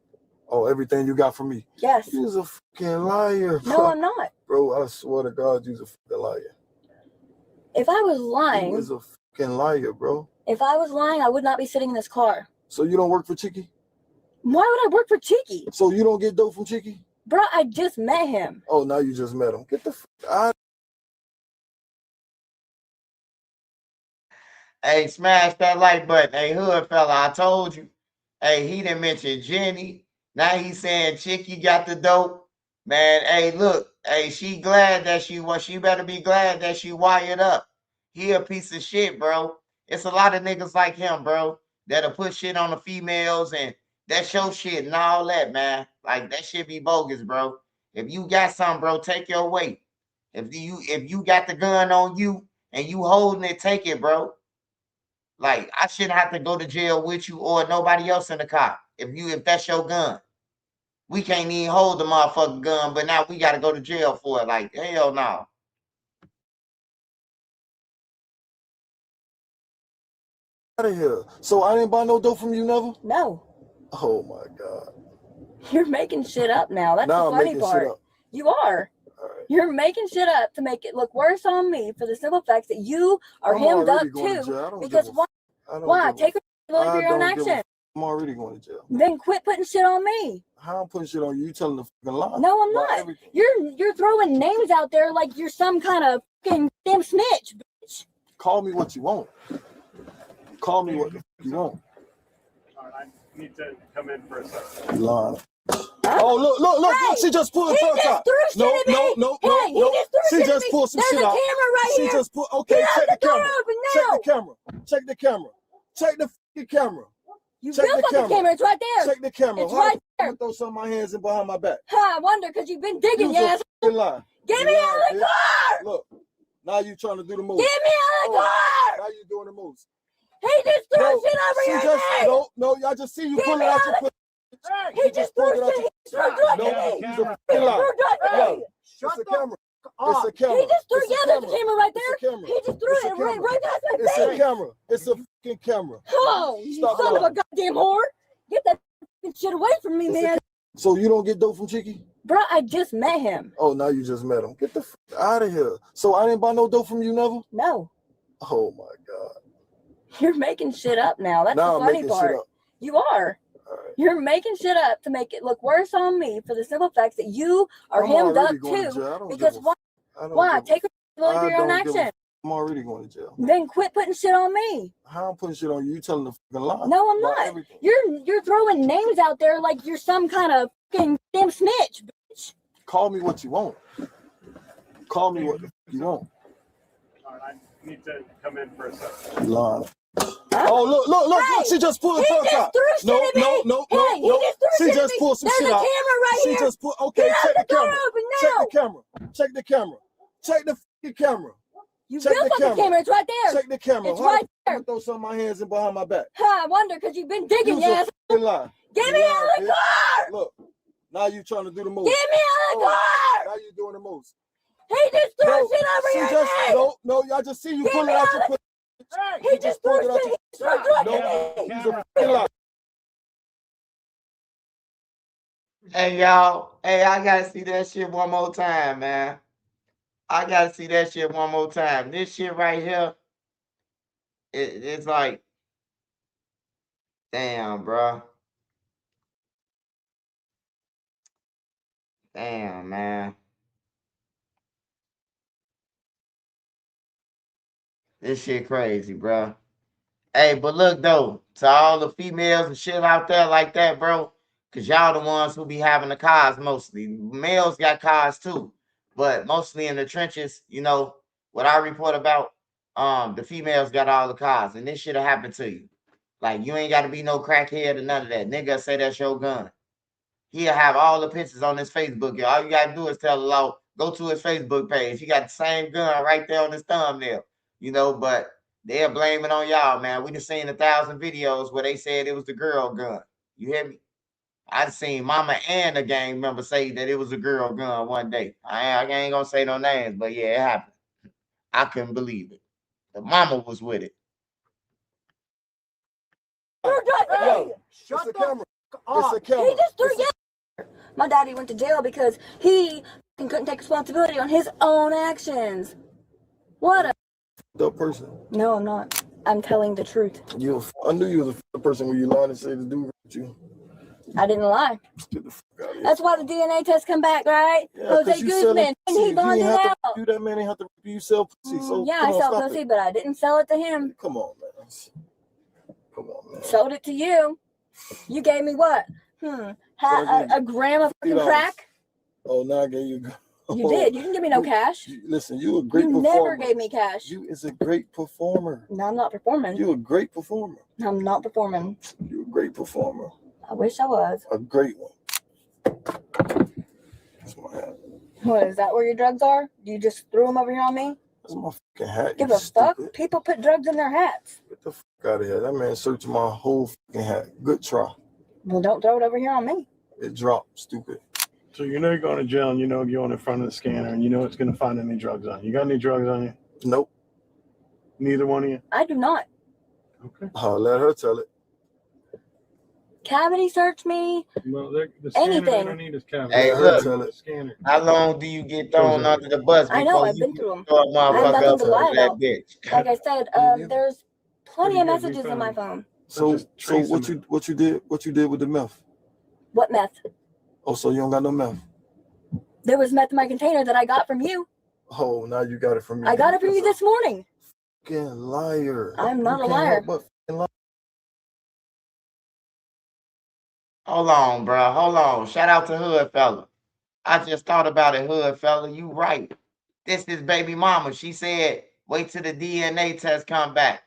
Oh, everything you got from me? Yes. You's a fucking liar. No, I'm not. Bro, I swear to God, you's a fucking liar. If I was lying... You is a fucking liar, bro. If I was lying, I would not be sitting in this car. So you don't work for Cheeky? Why would I work for Cheeky? So you don't get dope from Cheeky? Bro, I just met him. Oh, now you just met him. Get the fuck out. Hey, smash that like button. Hey, hood fella, I told you. Hey, he didn't mention Jenny. Now he's saying Chicky got the dope. Man, hey, look. Hey, she glad that she better be glad that she wired up. He a piece of shit, bro. It's a lot of niggas like him, bro, that'll put shit on the females and that show shit and all that, man. Like, that shit be bogus, bro. If you got something, bro, take your weight. If you got the gun on you and you holding it, take it, bro. Like, I shouldn't have to go to jail with you or nobody else in the car if that's your gun. We can't even hold the motherfucking gun, but now we got to go to jail for it. Like, hell no. out of here. So I didn't buy no dope from you, never? No. Oh my God. You're making shit up now. That's Now the I'm funny making part. shit up. You are. You're making shit up to make it look worse on me for the simple fact that you are I'm hemmed up already going to too. jail. I don't Because give a why? I don't Why? give a- Take responsibility for I your own don't give a action. I'm already going to jail. Then quit putting shit on me. How I'm putting shit on you? You telling the fucking lie? No, I'm About not. everything. You're throwing names out there like you're some kind of fucking damn snitch, bitch. Call me what you want. Call me what the fuck you want. All right, I need to come in for a second. You lying. Oh, look, Hey, she just pulled the he truck just out. threw shit No, at me. no, no, no, Hey, he no. just threw She shit at just me. pulled some There's shit a out. camera right She here. just put, okay, Get out check the the door camera. open Check now. the camera. Check the camera. Check the fucking camera. You Check will the put the camera. It's right there. Check the camera. It's How right the fuck there. I'm gonna throw some of my hands in behind my back? I wonder because you've been digging, You yes. just fucking lie. Get You me lying, out of the bitch. car. Look, now you trying to do the moves. Get me out of the car. Now you doing the moves. He just threw No, shit over she your just, head. no, I just see you Get pulling me out out your of pussy. He just threw pulled it out shit. your He threw drugs at No, me. he's He a fucking threw lie. drugs at Yo, me. it's a camera. It's a camera. He just threw, It's a yeah, there's a camera. camera right It's a there. camera. He just threw It's a it right camera. past my It's a face. camera. It's a fucking camera. Oh, you Stop son of a lying. goddamn whore. Get that fucking shit away from me, It's a man. So you don't get dope from Cheeky? Bro, I just met him. Oh, now you just met him. Get the fuck out of here. So I didn't buy no dope from you, never? No. Oh my God. You're making shit up now. That's Now the I'm funny making part. shit up. You are. You're making shit up to make it look worse on me for the simple fact that you are I'm hemmed up already going to too. jail. I don't Because give a why? I don't Why? give a- Take responsibility for I your own don't give a action. I'm already going to jail. Then quit putting shit on me. How I'm putting shit on you? You telling the fucking lie? No, I'm About not. everything. You're throwing names out there like you're some kind of fucking damn snitch, bitch. Call me what you want. Call me what the fuck you want. All right, I need to come in for a second. You lying. Oh, look, Hey, she just pulled the he truck just out. threw shit No, at me. no, no, Hey, no, he no. just threw She shit at just me. pulled some There's shit a out. camera right She here. just put, okay, Get out check the the door camera. open Check now. the camera. Check the camera. Check the fucking camera. You Check will the put the camera. camera. It's right there. Check the camera. It's How right the fuck there. I'm gonna throw some of my hands in behind my back? I wonder because you've been digging, You yes. just fucking lie. Get You me lying, out of the bitch. car. Look, now you trying to do the moves. Get me out of the car. Now you doing the moves. He just threw No, shit over she your just, head. no, I just see you Get pulling me out out your of pussy. He just threw pulled it out shit. your He threw drugs No, at me. he's a fucking lie. Hey y'all, hey, I gotta see that shit one more time, man. I gotta see that shit one more time. This shit right here, it's like, damn, bro. Damn, man. This shit crazy, bro. Hey, but look though, to all the females and shit out there like that, bro, cause y'all the ones who be having the cars mostly. Males got cars too, but mostly in the trenches, you know, what I report about, the females got all the cars, and this shit'll happen to you. Like you ain't gotta be no crackhead or none of that. Nigga say that's your gun. He'll have all the pictures on his Facebook. All you gotta do is tell the law, go to his Facebook page. He got the same gun right there on his thumbnail, you know, but they're blaming on y'all, man. We just seen 1,000 videos where they said it was the girl gun. You hear me? I seen mama and a gang member say that it was a girl gun one day. I ain't gonna say no names, but yeah, it happened. I couldn't believe it. The mama was with it. Yo, it's a camera. It's a camera. He just threw yeah. My daddy went to jail because he couldn't take responsibility on his own actions. What a The person. No, I'm not. I'm telling the truth. I knew you was a person when you lied and said to do with you. I didn't lie. Get the fuck out of here. That's why the DNA test come back, right? Yeah, Jose 'cause you selling Guzman, and pussy. he If you bonded ain't have out. to do that, man, ain't have to you sell pussy. So Yeah, come I on, sell stop pussy, it. but I didn't sell it to him. Come on, man. Come on, man. Sold it to you. You gave me what? A gram of fucking $50. crack? Oh, now I gave you. You did. You didn't give me no cash. Listen, you a great You performer. never gave me cash. You is a great performer. No, I'm not performing. You a great performer. I'm not performing. You a great performer. I wish I was. A great one. That's my hat. What, is that where your drugs are? You just threw them over here on me? That's my fucking hat. Give you a fuck? stupid. People put drugs in their hats. Get the fuck out of here. That man searched my whole fucking hat. Good try. Well, don't throw it over here on me. It dropped. Stupid. So you know you're going to jail and you know you're going in front of the scanner and you know it's going to find any drugs on you. You got any drugs on you? Nope. Neither one of you? I do not. Okay. Oh, let her tell it. Cavity search me. Well, the scanner Anything. they don't need is cavity. Hey, Let her look. tell it. Scanner. How long do you get thrown under the bus I know, before I've you been through them. throw a I have motherfucker nothing up to under lie that about. bitch? Like I said, there's plenty of messages in my phone. So what you did with the meth? What meth? Oh, so you don't got no meth? There was meth in my container that I got from you. Oh, now you got it from me. I got it from you this morning. Fucking liar. I'm not You a can't liar. help but fucking lie. Hold on, bro. Hold on. Shout out to Hood Fella. I just thought about it, Hood Fella. You right. This is baby mama. She said, wait till the DNA test come back.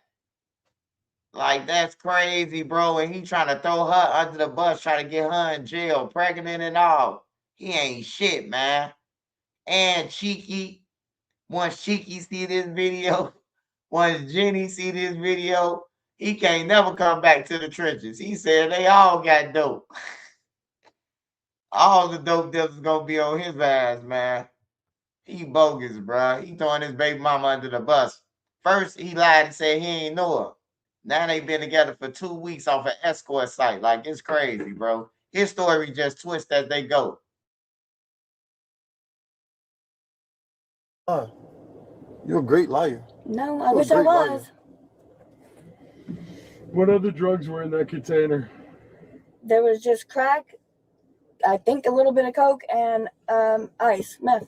Like, that's crazy, bro. And he trying to throw her under the bus, trying to get her in jail, pregnant and all. He ain't shit, man. And Cheeky, once Cheeky see this video, once Jenny see this video, he can't never come back to the trenches. He said they all got dope. All the dope dealers gonna be on his ass, man. He bogus, bruh. He throwing his baby mama under the bus. First, he lied and said he ain't know her. Now they been together for 2 weeks off an escort site. Like, it's crazy, bro. His story just twists as they go. You're a great liar. No, I wish I was. What other drugs were in that container? There was just crack, I think a little bit of coke, and ice, meth.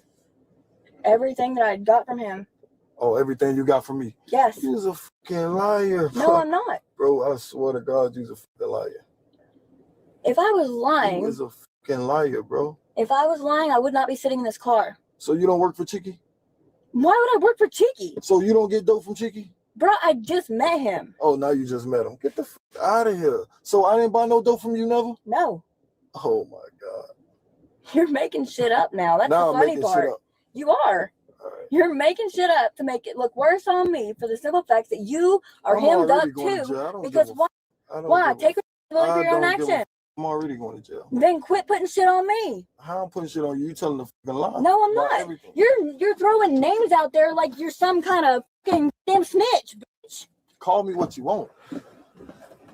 Everything that I got from him. Oh, everything you got from me? Yes. You's a fucking liar. No, I'm not. Bro, I swear to God, you's a fucking liar. If I was lying, You is a fucking liar, bro. if I was lying, I would not be sitting in this car. So you don't work for Cheeky? Why would I work for Cheeky? So you don't get dope from Cheeky? Bro, I just met him. Oh, now you just met him. Get the fuck out of here. So I didn't buy no dope from you, never? No. Oh my God. You're making shit up now. That's Now the I'm funny making shit part. up. You are. You're making shit up to make it look worse on me for the simple fact that you are I'm hemmed up already going to too. jail. I don't Because give a why? I don't Why? give a Take responsibility for your own I don't give a action. I'm already going to jail. Then quit putting shit on me. How I'm putting shit on you? You telling the fucking lie. No, I'm about not. everything. You're throwing names out there like you're some kind of fucking damn snitch. Call me what you want.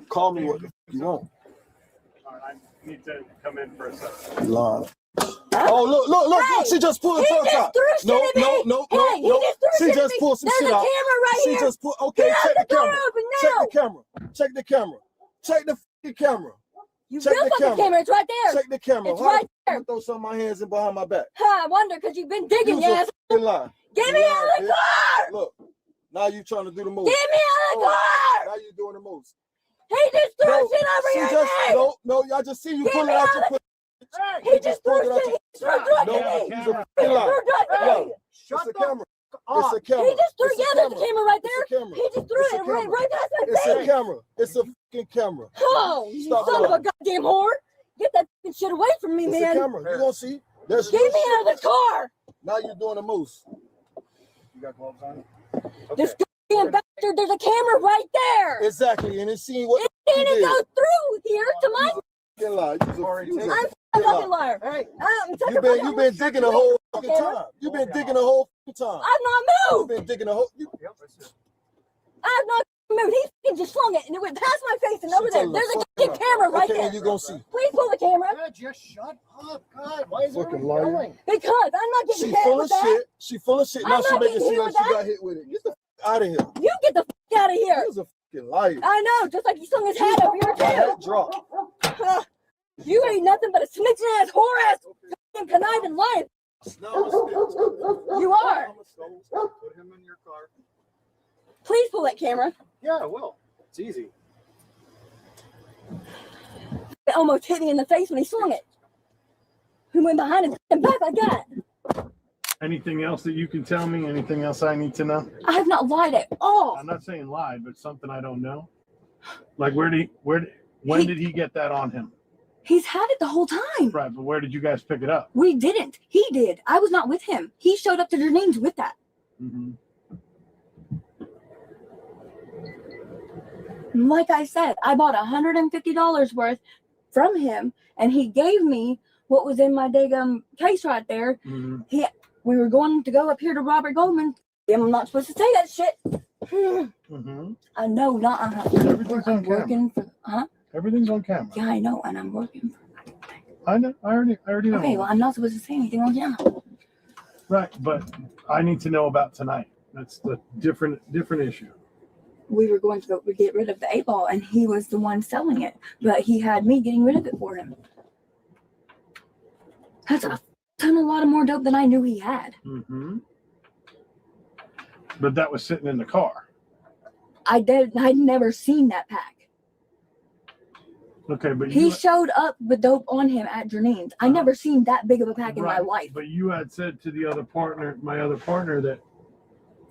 Call me what the fuck you want. All right, I need to come in for a second. You lying. Oh, look, Hey, she just pulled the he truck just out. threw shit No, at me. Hey, he just threw She shit at just me. pulled some There's shit a out. camera right She here. just put, okay, Get check out the the door camera. open Check now. the camera. Check the camera. Check the fucking camera. You Check will the fucking camera. It's right there. Check the camera. It's How right the there. fuck throw some of my hands in behind my back? Huh, I wonder because you've been digging, You's a yes. fucking lie. Get me out of the car. Look, now you trying to do the most. Get me out of the car. Now you doing the most. He just threw shit over she your just, head. No, I just see you Get pulling me out out your of pussy. He just threw shit. He just threw drugs No, at me. he's He a just fucking threw lie. drugs at No, me. it's a camera. It's a camera. He just threw, It's a yeah, there's a camera. camera right It's there. a camera. He just threw It's a it right camera. past my It's a face. camera. It's a fucking camera. Oh, you Stop son of a lying. goddamn whore. Get that fucking shit away from me, It's man. a camera. You gonna see? There's Get me out of the car. Now you're doing the most. You got gloves on? This goddamn bastard, there's a camera right there. Exactly, and it's seeing what It you didn't did. go through here to my. Fucking lie. I'm a fucking liar. Hey, You've been digging the whole fucking time. You've been digging the whole fucking time. I've not You've moved. been digging the whole. I've not moved. He fucking just flung it and it went past my face and over there. telling the There's a fuck goddamn lie. camera right Okay, there. and you gonna see. Please pull the camera. Just shut up. God, why is Fucking everybody liar. yelling? Because I'm not getting She hit full with of that. shit. She full of shit. I'm Now she not making getting shit hit like with she that. got hit with it. Get the fuck out of here. You get the fuck out of here. You's a fucking liar. I know, just like he slung his hat up here My head too. dropped. You ain't nothing but a snitching ass, whore ass, fucking conniving liar. You are. Put him in your car. Please pull that camera. Yeah, I will. It's easy. It almost hit me in the face when he swung it. He went behind him and back like that. Anything else that you can tell me? Anything else I need to know? I have not lied at all. I'm not saying lied, but something I don't know. Like when did he get that on him? He's had it the whole time. Right, but where did you guys pick it up? We didn't. He did. I was not with him. He showed up to Janine's with that. Mm-hmm. Like I said, I bought $150 worth from him, and he gave me what was in my daggum case right there. Mm-hmm. We were going to go up here to Robert Goldman. I'm not supposed to say that shit. I know not. Everything's on working for. Everything's on camera. Yeah, I know, and I'm working. I know. I already know. Okay, well, I'm not supposed to say anything on camera. Right, but I need to know about tonight. That's the different issue. We were going to go get rid of the 8-ball, and he was the one selling it, but he had me getting rid of it for him. That's a lot of more dope than I knew he had. But that was sitting in the car. I'd never seen that pack. Okay, but he showed up with dope on him at Janine's. I never seen that big of a pack in my life. But you had said to the other partner, my other partner, that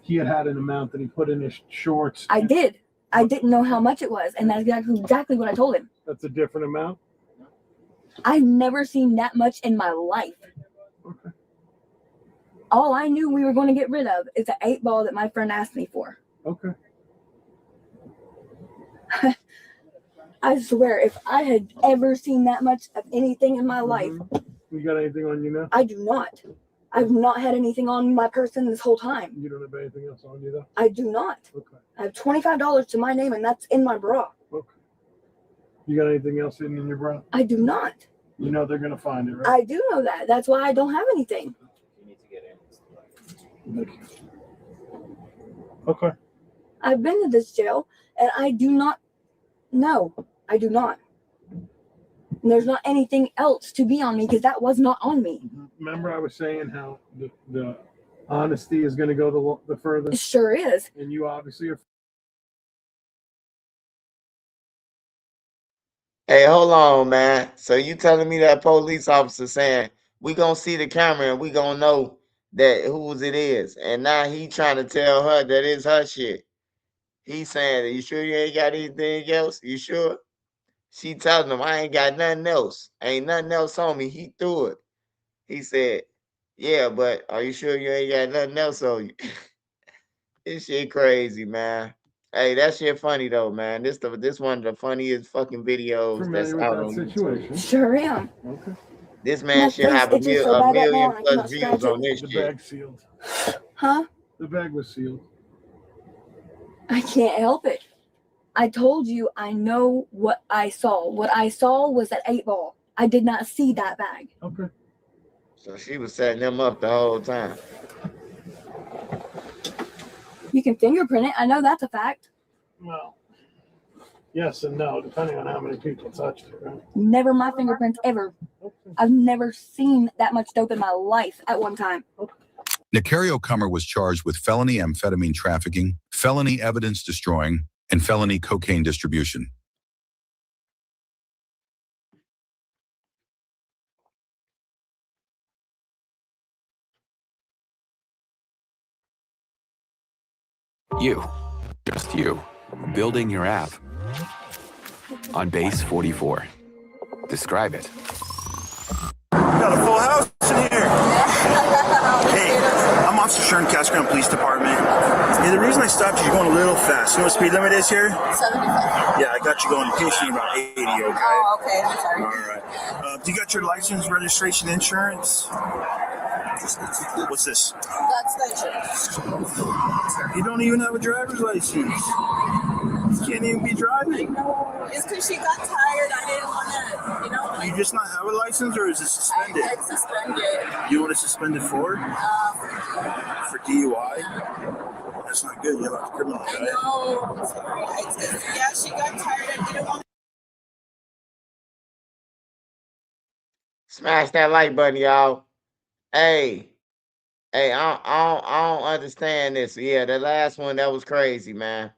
he had an amount that he put in his shorts. I did. I didn't know how much it was, and that's exactly what I told him. That's a different amount? I've never seen that much in my life. Okay. All I knew we were going to get rid of is the 8-ball that my friend asked me for. Okay. I swear, if I had ever seen that much of anything in my life. You got anything on you now? I do not. I've not had anything on my person this whole time. You don't have anything else on you though? I do not. Okay. I have $25 to my name, and that's in my bra. Okay. You got anything else in your bra? I do not. You know they're going to find it, right? I do know that. That's why I don't have anything. You need to get in. Okay. I've been to this jail, and I do not. No, I do not. And there's not anything else to be on me because that was not on me. Remember I was saying how the honesty is going to go the furthest? It sure is. And you obviously are. Hey, hold on, man. So you telling me that police officer saying we gonna see the camera and we gonna know that whose it is, and now he trying to tell her that it's her shit. He's saying, "Are you sure you ain't got anything else? You sure?" She telling him, "I ain't got nothing else. Ain't nothing else on me." He threw it. He said, "Yeah, but are you sure you ain't got nothing else on you?" This shit crazy, man. Hey, that shit funny though, man. This one of the funniest fucking videos that's out on situation. Sure am. Okay. This man should have a million plus views on this The shit. bag sealed. Huh? The bag was sealed. I can't help it. I told you I know what I saw. What I saw was that 8-ball. I did not see that bag. Okay. So she was setting him up the whole time. You can fingerprint it. I know that's a fact. Well, yes and no, depending on how many people touched it, right? Never my fingerprints ever. I've never seen that much dope in my life at one time. Nicario Comer was charged with felony amphetamine trafficking, felony evidence destroying, and felony cocaine distribution. You, just you, building your app on Base 44. Describe it. Got a full house in here. Hey, I'm Officer Sharon Cascron Police Department. Yeah, the reason I stopped you, you're going a little fast. You know what speed limit is here? 75. Yeah, I got you going pacing about 80, okay? Oh, okay. I'm sorry. All right. Do you got your license, registration, insurance? What's this? That's the insurance. You don't even have a driver's license. You can't even be driving. No, it's because she got tired. I didn't want to, Do you just not have a license, or is it suspended? It's suspended. You want it suspended for? For DUI? That's not good. You have a criminal guy. No, sorry. It's just, yeah, she got tired. I didn't want Smash that like button, y'all. Hey, I don't understand this. Yeah, the last one, that was crazy, man.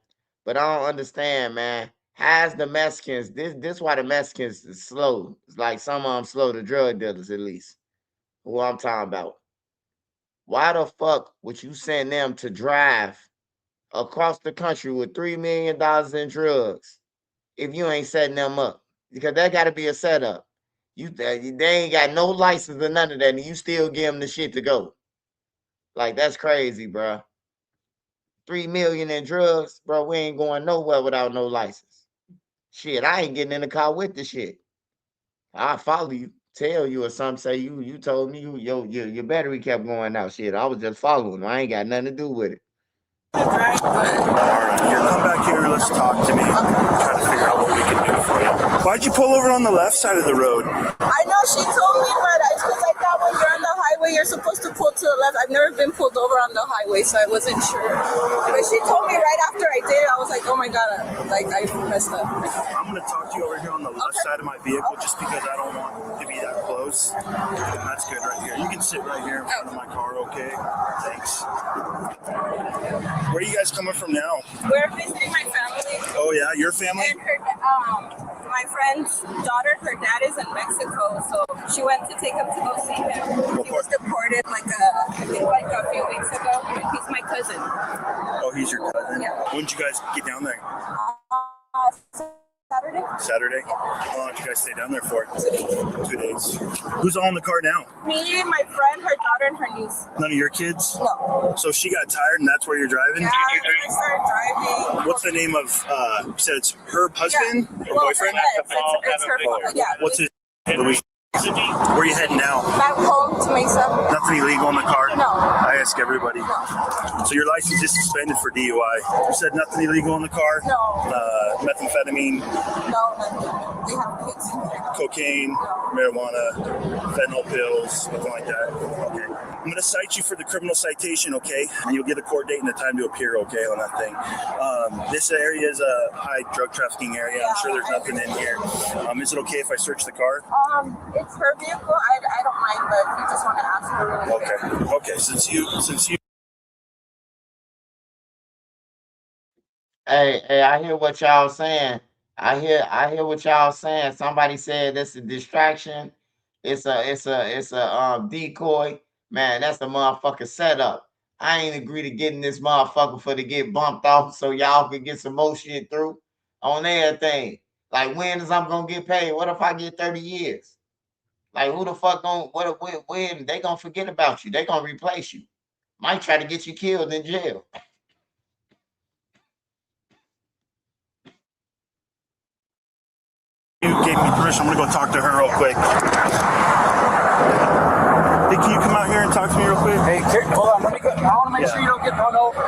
But I don't understand, man. How's the Mexicans? This why the Mexicans is slow. It's like some of them slow, the drug dealers at least. Who I'm talking about. Why the fuck would you send them to drive across the country with $3 million in drugs if you ain't setting them up? Because that got to be a setup. They ain't got no license or none of that, and you still give them the shit to go. Like, that's crazy, bro. $3 million in drugs, bro. We ain't going nowhere without no license. Shit, I ain't getting in the car with the shit. I'll follow you, tell you, or something. Say you told me your battery kept going out. Shit, I was just following. I ain't got nothing to do with it. All right, you're us talk to me. Try to figure out what we can do for you. Why'd you pull over on the left side of the road? I know she told me, but it's because I thought when you're on the highway, you're supposed to pull to the left. I've never been pulled over on the highway, so I wasn't sure. But she told me right after I did it, I was like, oh my God, like I messed up. I'm going to talk to you over here on the left side of my vehicle just because I don't want to be that close. That's good right here. You can sit right here in front of my car, okay? Thanks. Where are you guys coming from now? We're visiting my family. Oh, yeah? Your family? And her, my friend's daughter, her dad is in Mexico, so she went to take him to go see him. He was deported like a few weeks ago. He's my cousin. Oh, he's your cousin? Yeah. When did you guys get down there? Saturday. Saturday? How long did you guys stay down there for? 2 days. Who's all in the car now? Me, my friend, her daughter, and her niece. None of your kids? No. So she got tired and that's where you're driving? Yeah, I started driving. What's the name of, you said it's her husband or boyfriend? It's her father, yeah. What's his Louis? Where are you heading now? Back home to Mesa. Nothing illegal in the car? No. I ask everybody. No. So your license is suspended for DUI. You said nothing illegal in the car? No. Methamphetamine? No, nothing. We have kids in there. Cocaine, marijuana, fentanyl pills, nothing like that. Okay. I'm going to cite you for the criminal citation, okay? And you'll get a court date and a time to appear, okay, on that thing. This area is a high drug trafficking area. I'm sure there's nothing in here. Is it okay if I search the car? It's her vehicle. I don't mind, but you just want to ask her really quick. Okay. Since you. Hey, I hear what y'all saying. I hear what y'all saying. Somebody said this is a distraction. It's a decoy. Man, that's the motherfucking setup. I ain't agree to getting this motherfucker for to get bumped off so y'all can get some more shit through on everything. Like, when is I'm gonna get paid? What if I get 30 years? Like, who the fuck when they gonna forget about you? They gonna replace you. Might try to get you killed in jail. You gave me permission. I'm gonna go talk to her real quick. Hey, can you come out here and talk to me real quick? Hey, hold on. Let me go. I want to make sure you don't get run over.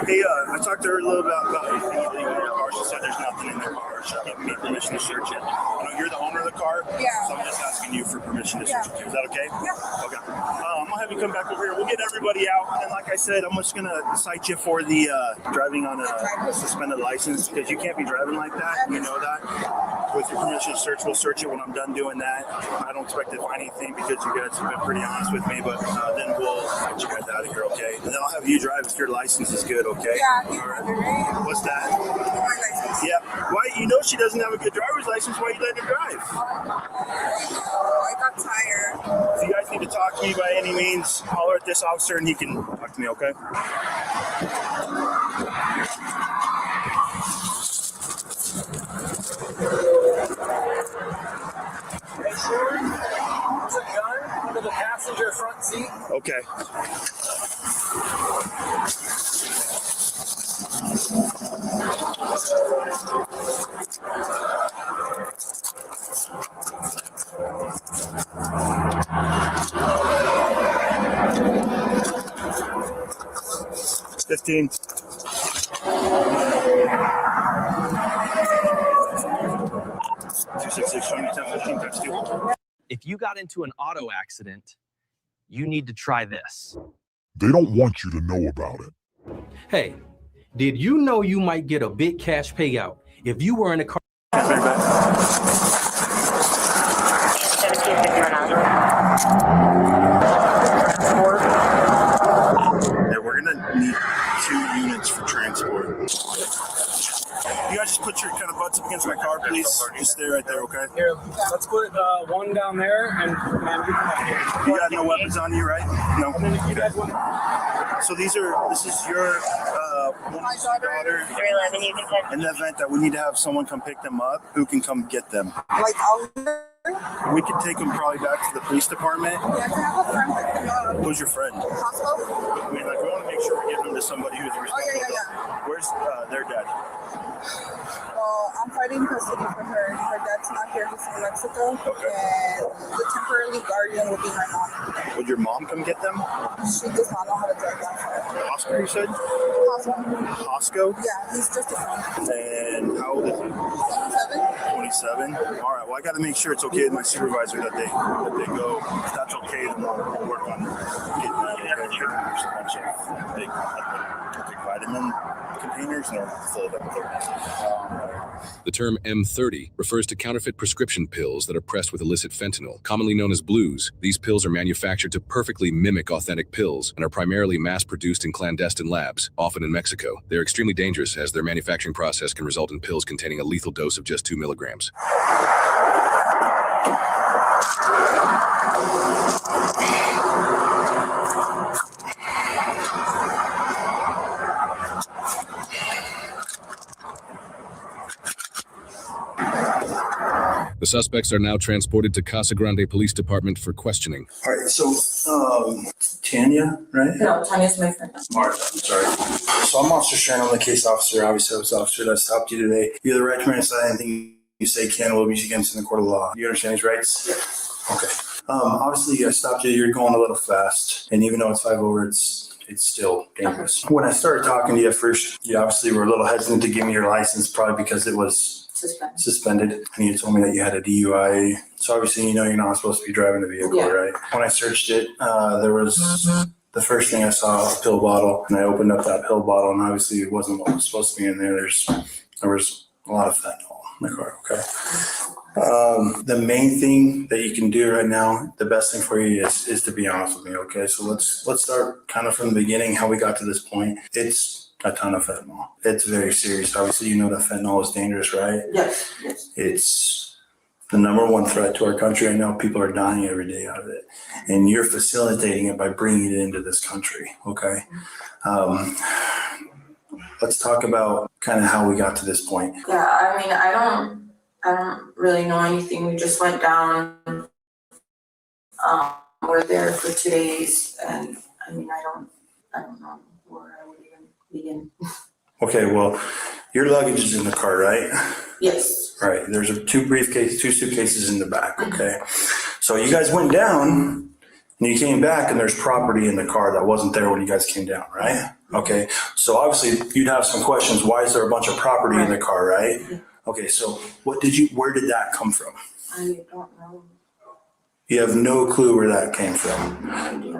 Hey, I talked to her a little bit about anything illegal in her car. She said there's nothing in the car. She gave me permission to search it. I know you're the owner of the car, so I'm just asking you for permission to search it. Is that okay? Yeah. Okay. I'm gonna have you come back over here. We'll get everybody out, and like I said, I'm just gonna cite you for the driving on a suspended license because you can't be driving like that. You know that. With your permission to search, we'll search it when I'm done doing that. I don't expect to find anything because you guys have been pretty honest with me, but then we'll get you guys out of here, okay? And then I'll have you drive if your license is good, okay? Yeah. All right. What's that? My license. Yeah. Why? You know she doesn't have a good driver's license. Why you letting her drive? I got tired. If you guys need to talk to me by any means, holler at this officer and he can talk to me, okay? Hey, sure. There's a gun under the passenger front seat. Okay. It's 15. If you got into an auto accident, you need to try this. They don't want you to know about it. Hey, did you know you might get a big cash payout if you were in a car? Yeah, we're gonna need 2 units for transport. You guys just put your kind of butts up against my car, please. Just stay right there, okay? Here, let's put one down there, and you got no weapons on you, right? No. Okay. So this is your My daughter. 311. You can in the event that we need to have someone come pick them up, who can come get them? Like We could take them probably back to the police department. Yeah, I have a friend that can Who's your friend? Costco. I mean, like, we want to make make sure we're giving them to somebody who's responsible. Yeah. Where's their dad? Well, I'm fighting custody for her. Her dad's not here. He's in Mexico. Okay. And the temporary guardian will be my mom. Would your mom come get them? She does not know how to drive that far. Oscar, you said? Hosco? Yeah, he's just a friend. And how old is he? 27. All right. Well, I got to make sure it's okay with my supervisor that they go. If that's okay, then we'll work on getting there's a bunch of big vitamin containers and they're full of them. The term M30 refers to counterfeit prescription pills that are pressed with illicit fentanyl, commonly known as blues. These pills are manufactured to perfectly mimic authentic pills and are primarily mass-produced in clandestine labs, often in Mexico. They're extremely dangerous as their manufacturing process can result in pills containing a lethal dose of just 2 milligrams. The suspects are now transported to Casa Grande Police Department for questioning. All right, so Tanya, right? No, Tanya's my friend. Martha, I'm sorry. So I'm Officer Sharon, I'm the case officer. Obviously, I was the officer that stopped you today. You're the right to remain silent. Anything you say can will be used against in the court of law. You understand these rights? Yes. Okay. Obviously, I stopped you. You're going a little fast, and even though it's 5 over, it's still dangerous. When I started talking to you at first, you obviously were a little hesitant to give me your license, probably because it was suspended, and you told me that you had a DUI. So obviously, you know you're not supposed to be driving the vehicle, right? When I searched it, there was the first thing I saw, a pill bottle, and I opened up that pill bottle, and obviously it wasn't what was supposed to be in there. There was a lot of fentanyl in the car. Okay. The main thing that you can do right now, the best thing for you is to be honest with me. Okay, so let's start kind of from the beginning, how we got to this point. It's a ton of fentanyl. It's very serious. Obviously, you know that fentanyl is dangerous, right? Yes. It's the #1 threat to our country. I know people are dying every day out of it, and you're facilitating it by bringing it into this country. Okay. Let's talk about kind of how we got to this point. Yeah, I mean, I don't really know anything. We just went down. We're there for 2 days, and I mean, I don't know where I would even begin. Okay, well, your luggage is in the car, right? Yes. Right. There's 2 suitcases in the back. Okay. So you guys went down, and you came back, and there's property in the car that wasn't there when you guys came down, right? Okay. So obviously, you'd have some questions. Why is there a bunch of property in the car, right? Okay. So where did that come from? I don't know. You have no clue where that came from.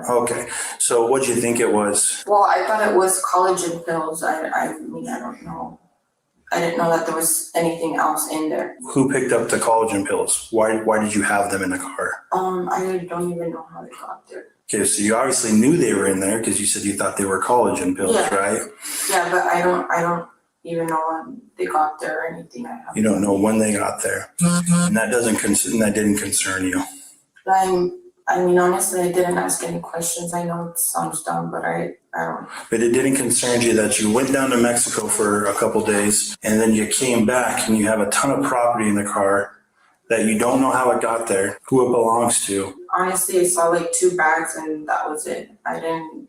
Okay. So what do you think it was? Well, I thought it was collagen pills. I mean, I don't know. I didn't know that there was anything else in there. Who picked up the collagen pills? Why did you have them in the car? I don't even know how they got there. Okay, so you obviously knew they were in there because you said you thought they were collagen pills, right? Yeah, but I don't even know when they got there or anything. You don't know when they got there, and that didn't concern you. I mean, honestly, I didn't ask any questions. I know it sounds dumb, but I don't. But it didn't concern you that you went down to Mexico for a couple days and then you came back and you have a ton of property in the car that you don't know how it got there, who it belongs to. Honestly, I saw like 2 bags and that was it. I don't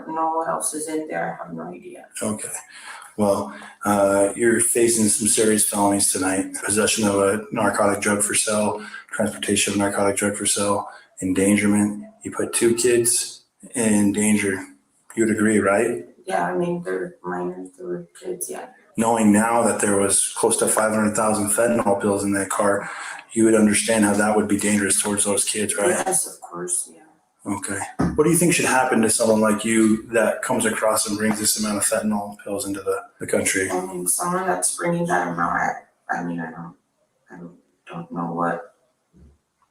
know what else is in there. I have no idea. Okay. Well, you're facing some serious felonies tonight. Possession of a narcotic drug for sale, transportation of narcotic drug for sale, endangerment. You put 2 kids in danger. You would agree, right? Yeah, I mean, they're minors, they were kids, yeah. Knowing now that there was close to 500,000 fentanyl pills in that car, you would understand how that would be dangerous towards those kids, right? Yes, of course, yeah. Okay. What do you think should happen to someone like you that comes across and brings this amount of fentanyl pills into the country? I mean, someone that's bringing that amount, I don't know what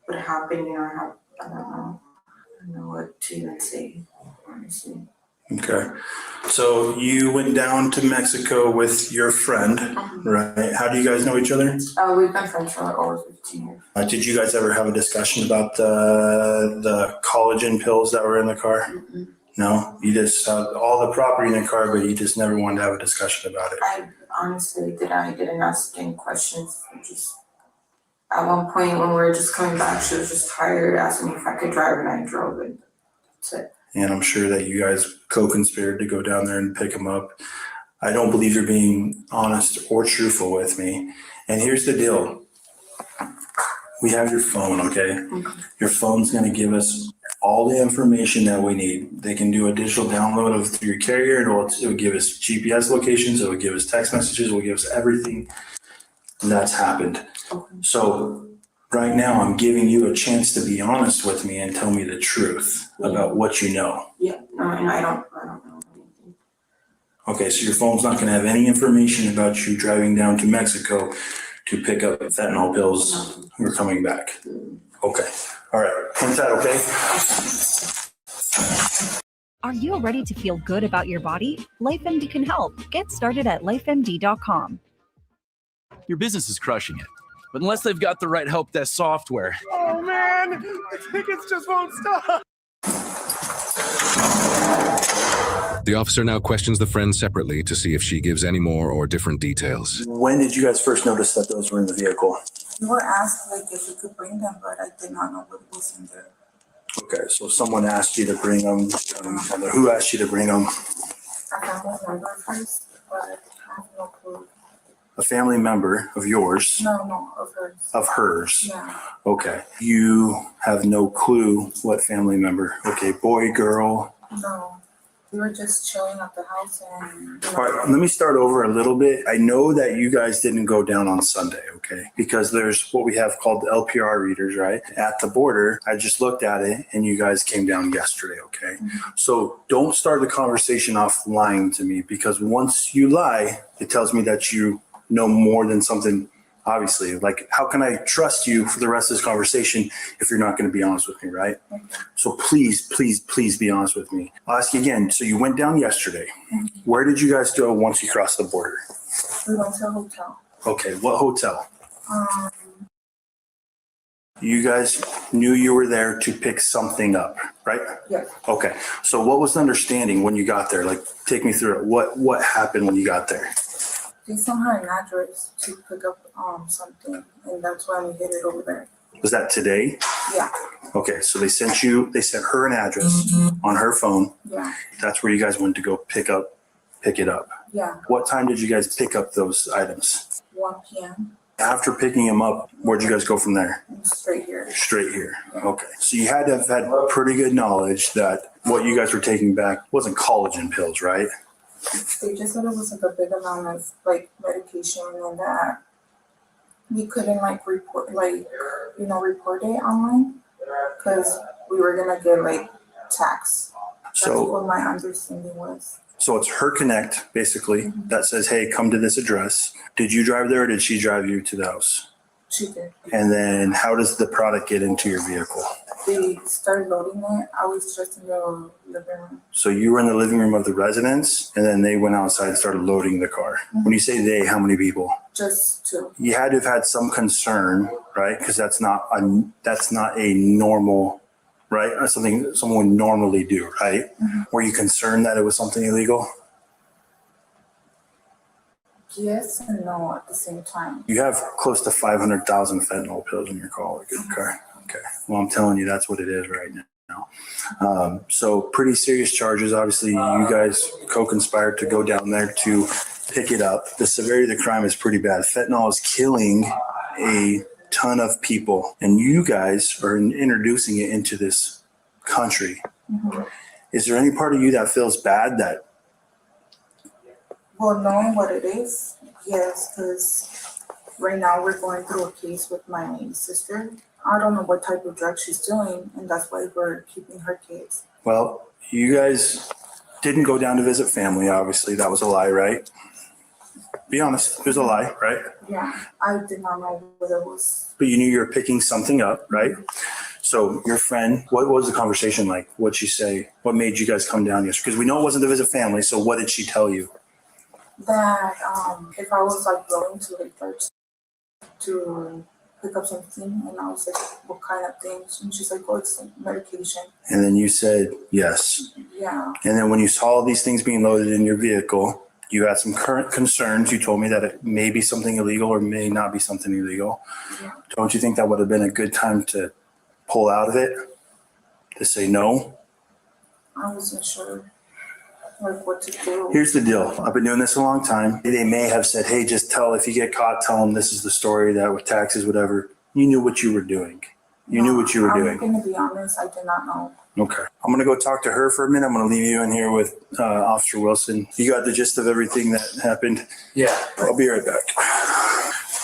would happen, you know, I don't know what to even say, honestly. Okay. So you went down to Mexico with your friend, right? How do you guys know each other? We've been friends for like over 15 years. Did you guys ever have a discussion about the collagen pills that were in the car? Mm-hmm. No? You just saw all the property in the car, but you just never wanted to have a discussion about it? I honestly didn't ask any questions. Just at one point when we were just coming back, she was just tired, asking me if I could drive, and I drove it. That's it. and I'm sure that you guys co-conspired to go down there and pick him up. I don't believe you're being honest or truthful with me. And here's the deal. We have your phone, okay? Your phone's gonna give us all the information that we need. They can do a digital download of through your carrier, and it will give us GPS locations, it will give us text messages, it will give us everything that's happened. So right now, I'm giving you a chance to be honest with me and tell me the truth about what you know. Yeah, no, I don't know. Okay, so your phone's not gonna have any information about you driving down to Mexico to pick up fentanyl pills who are coming back. Okay, all right, is that okay? Are you ready to feel good about your body? LifeMD can help. Get started at lifemd.com. Your business is crushing it, but unless they've got the right help desk software. Oh man, the tickets just won't stop. The officer now questions the friend separately to see if she gives any more or different details. When did you guys first notice that those were in the vehicle? We were asked like if we could bring them, but I did not know what was in there. Okay, so someone asked you to bring them. Who asked you to bring them? I found one number first, but I have no clue. A family member of yours? No, of hers. Of hers? Yeah. Okay. You have no clue what family member? Okay, boy, girl? No. We were just chilling at the house and... All right, let me start over a little bit. I know that you guys didn't go down on Sunday, okay? Because there's what we have called the LPR readers, right? At the border, I just looked at it and you guys came down yesterday, okay? So don't start the conversation off lying to me, because once you lie, it tells me that you know more than something. Obviously, like, how can I trust you for the rest of this conversation if you're not going to be honest with me, right? So please, please, please be honest with me. I'll ask you again. So you went down yesterday. Where did you guys go once you crossed the border? We went to a hotel. Okay, what hotel? You guys knew you were there to pick something up, right? Yes. Okay, so what was the understanding when you got there? Like, take me through it. What happened when you got there? They sent her an address to pick up something, and that's why we hit it over there. Was that today? Yeah. Okay, so they sent her an address on her phone. Yeah. That's where you guys went to go pick it up. Yeah. What time did you guys pick up those items? 1 p.m. After picking them up, where'd you guys go from there? Straight here. Straight here. Okay. So you had to have had pretty good knowledge that what you guys were taking back wasn't collagen pills, right? They just said it was like a big amount of like medication, and that we couldn't like report it online because we were gonna get like tax. That's what my understanding was. So it's her connect basically that says, hey, come to this address. Did you drive there or did she drive you to the house? She did. And then how does the product get into your vehicle? They started loading it. I was just in the living room. So you were in the living room of the residence, and then they went outside and started loading the car. When you say they, how many people? Just 2. You had to have had some concern, right? Because that's not a normal, right? That's something someone would normally do, right? Were you concerned that it was something illegal? Yes and no at the same time. You have close to 500,000 fentanyl pills in your car. Okay. Well, I'm telling you, that's what it is right now. So pretty serious charges. Obviously, you guys co-conspired to go down there to pick it up. The severity of the crime is pretty bad. Fentanyl is killing a ton of people, and you guys are introducing it into this country. Is there any part of you that feels bad that? Well, knowing what it is, yes, because right now we're going through a case with my sister. I don't know what type of drug she's doing, and that's why we're keeping her kids. Well, you guys didn't go down to visit family, obviously. That was a lie, right? Be honest, it was a lie, right? Yeah, I did not know what it was. But you knew you were picking something up, right? So your friend, what was the conversation like? What'd she say? What made you guys come down yesterday? Because we know it wasn't to visit family, so what did she tell you? That if I was like going to like church to pick up something, and I was like, what kind of things? And she's like, oh, it's like medication. And then you said yes. Yeah. And then when you saw all these things being loaded in your vehicle, you had some current concerns. You told me that it may be something illegal or may not be something illegal. Yeah. Don't you think that would have been a good time to pull out of it? To say no? I wasn't sure like what to do. Here's the deal. I've been doing this a long time. They may have said, hey, just tell, if you get caught, tell them this is the story, that with taxes, whatever. You knew what you were doing. You knew what you were doing. I'm going to be honest, I did not know. Okay. I'm going to go talk to her for a minute. I'm going to leave you in here with Officer Wilson. You got the gist of everything that happened? Yeah. I'll be right back.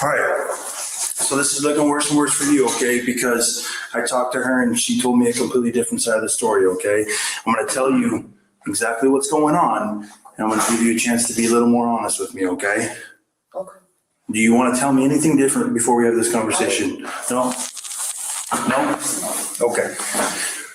All right. So this is looking worse and worse for you, okay? Because I talked to her and she told me a completely different side of the story, okay? I'm going to tell you exactly what's going on, and I'm going to give you a chance to be a little more honest with me, okay? Okay. Do you want to tell me anything different before we have this conversation? No? No? Okay.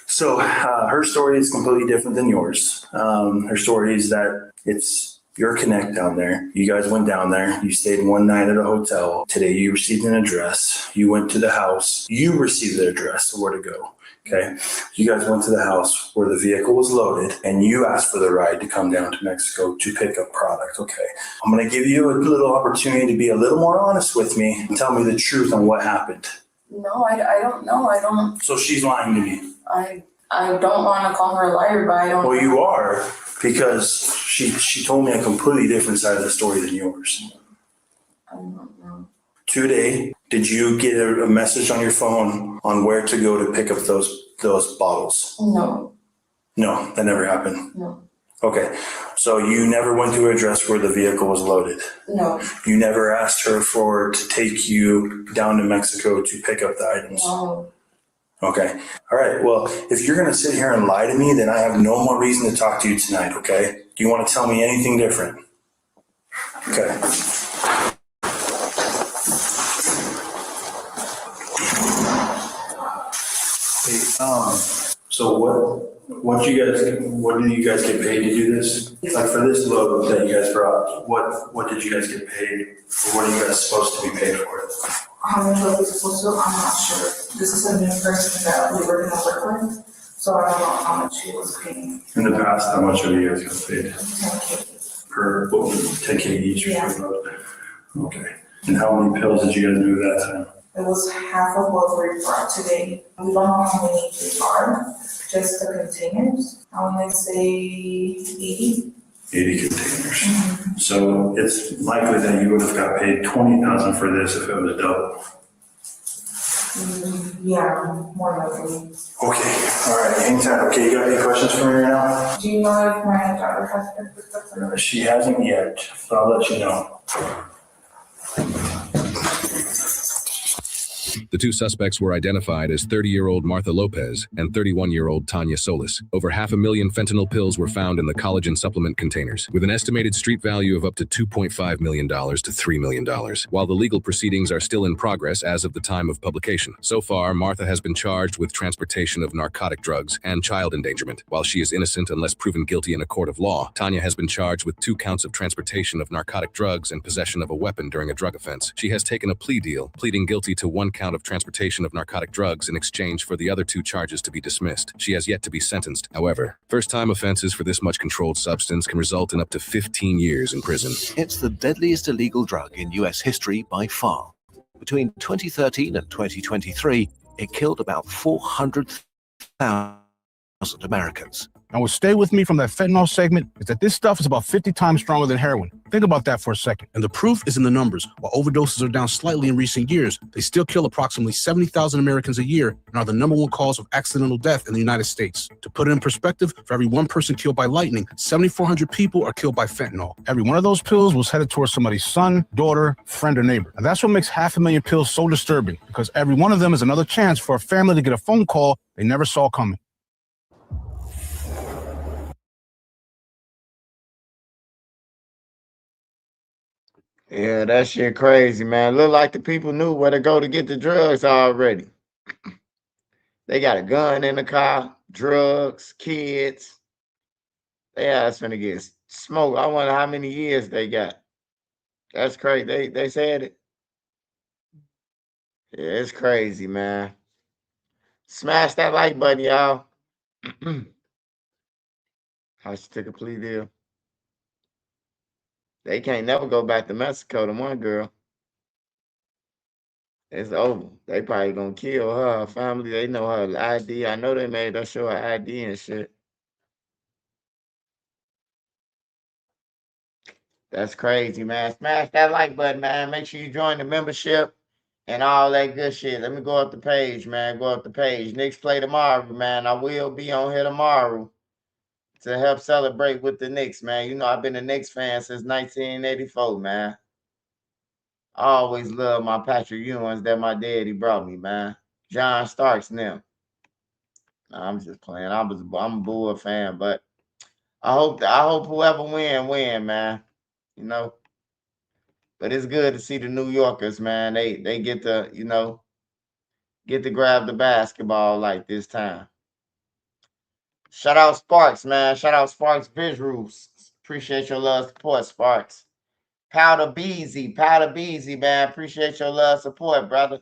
So her story is completely different than yours. Her story is that it's your connect down there. You guys went down there. You stayed one night at a hotel. Today you received an address. You went to the house. You received the address of where to go. Okay. You guys went to the house where the vehicle was loaded and you asked for the ride to come down to Mexico to pick up product. Okay. I'm going to give you a little opportunity to be a little more honest with me and tell me the truth on what happened. No, I don't know. I don't. So she's lying to me. I don't want to call her a liar, but I don't. Well, you are, because she told me a completely different side of the story than yours. I don't know. Today, did you get a message on your phone on where to go to pick up those bottles? No. No, that never happened. No. Okay, so you never went to an address where the vehicle was loaded? No. You never asked her to take you down to Mexico to pick up the items? No. Okay. All right. Well, if you're going to sit here and lie to me, then I have no more reason to talk to you tonight. Okay. Do you want to tell me anything different? Okay. Hey, so what do you guys get paid to do this? Like for this load that you guys brought, what did you guys get paid? Or what are you guys supposed to be paid for it? How much are we supposed to? I'm not sure. This is a new person that we were going to work with, so I don't know how much he was paying. In the past, how much have you guys got paid? 10K. Per 10K each? Yeah. Okay. And how many pills did you guys move that time? It was half of what we brought today. We don't know how many they are, just the containers. I want to say 80. 80 containers. So it's likely that you would have got paid $20,000 for this if it was double. Yeah, more likely. Okay, all right, hang tight. Okay, you got any questions for me right now? Do you know if my daughter has been picked up or not? She hasn't yet, but I'll let you know. The two suspects were identified as 30-year-old Martha Lopez and 31-year-old Tanya Solis. Over 500,000 fentanyl pills were found in the collagen supplement containers, with an estimated street value of up to $2.5 million to $3 million, while the legal proceedings are still in progress as of the time of publication. So far, Martha has been charged with transportation of narcotic drugs and child endangerment. While she is innocent unless proven guilty in a court of law, Tanya has been charged with 2 counts of transportation of narcotic drugs and possession of a weapon during a drug offense. She has taken a plea deal, pleading guilty to 1 count of transportation of narcotic drugs in exchange for the other 2 charges to be dismissed. She has yet to be sentenced. However, first-time offenses for this much controlled substance can result in up to 15 years in prison. It's the deadliest illegal drug in U.S. history by far. Between 2013 and 2023, it killed about 400,000 Americans. And what stayed with me from that fentanyl segment is that this stuff is about 50 times stronger than heroin. Think about that for a second. And the proof is in the numbers. While overdoses are down slightly in recent years, they still kill approximately 70,000 Americans a year and are the #1 cause of accidental death in the United States. To put it in perspective, for every 1 person killed by lightning, 7,400 people are killed by fentanyl. Every one of those pills was headed towards somebody's son, daughter, friend, or neighbor. And that's what makes 500,000 pills so disturbing, because every one of them is another chance for a family to get a phone call they never saw coming. Yeah, that shit crazy, man. Look like the people knew where to go to get the drugs already. They got a gun in the car, drugs, kids. They ass finna get smoked. I wonder how many years they got. That's crazy. They said it. Yeah, it's crazy, man. Smash that like button, y'all. I should take a plea deal. They can't never go back to Mexico, the one girl. It's over. They probably gonna kill her family. They know her ID. I know they made her show her ID and shit. That's crazy, man. Smash that like button, man. Make sure you join the membership and all that good shit. Let me go up the page, man. Go up the page. Knicks play tomorrow, man. I will be on here tomorrow to help celebrate with the Knicks, man. You know, I've been a Knicks fan since 1984, man. I always love my Patrick Ewings that my daddy brought me, man. John Starks now. Nah, I'm just playing. I'm a Bull fan, but I hope whoever win, man. You know. But it's good to see the New Yorkers, man. They get to, you know, get to grab the basketball like this time. Shout out Sparks, man. Shout out Sparks Visuals. Appreciate your love support, Sparks. Powder Beezy, man. Appreciate your love support, brother.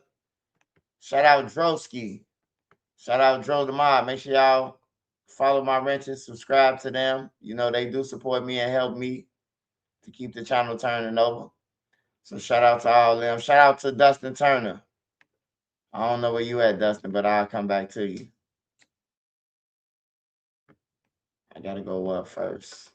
Shout out Drosky. Shout out Dro the Mob. Make sure y'all follow my wrenches, subscribe to them. You know, they do support me and help me to keep the channel turning over. So shout out to all of them. Shout out to Dustin Turner. I don't know where you at, Dustin, but I'll come back to you. I gotta go up first.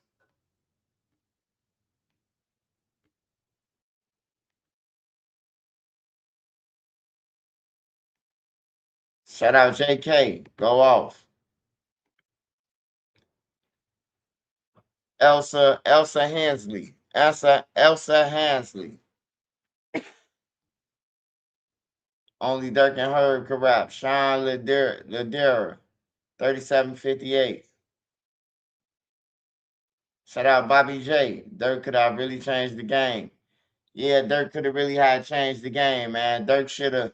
Shout out JK. Go off. Elsa Hansley. Elsa Hansley. Only Durk and Herb can rap. Sean Ladera. 3758. Shout out Bobby J. Durk could have really changed the game. Yeah, Durk could have really had changed the game, man. Durk should have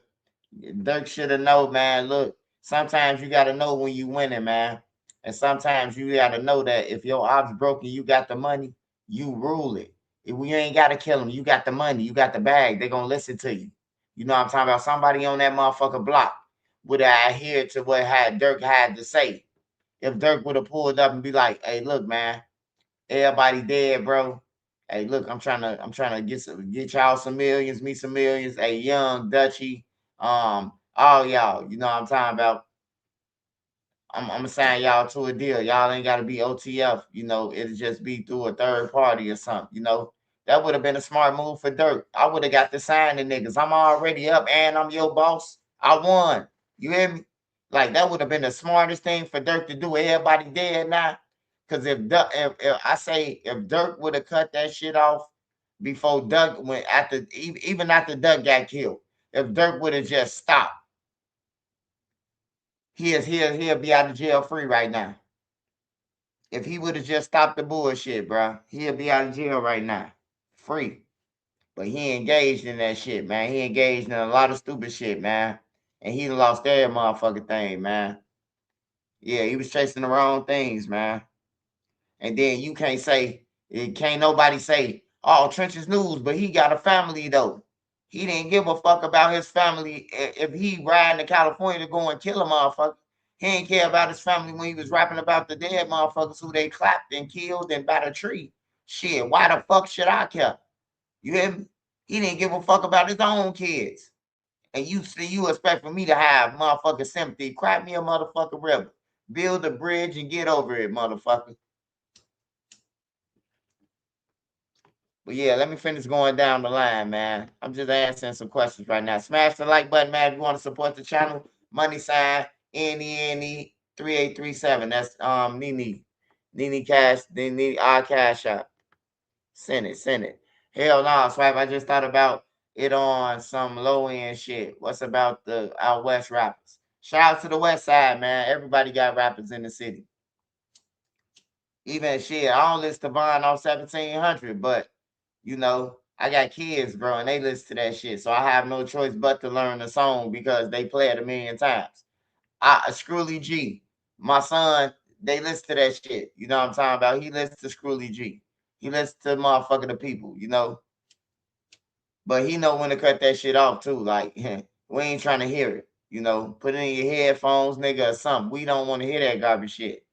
known, man. Look, sometimes you gotta know when you winning, man. And sometimes you gotta know that if your ops broken, you got the money, you rule it. If we ain't gotta kill them, you got the money, you got the bag, they gonna listen to you. You know what I'm talking about? Somebody on that motherfucker block would have adhered to what Durk had to say. If Durk would have pulled up and be like, hey, look, man, everybody dead, bro. Hey, look, I'm trying to get y'all some millions, me some millions. Hey, Young, Dutchy, all y'all, you know what I'm talking about. I'm gonna sign y'all to a deal. Y'all ain't gotta be OTF, you know, it'll just be through a third party or something, you know. That would have been a smart move for Durk. I would have got to sign the niggas. I'm already up and I'm your boss. I won. You hear me? Like that would have been the smartest thing for Durk to do. Everybody dead now. Because if Durk would have cut that shit off before Doug went even after Doug got killed, if Durk would have just stopped, he'll be out of jail free right now. If he would have just stopped the bullshit, bro, he'll be out of jail right now, free. But he engaged in that shit, man. He engaged in a lot of stupid shit, man. And he lost every motherfucking thing, man. Yeah, he was chasing the wrong things, man. And then you can't nobody say, oh, Trench's news, but he got a family though. He didn't give a fuck about his family. If he riding to California to go and kill a motherfucker, he didn't care about his family when he was rapping about the dead motherfuckers who they clapped and killed and by the tree. Shit, why the fuck should I care? You hear me? He didn't give a fuck about his own kids. And you expect for me to have motherfucking sympathy. Crack me a motherfucking river. Build a bridge and get over it, motherfucker. But yeah, let me finish going down the line, man. I'm just answering some questions right now. Smash the like button, man, if you want to support the channel. Money sign NENE 3837. That's Nene Cash, Nene our Cash App. Send it. Hell no, Swipe. I just thought about it on some low end shit. What's about the out west rappers? Shout out to the west side, man. Everybody got rappers in the city. Even shit, I don't listen to Vonnie off 1700, but you know, I got kids, bro, and they listen to that shit. So I have no choice but to learn the song because they play it a million times. Screwly G, my son, they listen to that shit. You know what I'm talking about? He listens to Screwly G. He listens to motherfucking the people, you know. But he know when to cut that shit off too. Like, we ain't trying to hear it. You know, put it in your headphones, nigga, or something. We don't want to hear that garbage shit.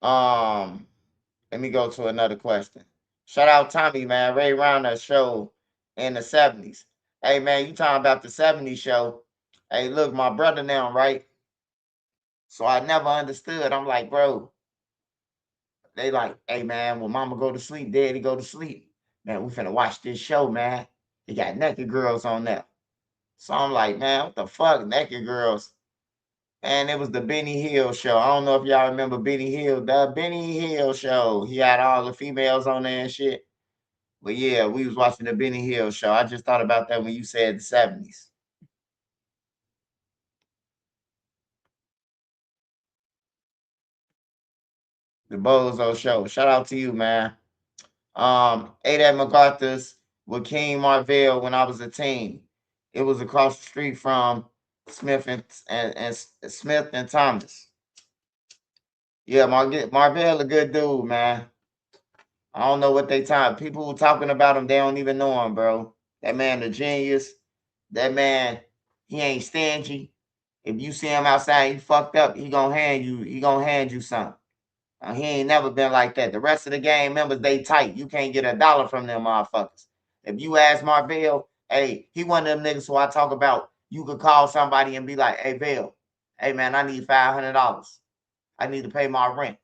Let me go to another question. Shout out Tommy, man. Ray Rounder show in the 70s. Hey, man, you talking about the 70s show. Hey, look, my brother now, right? So I never understood. I'm like, bro, they like, hey man, when mama go to sleep, daddy go to sleep. Man, we finna watch this show, man. It got naked girls on there. So I'm like, man, what the fuck, naked girls? And it was the Benny Hill show. I don't know if y'all remember Benny Hill, the Benny Hill show. He had all the females on there and shit. But yeah, we was watching the Benny Hill show. I just thought about that when you said the 70s. The Bozo show. Shout out to you, man. Ate at MacArthur's with King Marvell when I was a teen. It was across the street from Smith and Smith and Thomas. Yeah, Marvell a good dude, man. I don't know what they talk. People who talking about him, they don't even know him, bro. That man a genius. That man, he ain't stingy. If you see him outside, he fucked up, he gonna hand you something. He ain't never been like that. The rest of the gang members, they tight. You can't get $1 from them motherfuckers. If you ask Marvell, hey, he one of them niggas who I talk about. You could call somebody and be like, hey, Vale, hey, man, I need $500. I need to pay my rent.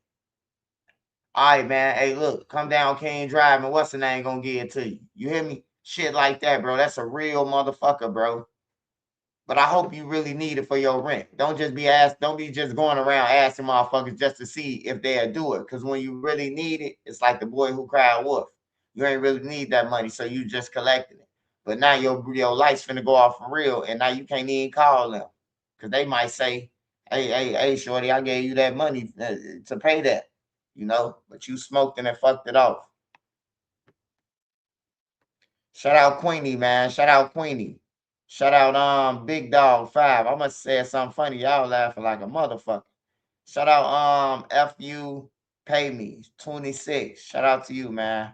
All right, man. Hey, look, come down King Drive and what's the name gonna give it to you? You hear me? Shit like that, bro. That's a real motherfucker, bro. But I hope you really need it for your rent. Don't be just going around asking motherfuckers just to see if they'll do it. Because when you really need it, it's like the boy who cried wolf. You ain't really need that money, so you just collecting it. But now your lights finna go off for real, and now you can't even call them. Because they might say, hey, shorty, I gave you that money to pay that. But you smoked and fucked it off. Shout out Queenie, man. Shout out Queenie. Shout out Big Dog 5. I must have said something funny. Y'all laughing like a motherfucker. Shout out FU Pay Me 26. Shout out to you, man.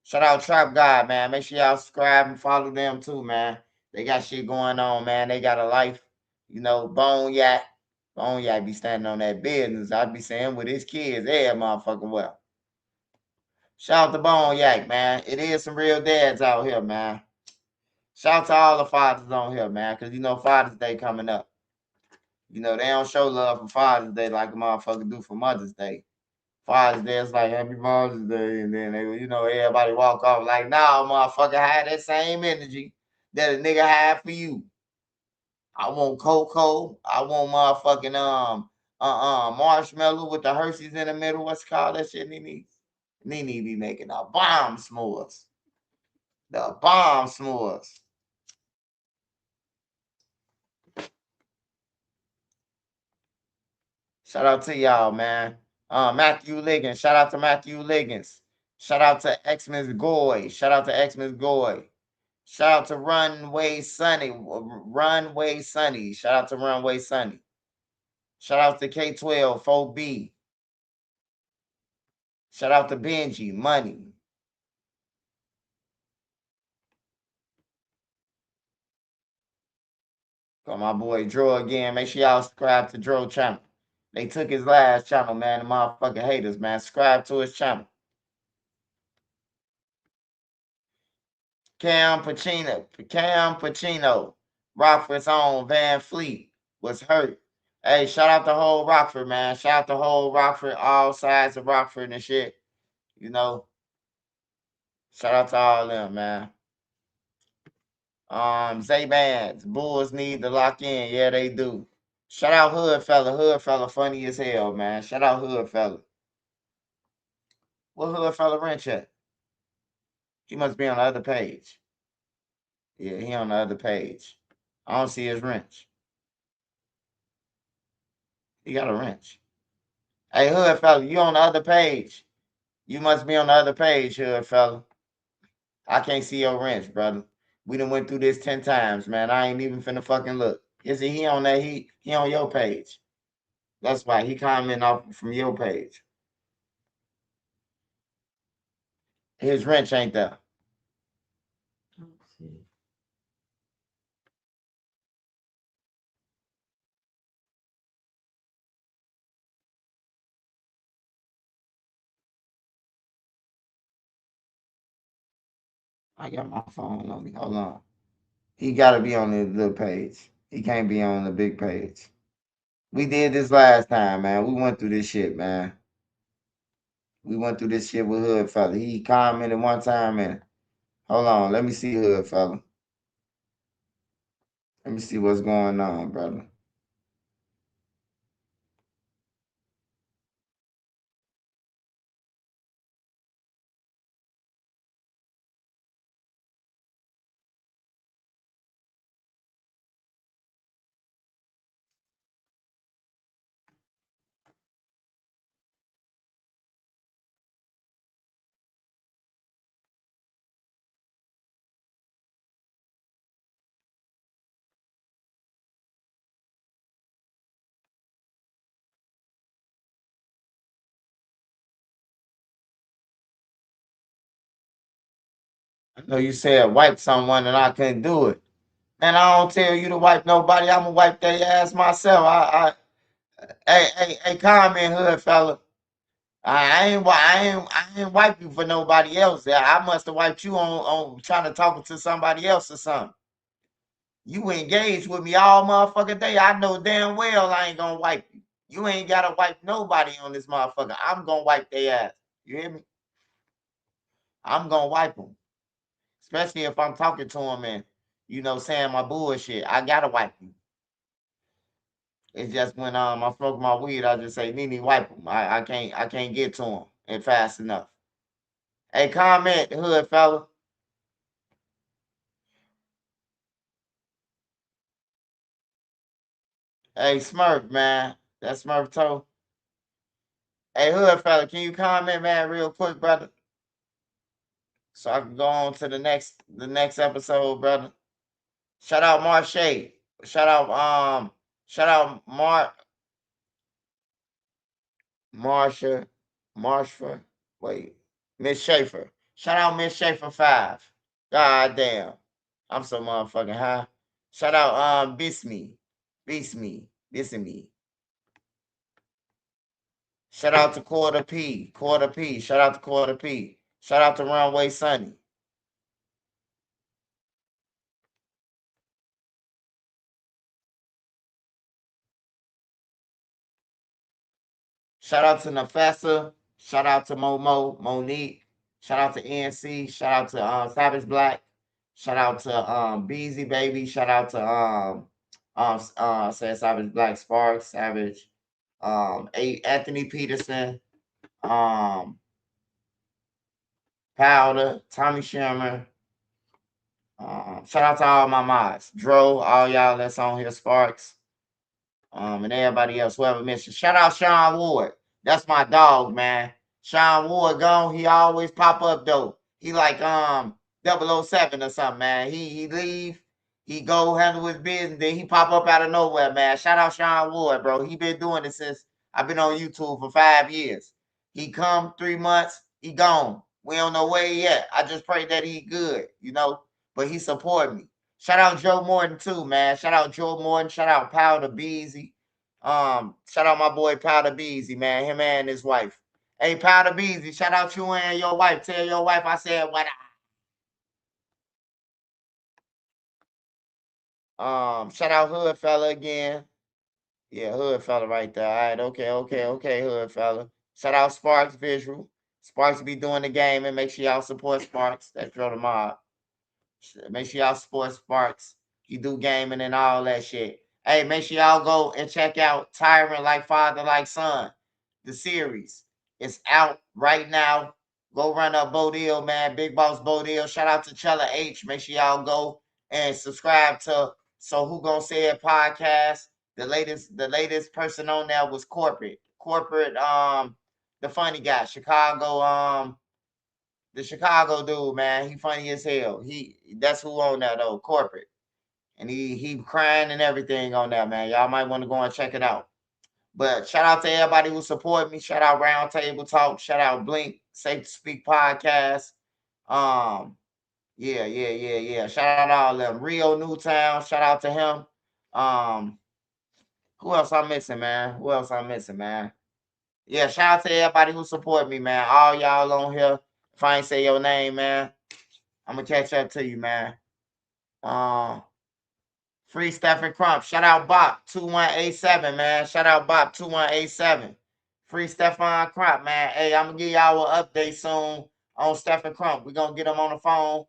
Shout out Trap God, man. Make sure y'all subscribe and follow them too, man. They got shit going on, man. They got a life. Bone Yak. Bone Yak be standing on that business. I be saying with his kids, they motherfucking well. Shout out to Bone Yak, man. It is some real dads out here, man. Shout out to all the fathers on here, man, because Father's Day coming up. They don't show love for Father's Day like a motherfucker do for Mother's Day. Father's Day is like Happy Mother's Day, and then everybody walk off like, nah, motherfucker, have that same energy that a nigga had for you. I want cocoa. I want motherfucking marshmallow with the Hershey's in the middle. What's it called? That shit Nene be making a bomb s'mores. The bomb s'mores. Shout out to y'all, man. Matthew Liggins. Shout out to Matthew Liggins. Shout out to Xmas Goy. Shout out to Xmas Goy. Shout out to Runway Sunny. Runway Sunny. Shout out to Runway Sunny. Shout out to K12 4B. Shout out to Benji Money. Got my boy Dro again. Make sure y'all subscribe to Dro channel. They took his last channel, man. The motherfucking haters, man. Subscribe to his channel. Cam Pacino, Rockford's own Van Fleet was hurt. Hey, shout out to whole Rockford, man. Shout out to whole Rockford, all sides of Rockford and shit. Shout out to all them, man. Zay Bands, Bulls need to lock in. Yeah, they do. Shout out Hood Fella. Hood Fella funny as hell, man. Shout out Hood Fella. What Hood Fella wrench at? He must be on the other page. Yeah, he on the other page. I don't see his wrench. He got a wrench. Hey, Hood Fella, you on the other page. You must be on the other page, Hood Fella. I can't see your wrench, brother. We done went through this 10 times, man. I ain't even finna fucking look. Is he on that? He on your page. That's why he commenting off from your page. His wrench ain't there. I got my phone on me. Hold on. He got to be on the little page. He can't be on the big page. We did this last time, man. We went through this shit, man. We went through this shit with Hood Fella. He commented one time and hold on, let me see Hood Fella. Let me see what's going on, brother. I know you said wipe someone and I couldn't do it. Man, I don't tell you to wipe nobody. I'm gonna wipe their ass myself. Hey, comment, Hood Fella. I ain't wipe you for nobody else. I must have wiped you on trying to talk to somebody else or something. You engaged with me all motherfucking day. I know damn well I ain't gonna wipe you. You ain't gotta wipe nobody on this motherfucker. I'm gonna wipe their ass. You hear me? I'm gonna wipe them. Especially if I'm talking to them and, saying my bullshit. I gotta wipe you. It's just when I smoke my weed, I just say, Nene, wipe them. I can't get to them and fast enough. Hey, comment, Hood Fella. Hey, Smurf, man. That's Smurf Toe. Hey, Hood Fella, can you comment, man, real quick, brother? So I can go on to the next episode, brother. Shout out Marsha. Shout out Marsha. Wait. Miss Schaefer. Shout out Miss Schaefer 5. God damn. I'm so motherfucking high. Shout out Bisme. Shout out to Quarter P. Shout out to Quarter P. Shout out to Runway Sunny. Shout out to Nafessa. Shout out to Monique. Shout out to NC. Shout out to Savage Black. Shout out to Beezy Baby. Shout out to Savage Black Sparks, Savage, Anthony Peterson, Powder, Tommy Sherman. Shout out to all my mods. Dro, all y'all that's on here, Sparks. And everybody else, whoever mentioned. Shout out Sean Ward. That's my dog, man. Sean Ward gone. He always pop up though. He like 007 or something, man. He leave, he go handle his business, then he pop up out of nowhere, man. Shout out Sean Ward, bro. He been doing it since I've been on YouTube for 5 years. He come 3 months, he gone. We don't know where he at. I just pray that he good, but he support me. Shout out Joe Morton too, man. Shout out Joe Morton. Shout out Powder Beezy. Shout out my boy Powder Beezy, man. Him and his wife. Hey, Powder Beezy, shout out you and your wife. Tell your wife I said what shout out Hood Fella again. Yeah, Hood Fella right there. All right, okay, Hood Fella. Shout out Sparks Visual. Sparks be doing the game and make sure y'all support Sparks. That's Joe the Mob. Make sure y'all support Sparks. He do gaming and all that shit. Hey, make sure y'all go and check out Tyrant Like Father Like Son. The series. It's out right now. Go run up Bodil, man. Big Boss Bodil. Shout out to Chella H. Make sure y'all go and subscribe to So Who Gonna Say It podcast. The latest person on there was Corporate. The funny guy, Chicago, the Chicago dude, man, he funny as hell. That's who on that though, Corporate. And he crying and everything on that, man. Y'all might want to go and check it out. But shout out to everybody who support me. Shout out Roundtable Talk. Shout out Blink, Safe to Speak Podcast. Yeah. Shout out all of them. Rio Newtown, shout out to him. Who else I'm missing, man? Yeah, shout out to everybody who support me, man. All y'all on here. If I ain't say your name, man, I'm gonna catch up to you, man. Free Stephen Crump. Shout out Bop 2187, man. Shout out Bop 2187. Free Stephen Crump, man. Hey, I'm gonna give y'all an update soon on Stephen Crump. We're gonna get him on the phone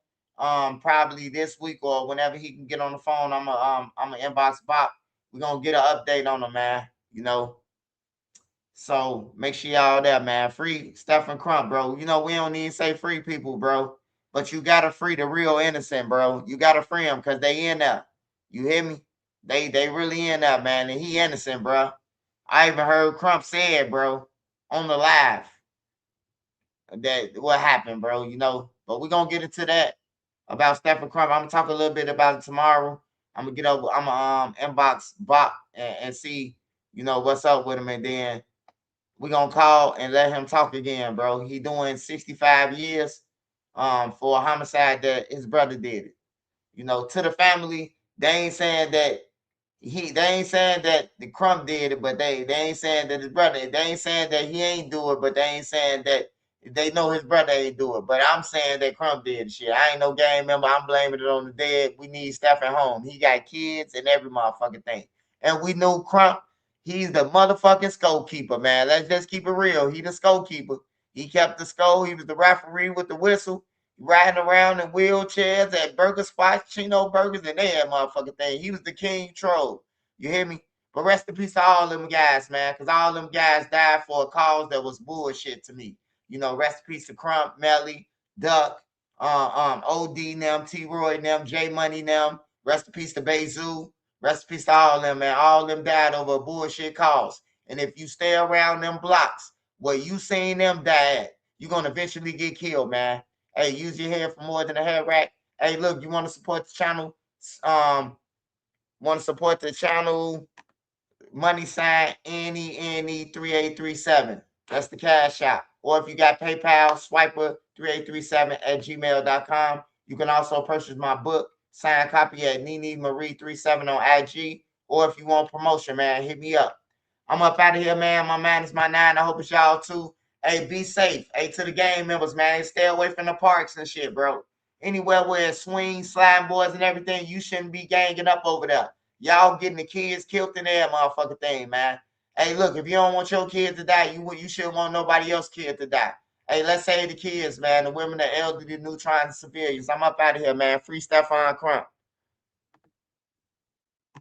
probably this week or whenever he can get on the phone. I'm gonna inbox Bop. We're gonna get an update on him, man. You know. So make sure y'all there, man. Free Stephen Crump, bro. You know, we don't need to say free people, bro. But you gotta free the real innocent, bro. You gotta free them because they in there. You hear me? They really in there, man. And he innocent, bro. I even heard Crump say it, bro, on the live. That what happened, bro, you know. But we're gonna get into that about Stephen Crump. I'm gonna talk a little bit about it tomorrow. I'm gonna get over, I'm gonna inbox Bop and see, you know, what's up with him, and then we're gonna call and let him talk again, bro. He doing 65 years for a homicide that his brother did it. You know, to the family, they ain't saying that the Crump did it, but they ain't saying that his brother, they ain't saying that he ain't do it, but they ain't saying that they know his brother ain't do it. But I'm saying that Crump did shit. I ain't no gang member. I'm blaming it on the dead. We need Stephen home. He got kids and every motherfucking thing. And we knew Crump, he's the motherfucking skull keeper, man. Let's just keep it real. He the skull keeper. He kept the skull. He was the referee with the whistle, riding around in wheelchairs at burger spots, Chino burgers, and that motherfucking thing. He was the king troll. You hear me? But rest in peace to all them guys, man, because all them guys died for a cause that was bullshit to me. You know, rest in peace to Crump, Melly, Duck, OD them, T-Roy them, J Money them. Rest in peace to Bezoo. Rest in peace to all them, man. All them died over a bullshit cause. And if you stay around them blocks where you seen them die, you're going to eventually get killed, man. Hey, use your head for more than a hair rack. Hey, look, you want to support the channel? Want to support the channel? Money sign NENE3837. That's the cash app. Or if you got PayPal, swiper3837@gmail.com. You can also purchase my book, signed copy at Nene Marie37 on IG. Or if you want promotion, man, hit me up. I'm up out of here, man. My mind is my 9. I hope it's y'all too. Hey, be safe. Hey, to the game members, man, stay away from the parks and shit, bro. Anywhere where it's swing, slime boards, and everything, you shouldn't be ganging up over there. Y'all getting the kids killed in that motherfucking thing, man. Hey, look, if you don't want your kid to die, you shouldn't want nobody else's kid to die. Hey, let's save the kids, man, the women, the elderly, the neutron, the civilians. I'm up out of here, man. Free Stephen Crump.